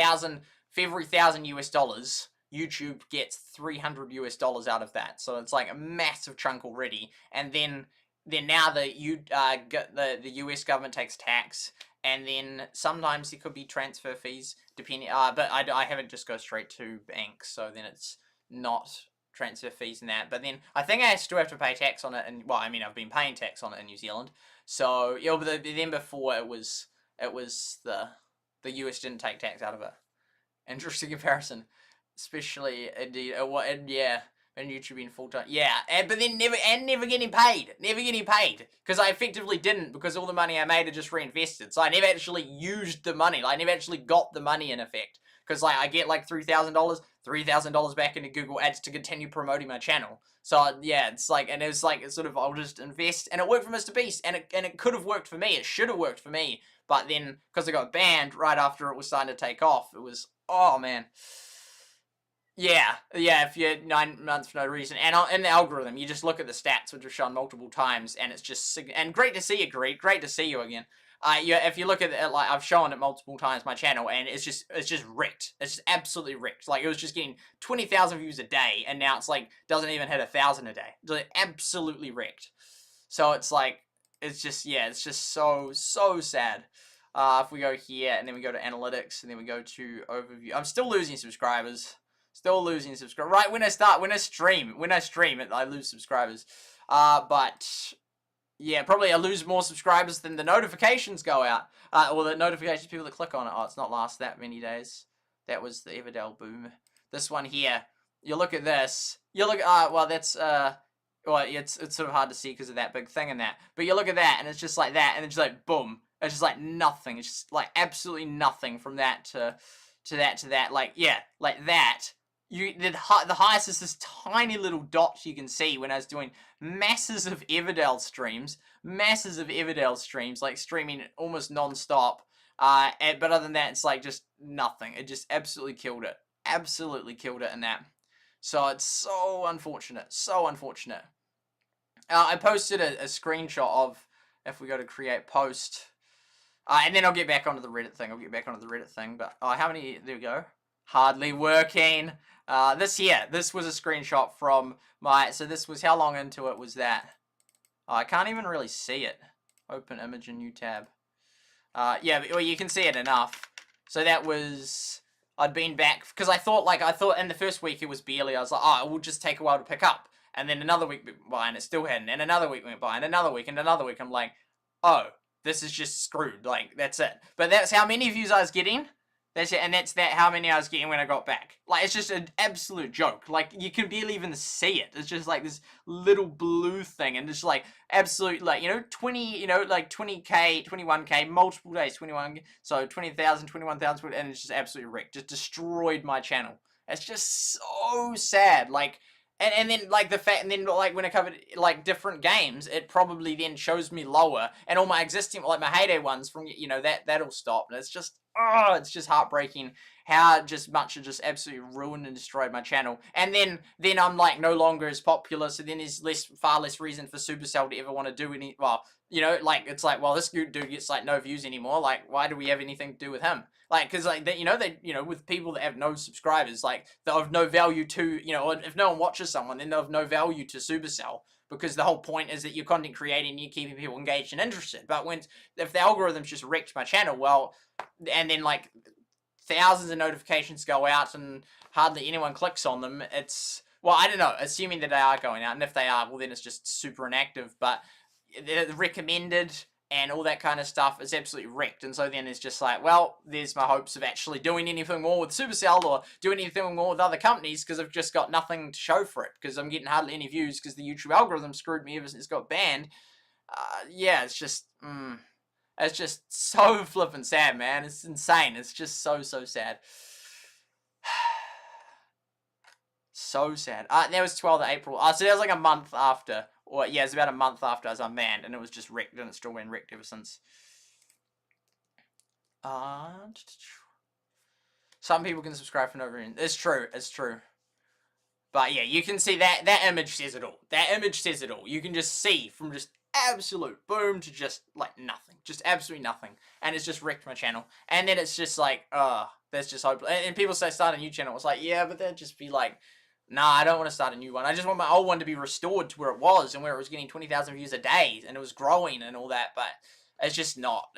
Speaker 1: every $1,000 US, YouTube gets $300 US out of that, so it's like a massive chunk already, and then now the US government takes tax, and then sometimes there could be transfer fees, depending, but I have it just go straight to banks, so then it's not transfer fees and that, but then I think I still have to pay tax on it, and, well, I mean, I've been paying tax on it in New Zealand, so, yeah, but then before it was the US didn't take tax out of it. Interesting comparison, especially, indeed, and YouTube being full-time, but then never getting paid, because I effectively didn't, because all the money I made I just reinvested, so I never actually used the money, I never actually got the money in effect, because, like, I get, like, $3,000 back into Google Ads to continue promoting my channel, so, yeah, it's like, and it was like, it's sort of, I'll just invest, and it worked for Mr. Beast, and it could have worked for me, it should have worked for me, but then, because I got banned right after it was starting to take off, it was, oh, man. Yeah, if you're 9 months for no reason, and in the algorithm, you just look at the stats, which are shown multiple times, and it's just, and great to see you, great to see you again. If you look at it, like, I've shown it multiple times, my channel, and it's just wrecked. It's just absolutely wrecked. Like, it was just getting 20,000 views a day, and now it's like, doesn't even hit 1,000 a day. It's like, absolutely wrecked. So it's like, it's just, it's just so sad. If we go here, and then we go to analytics, and then we go to overview, I'm still losing subscribers. Right, when I stream, I lose subscribers. But, yeah, probably I lose more subscribers than the notifications go out. Well, the notifications, people that click on it, it's not last that many days. That was the Everdale boom. This one here, you look at this, well, that's, well, it's sort of hard to see because of that big thing in that. But you look at that, and it's just like that, and it's just like, boom. It's just like nothing. It's just like absolutely nothing from that to that, like, like that. the highest is this tiny little dot you can see when I was doing masses of Everdale streams, like streaming almost non-stop. But other than that, it's like just nothing. It just absolutely killed it. In that. So it's so unfortunate. I posted a screenshot of, if we go to create post, and then I'll get back onto the Reddit thing. But how many? There we go. Hardly working. This was a screenshot from my. So this was, how long into it was that? I can't even really see it. Open image in new tab. Yeah, well, you can see it enough. So that was, I'd been back because I thought in the first week it was barely. I was like, oh, it will just take a while to pick up. And then another week went by and it still hadn't. And another week went by and another week and another week. I'm like, oh, this is just screwed. Like, that's it. But that's how many views I was getting. That's it, and that's how many I was getting when I got back. Like, it's just an absolute joke. Like, you can barely even see it. It's just like this little blue thing, and just like absolute, like, 20, like 20k, 21k, multiple days, 21, so 20,000, 21,000, and it's just absolutely wrecked. Just destroyed my channel. It's just so sad. Like, and then like the fact, and then like when I covered like different games, it probably then shows me lower, and all my existing, like my heyday ones from that'll stop, and it's just heartbreaking how much it just absolutely ruined and destroyed my channel. And then I'm like no longer as popular, so then there's far less reason for Supercell to ever want to do any. Well, like it's like, well, this dude gets like no views anymore. Like, why do we have anything to do with him? Like, because like they, with people that have no subscribers, like they're of no value to, or if no one watches someone, then they're of no value to Supercell, because the whole point is that you're content creating and you're keeping people engaged and interested. But if the algorithms just wrecked my channel, well, and then like thousands of notifications go out and hardly anyone clicks on them, it's, well, I don't know, assuming that they are going out, and if they are, well, then it's just super inactive. But they're recommended and all that kind of stuff is absolutely wrecked. And so then it's just like, well, there's my hopes of actually doing anything more with Supercell or doing anything more with other companies, because I've just got nothing to show for it, because I'm getting hardly any views because the YouTube algorithm screwed me ever since it got banned. Yeah, it's just so flippin' sad, man. It's insane. It's just so sad. So sad. That was 12th of April. So that was like a month after. Or, yeah, it's about a month after I was unbanned, and it was just wrecked, and it's still been wrecked ever since. Some people can subscribe for no reason. It's true. But yeah, you can see that image says it all. You can just see from just absolute boom to just like nothing. Just absolutely nothing. And it's just wrecked my channel. And then it's just like, that's just hopeless. And people say start a new channel. It's like, yeah, but that'd just be like, nah, I don't want to start a new one. I just want my old one to be restored to where it was, and where it was getting 20,000 views a day, and it was growing and all that, but it's just not.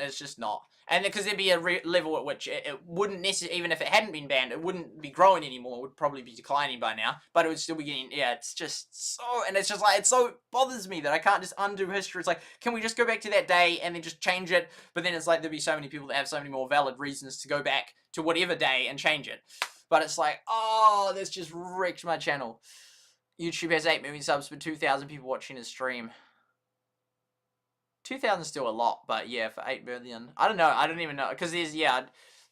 Speaker 1: And because there'd be a level at which it wouldn't necessarily, even if it hadn't been banned, it wouldn't be growing anymore. It would probably be declining by now, but it would still be getting, yeah, it's just so, and it's just like, it so bothers me that I can't just undo history. It's like, can we just go back to that day and then just change it? But then it's like, there'd be so many people that have so many more valid reasons to go back to whatever day and change it. But it's like, oh, this just wrecked my channel. YouTube has 8 million subs for 2,000 people watching his stream. 2,000 is still a lot, but yeah, for 8 million. I don't know. I don't even know. Because there's, yeah.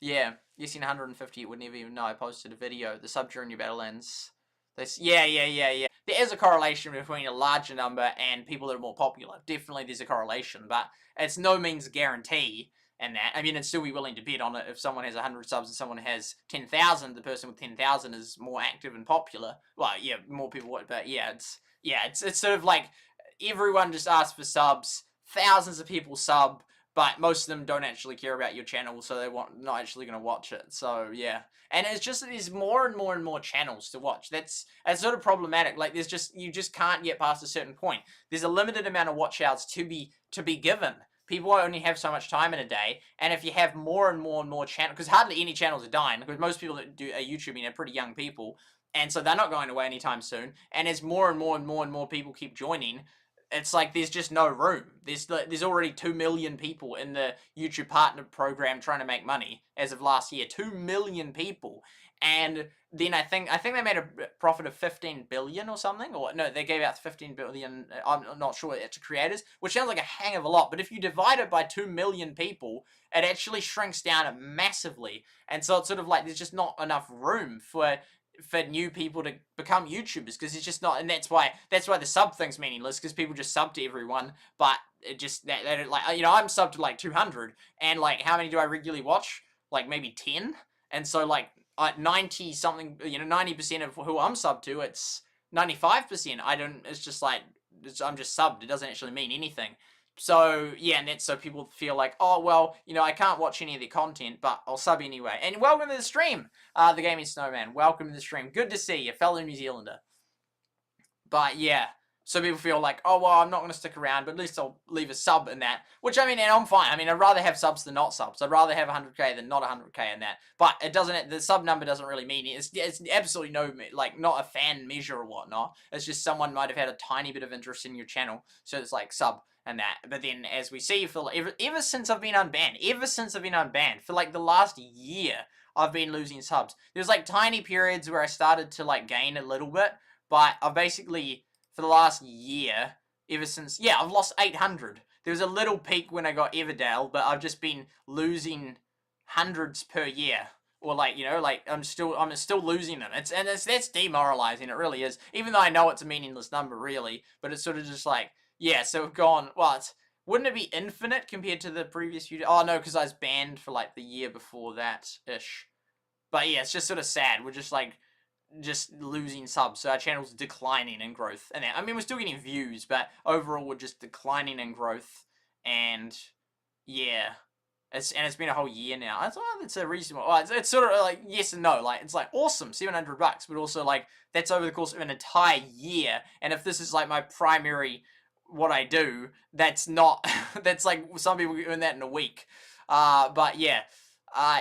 Speaker 1: You've seen 150, you would never even know I posted a video. The sub during your Battlelands. Yeah. There is a correlation between a larger number and people that are more popular. Definitely there's a correlation, but it's no means a guarantee. And that, I mean, I'd still be willing to bet on it. If someone has 100 subs and someone has 10,000, the person with 10,000 is more active and popular. Well, yeah, more people would, but yeah, it's sort of like everyone just asks for subs. Thousands of people sub, but most of them don't actually care about your channel, so they're not actually going to watch it. So yeah, and it's just that there's more and more channels to watch. That's sort of problematic. Like you just can't get past a certain point. There's a limited amount of watch hours to be given. People only have so much time in a day, and if you have more and more channels, because hardly any channels are dying, because most people that do YouTubing are pretty young people, and so they're not going away anytime soon. And as more and more people keep joining, it's like there's just no room. There's already 2 million people in the YouTube Partner Program trying to make money as of last year. 2 million people. And then I think they made a profit of 15 billion or something, or no, they gave out 15 billion, I'm not sure, to creators, which sounds like a hang of a lot, but if you divide it by 2 million people, it actually shrinks down massively. And so it's sort of like there's just not enough room for for new people to become YouTubers, because it's just not, and that's why the sub thing's meaningless, because people just sub to everyone, but it just, they don't, like, you know, I'm subbed to like 200, and like, how many do I regularly watch? Like maybe 10, and so like 90 something, you know, 90% of who I'm subbed to, it's 95%. I don't, it's just like, I'm just subbed. It doesn't actually mean anything. So, yeah, and that's so people feel like, oh, well, you know, I can't watch any of their content, but I'll sub anyway. And welcome to the stream, the Gaming Snowman. Welcome to the stream. Good to see you, fellow New Zealander. But, yeah, so people feel like, oh, well, I'm not going to stick around, but at least I'll leave a sub in that. Which, I mean, and I'm fine. I mean, I'd rather have subs than not subs. I'd rather have 100k than not 100k in that. But it doesn't, the sub number doesn't really mean it. It's absolutely no, like, not a fan measure or whatnot. It's just someone might have had a tiny bit of interest in your channel. So it's like sub and that. But then, as we see, for like, ever since I've been unbanned, for like the last year, I've been losing subs. There's like tiny periods where I started to like gain a little bit, but I've basically, for the last year, ever since, yeah, I've lost 800. There was a little peak when I got Everdale, but I've just been losing hundreds per year. Or like, you know, like, I'm still losing them. That's demoralizing, it really is. Even though I know it's a meaningless number, really. But it's sort of just like, yeah, so we've gone, well, wouldn't it be infinite compared to the previous few? Oh, no, because I was banned for, like, the year before that-ish. But, yeah, it's just sort of sad. We're just, like, just losing subs. So our channel's declining in growth. And I mean, we're still getting views, but overall, we're just declining in growth. And, yeah. It's been a whole year now. It's a reasonable. Well, it's sort of like yes and no. Like, it's like awesome, $700, but also like that's over the course of an entire year. And if this is like my primary what I do, that's not. That's like some people earn that in a week. But yeah.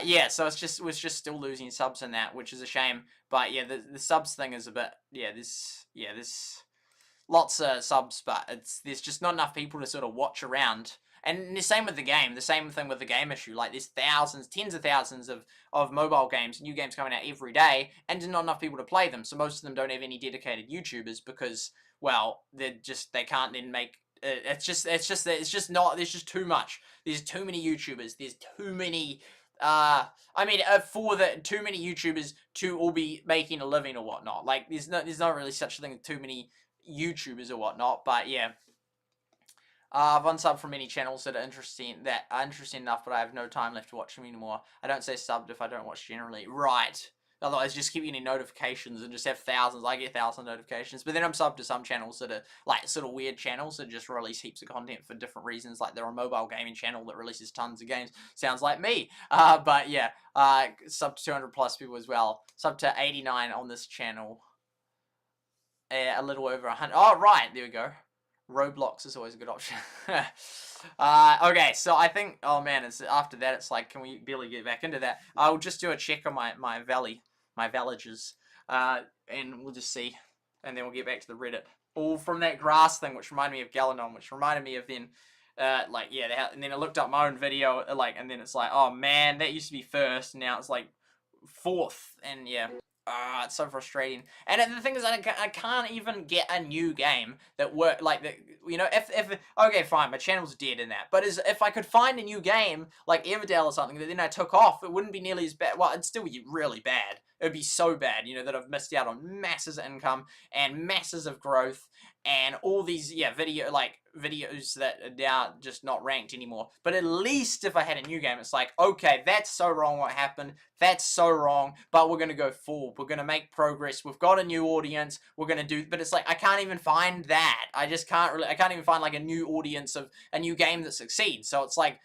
Speaker 1: Yeah. So we're just still losing subs in that, which is a shame. But yeah, the subs thing is a bit. Yeah. There's lots of subs, but there's just not enough people to sort of watch around. And the same with the game, the same thing with the game issue. Like, there's thousands, tens of thousands of mobile games, new games coming out every day, and there's not enough people to play them. So most of them don't have any dedicated YouTubers because, well, they can't then make. It's just not. There's just too much. There's too many YouTubers. There's too many. I mean, too many YouTubers to all be making a living or whatnot. Like, there's not really such a thing as too many YouTubers or whatnot. But yeah. I've unsubbed from many channels that are interesting enough, but I have no time left to watch them anymore. I don't say subbed if I don't watch generally. Right. Otherwise, just keep getting notifications and just have thousands. I get 1,000 notifications, but then I'm subbed to some channels that are like sort of weird channels that just release heaps of content for different reasons. Like, they're a mobile gaming channel that releases tons of games. Sounds like me. But yeah, sub to 200 plus people as well. Sub to 89 on this channel. A little over 100. Oh, right. There we go. Roblox is always a good option. Okay, so I think, oh man, after that, it's like, can we barely get back into that? I'll just do a check on my villages, and we'll just see, and then we'll get back to the Reddit. All from that grass thing, which reminded me of Galanon, which reminded me of then, like, yeah, and then I looked up my own video, like, and then it's like, oh man, that used to be first, and now it's like fourth, and yeah. It's so frustrating. And the thing is, I can't even get a new game that work like that. You know, if okay, fine, my channel's dead in that. But if I could find a new game like Everdale or something that then I took off, it wouldn't be nearly as bad. Well, it'd still be really bad. It would be so bad, you know, that I've missed out on masses of income and masses of growth and all these videos that are now just not ranked anymore. But at least if I had a new game, it's like, okay, that's so wrong what happened. That's so wrong, but we're going to go forward. We're going to make progress. We've got a new audience. We're going to do, but it's like, I can't even find that. I can't even find like a new audience of a new game that succeeds. So it's like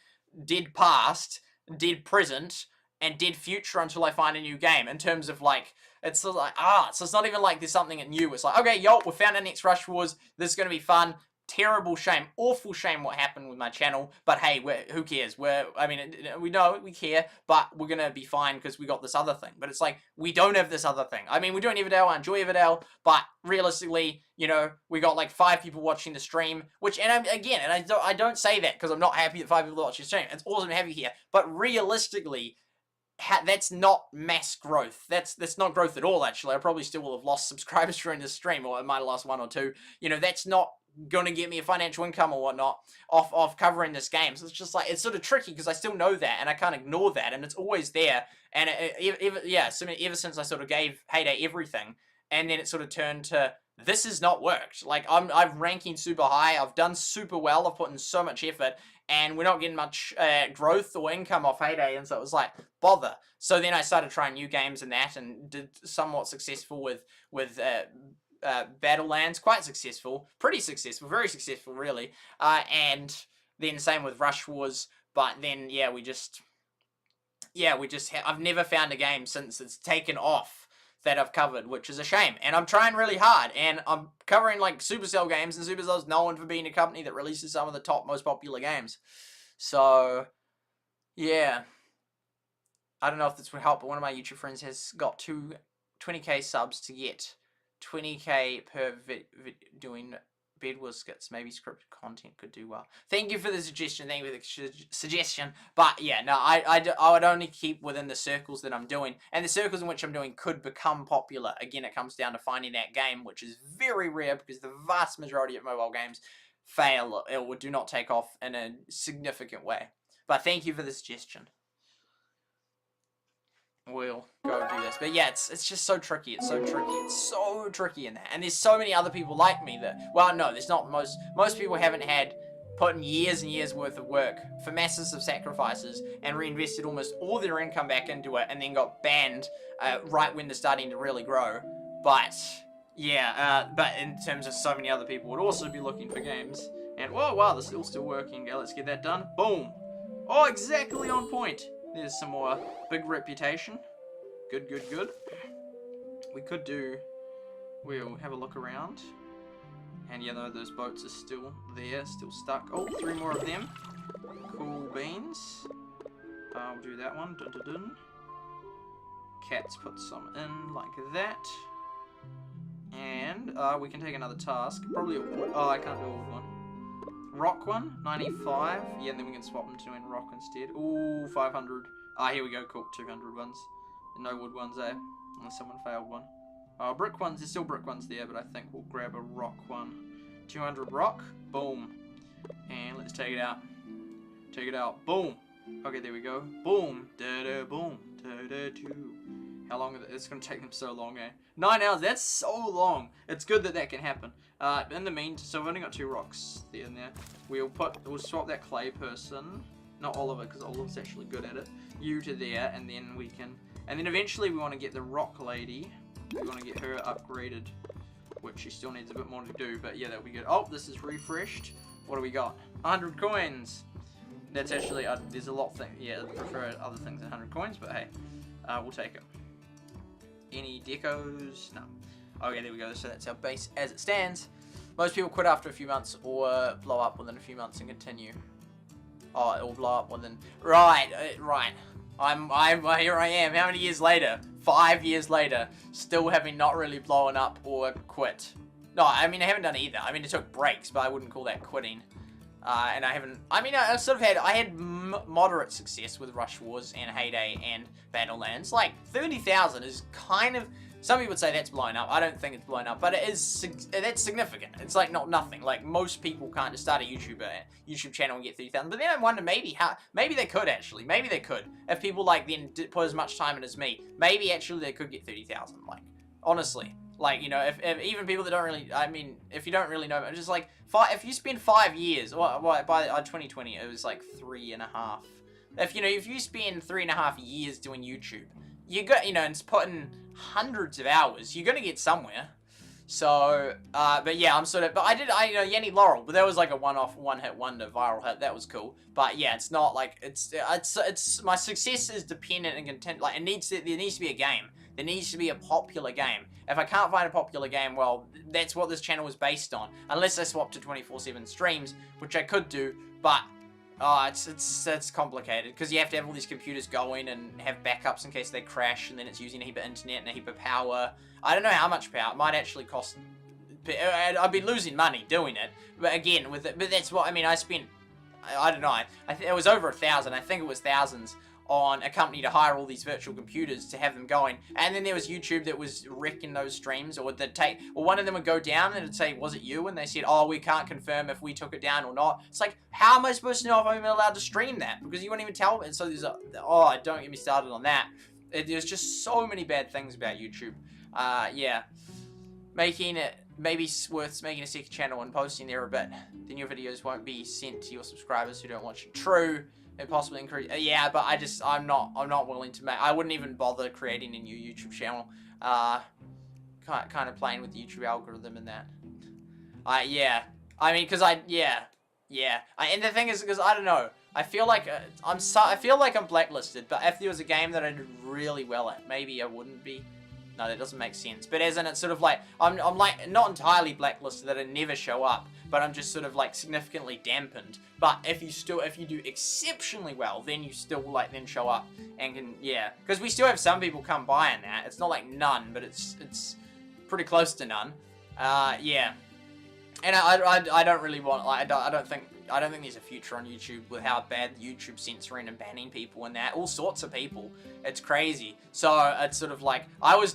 Speaker 1: dead past, dead present, and dead future until I find a new game. In terms of like, it's sort of like, so it's not even like there's something new. It's like, okay, yo, we found our next Rush Wars. This is going to be fun. Terrible shame, awful shame what happened with my channel, but hey, who cares? We know we care, but we're gonna be fine because we got this other thing. But it's like, we don't have this other thing. I mean, we're doing Everdale, I enjoy Everdale, but realistically, you know, we got like 5 people watching the stream, which, and I don't say that because I'm not happy that 5 people are watching the stream. It's awesome to have you here, but realistically, that's not mass growth. That's not growth at all, actually. I probably still will have lost subscribers during this stream, or I might have lost 1 or 2. You know, that's not gonna get me a financial income or whatnot off covering this game. So it's just like, it's sort of tricky because I still know that and I can't ignore that, and it's always there. And ever since I sort of gave Heyday everything, and then it sort of turned to, this has not worked. Like, I'm ranking super high, I've done super well, I've put in so much effort, and we're not getting much growth or income off Heyday, and so it was like, bother. So then I started trying new games and that, and did somewhat successful with Battlelands, quite successful, pretty successful, very successful really, and then same with Rush Wars, but then I've never found a game since it's taken off that I've covered, which is a shame, and I'm trying really hard, and I'm covering like Supercell games, and Supercell's known for being a company that releases some of the top most popular games, so yeah, I don't know if this would help, but one of my YouTube friends has got 20k subs to get 20k per doing Bedwars skits. Maybe scripted content could do well. Thank you for the suggestion. Thank you for the suggestion. But yeah, no, I would only keep within the circles that I'm doing, and the circles in which I'm doing could become popular. Again, it comes down to finding that game, which is very rare because the vast majority of mobile games fail or do not take off in a significant way. But thank you for the suggestion. We'll go do this. But yeah, it's just so tricky. It's so tricky. It's so tricky in that. And there's so many other people like me that, well, no, there's not. Most people haven't put in years and years worth of work for masses of sacrifices and reinvested almost all their income back into it, and then got banned right when they're starting to really grow. But yeah, but in terms of so many other people would also be looking for games. And whoa, wow, this is still working. Okay, let's get that done. Boom. Oh, exactly on point. There's some more big reputation. Good, good, good. We'll have a look around. And yeah, though, those boats are still there, still stuck. Oh, 3 more of them. Cool beans. We'll do that one. Dun, dun, dun. Cats, put some in like that. And we can take another task. Probably a wood. Oh, I can't do a wood one. Rock one, 95. Yeah, and then we can swap them to in rock instead. Ooh, 500. Here we go. Cool. 200 ones. No wood ones there, unless someone failed one. Brick ones. There's still brick ones there, but I think we'll grab a rock one. 200 rock. Boom. And let's take it out. Take it out. Boom. Okay, there we go. Boom. Da-da, boom. Da-da-doo. How long is it? It's going to take them so long, eh? 9 hours. That's so long. It's good that can happen. In the meantime, so I've only got 2 rocks there and there. We'll swap that clay person. Not Oliver, because Oliver's actually good at it. You to there, and then we can... And then eventually we want to get the rock lady. We want to get her upgraded, which she still needs a bit more to do, but yeah, that'll be good. Oh, this is refreshed. What do we got? 100 coins. That's actually... there's a lot of things. Yeah, I prefer other things than 100 coins, but hey. We'll take it. Any decos? No. Okay, there we go. So that's our base as it stands. Most people quit after a few months or blow up within a few months and continue. Oh, it will blow up within... Right, right. Here I am. How many years later? 5 years later. Still having not really blown up or quit. No, I mean, I haven't done either. I mean, it took breaks, but I wouldn't call that quitting. And I haven't... I mean, I sort of had... I had moderate success with Rush Wars and Heyday and Battlelands. Like, 30,000 is kind of... Some people would say that's blown up. I don't think it's blown up, but it is. That's significant. It's like not nothing. Like most people can't just start a YouTube channel and get 30,000. But then I wonder maybe they could actually. Maybe they could if people like then put as much time in as me. Maybe actually they could get 30,000. Like honestly, like you know, if even people that don't really. I mean, if you don't really know, it's just like if you spend 5 years, well, by 2020 it was like 3.5. If you spend 3.5 years doing YouTube. You got, and it's putting hundreds of hours. You're gonna get somewhere. So, but yeah, but Yanni Laurel, but that was like a one-hit wonder viral hit. That was cool. But yeah, it's not like it's my success is dependent and content. Like there needs to be a game. There needs to be a popular game. If I can't find a popular game, well, that's what this channel is based on. Unless I swap to 24/7 streams, which I could do, but. It's complicated because you have to have all these computers going and have backups in case they crash, and then it's using a heap of internet and a heap of power. I don't know how much power. It might actually cost. I'd be losing money doing it. But again, but that's what I mean. I spent. I don't know. I think it was over 1,000. I think it was thousands on a company to hire all these virtual computers to have them going. And then there was YouTube that was wrecking those streams, or one of them would go down and it'd say, was it you? And they said, oh, we can't confirm if we took it down or not. It's like, how am I supposed to know if I'm even allowed to stream that? Because you won't even tell me. And so there's don't get me started on that. There's just so many bad things about YouTube. Yeah. Making it maybe worth making a second channel and posting there a bit. Then your videos won't be sent to your subscribers who don't watch it. True. It possibly increase. Yeah, but I'm not willing to make. I wouldn't even bother creating a new YouTube channel. Kind of playing with the YouTube algorithm and that. Yeah. I mean, yeah. And the thing is, because I don't know. I feel like I'm blacklisted. But if there was a game that I did really well at, maybe I wouldn't be. No, that doesn't make sense. But as in, it's sort of like, I'm like, not entirely blacklisted that I never show up, but I'm just sort of like significantly dampened. But if you do exceptionally well, then you still like then show up and can, yeah. Because we still have some people come by in that. It's not like none, but it's pretty close to none. Yeah. And I don't really want, like, I don't think there's a future on YouTube with how bad YouTube censoring and banning people and that. All sorts of people. It's crazy. So it's sort of like, I was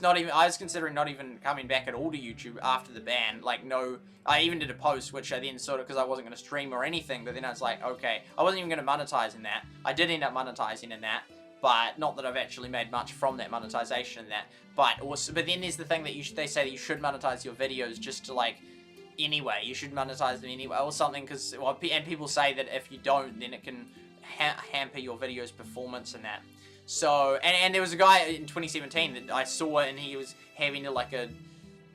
Speaker 1: considering not even coming back at all to YouTube after the ban. Like, no, I even did a post, which I then sort of, because I wasn't going to stream or anything, but then I was like, okay, I wasn't even going to monetize in that. I did end up monetizing in that, but not that I've actually made much from that monetization in that. But then there's the thing that they say that you should monetize your videos just to like, anyway, you should monetize them anyway or something, because and people say that if you don't, then it can hamper your video's performance and that. So and there was a guy in 2017 that I saw, and he was having a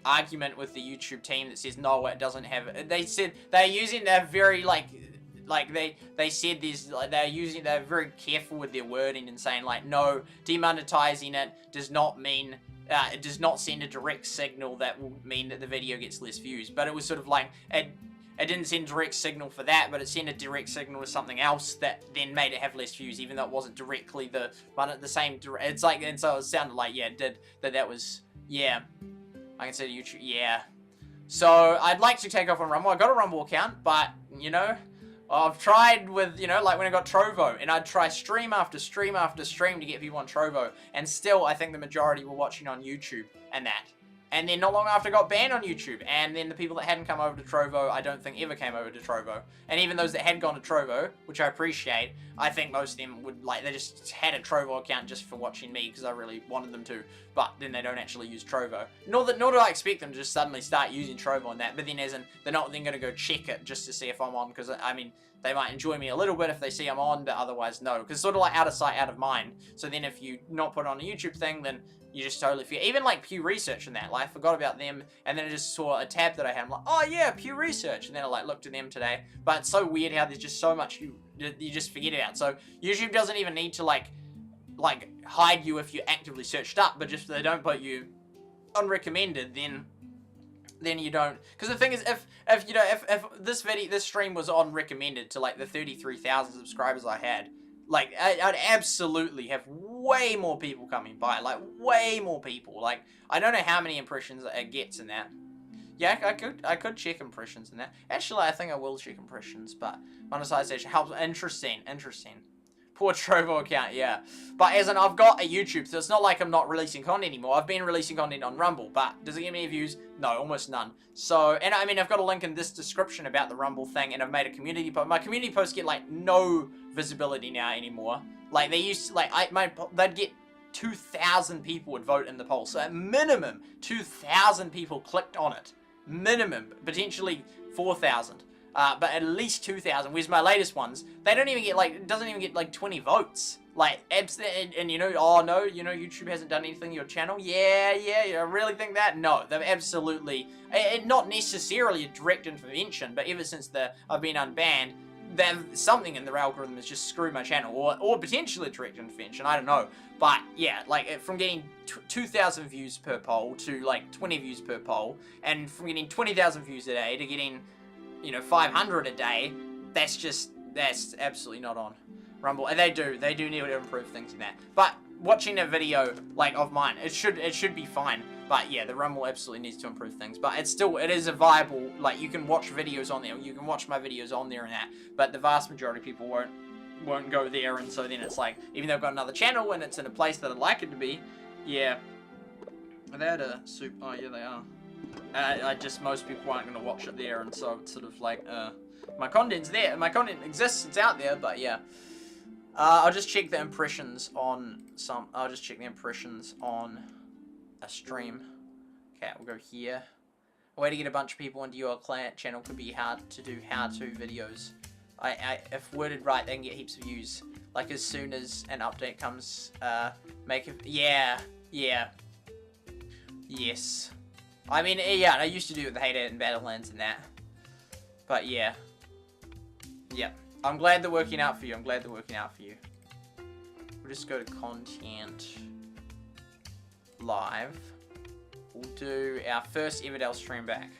Speaker 1: argument with the YouTube team that says no, it doesn't have. They said they're using they're very they said this, they're very careful with their wording and saying like, no, demonetizing it does not mean. It does not send a direct signal that will mean that the video gets less views. But it was sort of like, it didn't send a direct signal for that, but it sent a direct signal to something else that then made it have less views, even though it wasn't directly the same. It's like, and so it sounded like, yeah, that was, yeah. I can say YouTube, yeah. So I'd like to take off on Rumble. I got a Rumble account, but, you know, I've tried with, you know, like when I got Trovo, and I'd try stream after stream after stream to get people on Trovo, and still I think the majority were watching on YouTube and that. And then not long after I got banned on YouTube, and then the people that hadn't come over to Trovo, I don't think ever came over to Trovo. And even those that had gone to Trovo, which I appreciate, I think most of them would, like, they just had a Trovo account just for watching me, because I really wanted them to, but then they don't actually use Trovo. Nor do I expect them to just suddenly start using Trovo and that, but then as in, they're not then going to go check it just to see if I'm on, because, I mean, they might enjoy me a little bit if they see I'm on, but otherwise no. Because it's sort of like out of sight, out of mind. So then if you not put on a YouTube thing, then you just totally forget. Even like Pew Research and that, like I forgot about them, and then I just saw a tab that I had. I'm like, oh yeah, Pew Research, and then I like looked at them today. But it's so weird how there's just so much you just forget about. So YouTube doesn't even need to like hide you if you actively searched up, but just if they don't put you unrecommended, then you don't. Because the thing is, if you know, if this stream was on recommended to like the 33,000 subscribers I had, like I'd absolutely have way more people coming by, like way more people. Like I don't know how many impressions it gets in that. Yeah, I could check impressions in that. Actually, I think I will check impressions, but monetization helps. Interesting. Poor Trovo account, yeah. But as in, I've got a YouTube, so it's not like I'm not releasing content anymore. I've been releasing content on Rumble, but does it get me views? No, almost none. So, and I mean, I've got a link in this description about the Rumble thing, and I've made a community post. My community posts get, like, no visibility now anymore. Like, they used to, like, they'd get 2,000 people would vote in the poll. So, at minimum, 2,000 people clicked on it. Minimum, potentially 4,000. But at least 2,000. Whereas my latest ones, they don't even get like, it doesn't even get like 20 votes. Like, and you know, oh no, you know, YouTube hasn't done anything to your channel. Yeah, I really think that? No, they've absolutely, not necessarily a direct intervention, but ever since I've been unbanned, something in their algorithm has just screwed my channel, or potentially a direct intervention, I don't know. But yeah, like from getting 2,000 views per poll to like 20 views per poll, and from getting 20,000 views a day to getting, you know, 500 a day, that's absolutely not on Rumble. And they do need to improve things in that. But watching a video like of mine, it should be fine. But yeah, the Rumble absolutely needs to improve things. But it is a viable, like, you can watch videos on there. You can watch my videos on there and that. But the vast majority of people won't won't go there, and so then it's like, even though I've got another channel and it's in a place that I'd like it to be, yeah. Are they at a soup? Oh yeah, they are. I just, most people aren't going to watch it there, and so it's sort of like, my content's there, my content exists, it's out there, but yeah. I'll just check the impressions on I'll just check the impressions on a stream. Okay, we'll go here. A way to get a bunch of people into your client channel could be hard to do how-to videos. If worded right, they can get heaps of views. Like as soon as an update comes, make it, yeah, yes. I mean, yeah, I used to do it with the Hate and Battlelands and that. But yeah. I'm glad they're working out for you. We'll just go to content live. We'll do our first Everdale stream back.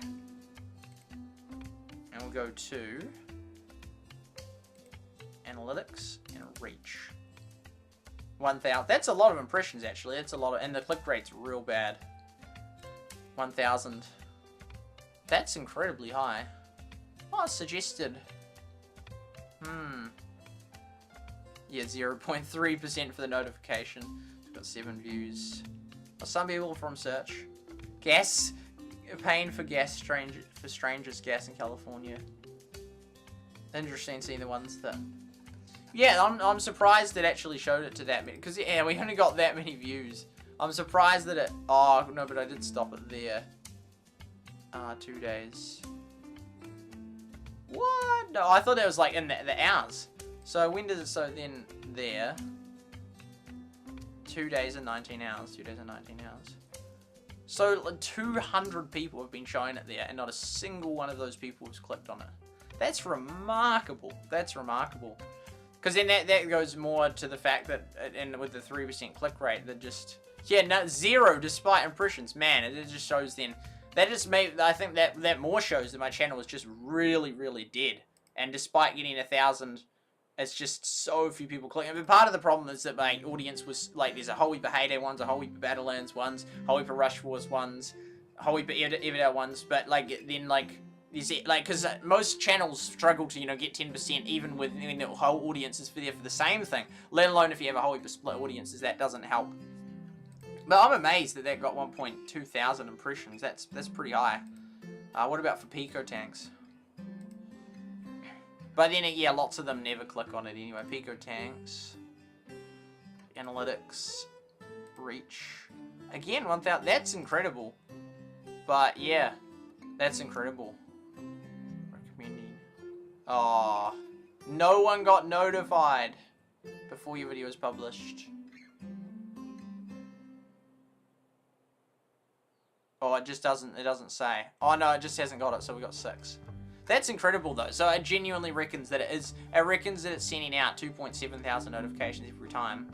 Speaker 1: And we'll go to analytics and reach. 1,000. That's a lot of impressions actually. That's a lot of, and the click rate's real bad. 1,000. That's incredibly high. Oh, suggested. Yeah, 0.3% for the notification. It's got 7 views. Some people from search. Gas. Paying for gas for strangers gas in California. Interesting seeing the ones that... Yeah, I'm surprised it actually showed it to that many. Because, yeah, we only got that many views. I'm surprised that it... Oh, no, but I did stop it there. 2 days. What? No, I thought that was like in the hours. So when does it... So then there. 2 days and 19 hours. 2 days and 19 hours. So 200 people have been showing it there, and not a single one of those people has clicked on it. That's remarkable. That's remarkable. Because then that goes more to the fact that, and with the 3% click rate, that just... Yeah, no, 0 despite impressions. Man, it just shows then... That just made... I think that more shows that my channel is just really, really dead. And despite getting 1,000... It's just so few people clicking. But part of the problem is that my audience was like, there's a whole heap of Heyday ones, a whole heap of Battlelands ones, a whole heap of Rush Wars ones, a whole heap of Everdale ones. But like, then like, is it like, because most channels struggle to, you know, get 10% even with, when the whole audience is there for the same thing. Let alone if you have a whole heap of split audiences, that doesn't help. But I'm amazed that that got 1.2 thousand impressions. That's pretty high. What about for Pico tanks? But then, yeah, lots of them never click on it anyway. Pico tanks, analytics, reach. Again, 1,000. That's incredible. But yeah, that's incredible. Recommending. Oh, no one got notified before your video was published. Oh, it just doesn't. It doesn't say. Oh no, it just hasn't got it. So we got 6. That's incredible though. So it genuinely reckons that it is. It reckons that it's sending out 2.7 thousand notifications every time,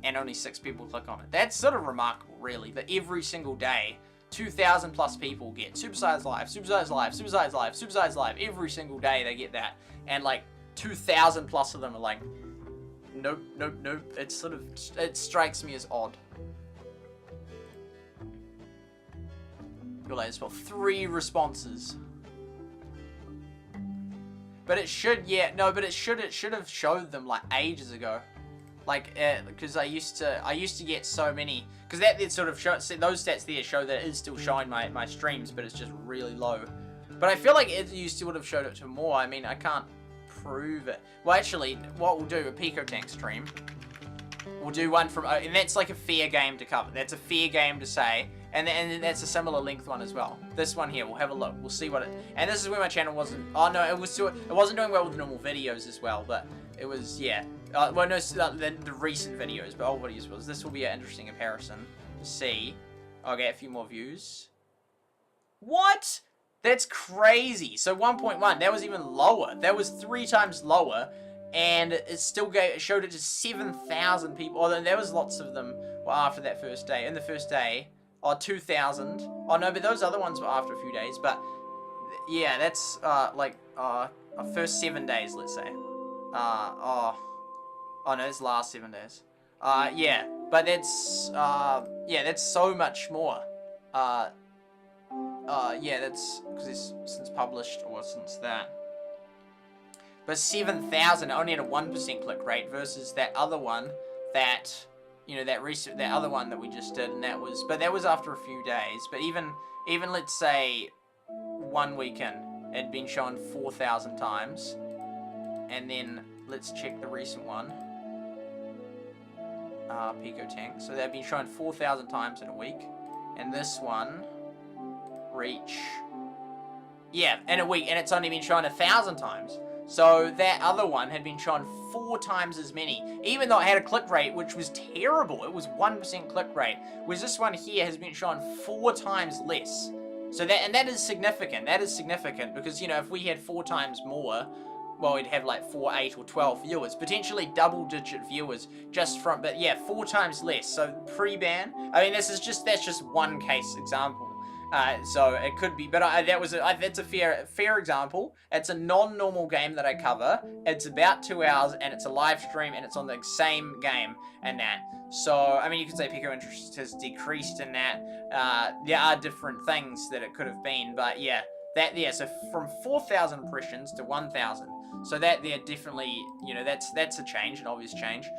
Speaker 1: and only 6 people click on it. That's sort of remarkable, really. That every single day, 2,000 plus people get SuperSightLIVE, SuperSightLIVE, SuperSightLIVE, SuperSightLIVE. Every single day they get that, and like 2,000 plus of them are like, nope, nope, nope. It's sort of, it strikes me as odd. Your latest spell, 3 responses. But it should, yeah, no, but it should have showed them like ages ago, like, because I used to get so many, because that sort of show, those stats there show that it is still showing my streams, but it's just really low. But I feel like it used to would have showed it to more. I mean, I can't prove it. Well, actually, what we'll do, a Pico Tank stream, we'll do one from, and that's like a fair game to cover. That's a fair game to say. And that's a similar length one as well. This one here, we'll have a look. We'll see what it... And this is where my channel wasn't... Oh, no, it wasn't doing well with normal videos as well, but it was, yeah. Well, no, the recent videos, but old videos was. This will be an interesting comparison to see. I'll get a few more views. What? That's crazy. So 1.1, that was even lower. That was 3 times lower, and it still showed it to 7,000 people. Although there was lots of them after that first day. In the first day... Oh, 2,000. Oh, no, but those other ones were after a few days. But, yeah, that's, first 7 days, let's say. Oh, no, it's last 7 days. Yeah, but that's, yeah, that's so much more. Yeah, that's, because it's since published, or since that. But 7,000 only had a 1% click rate versus that other one that, you know, that other one that we just did, and that was after a few days. But even let's say 1 week in, it had been shown 4,000 times. And then let's check the recent one. Pico Tank. So they've been shown 4,000 times in a week. And this one, reach, yeah, in a week, and it's only been shown 1,000 times. So that other one had been shown 4 times as many, even though it had a click rate which was terrible. It was 1% click rate, whereas this one here has been shown 4 times less. So that is significant. That is significant because, you know, if we had 4 times more, well, we'd have like 4, 8, or 12 viewers, potentially double-digit viewers just from, but yeah, 4 times less. So pre-ban, I mean, that's just one case example. So it could be, but that's a fair example. It's a non-normal game that I cover. It's about 2 hours, and it's a live stream, and it's on the same game and that. So, I mean, you could say Pico interest has decreased in that. There are different things that it could have been, but yeah, so from 4,000 impressions to 1,000. So that there definitely, you know, that's a change, an obvious change.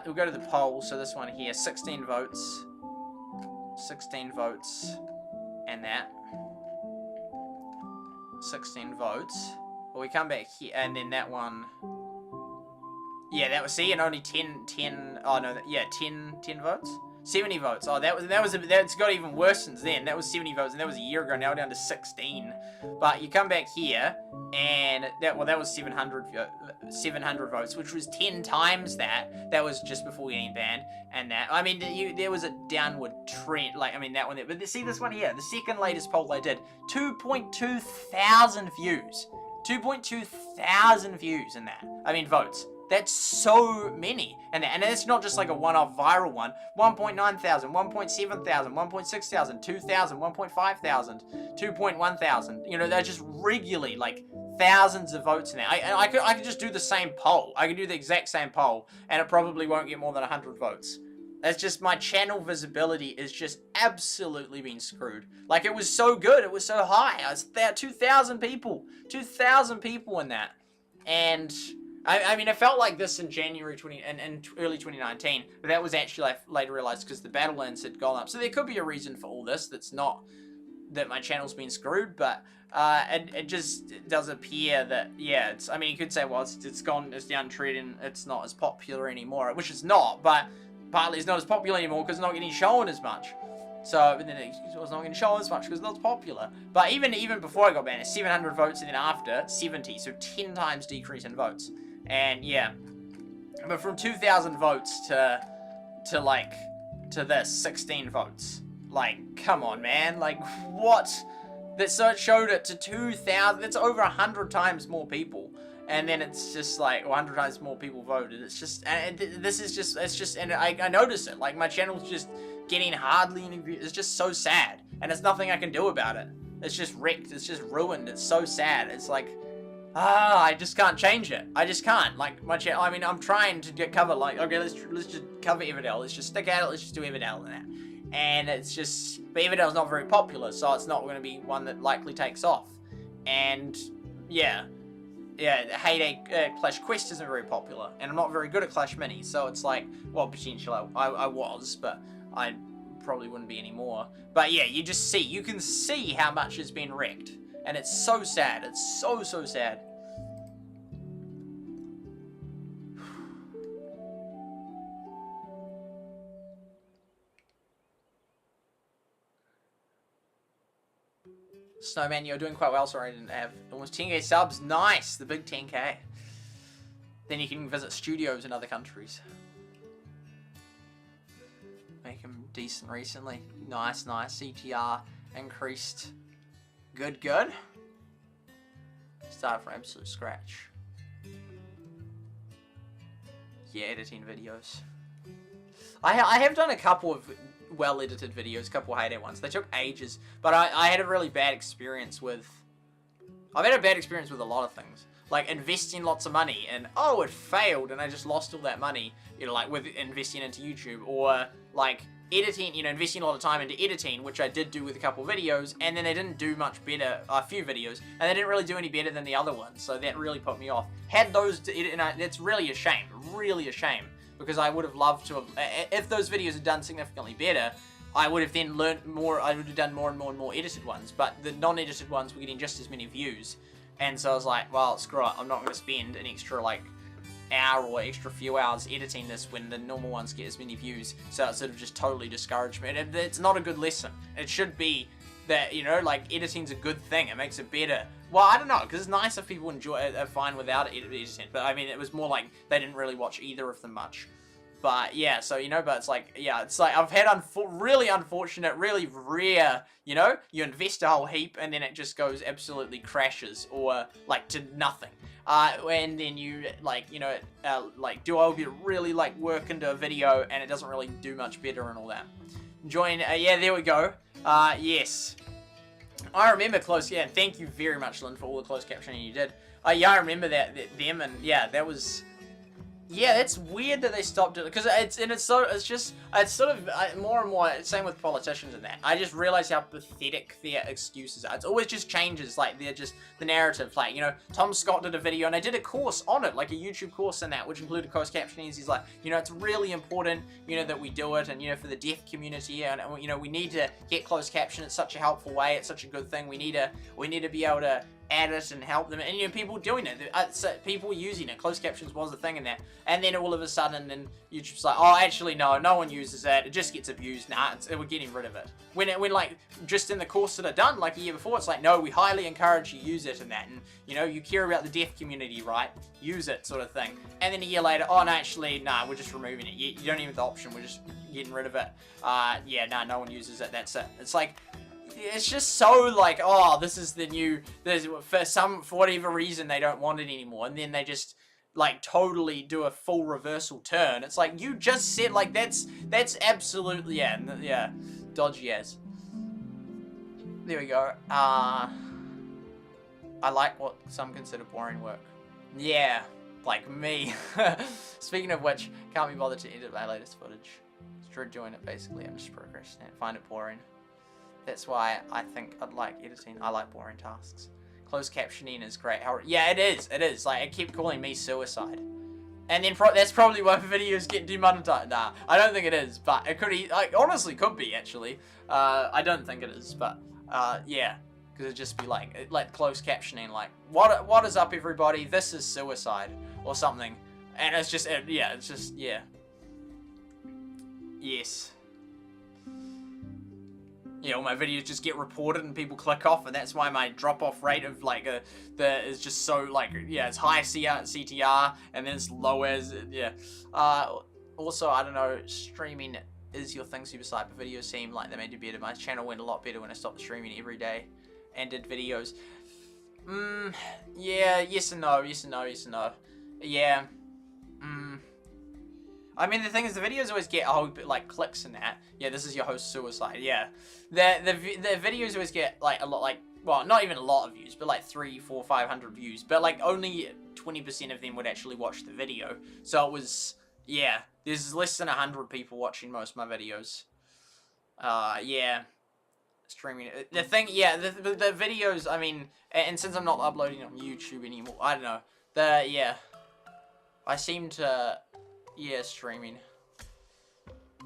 Speaker 1: We'll go to the poll. So this one here, 16 votes. 16 votes. And that 16 votes. Well, we come back here, and then that one, yeah, that was, see, and only 10 votes, 70 votes. Oh, that's got even worse since then. That was 70 votes, and that was a year ago. Now we're down to 16. But you come back here, and that was 700 votes, which was 10 times that. That was just before getting banned, and that, I mean, there was a downward trend. Like, I mean, that one there. But see this one here, the second latest poll I did, 2.2 thousand views. 2.2 thousand views in that. I mean, votes. That's so many. And it's not just like a one-off viral one. 1.9 thousand, 1.7 thousand, 1.6 thousand, 2,000, 1.5 thousand, 2.1 thousand. You know, they're just regularly like thousands of votes in there. I could just do the same poll. I could do the exact same poll, and it probably won't get more than 100 votes. That's just, my channel visibility is just absolutely being screwed. Like, it was so good. It was so high. I was there, 2,000 people. 2,000 people in that. And I mean, it felt like this in January and early 2019, but that was actually, I later realized, because the Battlelands had gone up. So there could be a reason for all this. That's not that my channel's been screwed, but it just does appear that, yeah, it's, I mean, you could say, well, it's downtrodden, it's not as popular anymore, which it's not, but partly it's not as popular anymore because it's not getting shown as much. So, and then it's not getting shown as much because it's not as popular. But even before I got banned, it's 700 votes, and then after, 70, so 10 times decrease in votes. And yeah, but from 2,000 votes to this, 16 votes. Like, come on, man. Like, what? So it showed it to 2,000. That's over 100 times more people. And then it's just like 100 times more people voted. It's just, and this is just, it's just, and I notice it. Like, my channel's just getting hardly any views. It's just so sad. And there's nothing I can do about it. It's just wrecked. It's just ruined. It's so sad. It's like, I just can't change it. I just can't. Like, my channel, I mean, I'm trying to cover, like, okay, let's just cover Everdale. Let's just stick at it. Let's just do Everdale and that. And it's just, but Everdale's not very popular, so it's not going to be one that likely takes off. And, yeah, Heyday Clash Quest isn't very popular, and I'm not very good at Clash Mini, so it's like, well, potentially I was, but I probably wouldn't be anymore. But yeah, you can see how much has been wrecked, and it's so sad. It's so sad. Snowman, you're doing quite well. Sorry I didn't have almost 10k subs. Nice, the big 10k. Then you can visit studios in other countries. Make them decent recently. Nice. CTR increased. Good. Start from absolute scratch. Yeah, editing videos. I have done a couple of well-edited videos, a couple of Heyday ones. They took ages, but I had a really bad experience with... I've had a bad experience with a lot of things. Like, investing lots of money, and, oh, it failed, and I just lost all that money, you know, like, with investing into YouTube. Or, like, editing, you know, investing a lot of time into editing, which I did do with a couple videos, and then they didn't do much better, a few videos, and they didn't really do any better than the other ones, so that really put me off. Had those to edit, and that's really a shame, because I would have loved to have, if those videos had done significantly better, I would have then learned more, I would have done more and more edited ones, but the non-edited ones were getting just as many views, and so I was like, well, screw it, I'm not going to spend an extra, like, hour or extra few hours editing this when the normal ones get as many views, so it sort of just totally discouraged me. It's not a good lesson. It should be that, you know, like, editing's a good thing, it makes it better. Well, I don't know, because it's nice if people enjoy it, are fine without editing, but I mean, it was more like they didn't really watch either of them much. But yeah, so, you know, but it's like, yeah, it's like, I've had really unfortunate, really rare, you know, you invest a whole heap and then it just goes absolutely crashes, or like to nothing. And then you, like, you know, like, do I really, like, work into a video and it doesn't really do much better and all that. Join, yeah, there we go. Yes. I remember close, yeah, and thank you very much, Lynn, for all the closed captioning you did. Yeah, I remember them, and yeah, that was... Yeah, it's weird that they stopped it, because it's sort of more and more, same with politicians and that. I just realize how pathetic their excuses are. It's always just changes, like, they're just, the narrative, like, you know, Tom Scott did a video, and I did a course on it, like a YouTube course in that, which included closed captioning. He's like, you know, it's really important, you know, that we do it, and, you know, for the deaf community, and, you know, we need to get closed caption. It's such a helpful way, it's such a good thing. We need to be able to add it and help them, and, you know, people doing it, so people using it. Closed captions was the thing in that, and then all of a sudden, then YouTube's like, oh, actually, no one uses it, it just gets abused. Nah, we're getting rid of it. When like, just in the course that I've done, like a year before, it's like, no, we highly encourage you use it and that, and, you know, you care about the deaf community, right? Use it, sort of thing. And then a year later, oh, no, actually, nah, we're just removing it. You don't even have the option, we're just getting rid of it. Yeah, nah, no one uses it, that's it. It's like, it's just so like, oh, this is the new, for whatever reason they don't want it anymore, and then they just like totally do a full reversal turn. It's like, you just said, like, that's absolutely, yeah, dodgy as. There we go. I like what some consider boring work. Yeah, like me. Speaking of which, can't be bothered to edit my latest footage. Just doing it basically, I'm just procrastinating, find it boring. That's why I think I'd like editing. I like boring tasks. Closed captioning is great. Yeah, it is. Like, it kept calling me suicide. And then that's probably why videos get demonetized. Nah, I don't think it is, but it could, like, honestly could be, actually. I don't think it is, but, yeah. Because it'd just be like closed captioning, like, what is up, everybody? This is suicide, or something. And it's just, yeah, it's just, yeah. Yes. You know, my videos just get reported and people click off, and that's why my drop-off rate of, like, is just so, like, yeah, it's high CTR, and then it's low as, yeah. Also, I don't know, streaming is your thing, SuperSight, but videos seem like they may do better. My channel went a lot better when I stopped streaming every day and did videos. Yeah, yes and no, yeah. I mean, the thing is, the videos always get a whole bit, like, clicks in that. Yeah, this is your host, suicide, yeah. The videos always get, like, a lot, like, well, not even a lot of views, but, like, 300, 400, 500 views. But, like, only 20% of them would actually watch the video. So it was, yeah, there's less than 100 people watching most of my videos. Yeah. Streaming. The thing, yeah, the videos, I mean, and since I'm not uploading on YouTube anymore, I don't know. Yeah. I seem to... Yeah, streaming.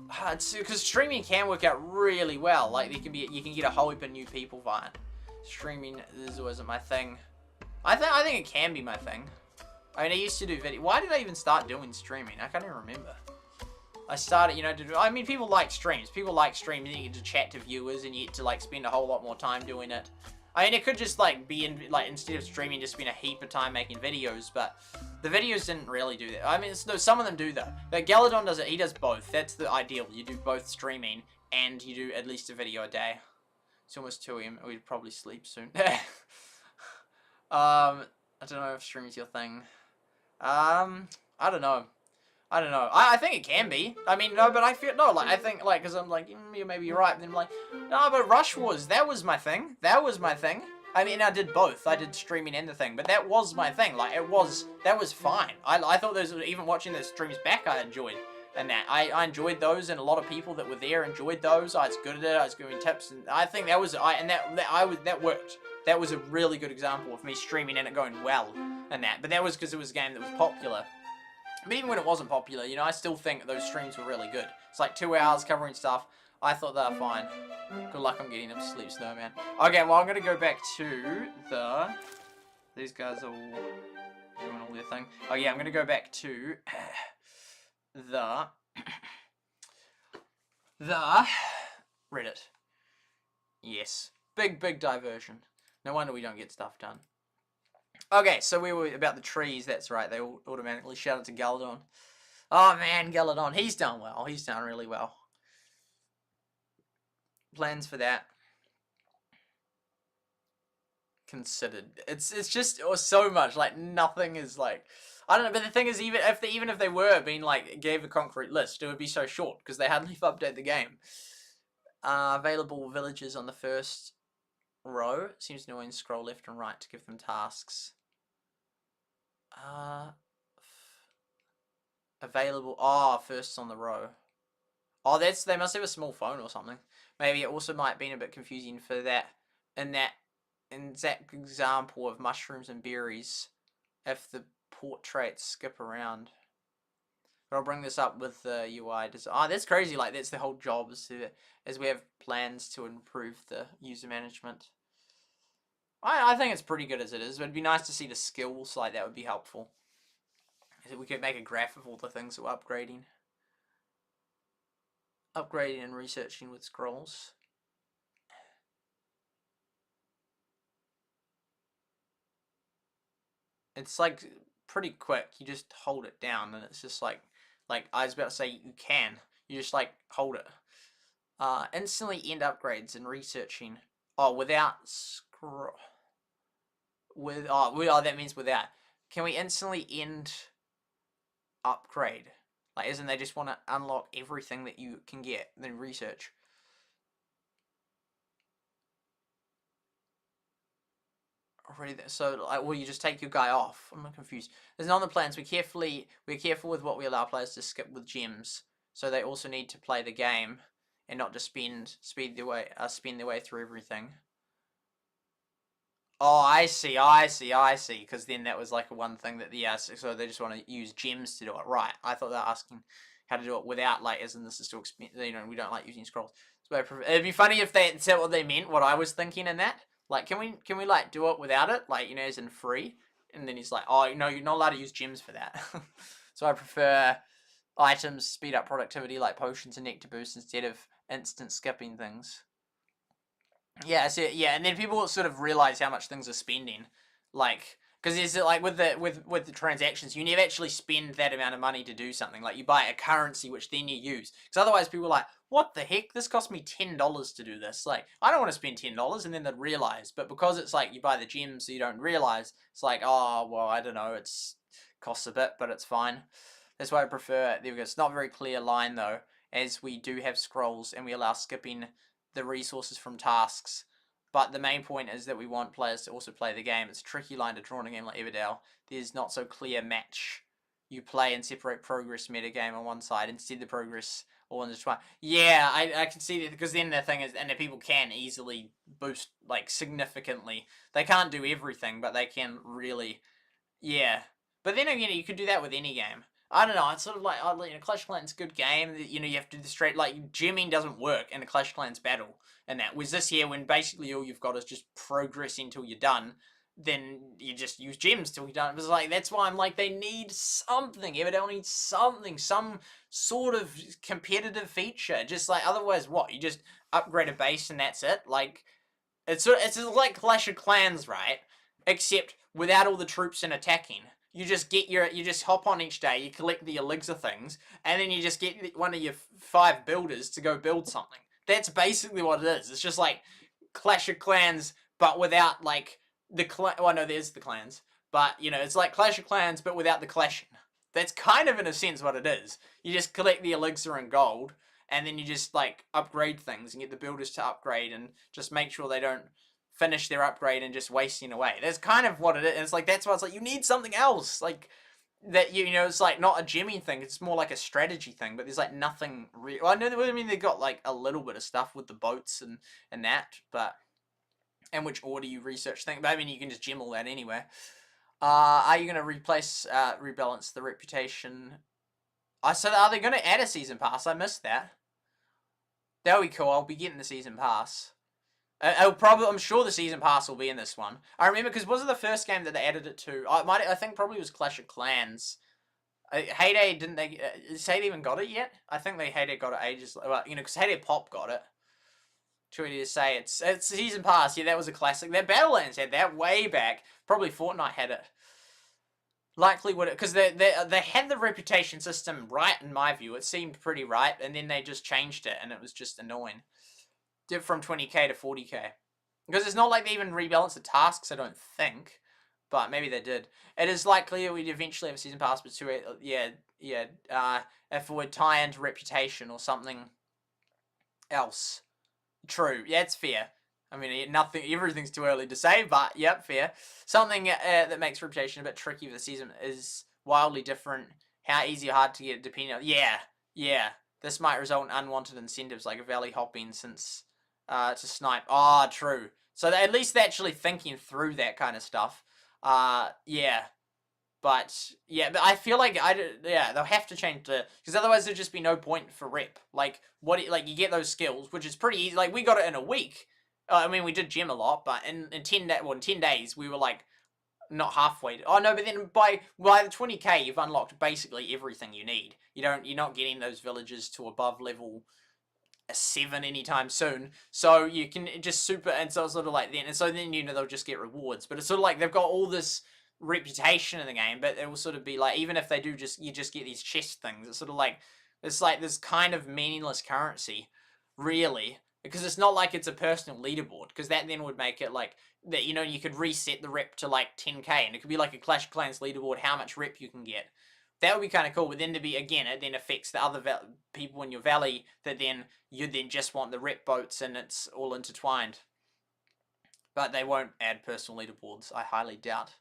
Speaker 1: Because streaming can work out really well. Like, you can get a whole heap of new people via it. Streaming wasn't my thing. I think it can be my thing. I mean, I used to do video. Why did I even start doing streaming? I can't even remember. I started, you know, I mean, people like streams. People like streaming. You get to chat to viewers, and you get to, like, spend a whole lot more time doing it. I mean, it could just, like, be in, like, instead of streaming, just spend a heap of time making videos, but the videos didn't really do that. I mean, no, some of them do, though. But Galadon does it. He does both. That's the ideal. You do both streaming, and you do at least a video a day. It's almost 2 AM. We'd probably sleep soon. I don't know if streaming's your thing. I don't know. I think it can be. I mean, no, but I feel, no, like, I think, like, because I'm like, maybe you're right. And then I'm like, no, but Rush Wars, that was my thing. I mean, I did both. I did streaming and the thing, but that was my thing. Like, that was fine. I thought those, even watching the streams back, I enjoyed. and that. I enjoyed those, and a lot of people that were there enjoyed those. I was good at it. I was giving tips, and I think that worked. That was a really good example of me streaming and it going well, and that. But that was because it was a game that was popular. But even when it wasn't popular, you know, I still think those streams were really good. It's like 2 hours covering stuff. I thought they were fine. Good luck on getting them to sleep, Snowman. Okay, well, I'm going to go back to the... These guys are all doing all their thing. Oh, yeah, I'm going to go back to the Reddit. Yes. Big diversion. No wonder we don't get stuff done. Okay, so we were about the trees. That's right. They all automatically shouted to Galadon. Oh, man, Galadon. He's done well. He's done really well. Plans for that. Considered. It's just so much. Like, nothing is like... I don't know, but the thing is, even if they were being like, gave a concrete list, it would be so short, because they hardly update the game. Available villages on the first row. Seems annoying. Scroll left and right to give them tasks. Available. Oh, first on the row. Oh, they must have a small phone or something. Maybe it also might have been a bit confusing for that. In that example of mushrooms and berries, if the portraits skip around. But I'll bring this up with the UI design. Oh, that's crazy. Like, that's the whole job, as we have plans to improve the user management. I think it's pretty good as it is, but it'd be nice to see the skills. Like, that would be helpful. We could make a graph of all the things that we're upgrading. Upgrading and researching with scrolls. It's like pretty quick. You just hold it down, and it's just like I was about to say, you can. You just like hold it. Instantly end upgrades and researching. Oh, without scroll. That means without. Can we instantly end upgrade? Like, isn't they just want to unlock everything that you can get, then research? Already there. So, like, will you just take your guy off? I'm not confused. There's none of the plans. We're careful with what we allow players to skip with gems. So they also need to play the game and not just spin their way through everything. Oh, I see. Because then that was like one thing that so they just want to use gems to do it. Right. I thought they were asking how to do it without, like, as in this is too expensive. You know, we don't like using scrolls. So it'd be funny if they said what they meant, what I was thinking in that. Like, can we like do it without it? Like, you know, as in free? And then he's like, oh, no, you're not allowed to use gems for that. So I prefer items speed up productivity, like potions and nectar boosts, instead of instant skipping things. Yeah, so, yeah, and then people sort of realize how much things are spending, like, because is it like with the transactions, you never actually spend that amount of money to do something. Like, you buy a currency which then you use, because otherwise people are like, what the heck? This cost me $10 to do this. Like, I don't want to spend $10, and then they'd realize. But because it's like you buy the gems, so you don't realize. It's like, oh well, I don't know. It's costs a bit, but it's fine. That's why I prefer. There we go. It's not a very clear line though, as we do have scrolls and we allow skipping the resources from tasks. But the main point is that we want players to also play the game. It's a tricky line to draw in a game like Everdale. There's not so clear match. You play and separate progress metagame on one side, instead the progress all intertwined. Yeah, I can see that, because then the thing is, and the people can easily boost, like, significantly. They can't do everything, but they can really, yeah. But then again, you could do that with any game. I don't know, it's sort of like, you know, Clash of Clans is a good game, you know, you have to do the straight, like, gemming doesn't work in a Clash of Clans battle, and that. Was this here, when basically all you've got is just progress until you're done, then you just use gems till you're done. It was like, that's why I'm like, they need something, Everdale needs something, some sort of competitive feature, just like, otherwise what, you just upgrade a base and that's it? Like, it's like Clash of Clans, right? Except without all the troops and attacking. You just hop on each day, you collect the elixir things, and then you just get one of your 5 builders to go build something. That's basically what it is. It's just like Clash of Clans, but without, like, well, no, there's the clans. But, you know, it's like Clash of Clans, but without the clashing. That's kind of, in a sense, what it is. You just collect the elixir and gold, and then you just, like, upgrade things and get the builders to upgrade and just make sure they don't finish their upgrade and just wasting away. That's kind of what it is. And it's like, that's why it's like, you need something else. Like, that you know it's like not a gemming thing. It's more like a strategy thing. But there's like nothing real. Well, I know. I mean, they got like a little bit of stuff with the boats and that, but and which order you research thing. But I mean, you can just gem all that anyway. Are you gonna rebalance the reputation? So are they gonna add a season pass? I missed that. That'll be cool. I'll be getting the season pass. I'm sure the season pass will be in this one. I remember because was it the first game that they added it to? I think probably was Clash of Clans. Heyday didn't they? Has Heyday even got it yet? I think Heyday got it ages. Well, you know, because Heyday Pop got it. Too easy to say. It's season pass. Yeah, that was a classic. That Battlelands had that way back. Probably Fortnite had it. Likely would it, because they had the reputation system right in my view. It seemed pretty right, and then they just changed it, and it was just annoying. Did from 20k to 40k, because it's not like they even rebalanced the tasks. I don't think, but maybe they did. It is likely we'd eventually have a season pass, but if it would tie into reputation or something else. True, yeah, it's fair. I mean, everything's too early to say, but yep, fair. Something that makes reputation a bit tricky for the season is wildly different. How easy or hard to get depending on. Yeah. This might result in unwanted incentives like a valley hopping since to snipe. Oh, true. So at least they're actually thinking through that kind of stuff. Yeah. But I feel like they'll have to change because otherwise there'll just be no point for rep. Like you get those skills, which is pretty easy. Like we got it in a week. I mean, we did gem a lot, but in 10 days, we were like not halfway. Oh no, but then by the 20k, you've unlocked basically everything you need. You're not getting those villages to above level 7 anytime soon. So you can just and so it's sort of like then, and so then they'll just get rewards. But it's sort of like they've got all this reputation in the game, but it will sort of be like even if they do you just get these chest things. It's sort of like this kind of meaningless currency, really. Because it's not like it's a personal leaderboard, because that then would make it like that. You know, you could reset the rep to like 10k, and it could be like a Clash of Clans leaderboard, how much rep you can get. That would be kind of cool. But then it then affects the other people in your valley that then you then just want the rep boats, and it's all intertwined. But they won't add personal leaderboards. I highly doubt.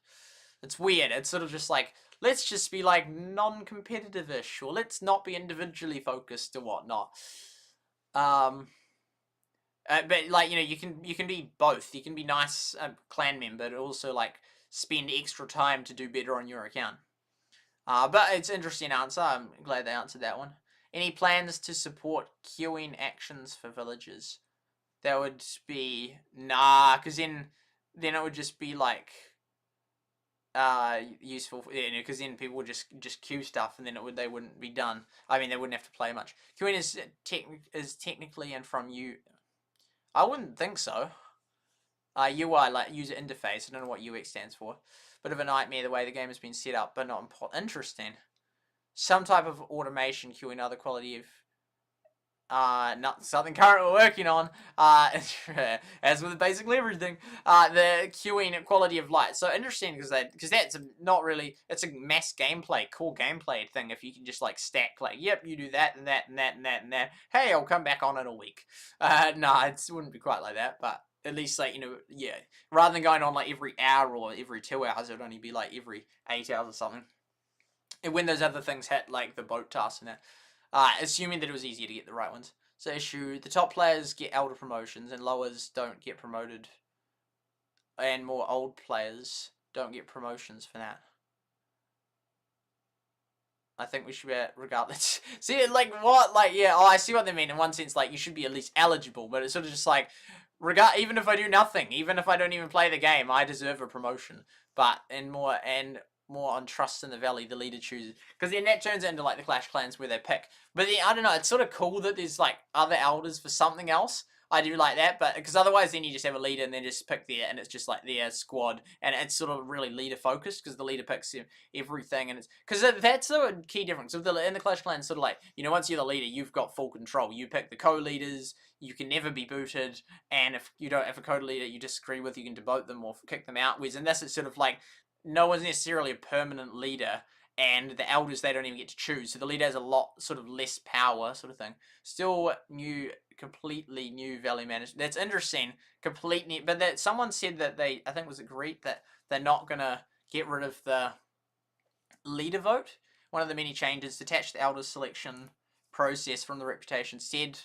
Speaker 1: It's weird. It's sort of just like let's just be like non-competitive-ish, or let's not be individually focused or whatnot. But like you can be both. You can be nice clan member, but also like spend extra time to do better on your account. But it's an interesting answer. I'm glad they answered that one. Any plans to support queuing actions for villagers? That would be because then it would just be like useful, because then people would just queue stuff, and then they wouldn't be done. I mean, they wouldn't have to play much. Queuing is technically and from you. I wouldn't think so. UI, like user interface. I don't know what UX stands for. Bit of a nightmare the way the game has been set up, but not important. Interesting. Some type of automation queuing, other quality of not something currently we're working on. As with basically everything, the queuing quality of light. So interesting because that's not really. It's a mass gameplay, core gameplay thing. If you can just like stack, like, yep, you do that and that and that and that and that. Hey, I'll come back on in a week. No, it wouldn't be quite like that, but at least like rather than going on like every hour or every 2 hours, it would only be like every 8 hours or something. And when those other things hit, like the boat tasks and that. Assuming that it was easier to get the right ones. So the top players get elder promotions and lowers don't get promoted. And more old players don't get promotions for that. I think we should be regardless. See, like what? Like, yeah, I see what they mean. In one sense, like you should be at least eligible, but it's sort of just like even if I do nothing, even if I don't even play the game, I deserve a promotion. But more on trust in the valley, the leader chooses, because then that turns into like the Clash Clans where they pick. But then, I don't know, it's sort of cool that there's like other elders for something else. I do like that, but because otherwise then you just have a leader and then just pick and it's just like their squad, and it's sort of really leader focused because the leader picks everything, and it's because that's the key difference. In the Clash Clans, sort of like, once you're the leader, you've got full control. You pick the co-leaders, you can never be booted, and if you don't have a co-leader you disagree with, you can demote them or kick them out. Whereas in this, it's sort of like no one's necessarily a permanent leader, and the elders, they don't even get to choose. So the leader has a lot, sort of less power, sort of thing. Still completely new valley management. That's interesting. But that someone said that I think was agreed that they're not gonna get rid of the leader vote. One of the many changes, detach the elders selection process from the reputation. Said,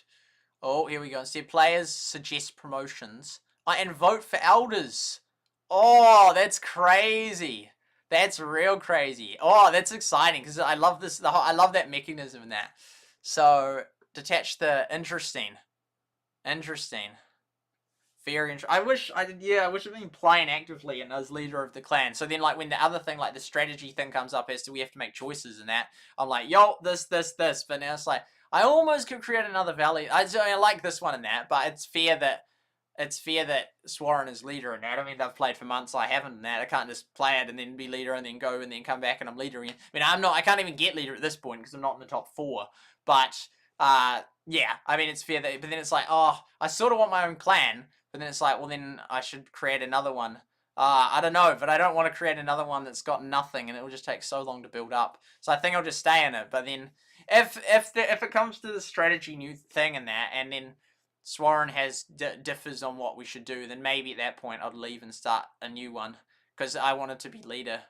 Speaker 1: oh, here we go. Instead, players suggest promotions. And vote for elders. Oh, that's crazy. That's real crazy. Oh, that's exciting because I love this. I love that mechanism in that. So detach the interesting. Very interesting. I wish I'd been playing actively and as leader of the clan. So then, like, when the other thing, like the strategy thing comes up as to we have to make choices and that, I'm like, yo, this. But now it's like, I almost could create another Valley. I like this one and that, but it's fair that Sworin is leader and that. I mean, I've played for months, so I haven't and that. I can't just play it and then be leader and then go and then come back and I'm leader again. I mean, I can't even get leader at this point because I'm not in the top 4. But, yeah, I mean, it's fair that, but then it's like, oh, I sort of want my own clan, but then it's like, well, then I should create another one. I don't know, but I don't want to create another one that's got nothing and it will just take so long to build up. So I think I'll just stay in it. But then if it comes to the strategy new thing and that, and then Sworin differs on what we should do, then maybe at that point I'd leave and start a new one because I wanted to be leader.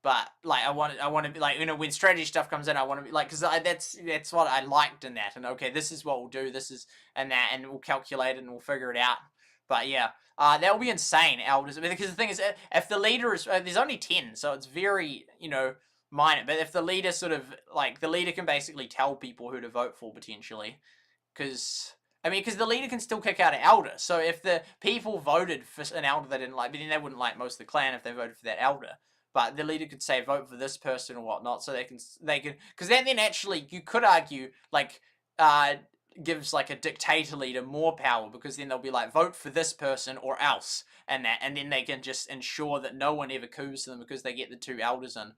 Speaker 1: But like I want to be like, you know, when strategy stuff comes in, I want to be like, because that's what I liked in that. And okay, this is what we'll do. This is and that, and we'll calculate it and we'll figure it out. But yeah, that will be insane, elders. Because the thing is, if the leader is there's only 10, so it's very, you know, minor. But if the leader sort of like the leader can basically tell people who to vote for potentially, because the leader can still kick out an elder. So if the people voted for an elder they didn't like, but then they wouldn't like most of the clan if they voted for that elder. But the leader could say vote for this person or whatnot, so they can because then actually you could argue like gives like a dictator leader more power because then they'll be like vote for this person or else and then they can just ensure that no one ever coups them because they get the 2 elders in.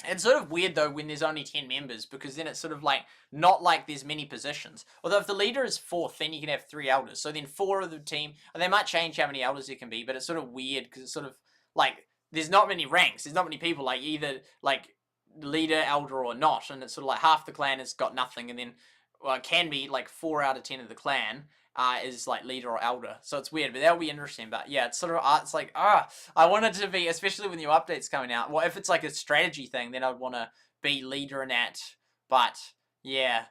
Speaker 1: It's sort of weird though when there's only 10 members because then it's sort of like not like there's many positions. Although if the leader is 4th, then you can have 3 elders. So then 4 of the team, and they might change how many elders there can be, but it's sort of weird because it's sort of like there's not many ranks. There's not many people like either like leader, elder, or not, and it's sort of like half the clan has got nothing, and then well, it can be like 4 out of 10 of the clan is like leader or elder. So it's weird, but that'll be interesting. But yeah, it's sort of it's like I want it to be, especially with new updates coming out. Well, if it's like a strategy thing, then I'd want to be leader in that. But yeah,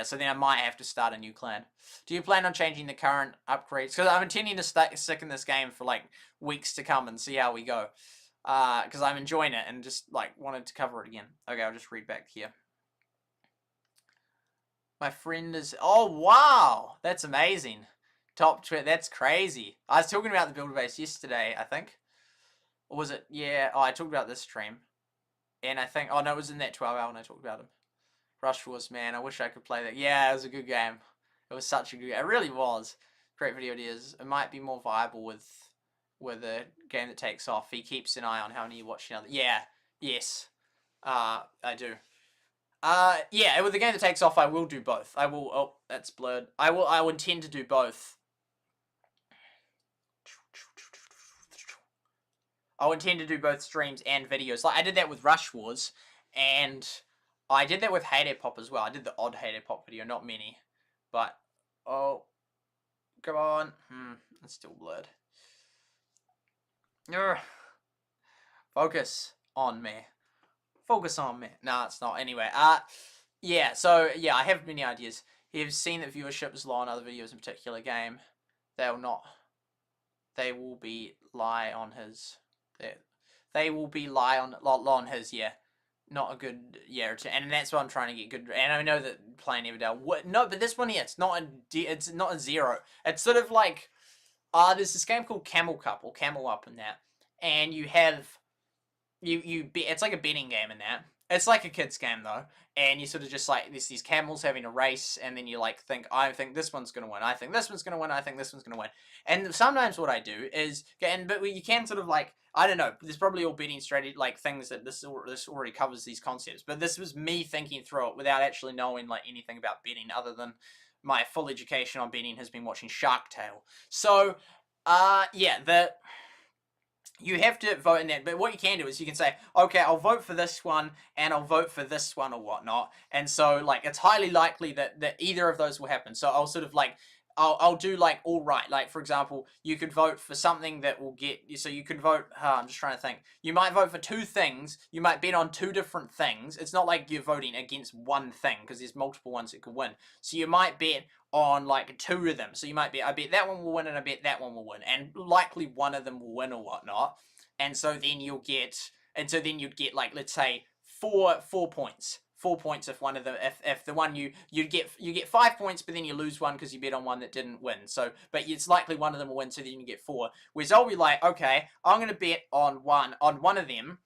Speaker 1: so then I might have to start a new clan. Do you plan on changing the current upgrades? Because I'm intending to stick in this game for like weeks to come and see how we go. Because I'm enjoying it and just like wanted to cover it again. Okay, I'll just read back here. My friend is... Oh, wow! That's amazing. Top 20. That's crazy. I was talking about the builder base yesterday, I think. Or was it? Yeah. Oh, I talked about this stream. And I think... Oh, no, it was in that 12 hour when I talked about him. Rush Wars, man. I wish I could play that. Yeah, it was a good game. It was such a good game. It really was. Great video ideas. It might be more viable with a game that takes off. He keeps an eye on how many you watch another. Yeah. Yes. I do. Yeah, with the game that takes off, I will do both. I will... Oh, that's blurred. I will intend to do both. I'll intend to do both streams and videos. Like, I did that with Rush Wars, and I did that with Heyday Pop as well. I did the odd Heyday Pop video, not many. But, oh, come on. It's still blurred. Focus on me. Focus on me. No, it's not. Anyway, yeah, so, yeah, I have many ideas. You've seen that viewership is low on other videos in particular game. They will be lie on his... They will be lie on his, yeah. Not a good, yeah, and that's what I'm trying to get good. And I know that playing Everdale, no, but this one here, it's not a 0. It's sort of like, there's this game called Camel Cup or Camel Up in that, and you have, it's like a betting game in that. It's like a kid's game though, and you sort of just like there's these camels having a race, and then you like think, I think this one's gonna win, I think this one's gonna win, I think this one's gonna win. And sometimes what I do is, but you can sort of like, I don't know, there's probably all betting strategy like things that this already covers these concepts, but this was me thinking through it without actually knowing like anything about betting other than my full education on betting has been watching Shark Tale. So, yeah, you have to vote in that, but what you can do is you can say, okay, I'll vote for this one, and I'll vote for this one or whatnot, and so, like, it's highly likely that either of those will happen, so I'll sort of, like, I'll do like all right. Like for example, you could vote for something that will get. So you could vote. I'm just trying to think. You might vote for two things. You might bet on two different things. It's not like you're voting against one thing because there's multiple ones that could win. So you might bet on like two of them. So you might bet, I bet that one will win and I bet that one will win, and likely one of them will win or whatnot. And so then you'll get, and so then you'd get like, let's say 4 points. 4 points if one of them, if the one you get 5 points, but then you lose one because you bet on one that didn't win. So, but it's likely one of them will win, so then you get 4. Whereas I'll be like, okay, I'm gonna bet on one of them,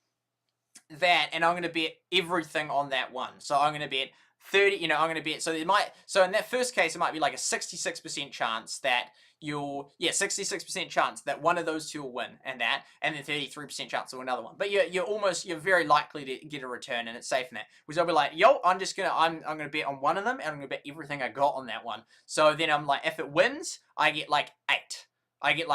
Speaker 1: that, and I'm gonna bet everything on that one. So I'm gonna bet 30. You know, I'm gonna bet. So it might. So in that first case, it might be like a 66% chance that 66% chance that one of those two will win, and then 33% chance of another one. But you're very likely to get a return, and it's safe in that. Whereas I'll be like, yo, I'm gonna bet on one of them, and I'm gonna bet everything I got on that one. So then I'm like, if it wins, I get like 8. I get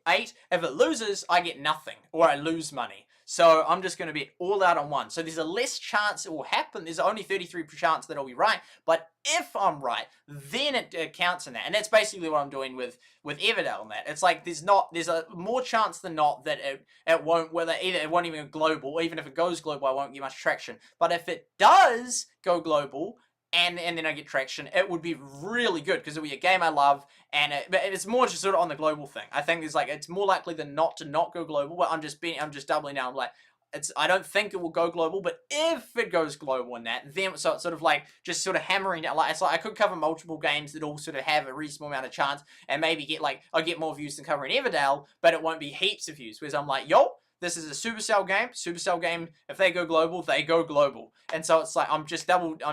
Speaker 1: 8. If it loses, I get nothing, or I lose money. So I'm just going to bet all out on one. So there's a less chance it will happen. There's only 33% chance that I'll be right. But if I'm right, then it counts in that. And that's basically what I'm doing with Everdale and that. It's like there's a more chance than not that it won't, either it won't even go global, or even if it goes global, I won't get much traction. But if it does go global, and then I get traction, it would be really good because it would be a game I love, and it's more just sort of on the global thing. I think there's like, it's more likely than not to not go global, but I'm just doubling down. I'm like, I don't think it will go global, but if it goes global in that, then so it's sort of like just sort of hammering down. Like, it's like I could cover multiple games that all sort of have a reasonable amount of chance, and maybe I'll get more views than covering Everdale, but it won't be heaps of views. Whereas I'm like, yo, this is a Supercell game. Supercell game, if they go global, they go global. And so it's like, I'm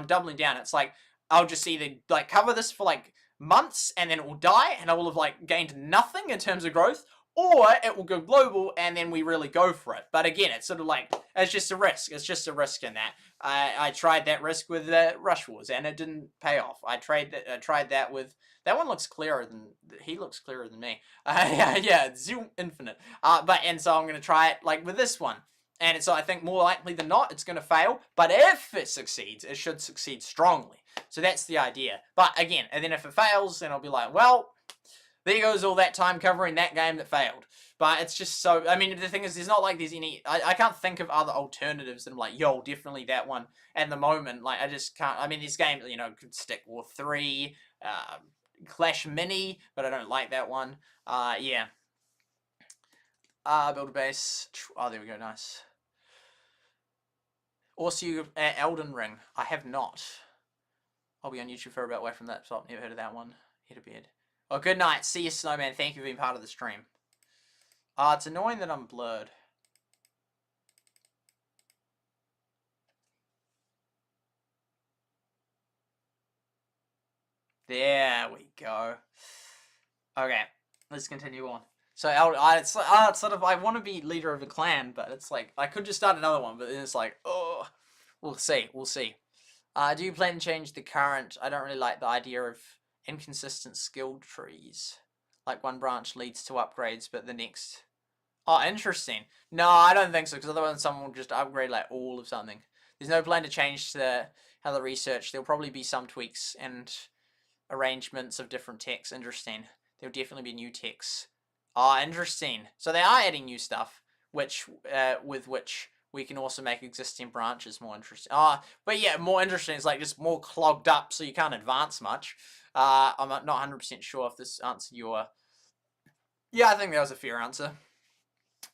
Speaker 1: doubling down. It's like, I'll just either like cover this for like months and then it will die and I will have like gained nothing in terms of growth, or it will go global and then we really go for it. But again, it's sort of like, it's just a risk. It's just a risk in that. I tried that risk with Rush Wars and it didn't pay off. I tried that with, that one looks clearer than, he looks clearer than me. Yeah, Zoom Infinite. And so I'm going to try it like with this one. And so I think more likely than not, it's going to fail. But if it succeeds, it should succeed strongly. So that's the idea. But again, and then if it fails, then I'll be like, well, there goes all that time covering that game that failed. But it's just so, I mean, the thing is, there's not like there's any, I can't think of other alternatives that I'm like, yo, definitely that one. At the moment, like, I just can't, I mean, this game, you know, could Stick War 3, Clash Mini, but I don't like that one. Yeah. Build a base. Oh, there we go, nice. Also, Elden Ring. I have not. I'll be on YouTube for a bit away from that, so I've never heard of that one. Head to bed. Oh, good night. See you, Snowman. Thank you for being part of the stream. It's annoying that I'm blurred. There we go. Okay, let's continue on. So it's sort of, I want to be leader of a clan, but it's like, I could just start another one, but then it's like, oh, we'll see. Do you plan to change the current? I don't really like the idea of inconsistent skill trees. Like one branch leads to upgrades, but the next... Oh, interesting. No, I don't think so, because otherwise someone will just upgrade like all of something. There's no plan to change how the research. There'll probably be some tweaks and arrangements of different techs. Interesting. There'll definitely be new techs. Ah, interesting. So they are adding new stuff, with which we can also make existing branches more interesting. But yeah, more interesting. It's like just more clogged up, so you can't advance much. I'm not 100% sure if this answered your... Yeah, I think that was a fair answer.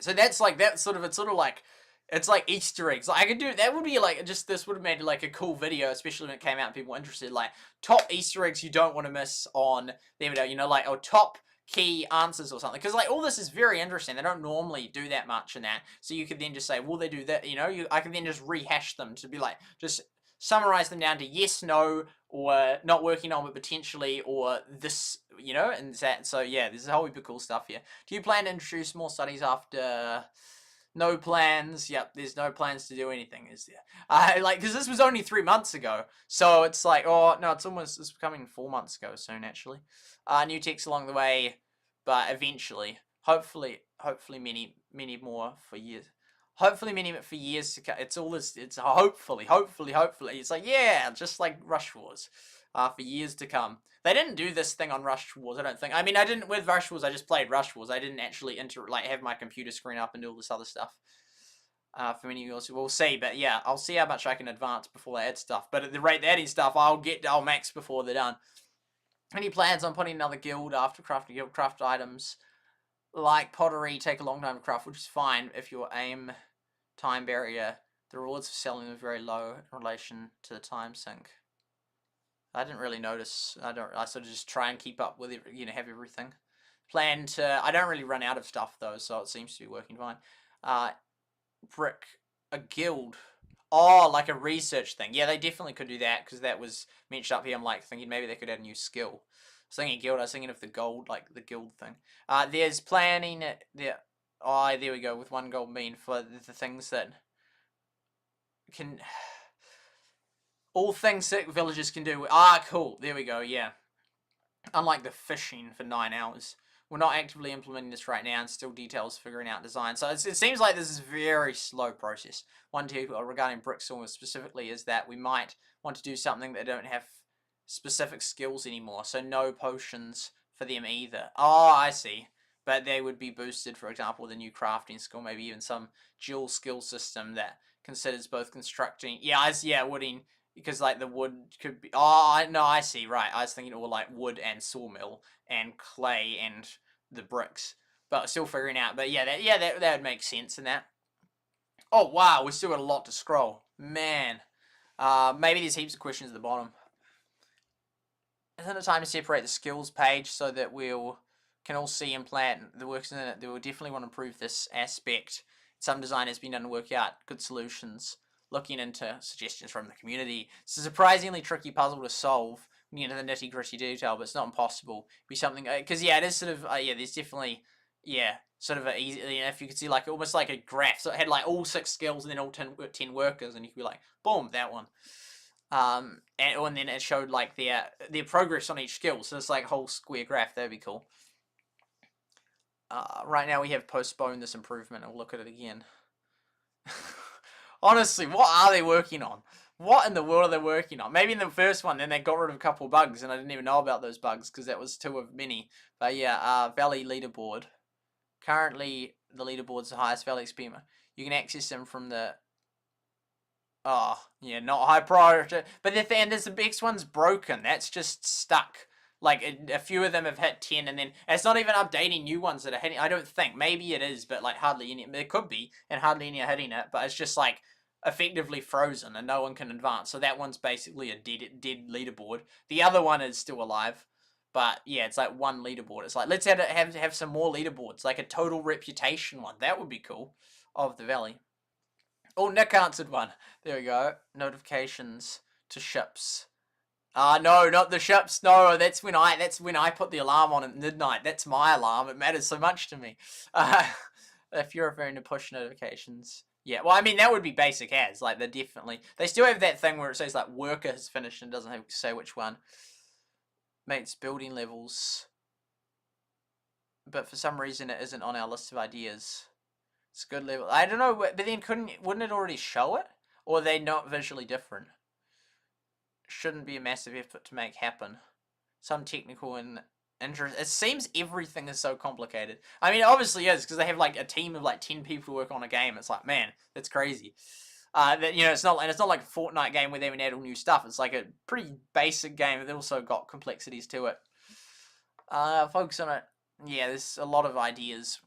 Speaker 1: So it's sort of like Easter eggs. Like I could do, that would be like, this would have made like a cool video, especially when it came out and people were interested, like top Easter eggs you don't want to miss on the video, you know, like, or top key answers or something, because like all this is very interesting. They don't normally do that much in that, so you could then just say, will they do that, you know, I can then just rehash them to be like, just summarize them down to yes, no, or not working on but potentially, or this, you know, and that. So yeah, there's a whole heap of cool stuff here. Do you plan to introduce more studies after? No plans. Yep, there's no plans to do anything, is there? Like, because this was only 3 months ago, so it's like, oh no, it's coming 4 months ago soon actually. New techs along the way, but eventually, hopefully many more for years. Hopefully many for years to come. It's all this. It's hopefully. It's like, yeah, just like Rush Wars. for years to come. They didn't do this thing on Rush Wars, I don't think. I mean, I didn't with Rush Wars. I just played Rush Wars. I didn't actually have my computer screen up and do all this other stuff. For many of you, we'll see. But yeah, I'll see how much I can advance before they add stuff. But at the rate they're adding stuff, I'll max before they're done. Any plans on putting another guild after crafting guild craft items? Like pottery, take a long time to craft, which is fine if your aim time barrier. The rewards for selling them are very low in relation to the time sink. I didn't really notice. I sort of just try and keep up with it, have everything. Plan to. I don't really run out of stuff though, so it seems to be working fine. Brick a guild. Oh, like a research thing. Yeah, they definitely could do that because that was mentioned up here. I'm like thinking maybe they could add a new skill. I was thinking guild. I was thinking of the gold, like the guild thing. There's planning there. Oh, there we go with 1 gold mean for the things that can. All things that villagers can do. Cool. There we go. Yeah. Unlike the fishing for 9 hours. We're not actively implementing this right now and still details figuring out design. So it seems like this is a very slow process. One tip regarding Brickstorm specifically is that we might want to do something that don't have specific skills anymore. So no potions for them either. Oh, I see. But they would be boosted, for example, with a new crafting skill, maybe even some dual skill system that considers both constructing. Yeah, wooding. Because, like, the wood could be... Oh, no, I see, right. I was thinking all, like, wood and sawmill and clay and the bricks. But still figuring out. But, yeah, that would make sense in that. Oh, wow, we still got a lot to scroll. Man. Maybe there's heaps of questions at the bottom. Isn't it time to separate the skills page so that can all see and plan the works in it? They will definitely want to improve this aspect. Some design has been done to work out good solutions. Looking into suggestions from the community. It's a surprisingly tricky puzzle to solve when you get into the nitty-gritty detail, but it's not impossible. It'd be something, because yeah, it is sort of, there's definitely, sort of a easy, if you could see like, almost like a graph, so it had like all 6 skills and then all 10 workers, and you could be like, boom, that one. And then it showed like their progress on each skill, so it's like a whole square graph. That'd be cool. Right now we have postponed this improvement. I'll look at it again. Honestly, what are they working on? What in the world are they working on? Maybe in the first one, then they got rid of a couple of bugs, and I didn't even know about those bugs, because that was 2 of many. But yeah, Valley leaderboard. Currently, the leaderboard's the highest Valley experiment. You can access them from the... Oh, yeah, not high priority. But there's the next one's broken. That's just stuck. Like, a few of them have hit 10, and then it's not even updating new ones that are hitting. I don't think. Maybe it is, but, like, hardly any. It could be, and hardly any are hitting it, but it's just, like, effectively frozen, and no one can advance. So that one's basically a dead leaderboard. The other one is still alive, but, yeah, it's, like, one leaderboard. It's like, let's have some more leaderboards, like a total reputation one. That would be cool, of the Valley. Oh, Nick answered one. There we go. Notifications to ships. No, not the ships. No, that's when I put the alarm on at midnight. That's my alarm. It matters so much to me. If you're referring to push notifications. Yeah, well, I mean, that would be basic ads. Like, they still have that thing where it says, like, worker has finished and doesn't have to say which one. Mates, building levels. But for some reason, it isn't on our list of ideas. It's a good level. I don't know, but then wouldn't it already show it? Or are they not visually different? Shouldn't be a massive effort to make happen. Some technical and interest. It seems everything is so complicated. I mean, it obviously is, because they have like a team of like 10 people who work on a game. It's like, man, that's crazy. It's not like a Fortnite game where they even add all new stuff. It's like a pretty basic game that also got complexities to it. Focus on it. Yeah, there's a lot of ideas.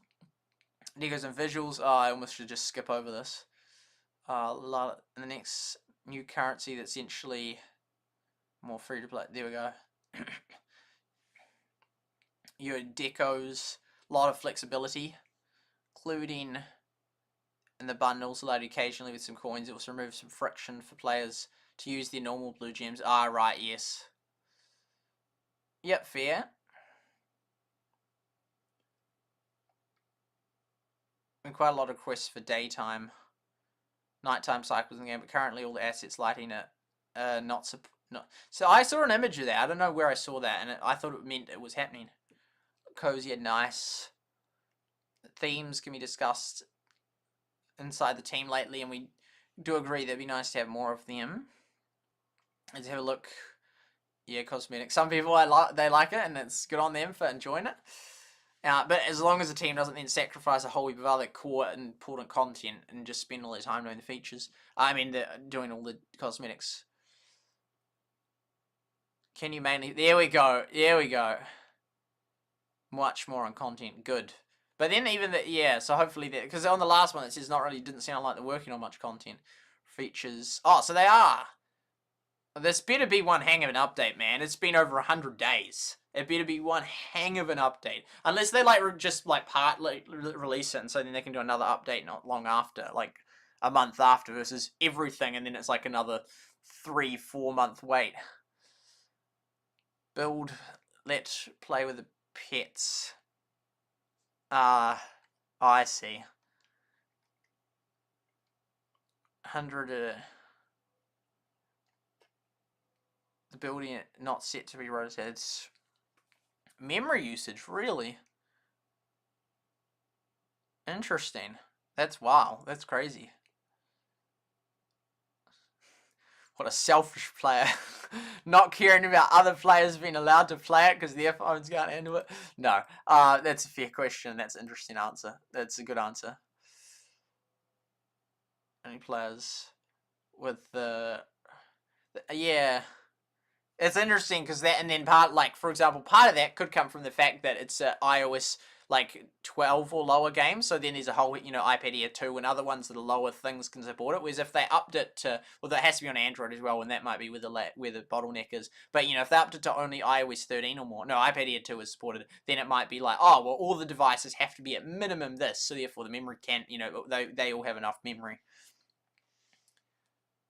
Speaker 1: Negos and visuals. Oh, I almost should just skip over this. The next new currency that's essentially more free to play. There we go. Your decos, a lot of flexibility, including in the bundles, allowed occasionally with some coins. It also removes some friction for players to use their normal blue gems. Ah, right, yes. Yep, fair. And quite a lot of quests for daytime, nighttime cycles in the game, but currently all the assets lighting it, not. So I saw an image of that. I don't know where I saw that, and I thought it meant it was happening. Cozy and nice. Themes can be discussed inside the team lately, and we do agree that'd be nice to have more of them. Let's have a look. Yeah, cosmetics. Some people they like it, and it's good on them for enjoying it. But as long as the team doesn't then sacrifice a whole heap of other core and important content and just spend all their time doing the features. I mean, doing all the cosmetics. Can you mainly... There we go. There we go. Much more on content. Good. But then even the... Yeah, so hopefully... Because on the last one, it says not really... Didn't sound like they're working on much content. Features. Oh, so they are. This better be one hang of an update, man. It's been over 100 days. It better be one hang of an update. Unless they just partly release it, and so then they can do another update not long after, like a month after, versus everything, and then it's like another 3-4 month wait. Build, let play with the pets. I see. 100. The building not set to be rotated. Memory usage, really? Interesting. That's wow. That's crazy. What a selfish player. Not caring about other players being allowed to play it because their phones can't handle it. No. That's a fair question. That's an interesting answer. That's a good answer. Any players with yeah. It's interesting because that, and then for example, part of that could come from the fact that it's iOS 12 or lower game. So then there's a whole, iPad Air 2 and other ones that are lower things can support it. Whereas if they upped it to, well, that has to be on Android as well, and that might be where the bottleneck is. But if they upped it to only iOS 13 or more, no, iPad Air 2 is supported, then it might be like, oh, well, all the devices have to be at minimum this, so therefore the memory can't, they all have enough memory.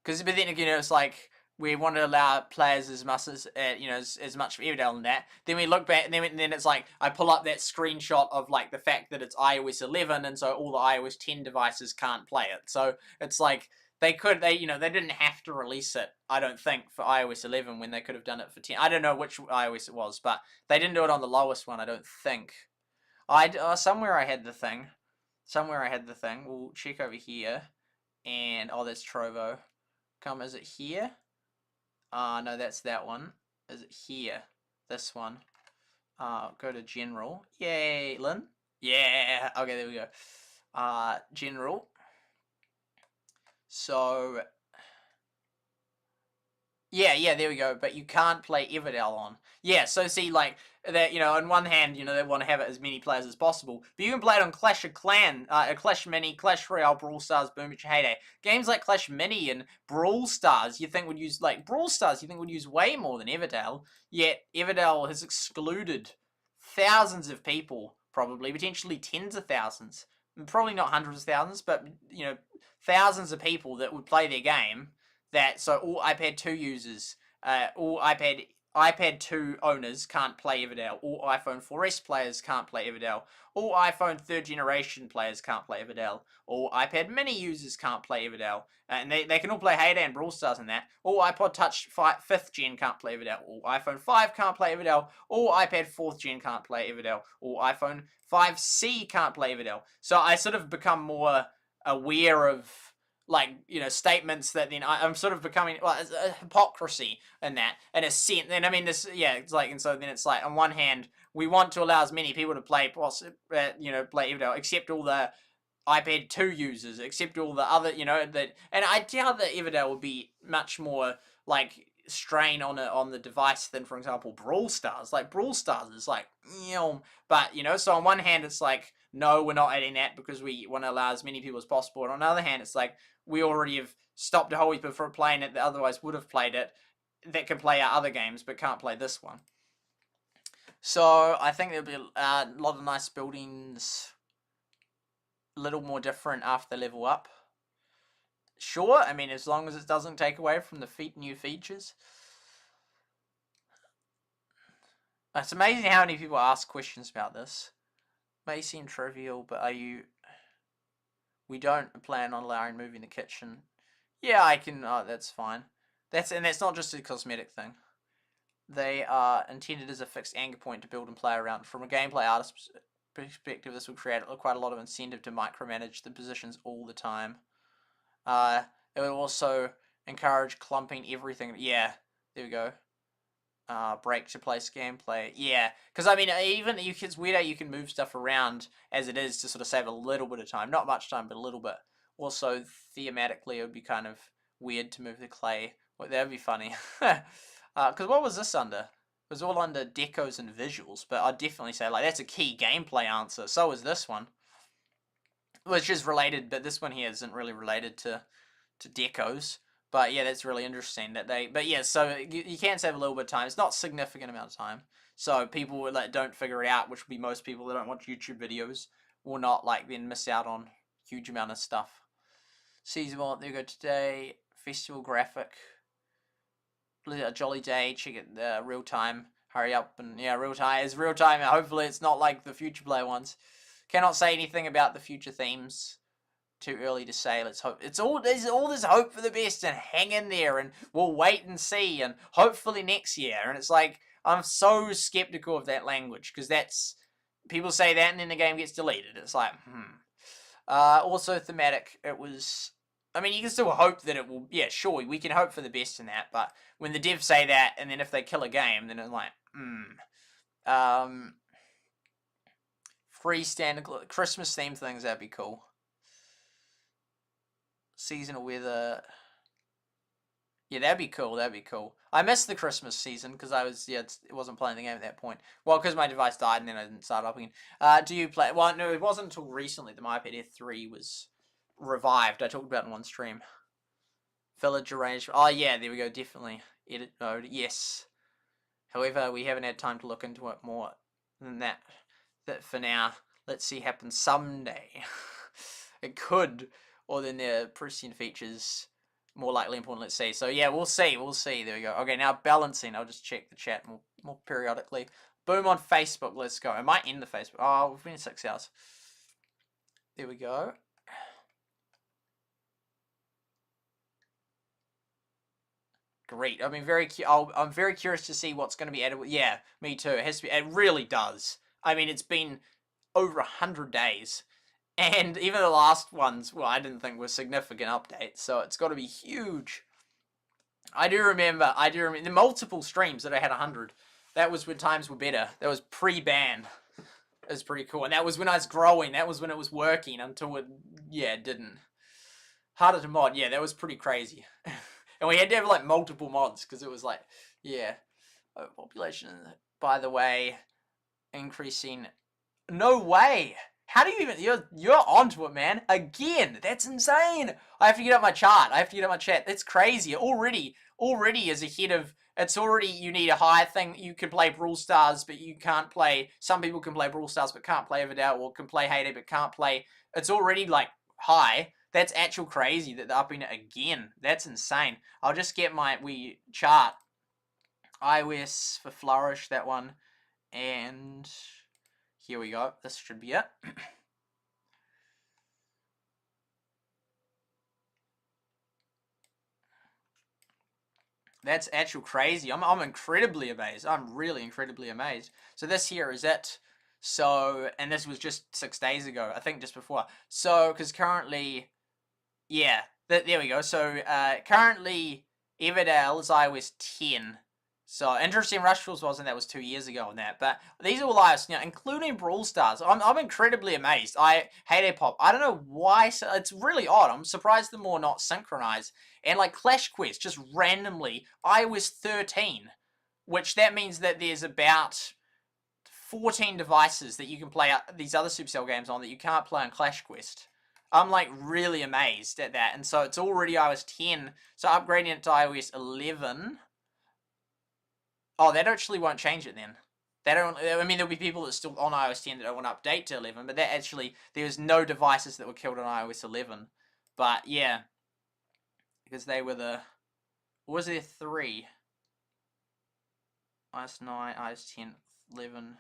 Speaker 1: But then again, it's like, we want to allow players as much as as much for Everdale and that. Then we look back, and then it's like I pull up that screenshot of the fact that it's iOS 11, and so all the iOS 10 devices can't play it. So it's like they didn't have to release it, I don't think, for iOS 11 when they could have done it for 10. I don't know which iOS it was, but they didn't do it on the lowest one, I don't think. Somewhere I had the thing. We'll check over here, and that's Trovo. Is it here? No, that's that one. Is it here? This one. Go to General. Yay, Lynn. Yeah. Okay, there we go. General. So, yeah, there we go. But you can't play Everdale on. Yeah, so see, that, on one hand, they want to have it as many players as possible, but you can play it on Clash of Clans, Clash Mini, Clash Royale, Brawl Stars, Boom Beach, Heyday. Games like Clash Mini and Brawl Stars, you think would use, way more than Everdale, yet Everdale has excluded thousands of people, probably, potentially tens of thousands, probably not hundreds of thousands, but, thousands of people that would play their game, so all iPad 2 users, all iPad 2 owners can't play Everdale. All iPhone 4S players can't play Everdale. All iPhone 3rd generation players can't play Everdale. All iPad mini users can't play Everdale. And they can all play Heyday and Brawl Stars and that. All iPod Touch 5th gen can't play Everdale. All iPhone 5 can't play Everdale. All iPad 4th gen can't play Everdale. All iPhone 5C can't play Everdale. So I sort of become more aware of statements that then I'm sort of becoming, it's a hypocrisy in that, in a sense. And I mean, this, yeah, it's and so then it's on one hand, we want to allow as many people to play, play Everdale, except all the iPad 2 users, except all the other, and I doubt that Everdale would be much more, strain on the device than, for example, Brawl Stars. Brawl Stars is but, so on one hand, it's no, we're not adding that because we want to allow as many people as possible. And on the other hand, it's we already have stopped a whole heap from playing it that otherwise would have played it, that can play our other games but can't play this one. So I think there'll be a lot of nice buildings, a little more different after they level up. Sure, I mean, as long as it doesn't take away from the new features. It's amazing how many people ask questions about this. May seem trivial, but we don't plan on allowing moving the kitchen. Yeah, I can, that's fine. That's not just a cosmetic thing. They are intended as a fixed anchor point to build and play around. From a gameplay artist's perspective, this will create quite a lot of incentive to micromanage the positions all the time. It will also encourage clumping everything. Yeah, there we go. break to place gameplay. Yeah, because I mean, even it's weird how you can move stuff around as it is to sort of save a little bit of time. Not much time, but a little bit. Also, thematically, it would be kind of weird to move the clay. Well, that would be funny. Because what was this under? It was all under decos and visuals, but I'd definitely say, like, that's a key gameplay answer. So is this one. Which is related, but this one here isn't really related to decos. But yeah, that's really interesting that they. But yeah, so you can save a little bit of time. It's not a significant amount of time. So people that don't figure it out, which would be most people that don't watch YouTube videos, will not like then miss out on huge amount of stuff. Season 1, there we go today. Festival graphic. A jolly day. Check it real time. Hurry up and yeah, real time. It's real time. Hopefully it's not like the future play ones. Cannot say anything about the future themes. Too early to say. Let's hope. There's all this hope for the best and hang in there and we'll wait and see and hopefully next year. And it's like I'm so skeptical of that language because that's people say that and then the game gets deleted. It's like also thematic. It was. I mean, you can still hope that it will. Yeah, sure, we can hope for the best in that. But when the devs say that and then if they kill a game, then it's like freestanding Christmas theme things, that'd be cool. Seasonal weather. Yeah, that'd be cool. That'd be cool. I missed the Christmas season because I was it wasn't playing the game at that point. Well, because my device died and then I didn't start up again. Do you play? Well, no, it wasn't until recently that my iPad Air 3 was revived. I talked about it in one stream. Village arrangement. Oh yeah, there we go. Definitely edit mode. Yes. However, we haven't had time to look into it more than that. That for now, let's see happen someday. It could. Or then their prescient features more likely important, let's see. So yeah, we'll see. There we go. Okay, now balancing. I'll just check the chat more periodically. Boom on Facebook. Let's go. I might end the Facebook. Oh, we've been 6 hours. There we go. Great. I mean, I'm very curious to see what's going to be added. Yeah, me too. It has to be. It really does. I mean, it's been over 100 days. And even the last ones, well, I didn't think were significant updates, so it's got to be huge. I do remember the multiple streams that I had 100. That was when times were better. That was pre-ban. It was pretty cool. And that was when I was growing. That was when it was working until it didn't. Harder to mod. Yeah, that was pretty crazy. And we had to have, like, multiple mods, because it was like, yeah. Population, by the way, increasing. No way! How do you even... You're onto it, man. Again, that's insane. I have to get up my chart. I have to get up my chat. That's crazy. Already is ahead of... It's already... You need a higher thing. You can play Brawl Stars, but you can't play... Some people can play Brawl Stars, but can't play Everdale, or can play Heyday, but can't play... It's already, like, high. That's actual crazy that they're upping it again. That's insane. I'll just get my chart. iOS for Flourish, that one. And... Here we go. This should be it. That's actual crazy. I'm incredibly amazed. I'm really incredibly amazed. So this here is it. So, and this was just 6 days ago. I think just before. So, because currently, yeah, there we go. So, currently, Everdale is iOS 10. So, Interesting Rush Tools wasn't, that was 2 years ago on that. But these are all iOS, including Brawl Stars. I'm incredibly amazed. Heyday Pop, I don't know why, it's really odd. I'm surprised they're more not synchronized. And like Clash Quest, just randomly, iOS 13. Which that means that there's about 14 devices that you can play these other Supercell games on that you can't play on Clash Quest. I'm like really amazed at that. And so it's already iOS 10. So upgrading it to iOS 11... Oh, that actually won't change it then. I mean, there'll be people that still on iOS 10 that don't want to update to 11, but that actually, there was no devices that were killed on iOS 11. But, yeah. Because they were the... What was there? 3? iOS 9, iOS 10, 11,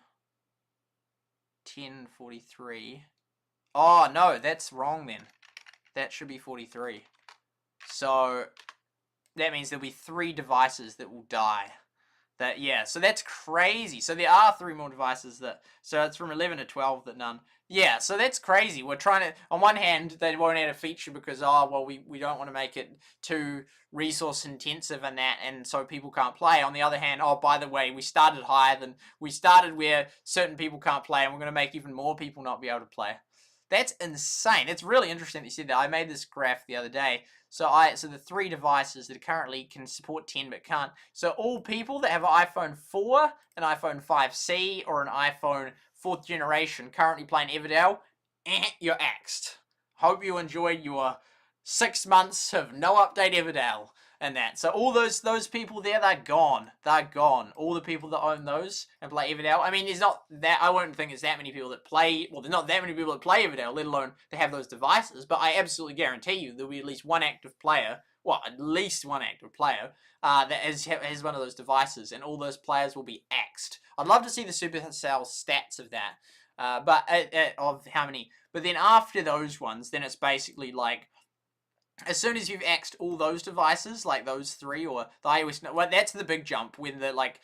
Speaker 1: 10, 43. Oh, no, that's wrong then. That should be 43. So, that means there'll be 3 devices that will die. So that's crazy. So there are 3 more devices that... So it's from 11 to 12 that none... Yeah, so that's crazy. We're trying to, on one hand, they won't add a feature because, oh, well, we don't want to make it too resource intensive and that, and so people can't play. On the other hand, oh, by the way, we started where certain people can't play, and we're going to make even more people not be able to play. That's insane. It's really interesting that you said that. I made this graph the other day. So the 3 devices that currently can support 10 but can't. So all people that have an iPhone 4, an iPhone 5C, or an iPhone 4th generation currently playing Everdale, you're axed. Hope you enjoyed your 6 months of no update Everdale and that. So all those people there, they're gone. They're gone. All the people that own those and play Everdale. I mean, there's not that, I won't think there's that many people that play, well, there's not that many people that play Everdale, let alone to have those devices, but I absolutely guarantee you there'll be at least one active player, well, at least one active player, that has one of those devices, and all those players will be axed. I'd love to see the SuperSight stats of that, of how many, but then after those ones, then it's basically like, as soon as you've axed all those devices, like those 3, or the iOS, well, that's the big jump, when the, like,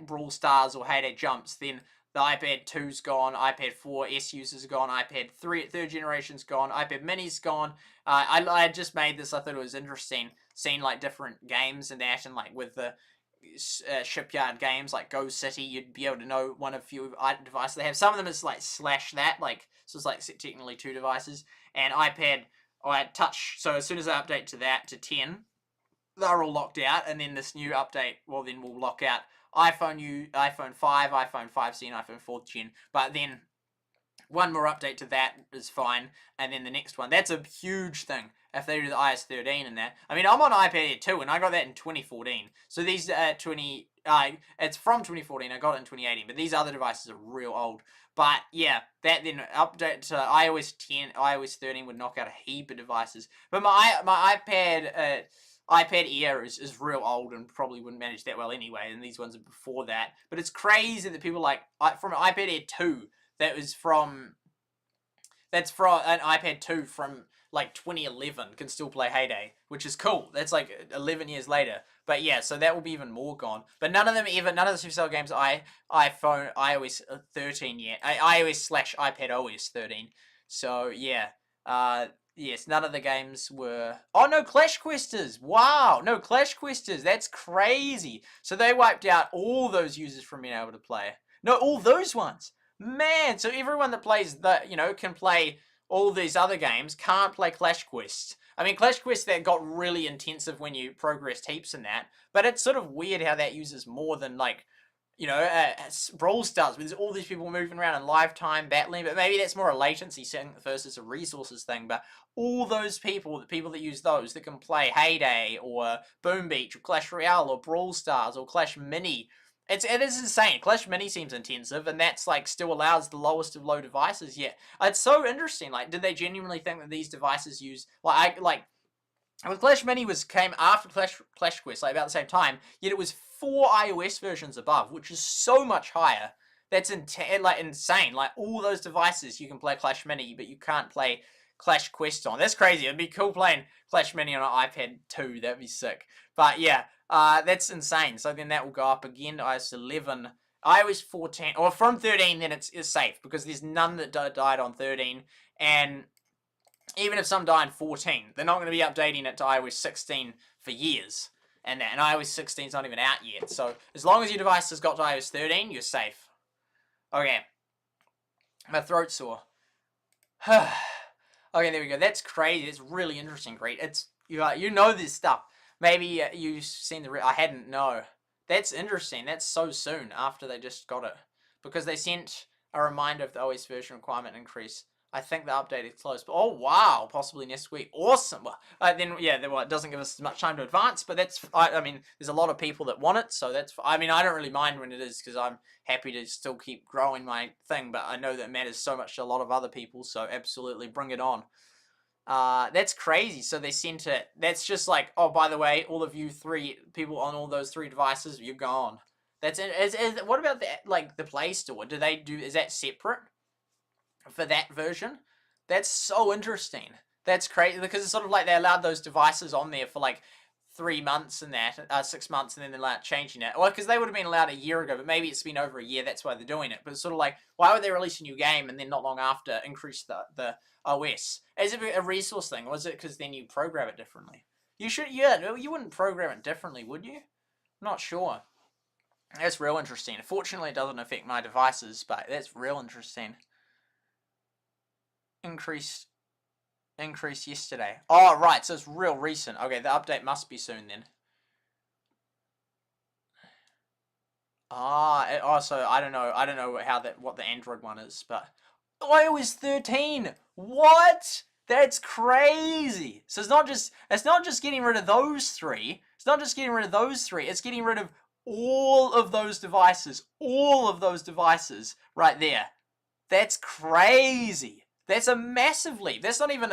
Speaker 1: Brawl Stars or Heyday jumps, then the iPad 2's gone, iPad 4S users are gone, iPad 3rd generation's gone, iPad mini's gone. I just made this, I thought it was interesting, seeing, like, different games and that, and, like, with the shipyard games, like Go City, you'd be able to know one of few devices they have. Some of them is, like, /that, like, so it's, like, technically 2 devices, and iPad, touch, so as soon as I update to that, to 10, they're all locked out, and then this new update, well, then we'll lock out iPhone 5, iPhone 5C, and iPhone 4th gen, but then one more update to that is fine, and then the next one, that's a huge thing, if they do the iOS 13 and that. I mean, I'm on iPad Air 2, and I got that in 2014, so these, it's from 2014, I got it in 2018, but these other devices are real old. But yeah, that then update to iOS 10, iOS 13 would knock out a heap of devices. But my iPad Air is real old and probably wouldn't manage that well anyway, and these ones are before that. But it's crazy that people like, from an iPad Air 2, that's from an iPad 2 from like 2011 can still play Heyday, which is cool. That's like 11 years later. But yeah, so that will be even more gone. But none of the SuperSight games iOS 13 yet. iOS/iPad OS 13. So yeah, yes, none of the games were. Oh no, Clash Questers! Wow, no Clash Questers. That's crazy. So they wiped out all those users from being able to play. No, all those ones. Man, so everyone that plays can play all these other games, can't play Clash Quest. I mean, Clash Quest, that got really intensive when you progressed heaps and that, but it's sort of weird how that uses more than, like, Brawl Stars, where there's all these people moving around in live time battling, but maybe that's more a latency thing versus a resources thing, but all those people that use those, that can play Heyday, or Boom Beach, or Clash Royale, or Brawl Stars, or Clash Mini, it is insane. Clash Mini seems intensive, and that's, like, still allows the lowest of low devices yet. It's so interesting. Like, did they genuinely think that these devices use, well, Clash Mini came after Clash Quest, like, about the same time, yet it was 4 iOS versions above, which is so much higher. That's insane. Like, all those devices you can play Clash Mini, but you can't play Clash Quest on. That's crazy. It'd be cool playing Clash Mini on an iPad 2. That'd be sick. But yeah, that's insane. So then that will go up again to iOS 11. iOS 14, or from 13, then it's safe, because there's none that died on 13, and even if some die in 14, they're not going to be updating it to iOS 16 for years, and iOS 16 is not even out yet. So as long as your device has got to iOS 13, you're safe. Okay, my throat's sore. Okay, there we go. That's crazy. It's really interesting, Greet. It's you know this stuff. Maybe you've seen I hadn't. No. That's interesting. That's so soon after they just got it, because they sent a reminder of the OS version requirement increase. I think the update is close. But, oh wow, possibly next week. Awesome. Well, it doesn't give us much time to advance, but that's. I mean, there's a lot of people that want it, so that's. I mean, I don't really mind when it is, because I'm happy to still keep growing my thing. But I know that matters so much to a lot of other people, so absolutely bring it on. That's crazy. So they sent it. That's just like, oh, by the way, all of you 3 people on all those 3 devices, you're gone. That's it. What about the Play Store? Is that separate for that version? That's so interesting. That's crazy, because it's sort of like they allowed those devices on there for like 3 months and that, 6 months, and then they're changing it. Well, because they would have been allowed a year ago, but maybe it's been over a year, that's why they're doing it. But it's sort of like, why would they release a new game and then not long after increase the OS? Is it a resource thing? Was it because then you program it differently? You should, yeah, you wouldn't program it differently, would you? I'm not sure. That's real interesting. Fortunately, it doesn't affect my devices, but that's real interesting. Increase yesterday. Oh, right, so it's real recent. Okay, the update must be soon then. So I don't know what the Android one is, but iOS 13. What? That's crazy. So it's not just getting rid of those three. It's not just getting rid of those three. It's getting rid of all of those devices. All of those devices right there. That's crazy. That's a massive leap. That's not even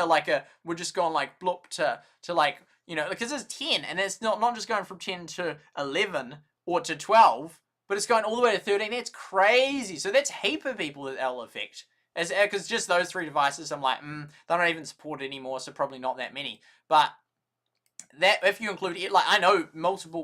Speaker 1: we're just going like bloop to like, you know, because it's 10 and it's not just going from 10 to 11 or to 12, but it's going all the way to 13. That's crazy. So that's a heap of people that that'll affect. Because just those three devices, I'm like, they're not even supported anymore, so probably not that many. But that, if you include it, like I know multiple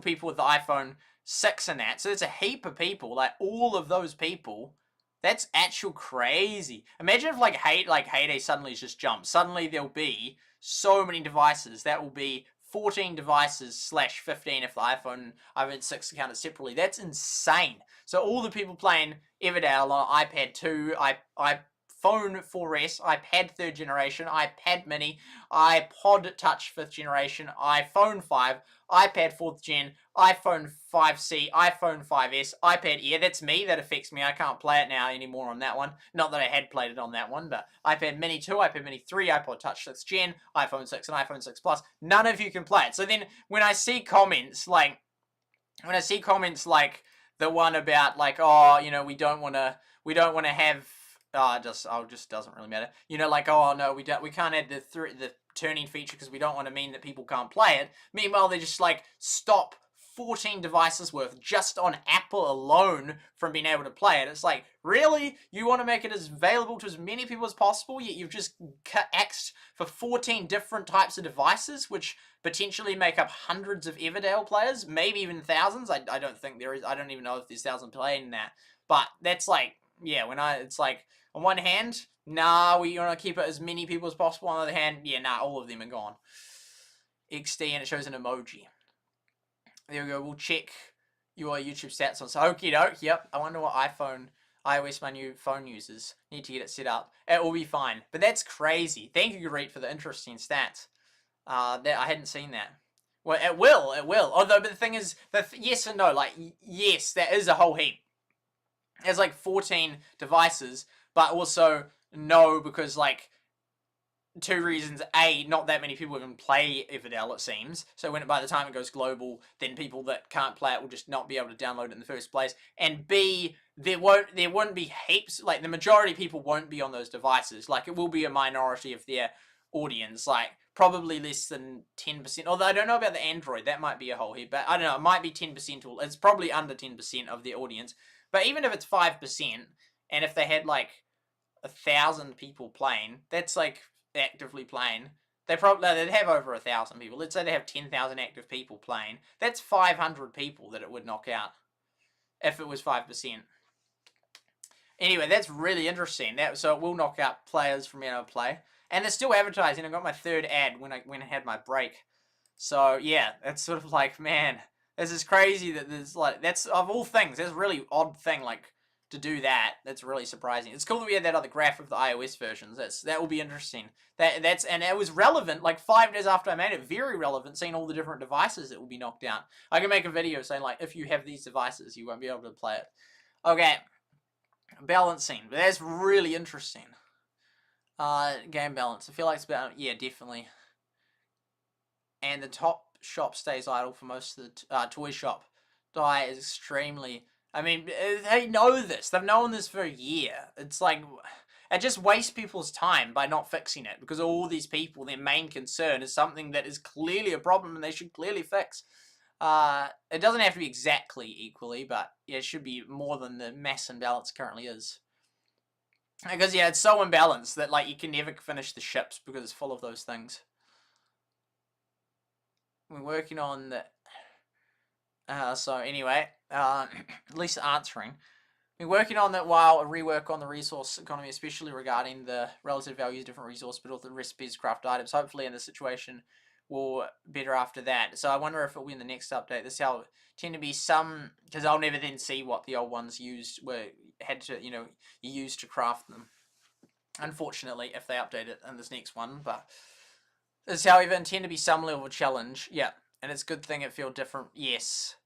Speaker 1: people with the iPhone 6 and that, so it's a heap of people, like all of those people. That's actual crazy. Imagine if like Heyday suddenly just jumps. Suddenly there'll be so many devices. That will be 14 devices / 15 if the iPhone 6 counted separately. That's insane. So all the people playing Everdale on iPad 2, iPhone 4S, iPad 3rd generation, iPad mini, iPod Touch 5th generation, iPhone 5, iPad 4th gen, iPhone 5C, iPhone 5S, iPad Air. That's me. That affects me. I can't play it now anymore on that one. Not that I had played it on that one, but iPad mini 2, iPad mini 3, iPod Touch 6th gen, iPhone 6 and iPhone 6 Plus. None of you can play it. So then when I see comments like the one about like, oh, you know, we don't want to have just doesn't really matter. You know, like, oh no, we can't add the turning feature because we don't want to mean that people can't play it. Meanwhile, they just like stop 14 devices worth just on Apple alone from being able to play it. It's like, really? You want to make it as available to as many people as possible, yet you've just axed for 14 different types of devices, which potentially make up hundreds of Everdale players, maybe even thousands. I don't think there is. I don't even know if there's 1,000 playing that. But that's like, yeah, it's like, on one hand, nah, we want to keep it as many people as possible. On the other hand, yeah, nah, all of them are gone. XD, and it shows an emoji. There we go. We'll check your YouTube stats on. So, okie doke. Yep. I wonder what iOS my new phone uses. Need to get it set up. It will be fine. But that's crazy. Thank you, Gareet, for the interesting stats. That I hadn't seen that. Well, it will. Although, but the thing is, yes and no. Like, yes, that is a whole heap. There's like 14 devices, but also no, because like 2 reasons. A, not that many people even play Everdale, it seems. So by the time it goes global, then people that can't play it will just not be able to download it in the first place. And B, there won't be heaps, like the majority of people won't be on those devices. Like it will be a minority of their audience, like probably less than 10%. Although I don't know about the Android, that might be a whole heap. But I don't know, it might be 10%. It's probably under 10% of the audience. But even if it's 5%, and if they had like 1,000 people playing, that's like actively playing. They'd have over 1,000 people. Let's say they have 10,000 active people playing. That's 500 people that it would knock out if it was 5%. Anyway, that's really interesting. So it will knock out players from being able to play. And they're still advertising. I got my 3rd ad when I had my break. So yeah, it's sort of like, man, this is crazy that there's like, that's of all things, that's a really odd thing, like, to do that. That's really surprising. It's cool that we had that other graph of the iOS versions. That will be interesting. And it was relevant, like 5 days after I made it, very relevant, seeing all the different devices that will be knocked out. I can make a video saying, like, if you have these devices, you won't be able to play it. Okay. Balancing. But that's really interesting. Game balance. I feel like it's about, yeah, definitely. And the top shop stays idle for most of the toy shop. Die is extremely... I mean, they know this. They've known this for a year. It's like, it just wastes people's time by not fixing it, because all these people, their main concern is something that is clearly a problem and they should clearly fix. It doesn't have to be exactly equally, but yeah, it should be more than the mass imbalance currently is. Because yeah, it's so imbalanced that like you can never finish the ships because it's full of those things. we're working on the. So anyway, at least answering. We're working on that while a rework on the resource economy, especially regarding the relative values of different resources, but also the recipes, craft items. Hopefully, in the situation will better after that. So I wonder if it'll be in the next update. This how tend to be some, because I'll never then see what the old ones used had to you used to craft them. Unfortunately, if they update it in this next one, but this however intend to be some level of challenge. Yeah, and it's a good thing it feel different. Yes.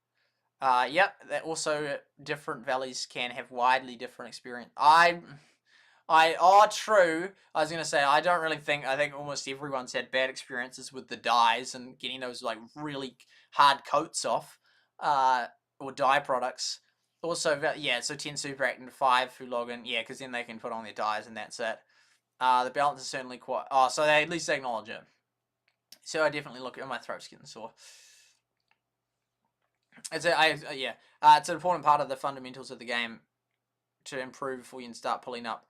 Speaker 1: Yep, that also different valleys can have widely different experience. True. I was gonna say I think almost everyone's had bad experiences with the dyes and getting those like really hard coats off, or dye products. Also, yeah, so 10 super active 5 who log in, yeah, because then they can put on their dyes and that's it. The balance is certainly quite. Oh, so they at least acknowledge it. So I definitely look at my throat's getting sore. It's an important part of the fundamentals of the game to improve before you can start pulling up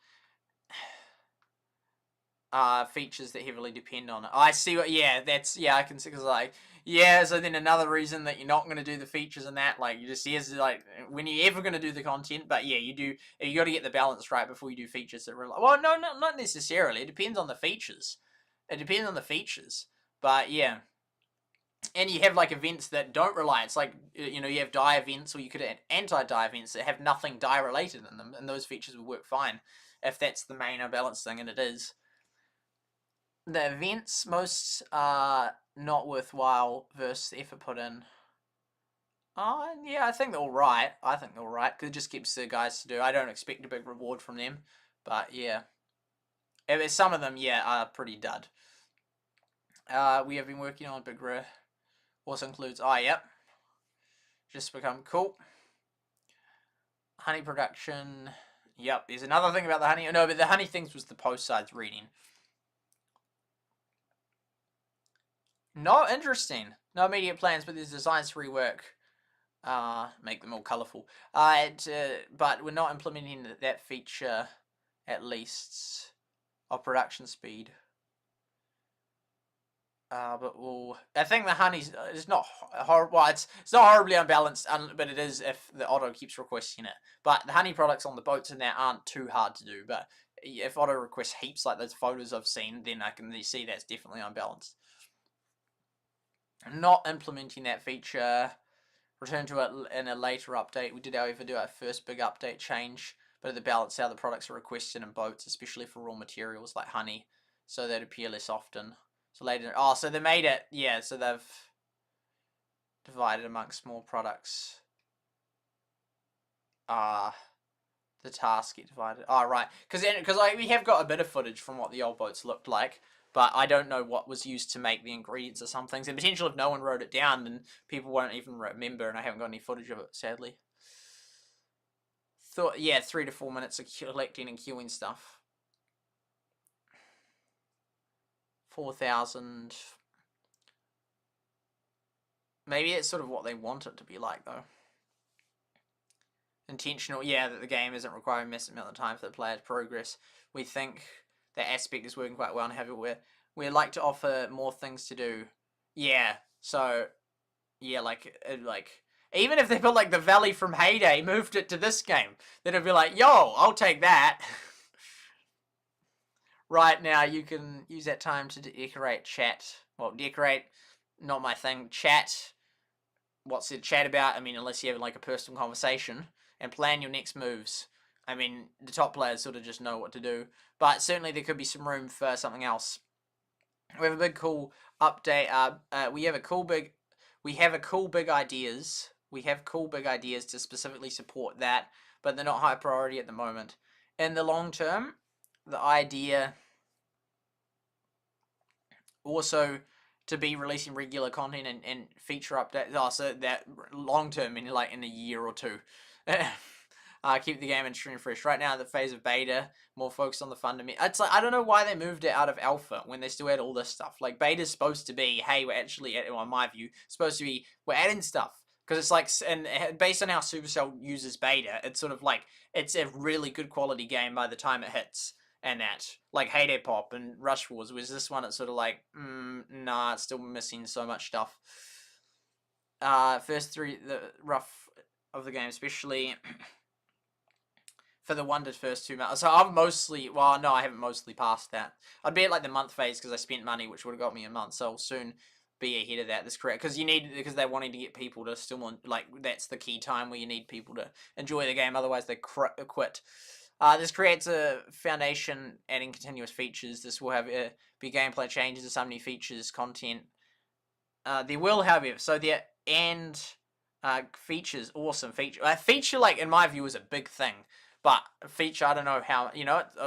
Speaker 1: features that heavily depend on it. I see what, I can see, because like, yeah, so then another reason that you're not going to do the features and that, like, you just, here's like, when you're ever going to do the content, but yeah, you got to get the balance right before you do features that really, well, no, not necessarily, it depends on the features. But yeah. And you have like events that don't rely. It's like, you have dye events, or you could add anti-dye events that have nothing dye related in them, and those features will work fine if that's the main unbalanced thing, and it is. The events most are not worthwhile versus the effort put in. Yeah, I think they're alright. Because it just keeps the guys to do. I don't expect a big reward from them, but yeah. Some of them, yeah, are pretty dud. We have been working on big also includes, yep. Just become cool. Honey production. Yep, there's another thing about the honey. No, but the honey things was the post sides reading. No, interesting. No immediate plans, but there's designs to rework. Make them more colourful. But we're not implementing that feature, at least, of production speed. But I think the honey's it's not horrible. Well, it's not horribly unbalanced, but it is if the auto keeps requesting it. But the honey products on the boats and that aren't too hard to do. But if auto requests heaps like those photos I've seen, then I can see that's definitely unbalanced. Not implementing that feature. Return to it in a later update. We did, however, do our first big update change, but the balance how the products are requested in boats, especially for raw materials like honey, so they'd appear less often. So later, so they made it, yeah, so they've divided amongst more products. The tasks get divided. Right, because like, we have got a bit of footage from what the old boats looked like, but I don't know what was used to make the ingredients of some things. And potential if no one wrote it down, then people won't even remember, and I haven't got any footage of it, sadly. 3 to 4 minutes of collecting and queuing stuff. 4,000. Maybe it's sort of what they want it to be like, though. Intentional, yeah, that the game isn't requiring a massive amount of time for the player's progress. We think that aspect is working quite well and have it where we like to offer more things to do. Yeah, so, yeah, like even if they put like the Valley from Heyday, moved it to this game, then it'd be like, yo, I'll take that. Right now, you can use that time to decorate chat. Well, decorate, not my thing. Chat. What's it chat about? I mean, unless you have like a personal conversation. And plan your next moves. I mean, the top players sort of just know what to do. But certainly there could be some room for something else. We have a big cool update. We have cool big ideas. We have cool big ideas to specifically support that, but they're not high priority at the moment. In the long term, the idea also to be releasing regular content and feature updates. So that long term, in like in a year or two. Keep the game extremely fresh. Right now, the phase of beta, more focused on the fundamental. It's like, I don't know why they moved it out of alpha when they still had all this stuff. Like, beta's supposed to be, hey, we're actually, well, in my view, supposed to be, we're adding stuff. Because it's like, and based on how Supercell uses beta, it's sort of like, it's a really good quality game by the time it hits. and that. Like Heyday Pop and Rush Wars, whereas this one, it's sort of like, nah, it's still missing so much stuff. First three, the rough of the game, especially for the one to first 2 months. So I'm mostly, well, no, I haven't mostly passed that. I'd be at like the month phase because I spent money, which would have got me a month. So I'll soon be ahead of that. That's correct, because they're wanting to get people to still like, that's the key time where you need people to enjoy the game. Otherwise, they quit. This creates a foundation, adding continuous features. This will have be gameplay changes to some new features, content. There will, however, so there and features, awesome feature. Feature, like in my view, is a big thing, but feature, I don't know how.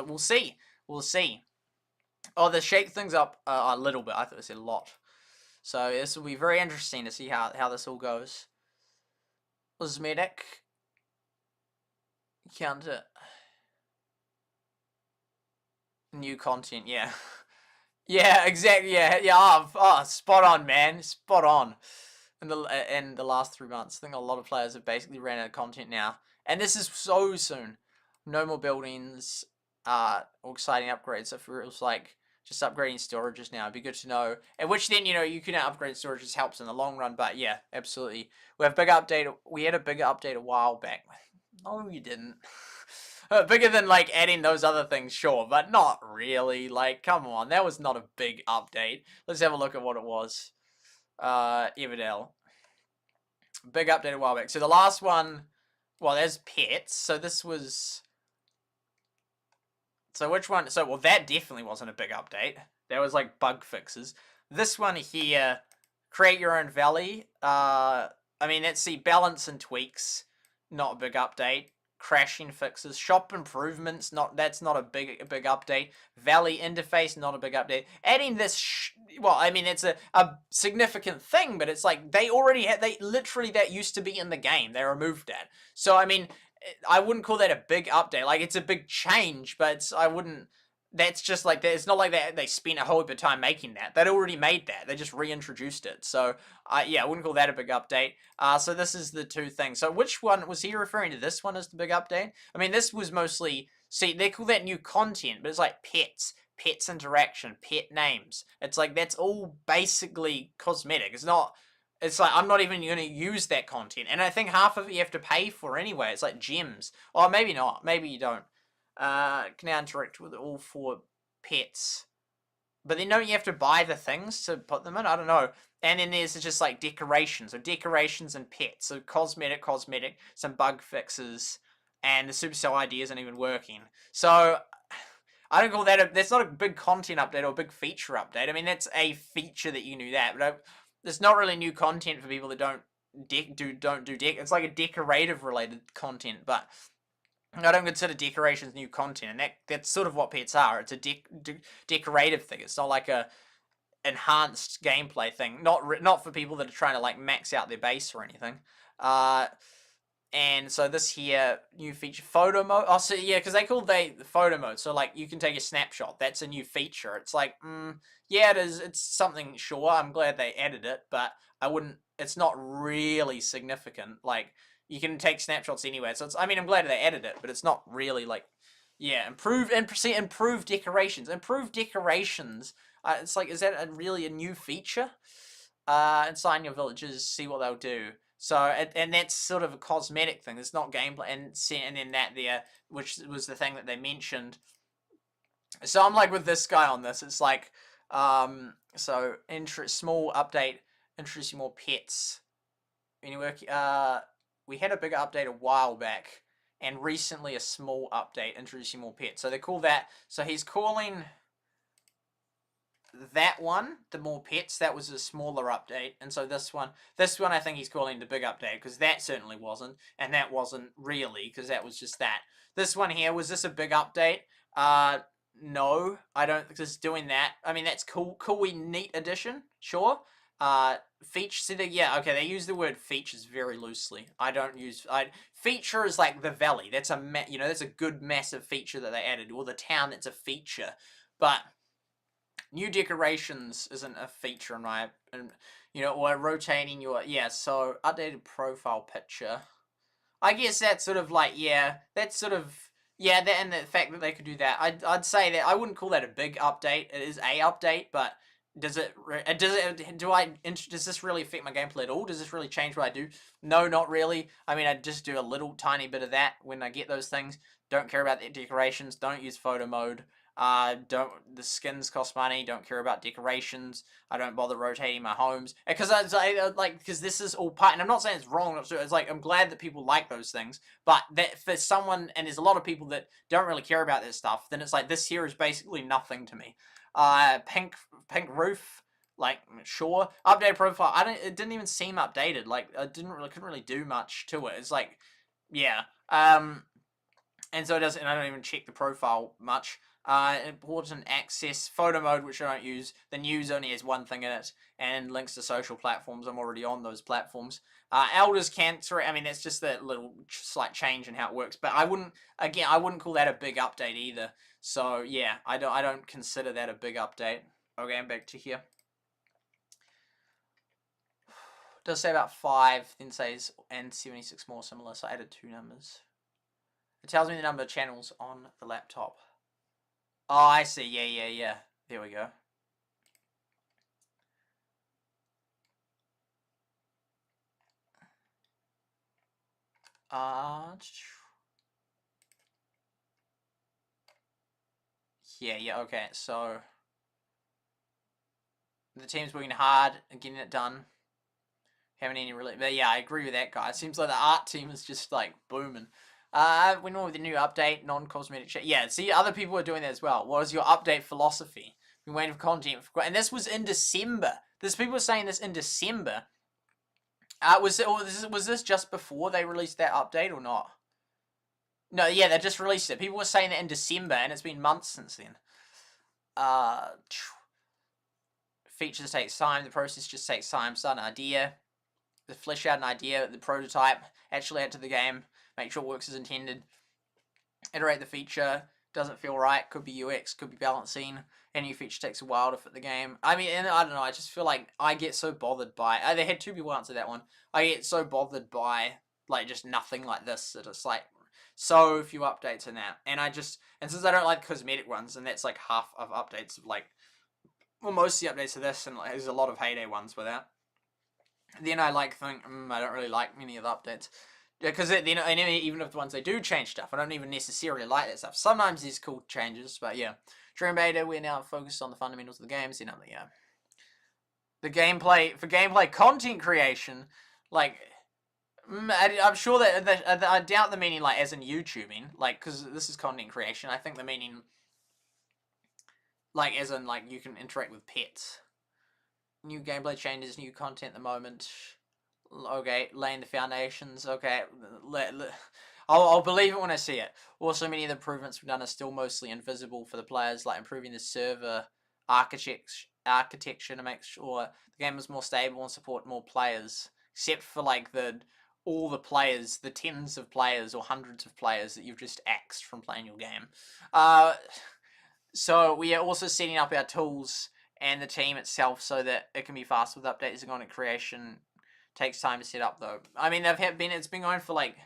Speaker 1: We'll see. We'll see. Oh, they shake things up a little bit. I thought it said a lot. So this will be very interesting to see how this all goes. Cosmetic. Counter. New content, yeah. Yeah, exactly, yeah, spot on, man, spot on. In the last 3 months, I think a lot of players have basically ran out of content now. And this is so soon. No more buildings, or exciting upgrades. It feels like just upgrading storages now. It'd be good to know. And which then, you can upgrade storages, helps in the long run. But yeah, absolutely. We had a bigger update a while back. No, you didn't. Bigger than, like, adding those other things, sure, but not really. Like, come on, that was not a big update. Let's have a look at what it was. Everdale. Big update a while back. So the last one, well, there's pets. So this was... So which one? So, well, that definitely wasn't a big update. That was, like, bug fixes. This one here, create your own valley. I mean, let's see, balance and tweaks. Not a big update. Crashing fixes, shop improvements, that's not a big update. Valley interface, not a big update. Adding this, well, I mean, it's a significant thing, but it's like they literally, that used to be in the game. They removed that. So, I mean, I wouldn't call that a big update. Like, it's a big change, but that's just like, it's not like they spent a whole heap of time making that. They'd already made that. They just reintroduced it. So, yeah, I wouldn't call that a big update. So this is the two things. So which one, was he referring to this one as the big update? I mean, this was mostly, see, they call that new content, but it's like pets interaction, pet names. It's like, that's all basically cosmetic. It's like, I'm not even going to use that content. And I think half of it you have to pay for anyway. It's like gems. Or maybe not. Maybe you don't. Can now interact with all 4 pets. But then don't you have to buy the things to put them in? I don't know. And then there's just like decorations. So decorations and pets. So cosmetic, some bug fixes. And the SuperSight ID isn't even working. So I don't call that that's not a big content update or a big feature update. I mean, that's a feature that you knew that. But there's not really new content for people that don't do it's like a decorative related content. But I don't consider decorations new content, and that's sort of what pets are. It's a decorative thing. It's not like a enhanced gameplay thing. Not for people that are trying to like max out their base or anything. And so this here new feature, photo mode. Oh, so yeah, because they call the photo mode. So like you can take a snapshot. That's a new feature. It's like, yeah, it is. It's something. Sure, I'm glad they added it, but I wouldn't. It's not really significant. Like, you can take snapshots anyway, so I'm glad they added it, but it's not really like, yeah, improve decorations. Improve decorations. It's like, is that really a new feature? And sign your villages, see what they'll do. So, and that's sort of a cosmetic thing. It's not gameplay, and then that there, which was the thing that they mentioned. So I'm like with this guy on this. It's like, so small update, introducing more pets. We had a bigger update a while back, and recently a small update introducing more pets. So they call that, so he's calling that one, the more pets, that was a smaller update. And so this one I think he's calling the big update, because that certainly wasn't, and that wasn't really, because that was just that. This one here, was this a big update? No, I don't think it's doing that. I mean, that's cool, neat addition, sure. Feature, so yeah, okay, they use the word features very loosely. Feature is like the valley. That's that's a good massive feature that they added, or the town, that's a feature. But new decorations isn't a feature in my, or rotating your, so updated profile picture. I guess that's sort of like, yeah, that's sort of, Yeah, that, and the fact that they could do that, I'd say that I wouldn't call that a big update. It is a update, but does this really affect my gameplay at all? Does this really change what I do? No, not really. I mean, I just do a little tiny bit of that when I get those things. Don't care about the decorations. Don't use photo mode. The skins cost money. Don't care about decorations. I don't bother rotating my homes because because this is all part. And I'm not saying it's wrong. It's like I'm glad that people like those things, but that for someone, and there's a lot of people that don't really care about this stuff. Then it's like this here is basically nothing to me. Pink roof. Like, sure, update profile. It didn't even seem updated. Like, I couldn't really do much to it. It's like, yeah. And so it doesn't. And I don't even check the profile much. Important access photo mode, which I don't use. The news only has one thing in it, and links to social platforms. I'm already on those platforms. Elders cancer. I mean, that's just a little slight change in how it works. But I wouldn't call that a big update either. So yeah, I don't consider that a big update. Okay, I'm back to here. It does say about 5, then says and 76 more similar. So I added 2 numbers. It tells me the number of channels on the laptop. Oh, I see. Yeah. There we go. Yeah, okay. So the team's working hard and getting it done. Haven't any really, but yeah, I agree with that guy. It seems like the art team is just like booming. Went on with the new update, non-cosmetic shit. Yeah, see, other people are doing that as well. What is your update philosophy? Been waiting for content, and this was in December. There's people saying this in December. Was this just before they released that update or not? No, yeah, they just released it. People were saying that in December, and it's been months since then. Features takes time. The process just takes time. Start an idea. The flesh out an idea, the prototype, actually add to the game, make sure it works as intended, iterate the feature, doesn't feel right, could be UX, could be balancing, any feature takes a while to fit the game. I mean, and I don't know, I just feel like I get so bothered by, they had 2 people answer that one, I get so bothered by, like, just nothing like this, that it's like, so few updates in that, and since I don't like cosmetic ones, and that's like half of updates of like, well, most of the updates of this, and like, there's a lot of heyday ones with that. Then I think, I don't really like many of the updates. Because then, even if the ones they do change stuff, I don't even necessarily like that stuff. Sometimes there's cool changes, but yeah. During beta, we're now focused on the fundamentals of the games. The gameplay, for gameplay content creation, like, I'm sure that, I doubt the meaning, like, as in YouTubing, like, because this is content creation. I think the meaning, like, as in, like, you can interact with pets. New gameplay changes, new content at the moment. Okay, laying the foundations. Okay, I'll believe it when I see it. Also, many of the improvements we've done are still mostly invisible for the players, like improving the server architecture to make sure the game is more stable and support more players. Except for like all the players, the tens of players or hundreds of players that you've just axed from playing your game. So we are also setting up our tools and the team itself so that it can be fast with updates and content creation. Takes time to set up though. I mean, it's been going for like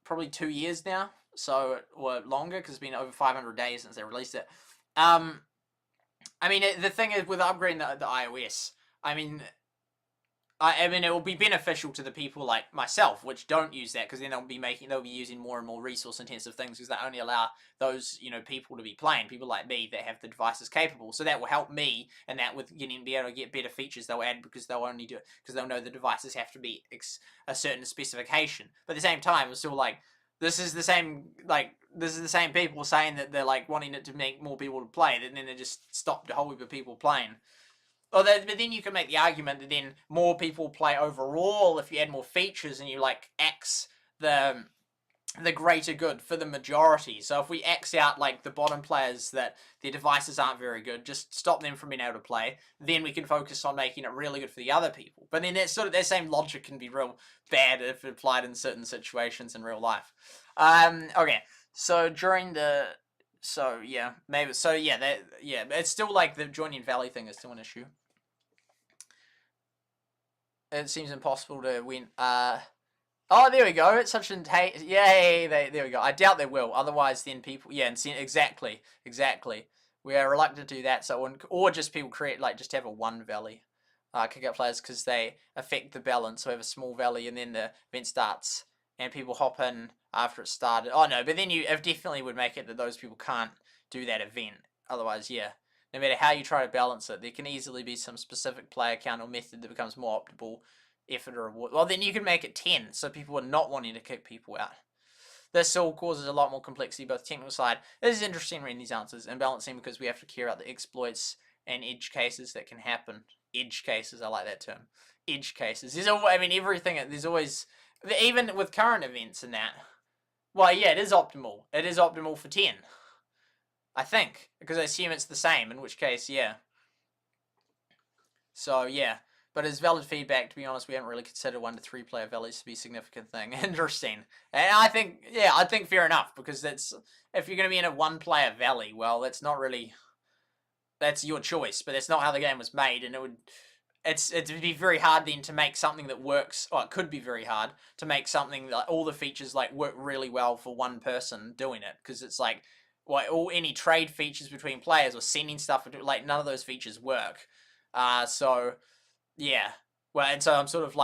Speaker 1: probably 2 years now, so or longer because it's been over 500 days since they released it. I mean, the thing is with upgrading the iOS, I mean, it will be beneficial to the people like myself, which don't use that, because then they'll be using more and more resource-intensive things, because they only allow those, people to be playing, people like me that have the devices capable. So that will help me, and that with be able to get better features they'll add, because they'll only do it because they'll know the devices have to be a certain specification. But at the same time, it's still like this is the same people saying that they're like wanting it to make more people to play, and then they just stop the whole heap of people playing. But then you can make the argument that then more people play overall if you add more features and you like X the greater good for the majority. So if we X out like the bottom players that their devices aren't very good, just stop them from being able to play, then we can focus on making it really good for the other people. But then that same logic can be real bad if applied in certain situations in real life. Okay, so during the it's still like the joining Valley thing is still an issue. It seems impossible to win. Oh, there we go. It's such an yay! There we go. I doubt they will. Otherwise, then people, yeah, and see, exactly. We are reluctant to do that. So, or just people create just have a one valley, kick out players because they affect the balance. So, have a small valley, and then the event starts, and people hop in after it started. Oh no, but then you definitely would make it that those people can't do that event. Otherwise, yeah. No matter how you try to balance it, there can easily be some specific player count or method that becomes more optimal effort or reward. Well, then you can make it 10, so people are not wanting to kick people out. This all causes a lot more complexity, both technical side. This is interesting reading these answers and balancing because we have to care about the exploits and edge cases that can happen. Edge cases, I like that term. Edge cases. Everything. There's always, even with current events and that. Well, yeah, it is optimal. It is optimal for 10. I think, because I assume it's the same, in which case, yeah. So, yeah. But as valid feedback, to be honest, we haven't really considered 1 to 3 player valleys to be a significant thing. Interesting. And I think fair enough, because if you're going to be in a 1 player valley, well, that's your choice, but that's not how the game was made, and it'd be very hard then to make something that works, or it could be very hard to make something that all the features work really well for one person doing it, because it's any trade features between players or sending stuff, none of those features work. So yeah, well, and so I'm sort of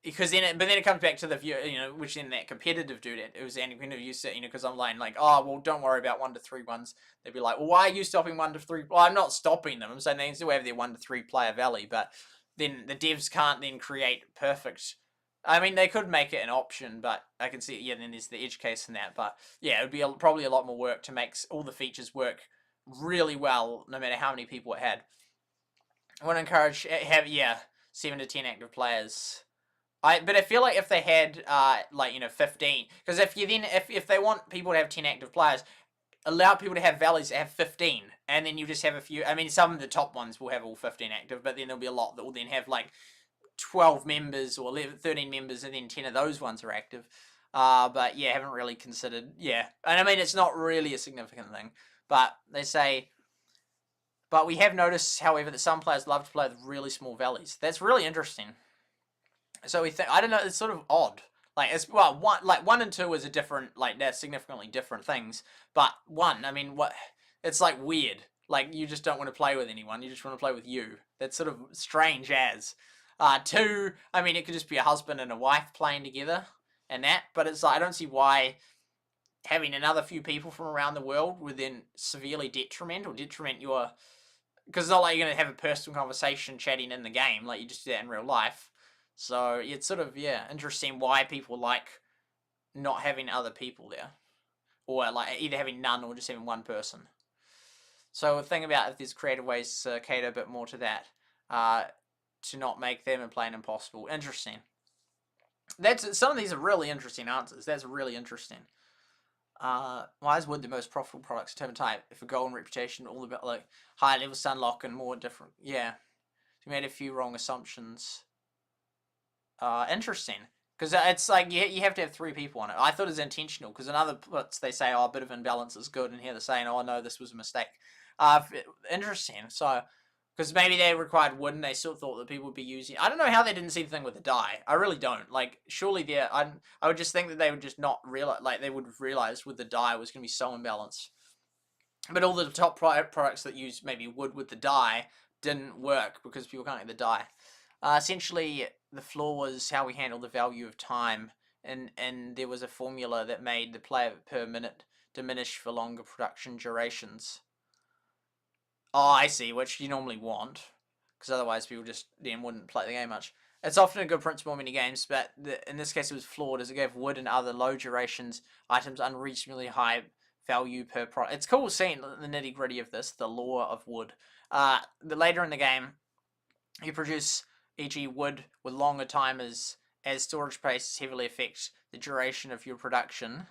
Speaker 1: because but then it comes back to the view, which in that competitive dude, it was any kind of use it, because I'm oh, well, don't worry about 1 to 3 ones. They'd be like, well, why are you stopping 1 to 3? Well, I'm not stopping them. I'm saying they can still have their 1 to 3 player valley, but then the devs can't then create perfect. I mean, they could make it an option, but I can see, yeah, then there's the edge case in that. But yeah, it would be probably a lot more work to make all the features work really well, no matter how many people it had. I want to encourage 7 to 10 active players. But I feel like if they had 15, because if they want people to have 10 active players, allow people to have valleys that have 15, and then you just have a few. I mean, some of the top ones will have all 15 active, but then there'll be a lot that will then have 12 members or 13 members, and then 10 of those ones are active. But yeah, haven't really considered. Yeah, and I mean, it's not really a significant thing, but they say. But we have noticed, however, that some players love to play with really small valleys. That's really interesting. So we think, I don't know, it's sort of odd. It's 1 and 2 is a different, they're significantly different things. But 1, I mean, it's weird. You just don't want to play with anyone. You just want to play with you. That's sort of strange as. 2, I mean, it could just be a husband and a wife playing together and that. But it's I don't see why having another few people from around the world would then severely detriment your. Because it's not like you're going to have a personal conversation chatting in the game. You just do that in real life. So it's sort of, interesting why people like not having other people there. Or either having none or just having one person. So think about if there's creative ways to cater a bit more to that. To not make them and playing impossible. Interesting. Some of these are really interesting answers. That's really interesting. Why is wood the most profitable products term type? If a goal and reputation, all about higher levels to unlock and more different. Yeah. You made a few wrong assumptions. Interesting. Because it's you have to have 3 people on it. I thought it was intentional, because in other puts they say, oh, a bit of imbalance is good, and here they're saying, oh, no, this was a mistake. Interesting. So, because maybe they required wood, and they still thought that people would be using. I don't know how they didn't see the thing with the die. I really don't. Surely I would just think that they would just not realize. They would have realized with the die was going to be so imbalanced. But all the top products that use maybe wood with the die didn't work because people can't get the die. Essentially, the flaw was how we handle the value of time, and there was a formula that made the player per minute diminish for longer production durations. Oh, I see, which you normally want, because otherwise people just then wouldn't play the game much. It's often a good principle in many games, but in this case it was flawed, as it gave wood and other low durations items unreasonably high value per product. It's cool seeing the nitty-gritty of this, the lore of wood. Later in the game, you produce, e.g. wood with longer timers, as storage spaces heavily affect the duration of your production.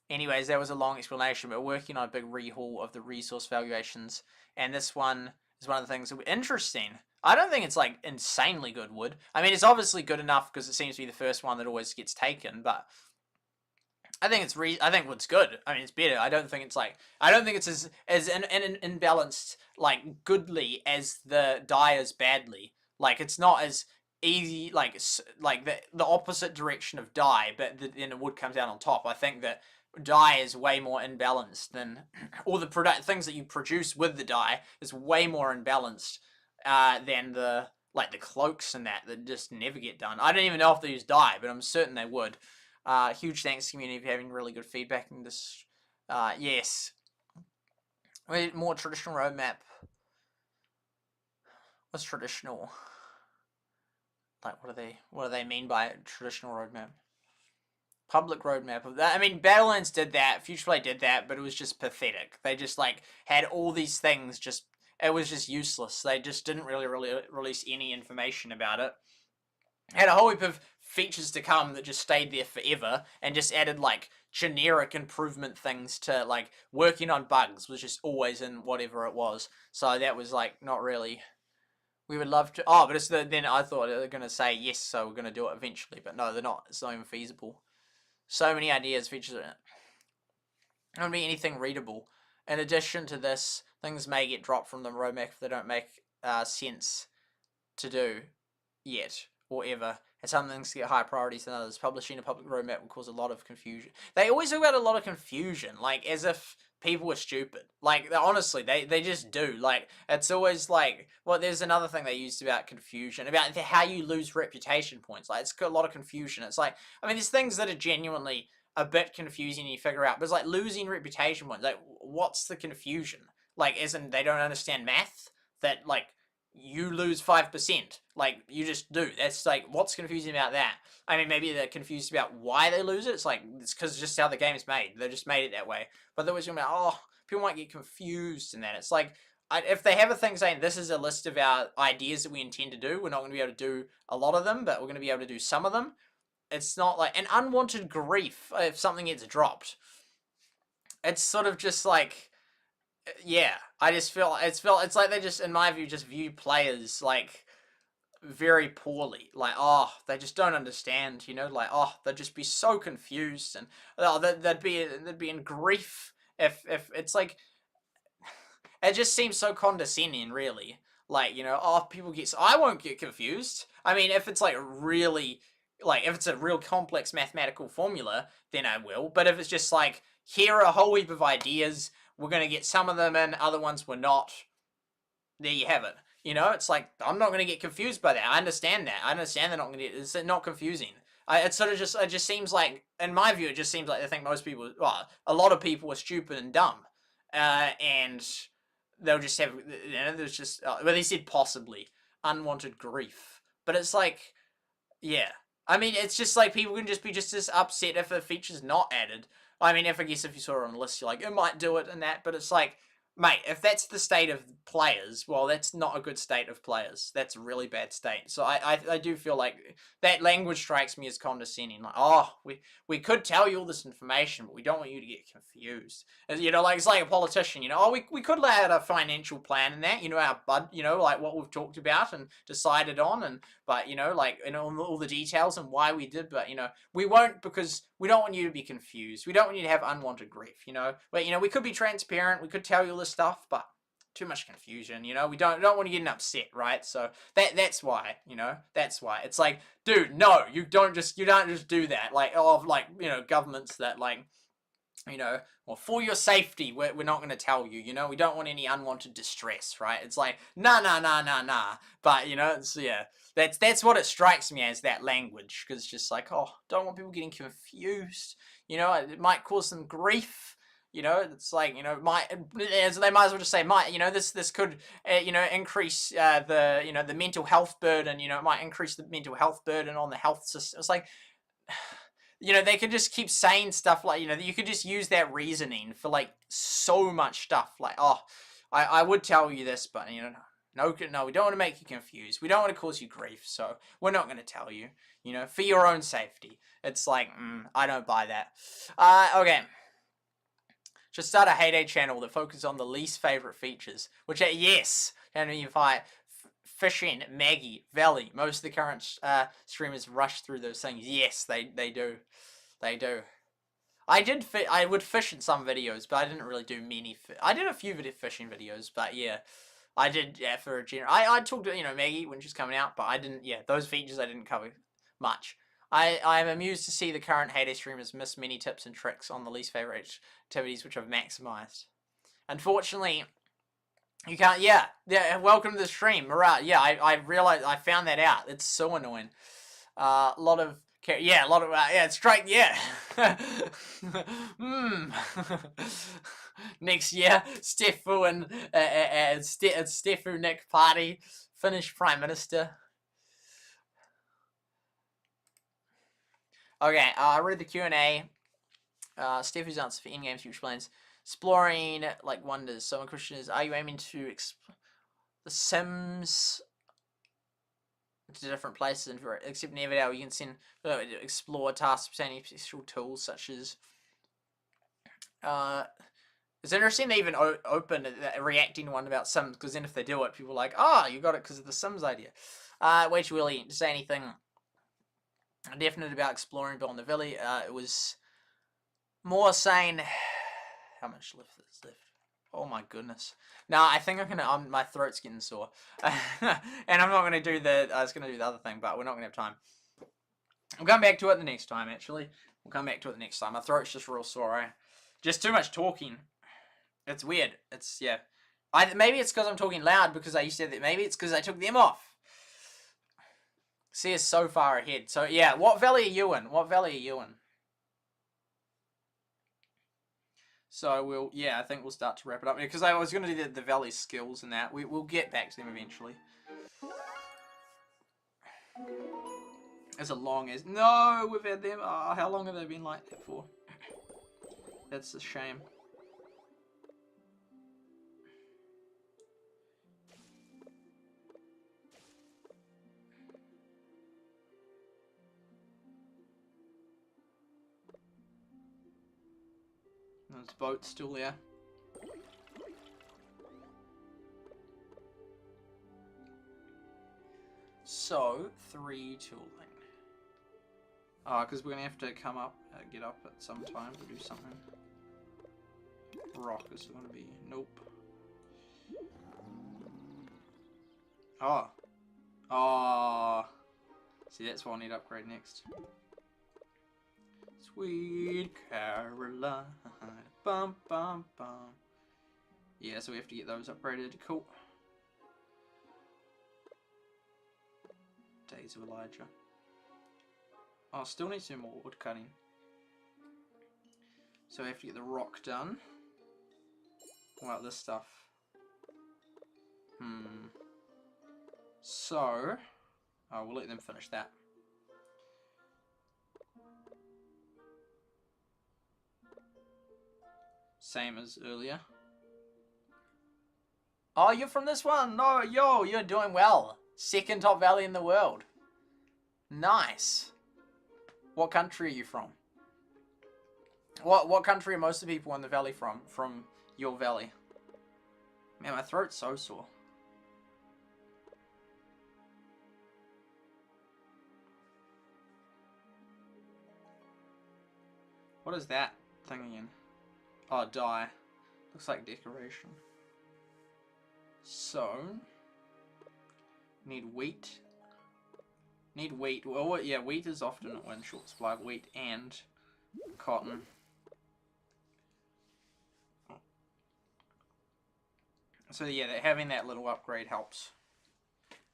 Speaker 1: Anyways, that was a long explanation, but we're working on a big rehaul of the resource valuations, and this one is one of the things that were interesting. I don't think it's insanely good wood. I mean, it's obviously good enough because it seems to be the first one that always gets taken, but I think I think wood's good. I mean, it's better. I don't think it's as imbalanced goodly as the die is badly. It's not as easy, like the opposite direction of die, but then the wood comes out on top. I think that die is way more imbalanced than all the things that you produce with the die is way more imbalanced than the cloaks and that just never get done. I don't even know if they use dye, but I'm certain they would. Huge thanks community for having really good feedback in this. Yes. More traditional roadmap. What's traditional? Like, what do they mean by traditional roadmap? Public roadmap of that. I mean, Battlelands did that, Future Play did that, but it was just pathetic. They just like had all these things, just it was just useless. They just didn't really release any information about it. Had a whole heap of features to come that just stayed there forever, and just added like generic improvement things to like working on bugs was just always in whatever it was. So that was like not really. We would love to. Oh, but it's then I thought they were gonna say yes, so we're gonna do it eventually, but no, they're not. It's not even feasible. So many ideas, features in it. It won't be anything readable. In addition to this, things may get dropped from the roadmap if they don't make sense to do yet or ever. And some things get higher priorities than others. Publishing a public roadmap will cause a lot of confusion. They always talk about a lot of confusion, like as if people were stupid. Like, honestly, they just do. Like, it's always like, well, there's another thing they used about confusion, about how you lose reputation points. Like, it's got a lot of confusion. It's like, I mean, there's things that are genuinely a bit confusing and you figure out, but it's like losing reputation points. Like, what's the confusion? Like, as in they don't understand math? That, like, you lose 5%. Like, you just do. That's like, what's confusing about that? I mean, maybe they're confused about why they lose it. It's like, it's because just how the game is made. They just made it that way. But they're always talking about, oh, people might get confused and that. It's like, if they have a thing saying, this is a list of our ideas that we intend to do, we're not going to be able to do a lot of them, but we're going to be able to do some of them. It's not like an unwanted grief if something gets dropped. It's sort of just like, yeah, I just feel it's like they just, in my view, just view players like very poorly. Like, oh, they just don't understand, you know, like, oh, they'd just be so confused, and oh, they'd be in grief if it's like, it just seems so condescending, really. Like, you know, oh, people get, I won't get confused. I mean, if it's like really, like, if it's a real complex mathematical formula, then I will. But if it's just like, here are a whole heap of ideas, we're going to get some of them in, other ones we're not, there you have it. You know, it's like, I'm not going to get confused by that. I understand that. I understand they're not going to get, it's not confusing. It sort of just, it just seems like, in my view, it just seems like they think most people, well, a lot of people are stupid and dumb. And they'll just have, you know, there's just, well, they said possibly, unwanted grief. But it's like, yeah. I mean, it's just like, people can just be just as upset if a feature's not added. I mean, I guess if you saw it on the list, you're like, it might do it and that, but it's like, mate, if that's the state of players, well, that's not a good state of players. That's a really bad state. So I do feel like that language strikes me as condescending. Like, oh, we could tell you all this information, but we don't want you to get confused. You know, like, it's like a politician, you know, oh, we could lay out a financial plan and that, you know, you know, like what we've talked about and decided on, and, but, you know, like, you know, all the details and why we did, but, you know, we won't, because we don't want you to be confused. We don't want you to have unwanted grief, you know. But, you know, we could be transparent. We could tell you all this stuff, but too much confusion, you know. We don't want you getting upset, right? So that's why, you know. That's why. It's like, dude, no, you don't just do that. Like, oh, like, you know, governments that, like, you know, well, for your safety, we're not going to tell you, you know, we don't want any unwanted distress, right? It's like, nah. But, you know, it's, yeah, that's what it strikes me as, that language, because it's just like, oh, don't want people getting confused, you know, it might cause some grief, you know, it's like, you know, they might as well just say, you know, this could, you know, increase the, you know, the mental health burden, you know, it might increase the mental health burden on the health system. It's like, you know, they could just keep saying stuff like, you know, you could just use that reasoning for, like, so much stuff. Like, oh, I would tell you this, but, you know, no, we don't want to make you confused. We don't want to cause you grief, so we're not going to tell you, you know, for your own safety. It's like, I don't buy that. Okay. Should start a Heyday channel that focuses on the least favorite features, which are, yes, and if I... Fishing, Maggie, Valley, most of the current streamers rush through those things. Yes, they do. They do. I would fish in some videos, but I didn't really do many. I did a few fishing videos, but yeah. I did, yeah, for a general. I talked to, Maggie when she's coming out, but I didn't, those features I didn't cover much. I'm amused to see the current Hades streamers miss many tips and tricks on the least favorite activities which I've maximized. Unfortunately, you can't, welcome to the stream, Murat. Yeah, I realized, I found that out. It's so annoying. A lot of, strike, yeah. Next year, Stefu and Stefu Nick Party, Finnish Prime Minister. Okay, I read the Q&A. Stefu's answer for in-game future plans. Exploring like wonders. So my question is, are you aiming to explore the Sims to different places, except in Everdale you can send explore tasks pertaining to special tools such as it's interesting they even open reacting to one about Sims, because then if they do it, people are like, you got it because of the Sims idea. Way too early to say anything definite about exploring beyond the valley. It was more saying how much left is left. Oh my goodness. No, I think I'm gonna. My throat's getting sore, and I'm not gonna do the. I was gonna do the other thing, but we're not gonna have time. We'll come back to it the next time. Actually, we'll come back to it the next time. My throat's just real sore. Eh? Just too much talking. It's weird. It's maybe it's because I'm talking loud because I used to have that. Maybe it's because I took them off. See, it's so far ahead. So yeah, what valley are you in? What valley are you in? So I think we'll start to wrap it up because I was going to do the valley skills and that. We'll get back to them eventually. As long as no, we've had them. Oh, how long have they been like that for? That's a shame. There's boats still there. So, 3 tooling. Because we're going to have to come up, get up at some time to do something. Rock is going to be... Nope. See, that's what I need to upgrade next. Sweet Caroline. Bum, bum, bum. Yeah, so we have to get those upgraded. Cool. Days of Elijah. Oh, still need some more wood cutting. So we have to get the rock done. What about this stuff? So, we'll let them finish that. Same as earlier. Oh, you're from this one? No, you're doing well. Second top valley in the world. Nice. What country are you from? What country are most of the people in the valley from? From your valley? Man, my throat's so sore. What is that thing again? Oh, dye. Looks like decoration. So, need wheat. Need wheat. Well, yeah, wheat is often in short supply. Wheat and cotton. So yeah, having that little upgrade helps.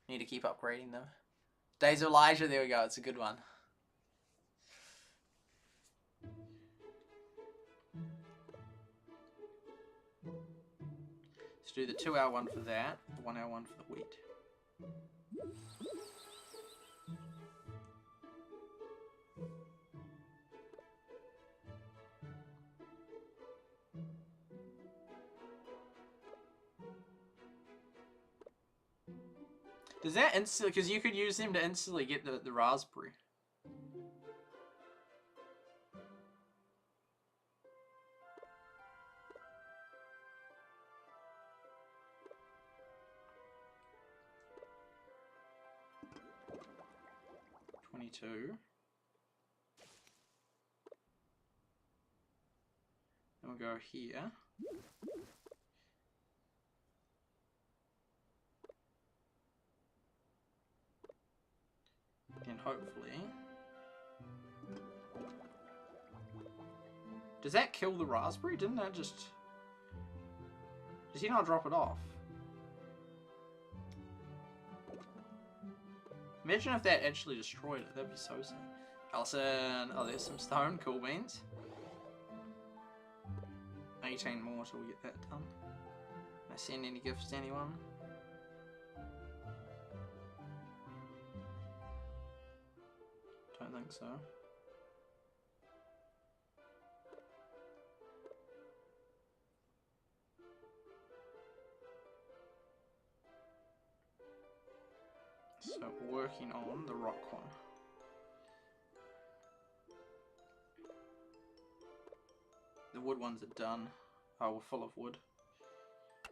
Speaker 1: Need to keep upgrading them. Days of Elijah, there we go. It's a good one. Let's do the 2-hour one for that, the 1-hour one for the wheat. Does that instantly, because you could use them to instantly get the raspberry. Then we'll go here. hopefully. Does that kill the raspberry? Didn't that just... Does he not drop it off? Imagine if that actually destroyed it. That'd be so sick. Allison, oh, there's some stone. Cool beans. 18 more till we get that done. Can I send any gifts to anyone? Don't think so. So working on the rock one. The wood ones are done. Oh, we're full of wood.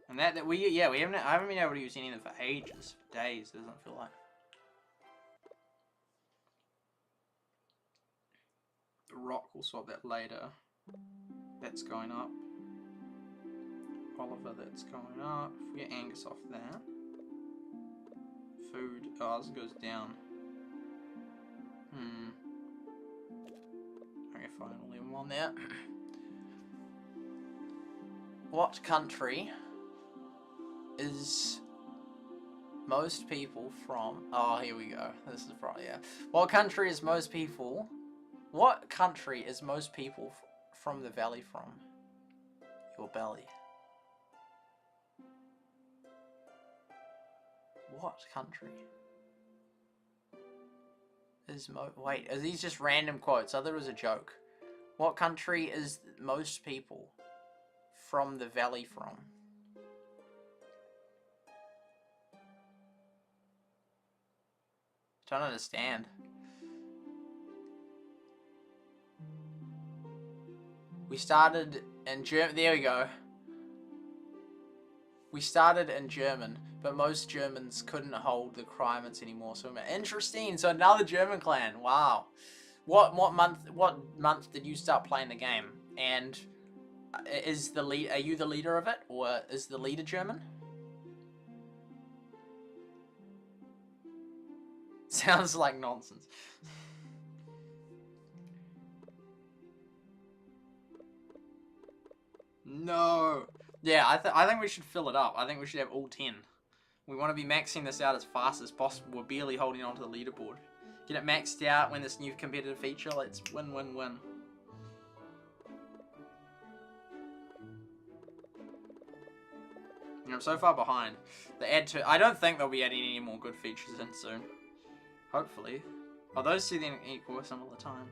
Speaker 1: And I haven't been able to use any of them for ages, for days. It doesn't feel like. The rock, we'll swap that later. That's going up. Oliver, that's going up. If we get Angus off that. Food, oh, this goes down. Okay, fine, we'll leave them on there. What country is most people from? Oh, here we go. This is probably, yeah. What country is most people from the valley from? Your belly. What country is wait, are these just random quotes? I thought it was a joke. What country is most people from the valley from? Don't understand. We started in German. There we go. We started in German, but most Germans couldn't hold the requirements anymore. So interesting. So another German clan. Wow. What month did you start playing the game? And is the lead? Are you the leader of it, or is the leader German? Sounds like nonsense. No. Yeah, I think we should fill it up. I think we should have all 10. We want to be maxing this out as fast as possible. We're barely holding on to the leaderboard. Get it maxed out when this new competitive feature. Let's win, win, win. I'm so far behind. I don't think they'll be adding any more good features in soon. Hopefully. Oh, those two then equal some of the time.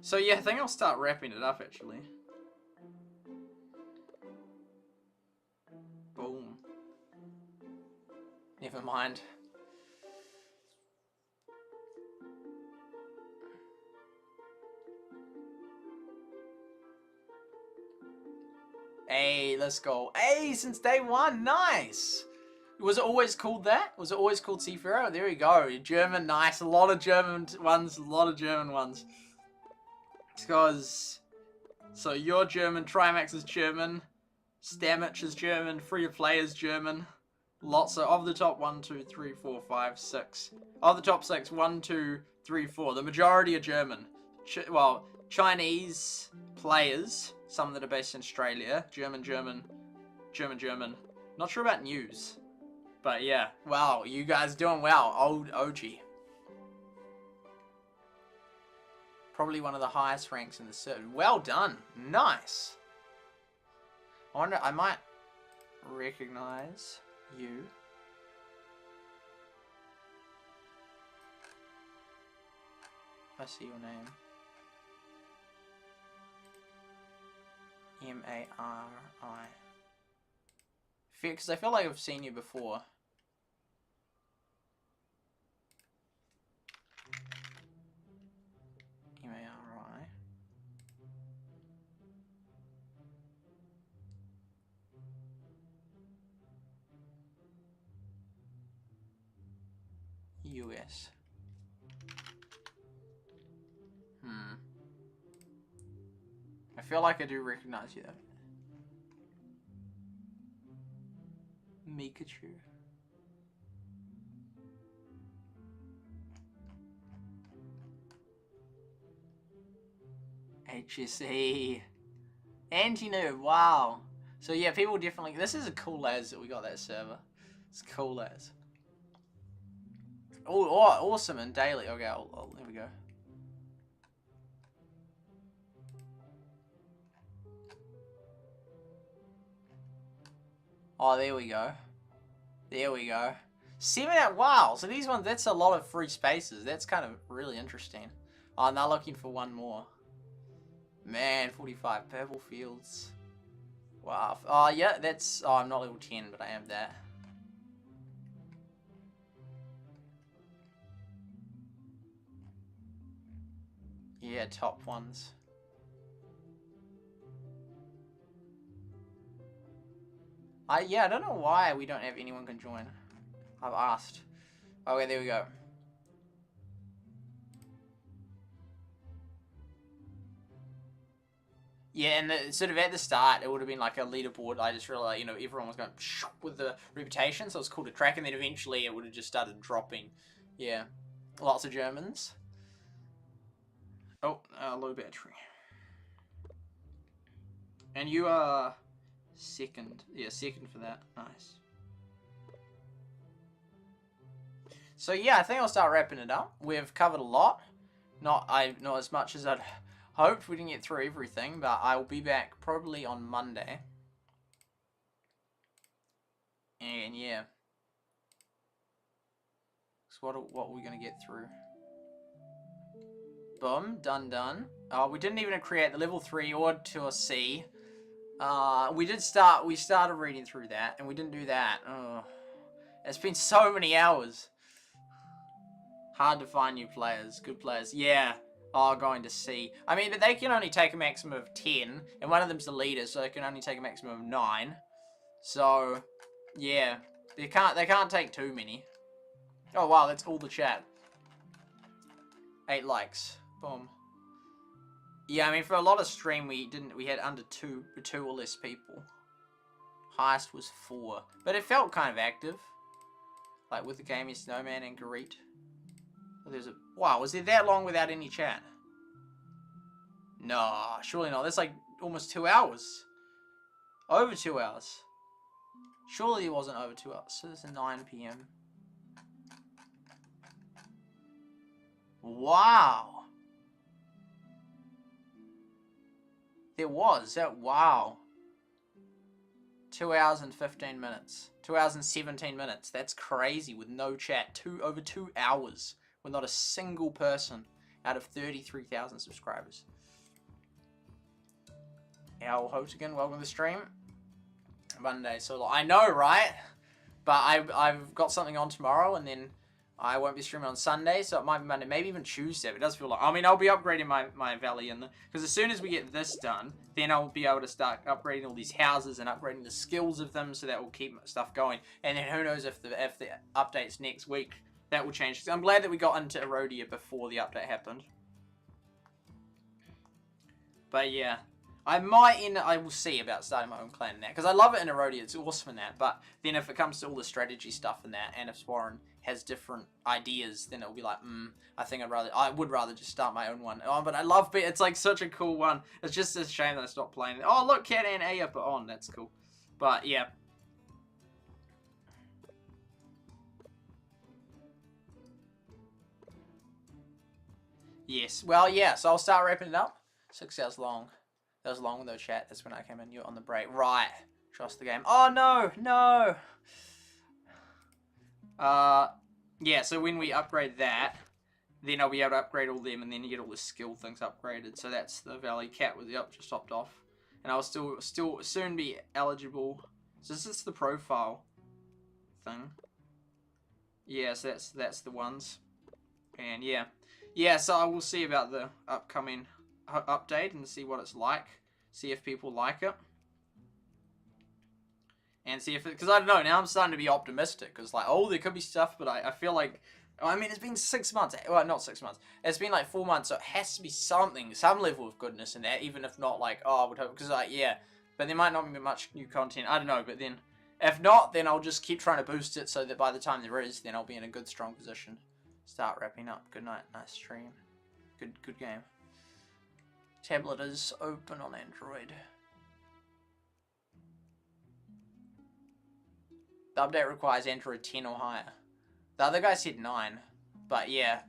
Speaker 1: So yeah, I think I'll start wrapping it up actually. Boom. Never mind. Hey, let's go. Hey, since day one, nice. Was it always called that? Was it always called Seafarer? There we go. German, nice. A lot of German ones. Because, so you're German, Trimax is German, Stamich is German, Free to Play is German. Lots of the top 1, 2, 3, 4, 5, 6. Of the top 6, 1, 2, 3, 4. The majority are German. Chinese players, some that are based in Australia. German. Not sure about news. But yeah, wow, you guys doing well. Old OG. Probably one of the highest ranks in the server. Well done. Nice. I wonder, I might recognize you. I see your name. M-A-R-I. Because I feel like I've seen you before. M-A-R-I. US. I feel like I do recognize you though. Mikachu. HSE. Anti-noob, wow. So yeah, people definitely... This is a cool as that we got that server. It's cool as. Oh, awesome and daily. Okay, there we go. Oh, there we go. There we go. 7 out. Wow. So these ones, that's a lot of free spaces. That's kind of really interesting. Oh, and they're looking for one more. Man, 45 purple fields. Wow. Oh, yeah, that's... Oh, I'm not level 10, but I am that. Yeah, top ones. Yeah, I don't know why we don't have anyone can join. I've asked. Okay, there we go. Yeah, and sort of at the start, it would have been like a leaderboard. I just realized, you know, everyone was going with the reputation, so it's cool to track. And then eventually, it would have just started dropping. Yeah, lots of Germans. Oh, low battery. And you are second. Yeah, second for that. Nice. So yeah, I think I'll start wrapping it up. We've covered a lot. Not as much as I'd hoped. We didn't get through everything, but I will be back probably on Monday. And yeah. So what are we gonna get through? Boom, done. We didn't even create the level 3 or 2 or C. We started reading through that, and we didn't do that. Oh, it's been so many hours. Hard to find new players, good players. Yeah. Oh, going to C. I mean, but they can only take a maximum of 10, and one of them's the leader, so they can only take a maximum of 9. So, yeah, they can't take too many. Oh wow, that's all the chat. 8 likes. Boom. Yeah, I mean, for a lot of stream, we had under 2 or less people. Highest was 4, but it felt kind of active. Like with the Gaming Snowman and Garit. Wow, was it that long without any chat? No, surely not. That's like almost 2 hours. Over 2 hours. Surely it wasn't over 2 hours. So it's 9 PM. Wow. There was. Wow. 2 hours and 15 minutes. 2 hours and 17 minutes. That's crazy with no chat. Over 2 hours with not a single person out of 33,000 subscribers. Al Hotigan, welcome to the stream. Monday, so I know, right? But I've got something on tomorrow, and then I won't be streaming on Sunday, so it might be Monday, maybe even Tuesday. But it does feel like, I mean, I'll be upgrading my Valley because as soon as we get this done, then I'll be able to start upgrading all these houses and upgrading the skills of them, so that will keep stuff going. And then who knows if the updates next week, that will change. I'm glad that we got into Erodia before the update happened. But yeah. I will see about starting my own clan in that, because I love it in Erodia, it's awesome in that, but then if it comes to all the strategy stuff in that, and if Sworin has different ideas, then it'll be like, I would rather just start my own one. Oh, but I love it, it's like such a cool one. It's just a shame that I stopped playing it. Oh look, Cat and A up on, that's cool. But yeah. Yes, well yeah, so I'll start wrapping it up. 6 hours long. That was long with no chat. That's when I came in. You're on the break. Right. Trust the game. Oh, no. Yeah, so when we upgrade that, then I'll be able to upgrade all them, and then you get all the skill things upgraded. So that's the Valley. Cat with the just hopped off. And I'll still soon be eligible. So this is the profile thing. Yeah, so that's the ones. And yeah. Yeah, so I will see about the upcoming update and see what it's like, see if people like it, and see if it, because I don't know, now I'm starting to be optimistic, because like, oh, there could be stuff, but I feel like, I mean, it's been 6 months, well, not 6 months, it's been like 4 months, so it has to be something, some level of goodness in there, even if not like, oh, I would hope, because like, yeah, but there might not be much new content, I don't know, but then, if not, then I'll just keep trying to boost it, so that by the time there is, then I'll be in a good, strong position. Start wrapping up. Good night, nice stream, good game. tablet is open on Android. The update requires Android 10 or higher. The other guy said 9, but yeah.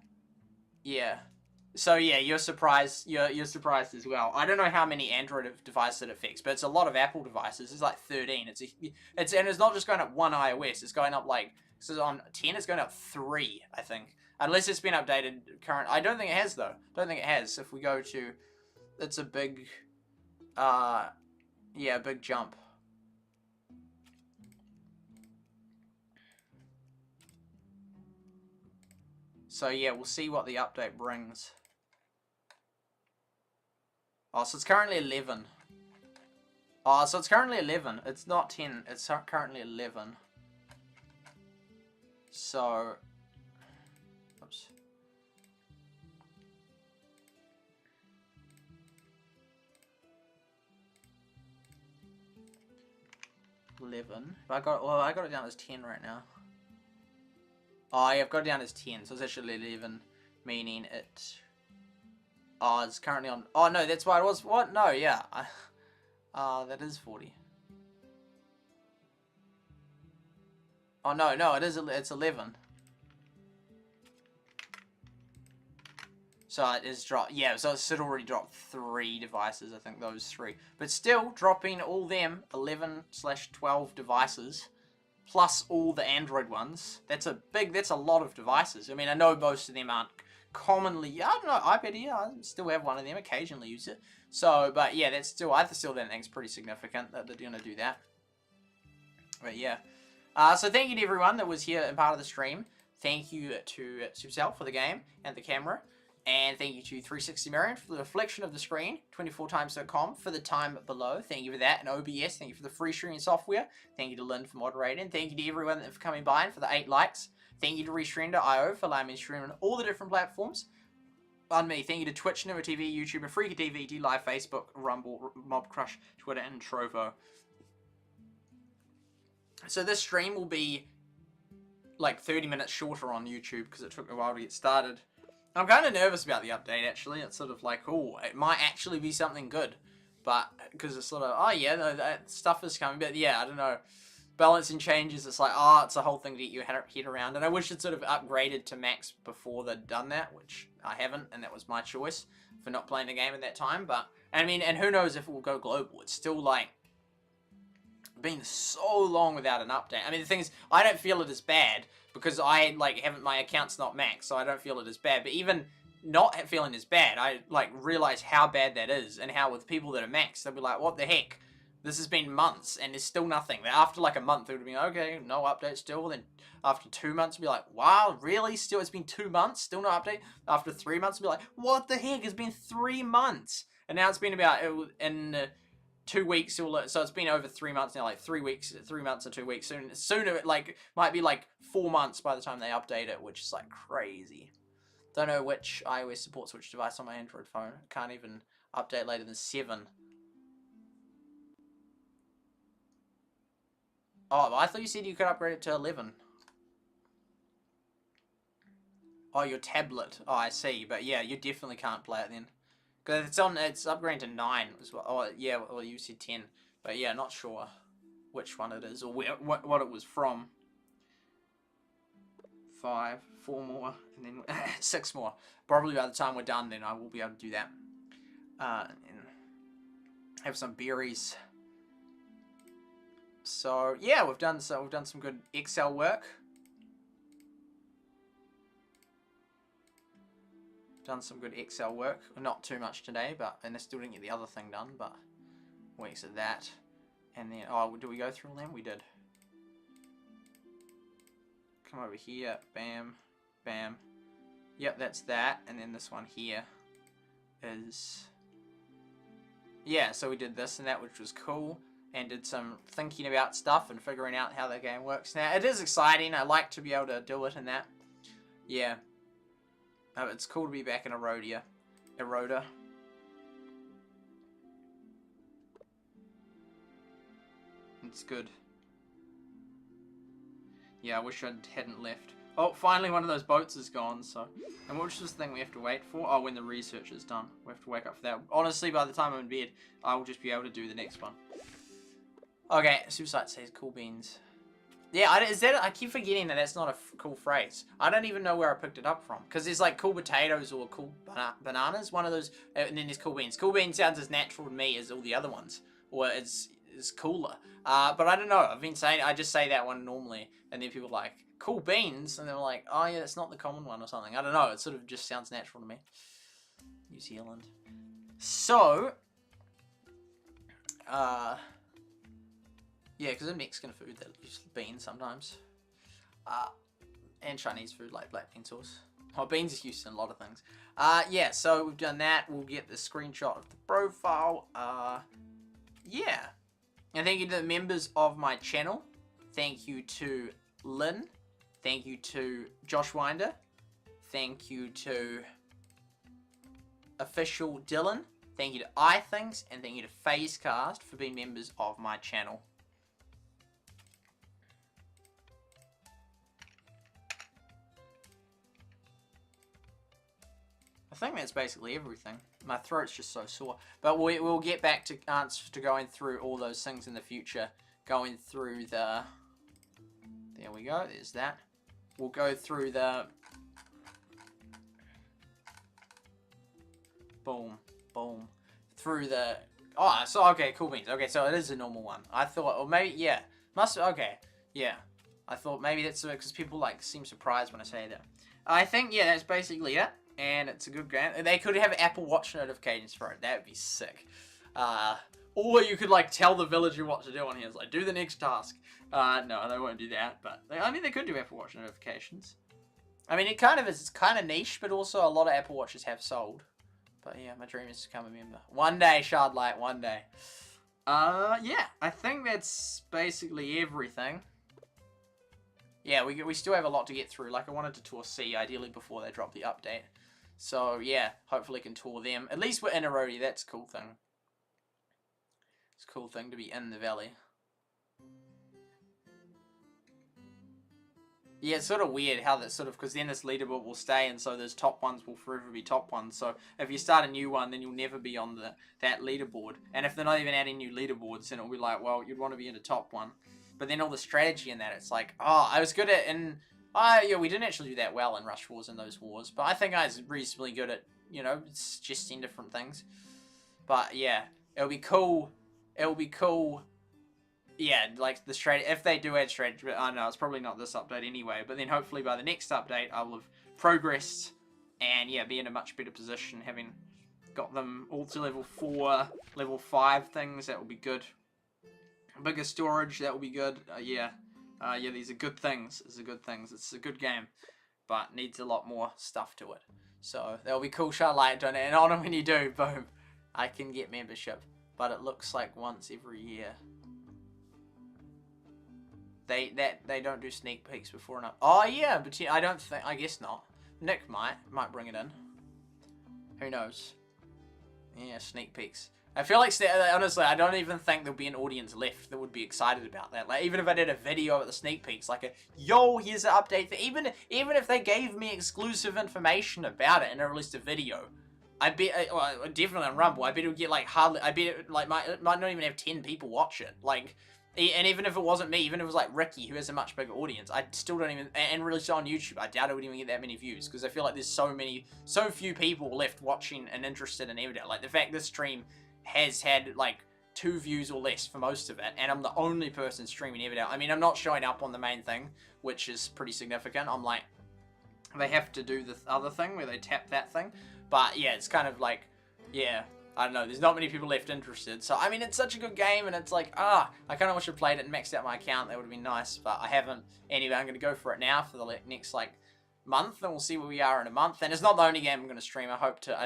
Speaker 1: So yeah, you're surprised. You're surprised as well. I don't know how many Android devices it affects, but it's a lot of Apple devices. It's like 13. And it's not just going up one iOS. It's going up like, so on 10, it's going up 3, I think. Unless it's been updated current. I don't think it has though. Don't think it has. If we go to, it's a big, yeah, big jump. So yeah, we'll see what the update brings. Oh, so it's currently 11. Oh, so it's currently 11. It's not 10. It's currently 11. So, oops. I got it down as 10 right now. Oh, yeah, I've got it down as 10, so it's actually 11, meaning it... Oh, it's currently on... Oh, no, that's why it was... What? No, yeah. That is 40. Oh, no, it is... It's 11. So it is dropped... Yeah, so it's already dropped 3 devices, I think, those 3. But still, dropping all them 11/12 devices... plus all the Android ones. That's a lot of devices. I mean, I know most of them aren't commonly, I don't know, iPad, yeah, I still have one of them, occasionally use it. So, but yeah, I still think it's pretty significant that they're going to do that. But yeah. So thank you to everyone that was here and part of the stream. Thank you to SuperSight for the game and the camera. And thank you to 360 Marion for the reflection of the screen, 24times.com for the time below. Thank you for that. And OBS, thank you for the free streaming software. Thank you to Lynn for moderating. Thank you to everyone for coming by and for the 8 likes. Thank you to Restream.io for allowing me to stream on all the different platforms. On me, thank you to Twitch, Nova TV, YouTube, Freaky TV, D-Live, Facebook, Rumble, Mob Crush, Twitter, and Trovo. So this stream will be like 30 minutes shorter on YouTube because it took a while to get started. I'm kind of nervous about the update, actually. It's sort of like, oh, it might actually be something good. But, because it's sort of, oh yeah, no, that stuff is coming. But yeah, I don't know. Balancing changes, it's like, oh, it's a whole thing to get your head around. And I wish it sort of upgraded to max before they'd done that, which I haven't. And that was my choice for not playing the game at that time. But, I mean, and who knows if it will go global. It's still like, been so long without an update. I mean, the thing is, I don't feel it as bad because I like haven't, my account's not maxed, so I don't feel it as bad. But even not feeling as bad, I like realize how bad that is, and how with people that are maxed, they'll be like, what the heck? This has been months and there's still nothing. After like a month, it would be okay, no update still. Then after 2 months, it'd be like, wow, really? Still, it's been 2 months, still no update. After 3 months, it'd be like, what the heck? It's been 3 months, and now it's been about in 2 weeks, so it's been over 3 months now, like 3 weeks, 3 months or 2 weeks. Sooner, it like might be like 4 months by the time they update it, which is like crazy. Don't know which iOS supports which device on my Android phone. Can't even update later than 7. Oh, I thought you said you could upgrade it to 11. Oh, your tablet. Oh, I see. But yeah, you definitely can't play it then. Because it's upgrading to 9 as well. Oh, yeah, well, you said 10. But yeah, not sure which one it is or what it was from. 5, 4 more, and then 6 more. Probably by the time we're done, then I will be able to do that. And have some berries. So yeah, we've done some good Excel work. Done some good Excel work. Not too much today, and I still didn't get the other thing done, but weeks of that. And then, oh, did we go through all them? We did. Come over here, bam, bam. Yep, that's that. And then this one here is, yeah, so we did this and that, which was cool. And did some thinking about stuff and figuring out how the game works. Now, it is exciting. I like to be able to do it and that. Yeah. It's cool to be back in Eroda. It's good. Yeah, I wish I hadn't left. Oh, finally one of those boats is gone, so... And what's this thing we have to wait for? Oh, when the research is done. We have to wake up for that. Honestly, by the time I'm in bed, I will just be able to do the next one. Okay, SuperSight says cool beans. Yeah, I keep forgetting that that's not a cool phrase. I don't even know where I picked it up from. Because there's like cool potatoes or cool bananas. One of those, and then there's cool beans. Cool beans sounds as natural to me as all the other ones. Or it's cooler. But I don't know. I've been saying, I just say that one normally. And then people are like, cool beans. And they're like, oh yeah, it's not the common one or something. I don't know. It sort of just sounds natural to me. New Zealand. So, yeah, because in Mexican food, they use beans sometimes. And Chinese food, like black bean sauce. Oh, beans is used in a lot of things. Yeah, so we've done that. We'll get the screenshot of the profile. Yeah. And thank you to the members of my channel. Thank you to Lynn. Thank you to Josh Winder. Thank you to Official Dylan. Thank you to iThings. And thank you to FazeCast for being members of my channel. I think that's basically everything. My throat's just so sore. But we'll get back to going through all those things in the future. Going through the... There we go. There's that. We'll go through the... Boom. Boom. Through the... Oh, so, okay, cool beans. Okay, so it is a normal one. I thought, or maybe, yeah. Okay, yeah. I thought maybe that's because people, like, seem surprised when I say that. I think, yeah, that's basically it. And it's a good game. They could have Apple Watch notifications for it. That would be sick. Or you could, like, tell the villager what to do on here. It's like, do the next task. No, they won't do that. But, I mean, they could do Apple Watch notifications. I mean, it's kind of niche, but also a lot of Apple Watches have sold. But, yeah, my dream is to become a member. One day, ShardLight, one day. Yeah, I think that's basically everything. Yeah, we still have a lot to get through. Like, I wanted to tour C, ideally, before they drop the update. So, yeah, hopefully can tour them. At least we're in Eroda, that's a cool thing. It's a cool thing to be in the valley. Yeah, it's sort of weird how that sort of, because then this leaderboard will stay, and so those top ones will forever be top ones. So, if you start a new one, then you'll never be on that leaderboard. And if they're not even adding new leaderboards, then it'll be like, well, you'd want to be in the top one. But then all the strategy in that, it's like, oh, I was good at, yeah, we didn't actually do that well in Rush Wars and those wars, but I think I was reasonably good at, you know, suggesting different things. But yeah, it'll be cool. It'll be cool. Yeah, like the strategy, if they do add strategy, but I know it's probably not this update anyway, but then hopefully by the next update I will have progressed and yeah, be in a much better position, having got them all to level 4, level 5 things. That will be good. Bigger storage, that will be good. Yeah, these are good things. These are good things. It's a good game, but needs a lot more stuff to it. So that'll be cool. ShardLight donate, and on when you do, boom, I can get membership. But it looks like once every year. They don't do sneak peeks before enough. Oh yeah, but I don't think. I guess not. Nick might bring it in. Who knows? Yeah, sneak peeks. I feel like, honestly, I don't even think there'll be an audience left that would be excited about that. Like, even if I did a video at the sneak peeks, like yo, here's an update. Even if they gave me exclusive information about it and I released a video, I bet, well, definitely on Rumble, I bet it would get, like, hardly, I bet it, like, it might not even have 10 people watch it. Like, and even if it wasn't me, even if it was, like, Ricky, who has a much bigger audience, I still don't even, and release it on YouTube, I doubt it would even get that many views, because I feel like there's so few people left watching and interested in Everdale. Like, the fact this stream has had, like, 2 views or less for most of it, and I'm the only person streaming Everdale. I mean, I'm not showing up on the main thing, which is pretty significant. I'm like, they have to do the other thing where they tap that thing. But, yeah, it's kind of like, yeah, I don't know, there's not many people left interested. So, I mean, it's such a good game, and it's like, I kind of wish I played it and maxed out my account. That would have been nice, but I haven't. Anyway, I'm going to go for it now for the next, like, month, and we'll see where we are in a month. And it's not the only game I'm going to stream. I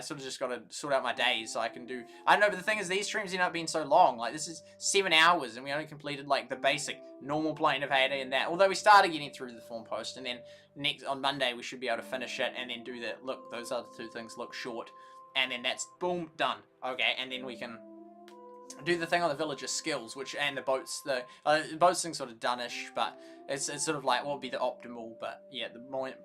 Speaker 1: sort of just got to sort out my days so I can do, I don't know, but the thing is, these streams end up being so long. Like, this is 7 hours, and we only completed, like, the basic normal playing of Heyday and that. Although we started getting through the form post, and then on Monday we should be able to finish it and then do that. Look, those other 2 things look short, and then that's boom, done. Okay, and then we can do the thing on the villager skills, and the boats. The boats thing's sort of done-ish, but it's sort of like what would be the optimal. But yeah, the moment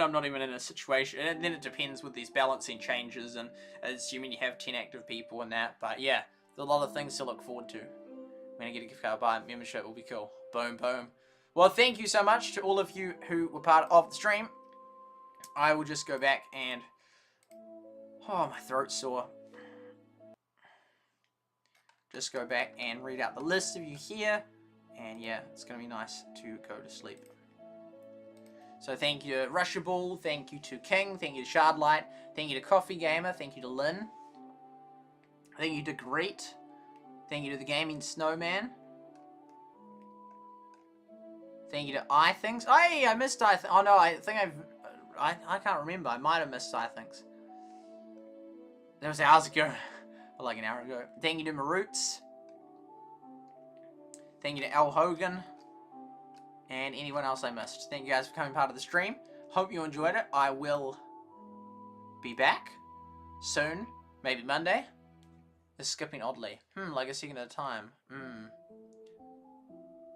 Speaker 1: I'm not even in a situation, and then it depends with these balancing changes, and assuming you have 10 active people and that. But yeah, there's a lot of things to look forward to. When I get a gift card buy membership, will be cool. Boom, boom. Well, thank you so much to all of you who were part of the stream. I will just go back and... Oh, my throat's sore. Just go back and read out the list of you here. And yeah, it's going to be nice to go to sleep. So thank you to Rushable, thank you to King, thank you to Shardlight, thank you to Coffee Gamer, thank you to Lynn. Thank you to Greet. Thank you to the Gaming Snowman. Thank you to iThings. Oh, hey, I missed iThings. Oh no, I think I can't remember. I might have missed iThings. That was hours ago. Like an hour ago. Thank you to Maroots. Thank you to Al Hogan. And anyone else I missed. Thank you guys for coming part of the stream. Hope you enjoyed it. I will be back soon. Maybe Monday. It's skipping oddly. Like a second at a time.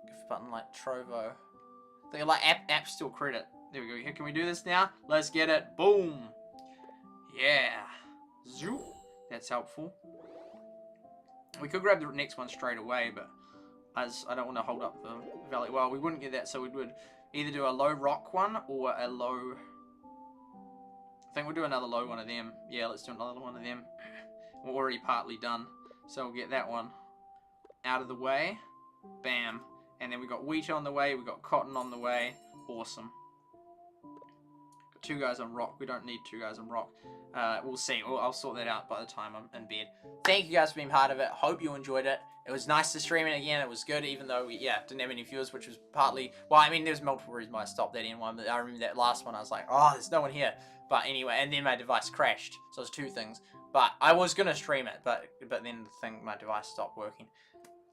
Speaker 1: Gift button like Trovo. They're like app still credit. There we go. Here, can we do this now? Let's get it. Boom. Yeah. Zoop. That's helpful. We could grab the next one straight away, but as I don't want to hold up the Valley. Well, we wouldn't get that, so we would either do a low rock one or a low... I think we'll do another low one of them. Yeah, let's do another one of them. We're already partly done, so we'll get that one out of the way. Bam. And then we got wheat on the way, we got cotton on the way. Awesome. Got 2 guys on rock. We don't need 2 guys on rock. We'll see. I'll sort that out by the time I'm in bed. Thank you guys for being part of it. Hope you enjoyed it. It was nice to stream it again. It was good, even though we didn't have any viewers, which was partly... Well, I mean, there's multiple reasons why I stopped that in one, but I remember that last one, I was like, oh, there's no one here. But anyway, and then my device crashed. So it's 2 things. But I was going to stream it, but then my device stopped working.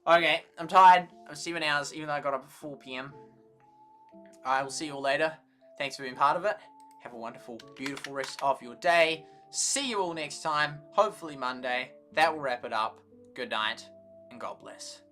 Speaker 1: Okay, I'm tired. I'm 7 hours, even though I got up at 4 PM. I will see you all later. Thanks for being part of it. Have a wonderful, beautiful rest of your day. See you all next time. Hopefully Monday. That will wrap it up. Good night, and God bless.